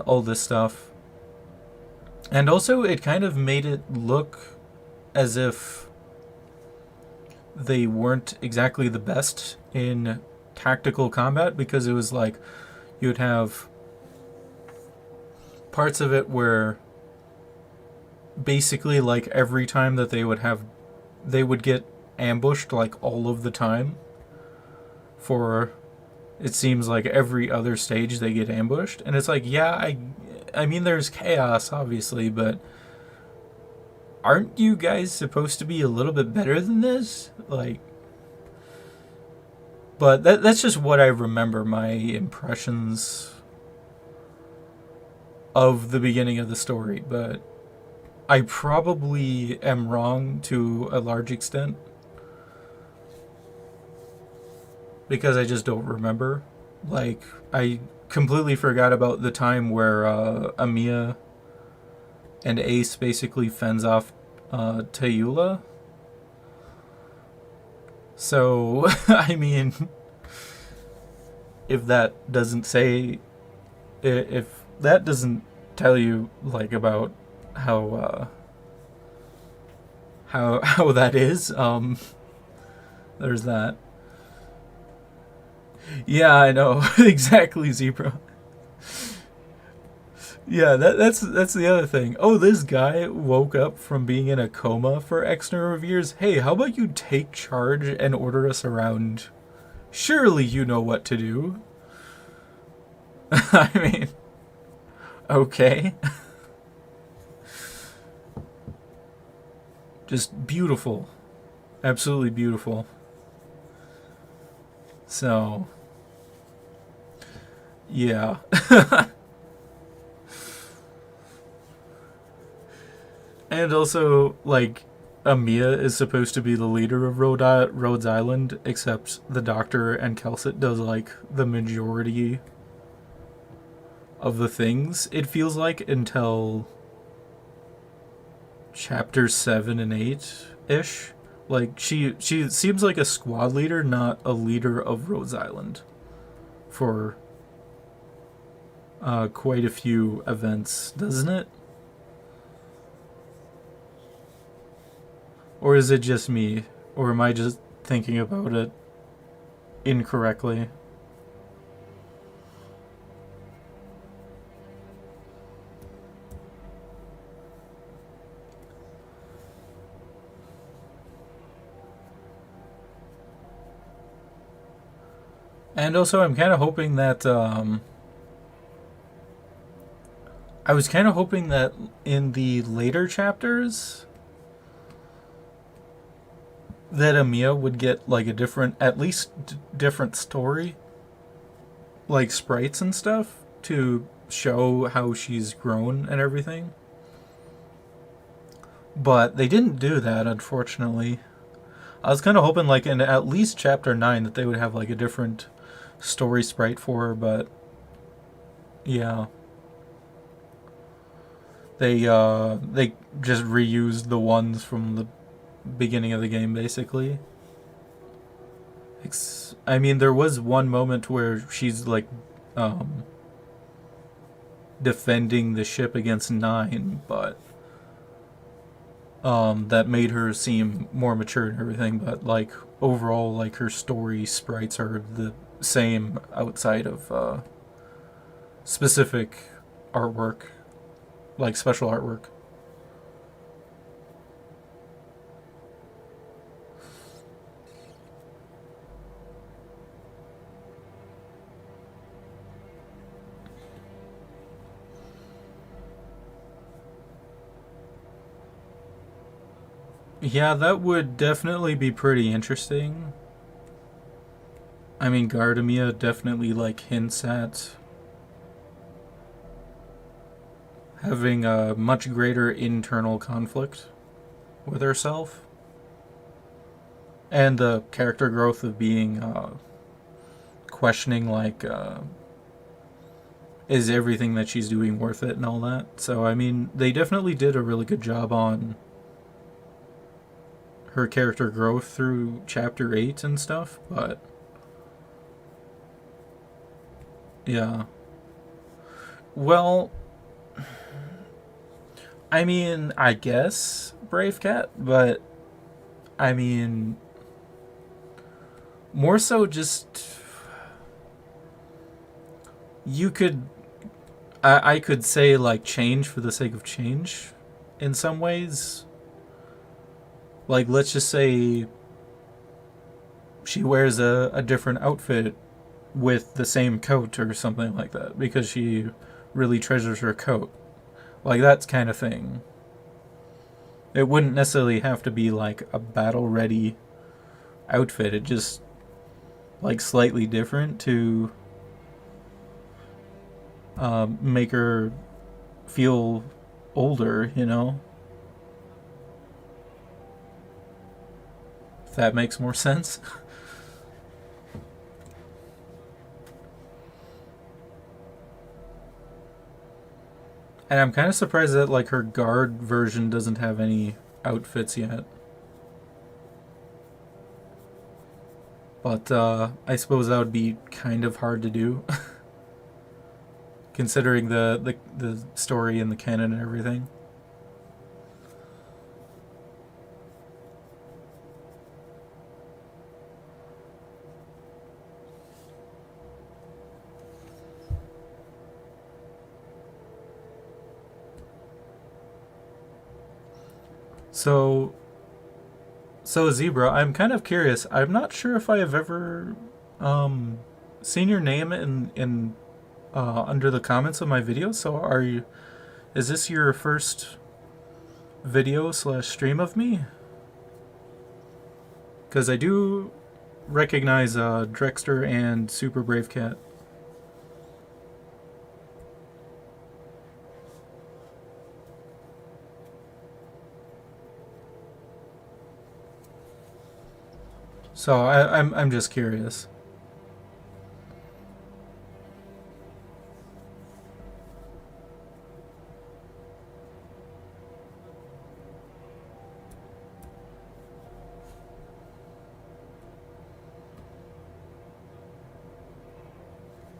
[SPEAKER 1] all this stuff. And also it kind of made it look as if they weren't exactly the best in tactical combat, because it was like you would have parts of it where basically like every time that they would get ambushed like all of the time. For it seems like every other stage they get ambushed, and it's like, yeah, I mean there's chaos obviously, but aren't you guys supposed to be a little bit better than this? Like, but that's just what I remember, my impressions of the beginning of the story, but I probably am wrong to a large extent because I just don't remember. Like, I completely forgot about the time where Amiya and Ace basically fends off Tayula. So, I mean, if that doesn't tell you like about how that is, there's that. Yeah, I know. Exactly, Zebra. Yeah, that's the other thing. Oh, this guy woke up from being in a coma for X number of years. Hey, how about you take charge and order us around? Surely you know what to do. I mean, okay. Just beautiful. Absolutely beautiful. So, yeah. And also, like, Amiya is supposed to be the leader of Rhodes Island, except the Doctor and Kelsit does, like, the majority of the things, it feels like, until chapter 7 and 8-ish. Like, she seems like a squad leader, not a leader of Rhodes Island for quite a few events, doesn't it? Or is it just me? Or am I just thinking about it incorrectly? And also, I'm kind of hoping that, I was kind of hoping that in the later chapters, that Amiya would get, like, a different, at least different story, like sprites and stuff, to show how she's grown and everything. But they didn't do that, unfortunately. I was kind of hoping, like, in at least Chapter 9 that they would have, like, a different story sprite for her, but yeah. They just reused the ones from the beginning of the game, basically. I mean, there was one moment where she's, like, defending the ship against 9, but that made her seem more mature and everything, but, like, overall, like, her story sprites are the same outside of specific artwork, like special artwork. Yeah, that would definitely be pretty interesting. I mean, Gardemia definitely, like, hints at having a much greater internal conflict with herself. And the character growth of being, questioning, like, is everything that she's doing worth it and all that. So, I mean, they definitely did a really good job on her character growth through Chapter 8 and stuff, but yeah. Well, I mean, I guess Brave Cat, but I mean, more so just you could I could say, like, change for the sake of change in some ways. Like, let's just say she wears a different outfit with the same coat or something like that because she really treasures her coat. Like, that kind of thing. It wouldn't necessarily have to be, like, a battle-ready outfit. It just, like, slightly different to make her feel older, you know? If that makes more sense. And I'm kind of surprised that, like, her guard version doesn't have any outfits yet. But I suppose that would be kind of hard to do. Considering the story and the canon and everything. So Zebra, I'm kind of curious. I'm not sure if I have ever seen your name in under the comments of my videos. So is this your first video / stream of me? Because I do recognize Drexter and Super Brave Cat. So I'm just curious.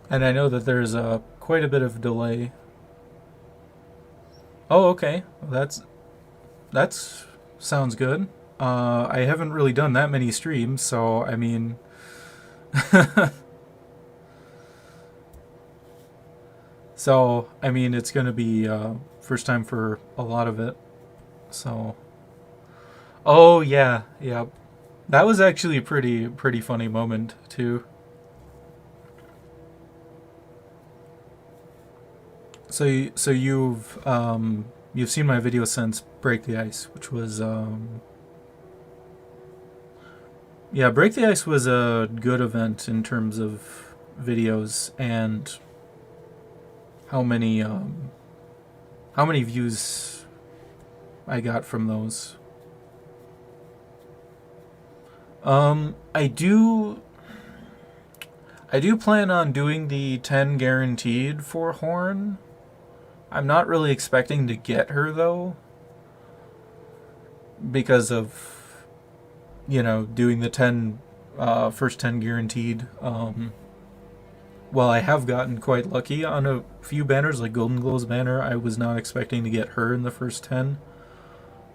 [SPEAKER 1] And I know that there's quite a bit of delay. Oh, okay. That's sounds good. I haven't really done that many streams, so I mean, it's gonna be first time for a lot of it. So, oh yeah, that was actually a pretty funny moment too. So you've seen my video since Break the Ice, which was yeah, Break the Ice was a good event in terms of videos and how many views I got from those. I do plan on doing the 10 guaranteed for Horn. I'm not really expecting to get her though, because of, doing the 10 first 10 guaranteed. While I have gotten quite lucky on a few banners, like Golden Glow's banner, I was not expecting to get her in the first 10.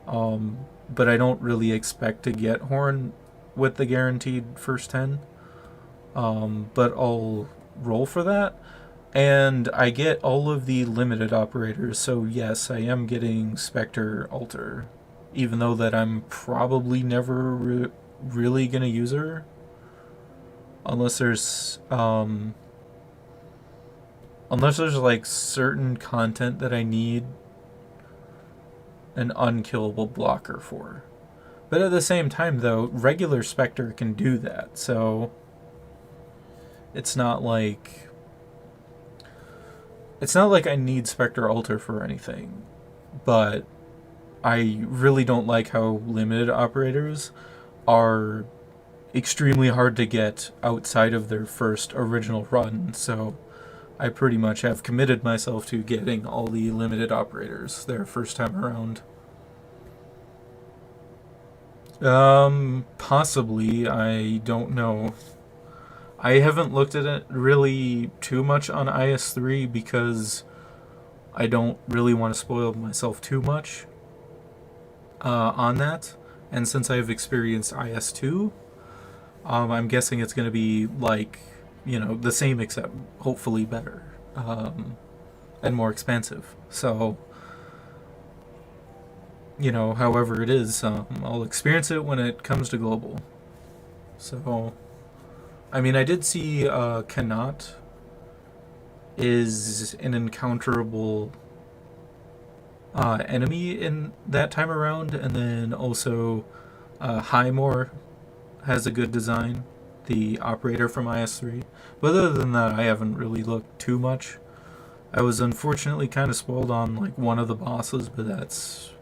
[SPEAKER 1] But I don't really expect to get Horn with the guaranteed first 10. But I'll roll for that. And I get all of the limited operators, so yes, I am getting Spectre Alter. Even though that I'm probably never really going to use her. Unless there's like certain content that I need an unkillable blocker for. But at the same time though, regular Spectre can do that, so it's not like I need Spectre Alter for anything. But I really don't like how limited operators are extremely hard to get outside of their first original run, so I pretty much have committed myself to getting all the limited operators their first time around. Possibly, I don't know. I haven't looked at it really too much on IS-3 because I don't really want to spoil myself too much on that. And since I've experienced IS-2, I'm guessing it's going to be like, the same except hopefully better and more expensive. So, however it is, I'll experience it when it comes to global. So, I mean, I did see Cannot is an encounterable enemy in that time around, and then also Highmore has a good design, the operator from IS-3. But other than that, I haven't really looked too much. I was unfortunately kind of spoiled on like one of the bosses, but that's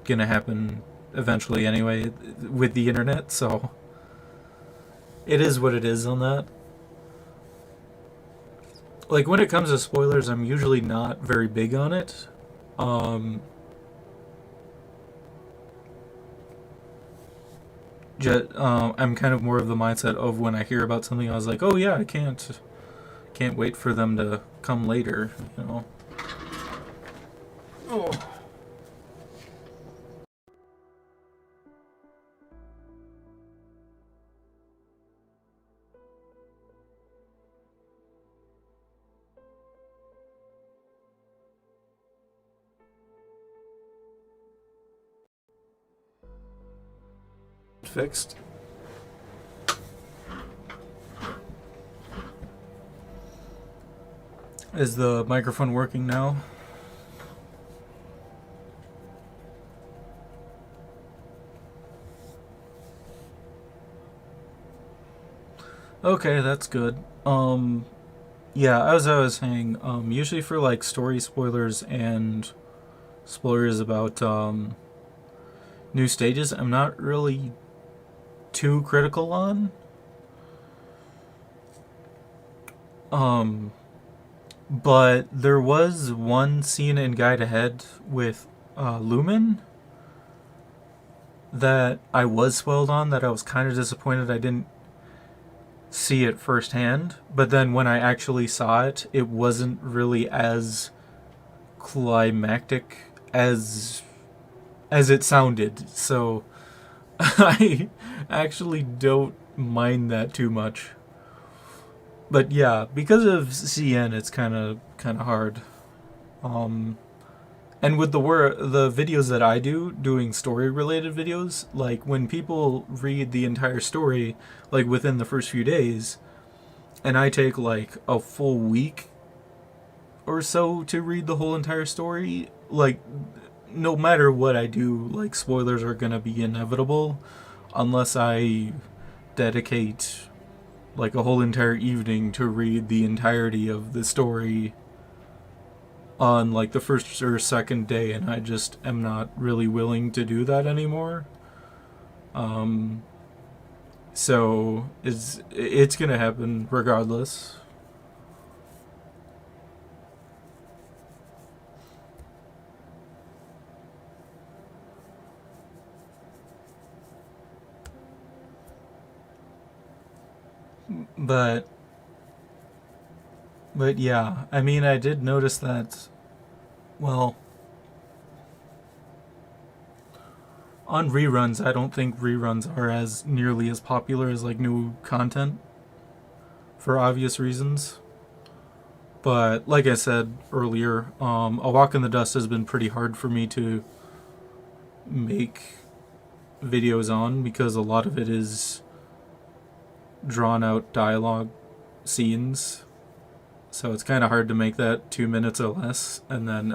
[SPEAKER 1] gonna happen eventually anyway with the internet, so it is what it is on that. Like, when it comes to spoilers, I'm usually not very big on it. I'm kind of more of the mindset of when I hear about something, I was like, oh yeah, I can't wait for them to come later, Oh. Fixed. Is the microphone working now? Okay, that's good. Yeah, as I was saying, usually for like story spoilers and spoilers about new stages, I'm not really too critical on. But there was one scene in Guide Ahead with Lumen that I was spoiled on, that I was kind of disappointed I didn't see it firsthand. But then when I actually saw it, it wasn't really as climactic as it sounded. So I actually don't mind that too much. But yeah, because of CN, it's kind of hard. And with the videos that I do, doing story-related videos, like when people read the entire story, like within the first few days, and I take like a full week or so to read the whole entire story, like no matter what I do, like spoilers are gonna be inevitable, unless I dedicate like a whole entire evening to read the entirety of the story on like the first or second day, and I just am not really willing to do that anymore. So it's gonna happen regardless. But yeah, I mean, I did notice that, well, on reruns, I don't think reruns are as nearly as popular as like new content for obvious reasons. But like I said earlier, A Walk in the Dust has been pretty hard for me to make videos on because a lot of it is drawn out dialogue scenes. So it's kind of hard to make that 2 minutes or less, and then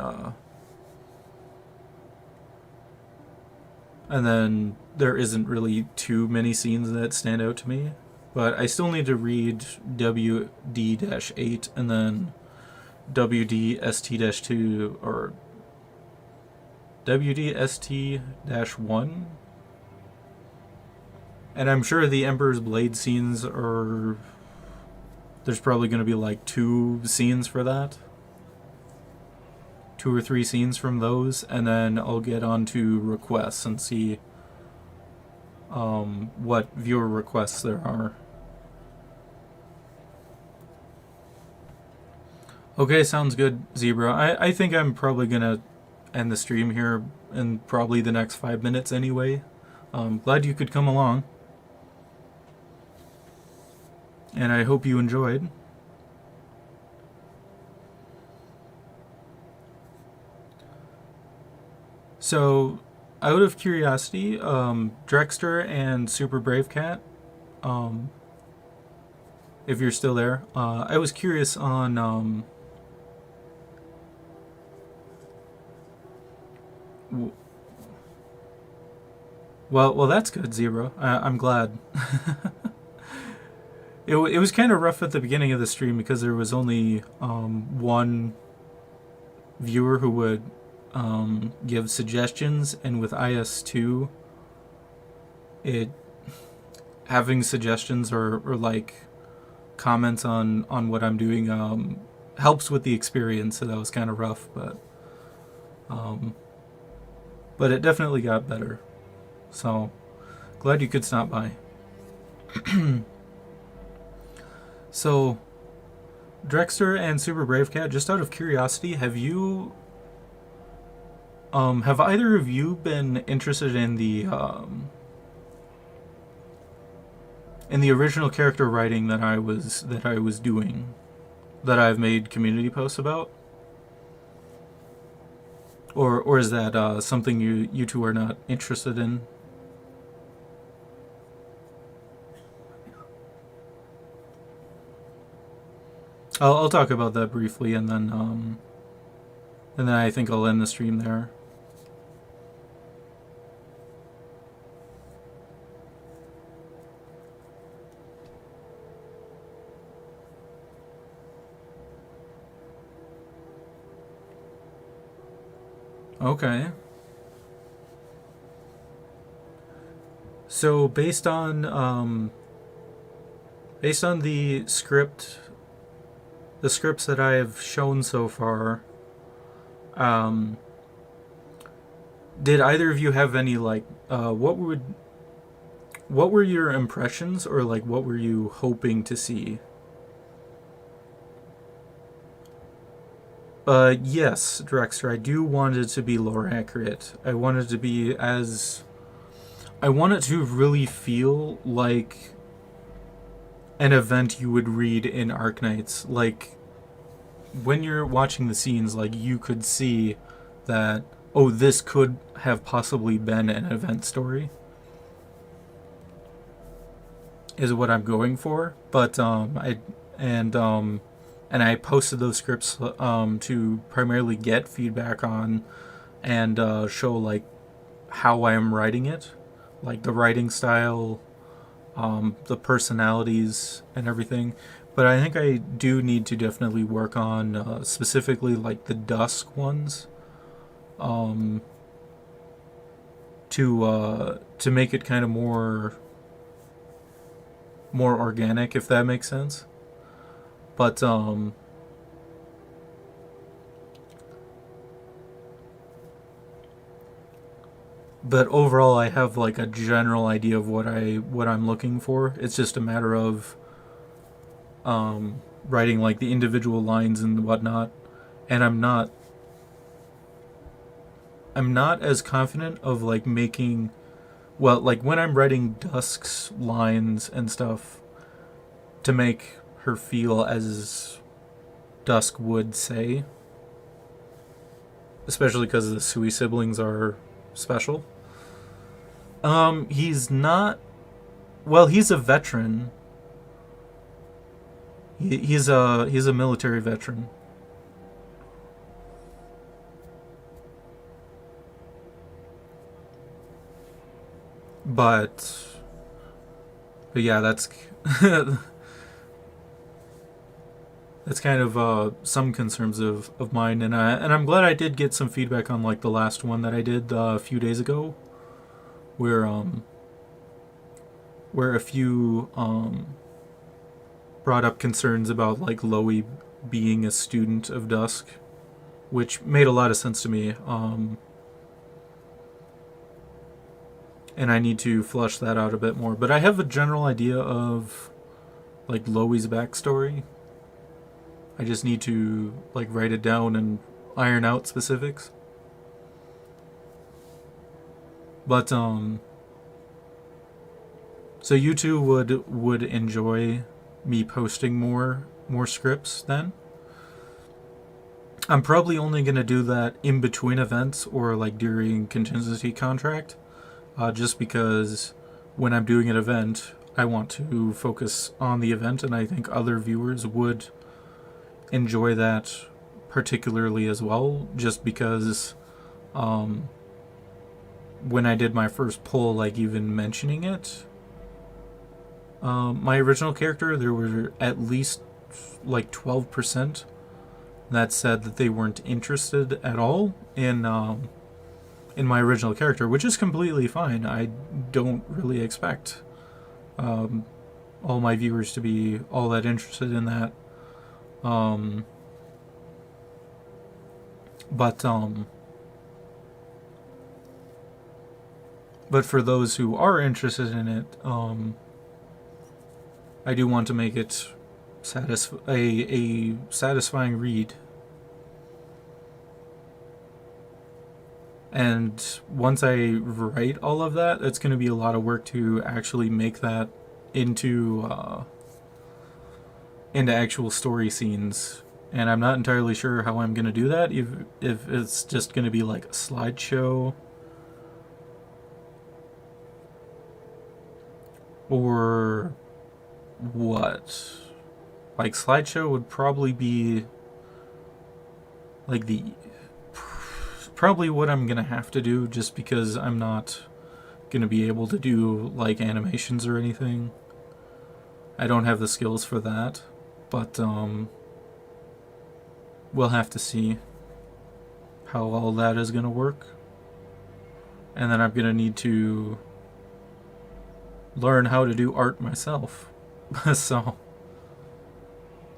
[SPEAKER 1] there isn't really too many scenes that stand out to me. But I still need to read WD-8 and then WD-ST-2 or WD-ST-1. And I'm sure the Emperor's Blade scenes are... There's probably going to be like 2 scenes for that. 2 or 3 scenes from those, and then I'll get on to requests and see what viewer requests there are. Okay, sounds good, Zebra. I think I'm probably going to end the stream here in probably the next 5 minutes anyway. Glad you could come along. And I hope you enjoyed. So, out of curiosity, Drexter and Super Brave Cat, if you're still there, I was curious on well, that's good, Zebra. I'm glad. It was kind of rough at the beginning of the stream because there was only one viewer who would give suggestions, and with IS-2, having suggestions or like comments on what I'm doing helps with the experience. So that was kind of rough, but it definitely got better. So glad you could stop by. So, Drexter and Super Brave Cat, just out of curiosity, have either of you been interested in the original character writing that I was doing, that I've made community posts about, or is that something you two are not interested in? I'll talk about that briefly, and then I think I'll end the stream there. Okay. So based on the scripts that I have shown so far, did either of you have any like what were your impressions, or like what were you hoping to see? Yes, Drexter, I do want it to be lore accurate. I want it to really feel like an event you would read in Arknights. Like, when you're watching the scenes, like, you could see that, oh, this could have possibly been an event story, is what I'm going for. But I posted those scripts to primarily get feedback on and show like how I am writing it, like the writing style, the personalities and everything. But I think I do need to definitely work on specifically like the Dusk ones, to make it kind of more organic, if that makes sense. But overall, I have like a general idea of what I'm looking for. It's just a matter of writing like the individual lines and whatnot. And I'm not as confident of like making, well, like when I'm writing Dusk's lines and stuff to make her feel as Dusk would say, especially because the Sui siblings are special. He's not, well, he's a veteran. He's a military veteran. But yeah, that's that's kind of some concerns of mine, and I'm glad I did get some feedback on like the last one that I did a few days ago, where a few brought up concerns about like Loey being a student of Dusk, which made a lot of sense to me. And I need to flesh that out a bit more. But I have a general idea of like Loey's backstory. I just need to like write it down and iron out specifics. But so you two would enjoy me posting more scripts then? I'm probably only going to do that in between events or like during contingency contract. Just because when I'm doing an event, I want to focus on the event, and I think other viewers would enjoy that particularly as well, just because when I did my first poll, like even mentioning it, my original character, there were at least like 12% that said that they weren't interested at all in my original character, which is completely fine. I don't really expect all my viewers to be all that interested in that. But for those who are interested in it, I do want to make it a satisfying read. And once I write all of that, it's going to be a lot of work to actually make that into actual story scenes. And I'm not entirely sure how I'm going to do that, if it's just going to be like a slideshow, or what. Like, slideshow would probably be like probably what I'm gonna have to do, just because I'm not gonna be able to do like animations or anything. I don't have the skills for that, but we'll have to see how all that is gonna work. And then I'm gonna need to learn how to do art myself. So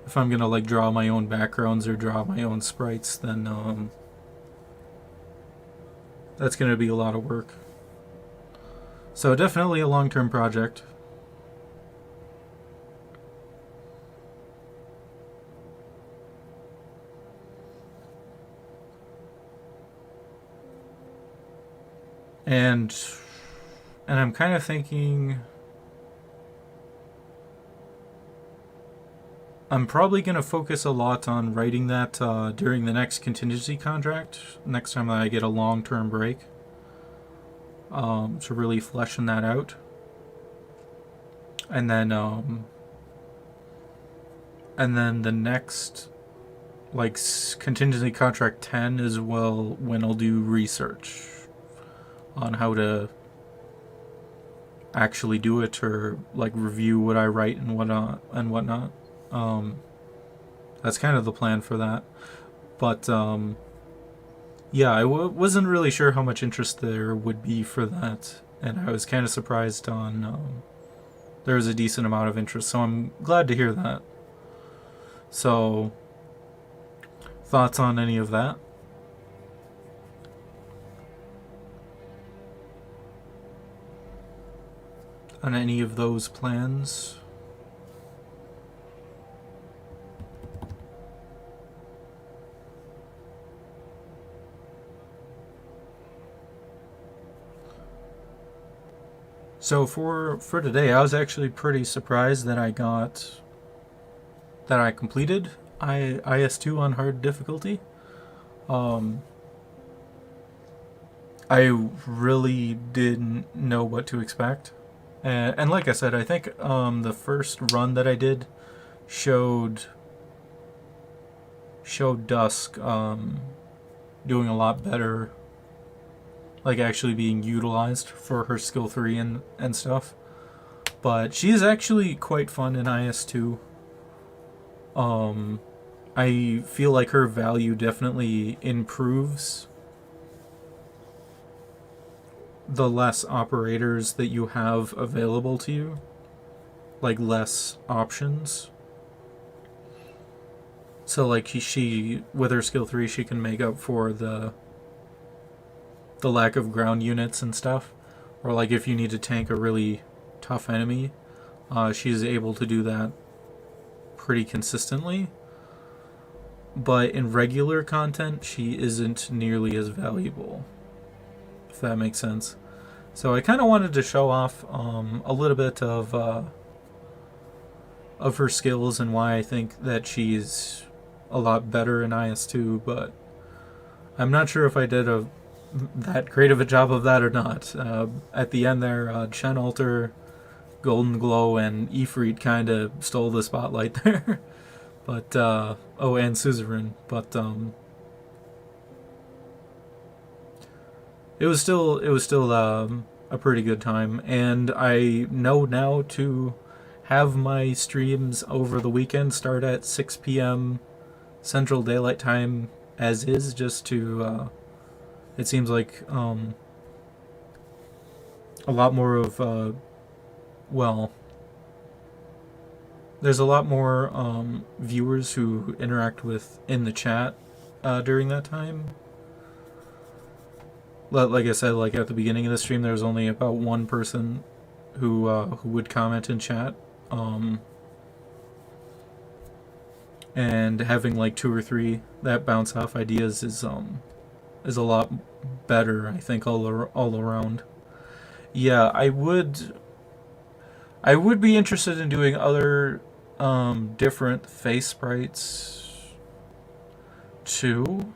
[SPEAKER 1] if I'm gonna like draw my own backgrounds or draw my own sprites, then that's gonna be a lot of work. So definitely a long-term project. And I'm kind of thinking I'm probably going to focus a lot on writing that during the next contingency contract, next time I get a long-term break, to really fleshing that out. And then the next, like, contingency contract 10 is, well, when I'll do research on how to actually do it or like review what I write and whatnot. That's kind of the plan for that. But yeah, I wasn't really sure how much interest there would be for that, and I was kind of surprised on there was a decent amount of interest, so I'm glad to hear that. So, thoughts on any of that? On any of those plans? So for today, I was actually pretty surprised that I completed IS-2 on hard difficulty. I really didn't know what to expect. And like I said, I think the first run that I did showed Dusk doing a lot better, like actually being utilized for her skill 3 and stuff. But she is actually quite fun in IS-2. I feel like her value definitely improves the less operators that you have available to you, like less options. So like she with her skill 3, she can make up for the lack of ground units and stuff, or like if you need to tank a really tough enemy, she's able to do that pretty consistently. But in regular content, she isn't nearly as valuable, if that makes sense. So I kind of wanted to show off a little bit of her skills and why I think that she's a lot better in IS-2, but I'm not sure if I did that great of a job of that or not. At the end there, Chen Alter, Golden Glow, and Ifrit kind of stole the spotlight there. But, oh, and Suzerain, but, it was still a pretty good time, and I know now to have my streams over the weekend start at 6 p.m. Central Daylight Time as is, just to, it seems like, a lot more of, well, there's a lot more viewers who interact with in the chat during that time. Like I said, like at the beginning of the stream, there was only about one person who would comment in chat, and having like 2 or 3 that bounce off ideas is a lot better, I think, all around. Yeah, I would be interested in doing other different face sprites too.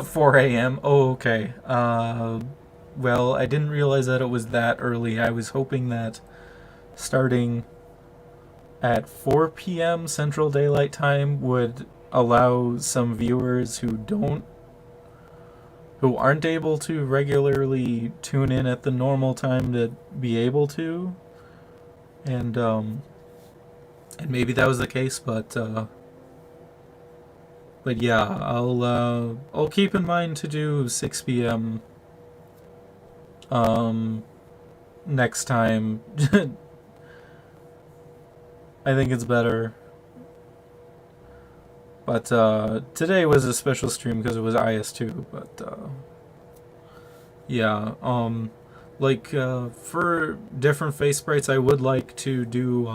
[SPEAKER 1] 4 a.m. Oh, okay. Well, I didn't realize that it was that early. I was hoping that starting at 4 p.m. Central Daylight Time would allow some viewers who aren't able to regularly tune in at the normal time to be able to. And maybe that was the case, but yeah, I'll keep in mind to do 6 p.m. Next time. I think it's better. But today was a special stream because it was IS-2, but yeah, like for different face sprites, I would like to do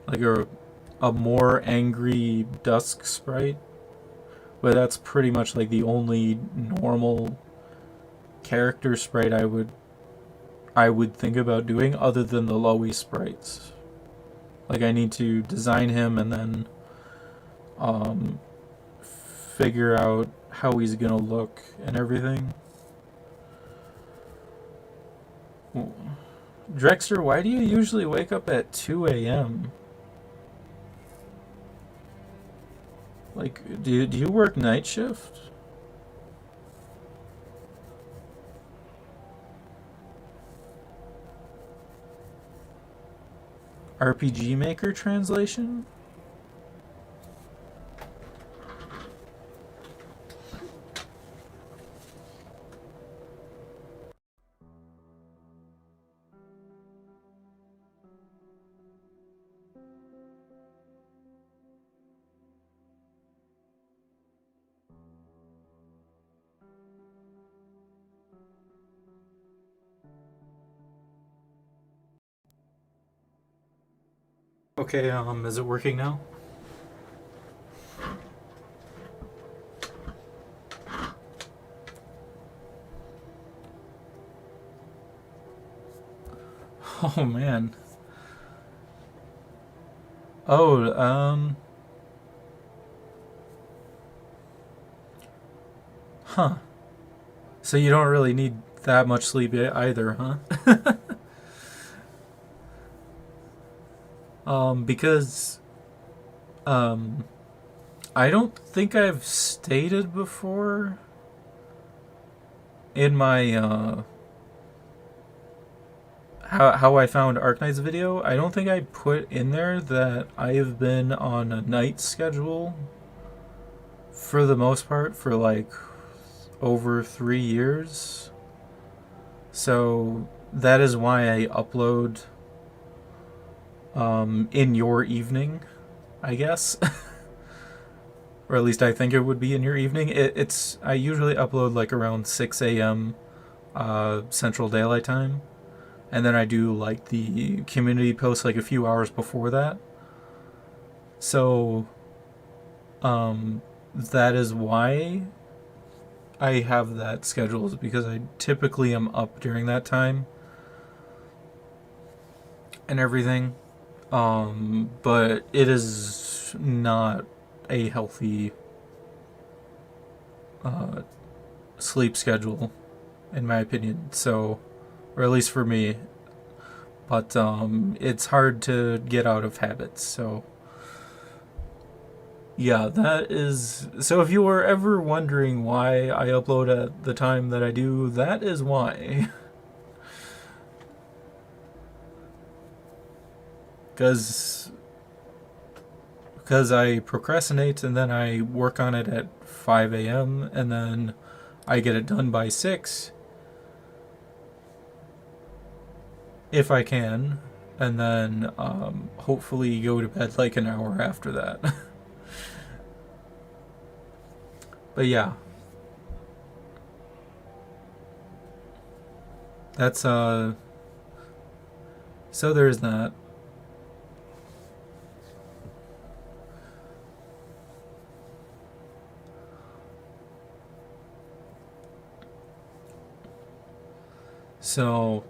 [SPEAKER 1] like a more angry Dusk sprite, but that's pretty much like the only normal character sprite I would think about doing, other than the Lowy sprites. Like I need to design him and then figure out how he's gonna look and everything. Drexter, why do you usually wake up at 2 a.m.? Like, do you work night shift? RPG Maker translation? Okay, is it working now? Oh man. Oh, huh. So you don't really need that much sleep either, huh? Because, I don't think I've stated before in my, how I found Arknights video. I don't think I put in there that I have been on a night schedule for the most part for like over 3 years. So that is why I upload in your evening, I guess. Or at least I think it would be in your evening. I usually upload like around 6 a.m. Central Daylight Time. And then I do like the community post like a few hours before that. So that is why I have that schedule, is because I typically am up during that time and everything. But it is not a healthy sleep schedule, in my opinion. So, or at least for me. But it's hard to get out of habits. So, yeah, that is. So, if you were ever wondering why I upload at the time that I do, that is why. Because I procrastinate and then I work on it at 5 a.m. and then I get it done by 6 if I can, and then hopefully go to bed like an hour after that. But yeah, that's so there's that. So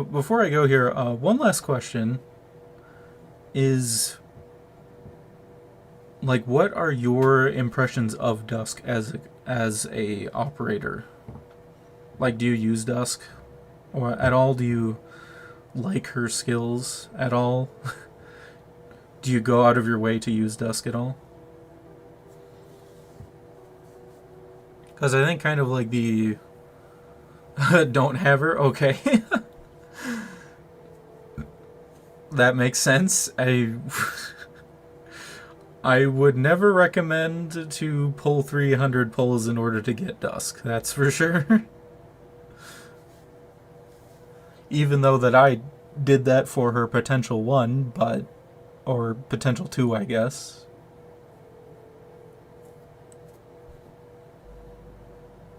[SPEAKER 1] before I go here, one last question is, like, what are your impressions of Dusk as a operator? Like, do you use Dusk or at all? Do you like her skills at all? Do you go out of your way to use Dusk at all? Because I think kind of like the don't have her, okay. That makes sense. I would never recommend to pull 300 pulls in order to get Dusk, that's for sure. Even though that I did that for her potential 1, or potential 2, I guess.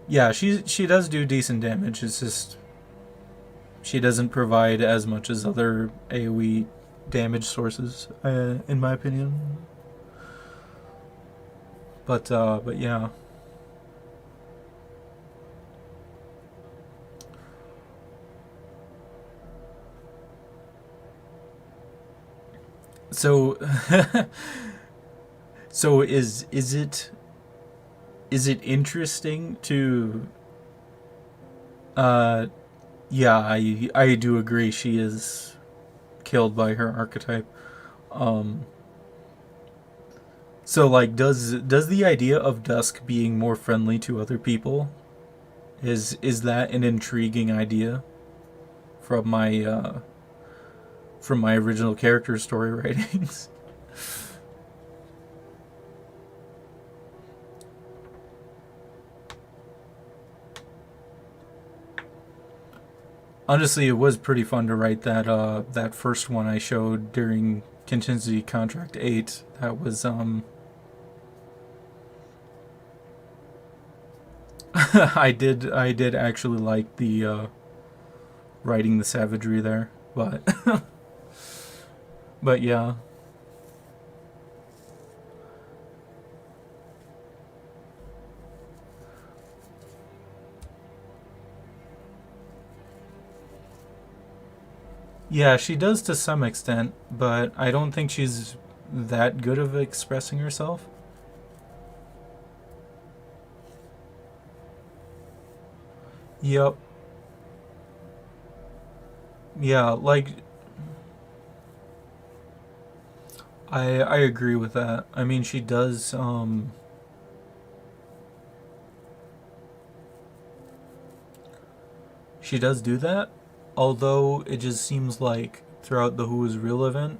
[SPEAKER 1] Yeah, she does do decent damage. It's just she doesn't provide as much as other AoE damage sources, in my opinion. But yeah. So, so is it interesting to? Yeah, I do agree. She is killed by her archetype. So like, does the idea of Dusk being more friendly to other people, is that an intriguing idea from my original character story writings. Honestly, it was pretty fun to write that first one I showed during Contingency Contract 8. That was I did actually like the writing the savagery there, but but yeah. Yeah, she does to some extent, but I don't think she's that good of expressing herself. Yep. Yeah, like I agree with that. I mean, she does she does do that, although it just seems like throughout the Who Is Real event,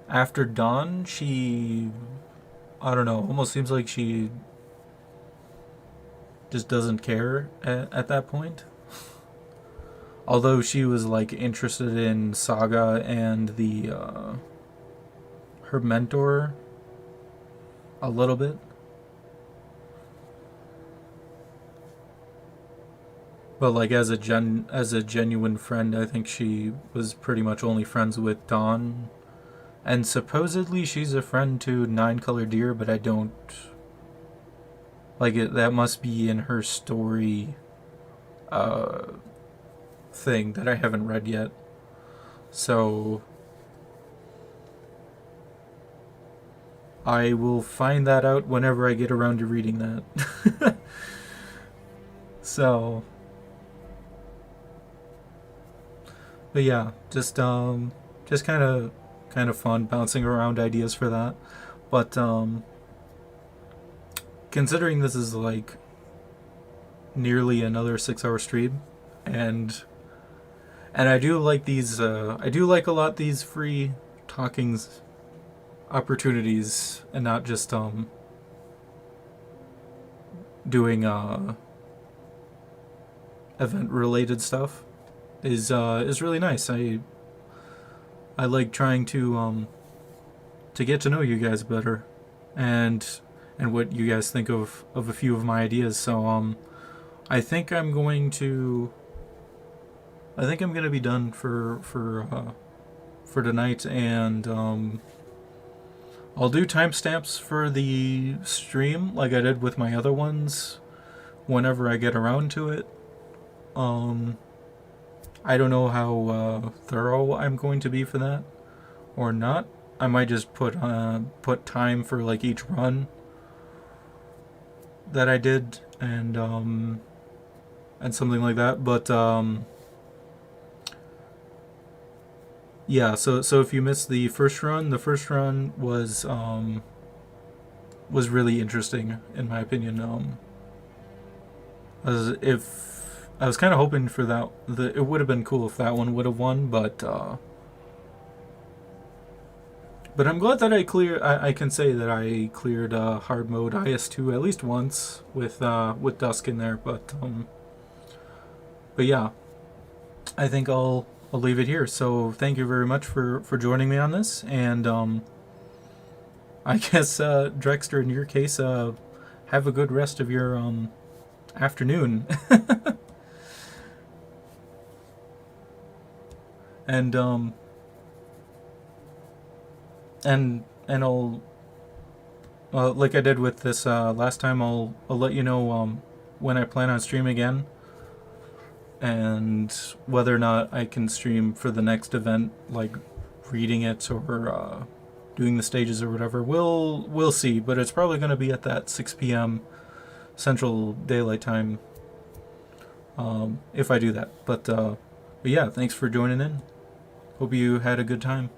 [SPEAKER 1] after Dawn, I don't know, almost seems like she just doesn't care at that point. Although she was like interested in Saga and her mentor a little bit. But like as a genuine friend, I think she was pretty much only friends with Dawn. And supposedly she's a friend to Nine Colored Deer, but I don't like it. That must be in her story thing that I haven't read yet. So I will find that out whenever I get around to reading that. So but yeah, just kind of fun bouncing around ideas for that. But considering this is like nearly another 6-hour stream, and I do like these I do like a lot these free talkings opportunities, and not just doing event related stuff is really nice. I like trying to get to know you guys better, and what you guys think of a few of my ideas. So I think I'm going to be done for tonight, and I'll do timestamps for the stream like I did with my other ones whenever I get around to it. I don't know how thorough I'm going to be for that or not. I might just put time for like each run that I did, and something like that. But yeah, so if you missed the first run was really interesting in my opinion. I was kind of hoping for that. It would have been cool if that one would have won, but I'm glad that I can say that I cleared hard mode IS-2 at least once with Dusk in there. But yeah, I think I'll leave it here. So thank you very much for joining me on this, and I guess Drexter, in your case, have a good rest of your afternoon. And I'll like I did with this last time, I'll let you know when I plan on streaming again, and whether or not I can stream for the next event, like reading it or doing the stages or whatever. We'll see, but it's probably going to be at that 6 p.m. Central Daylight Time if I do that. But yeah, thanks for joining in. Hope you had a good time.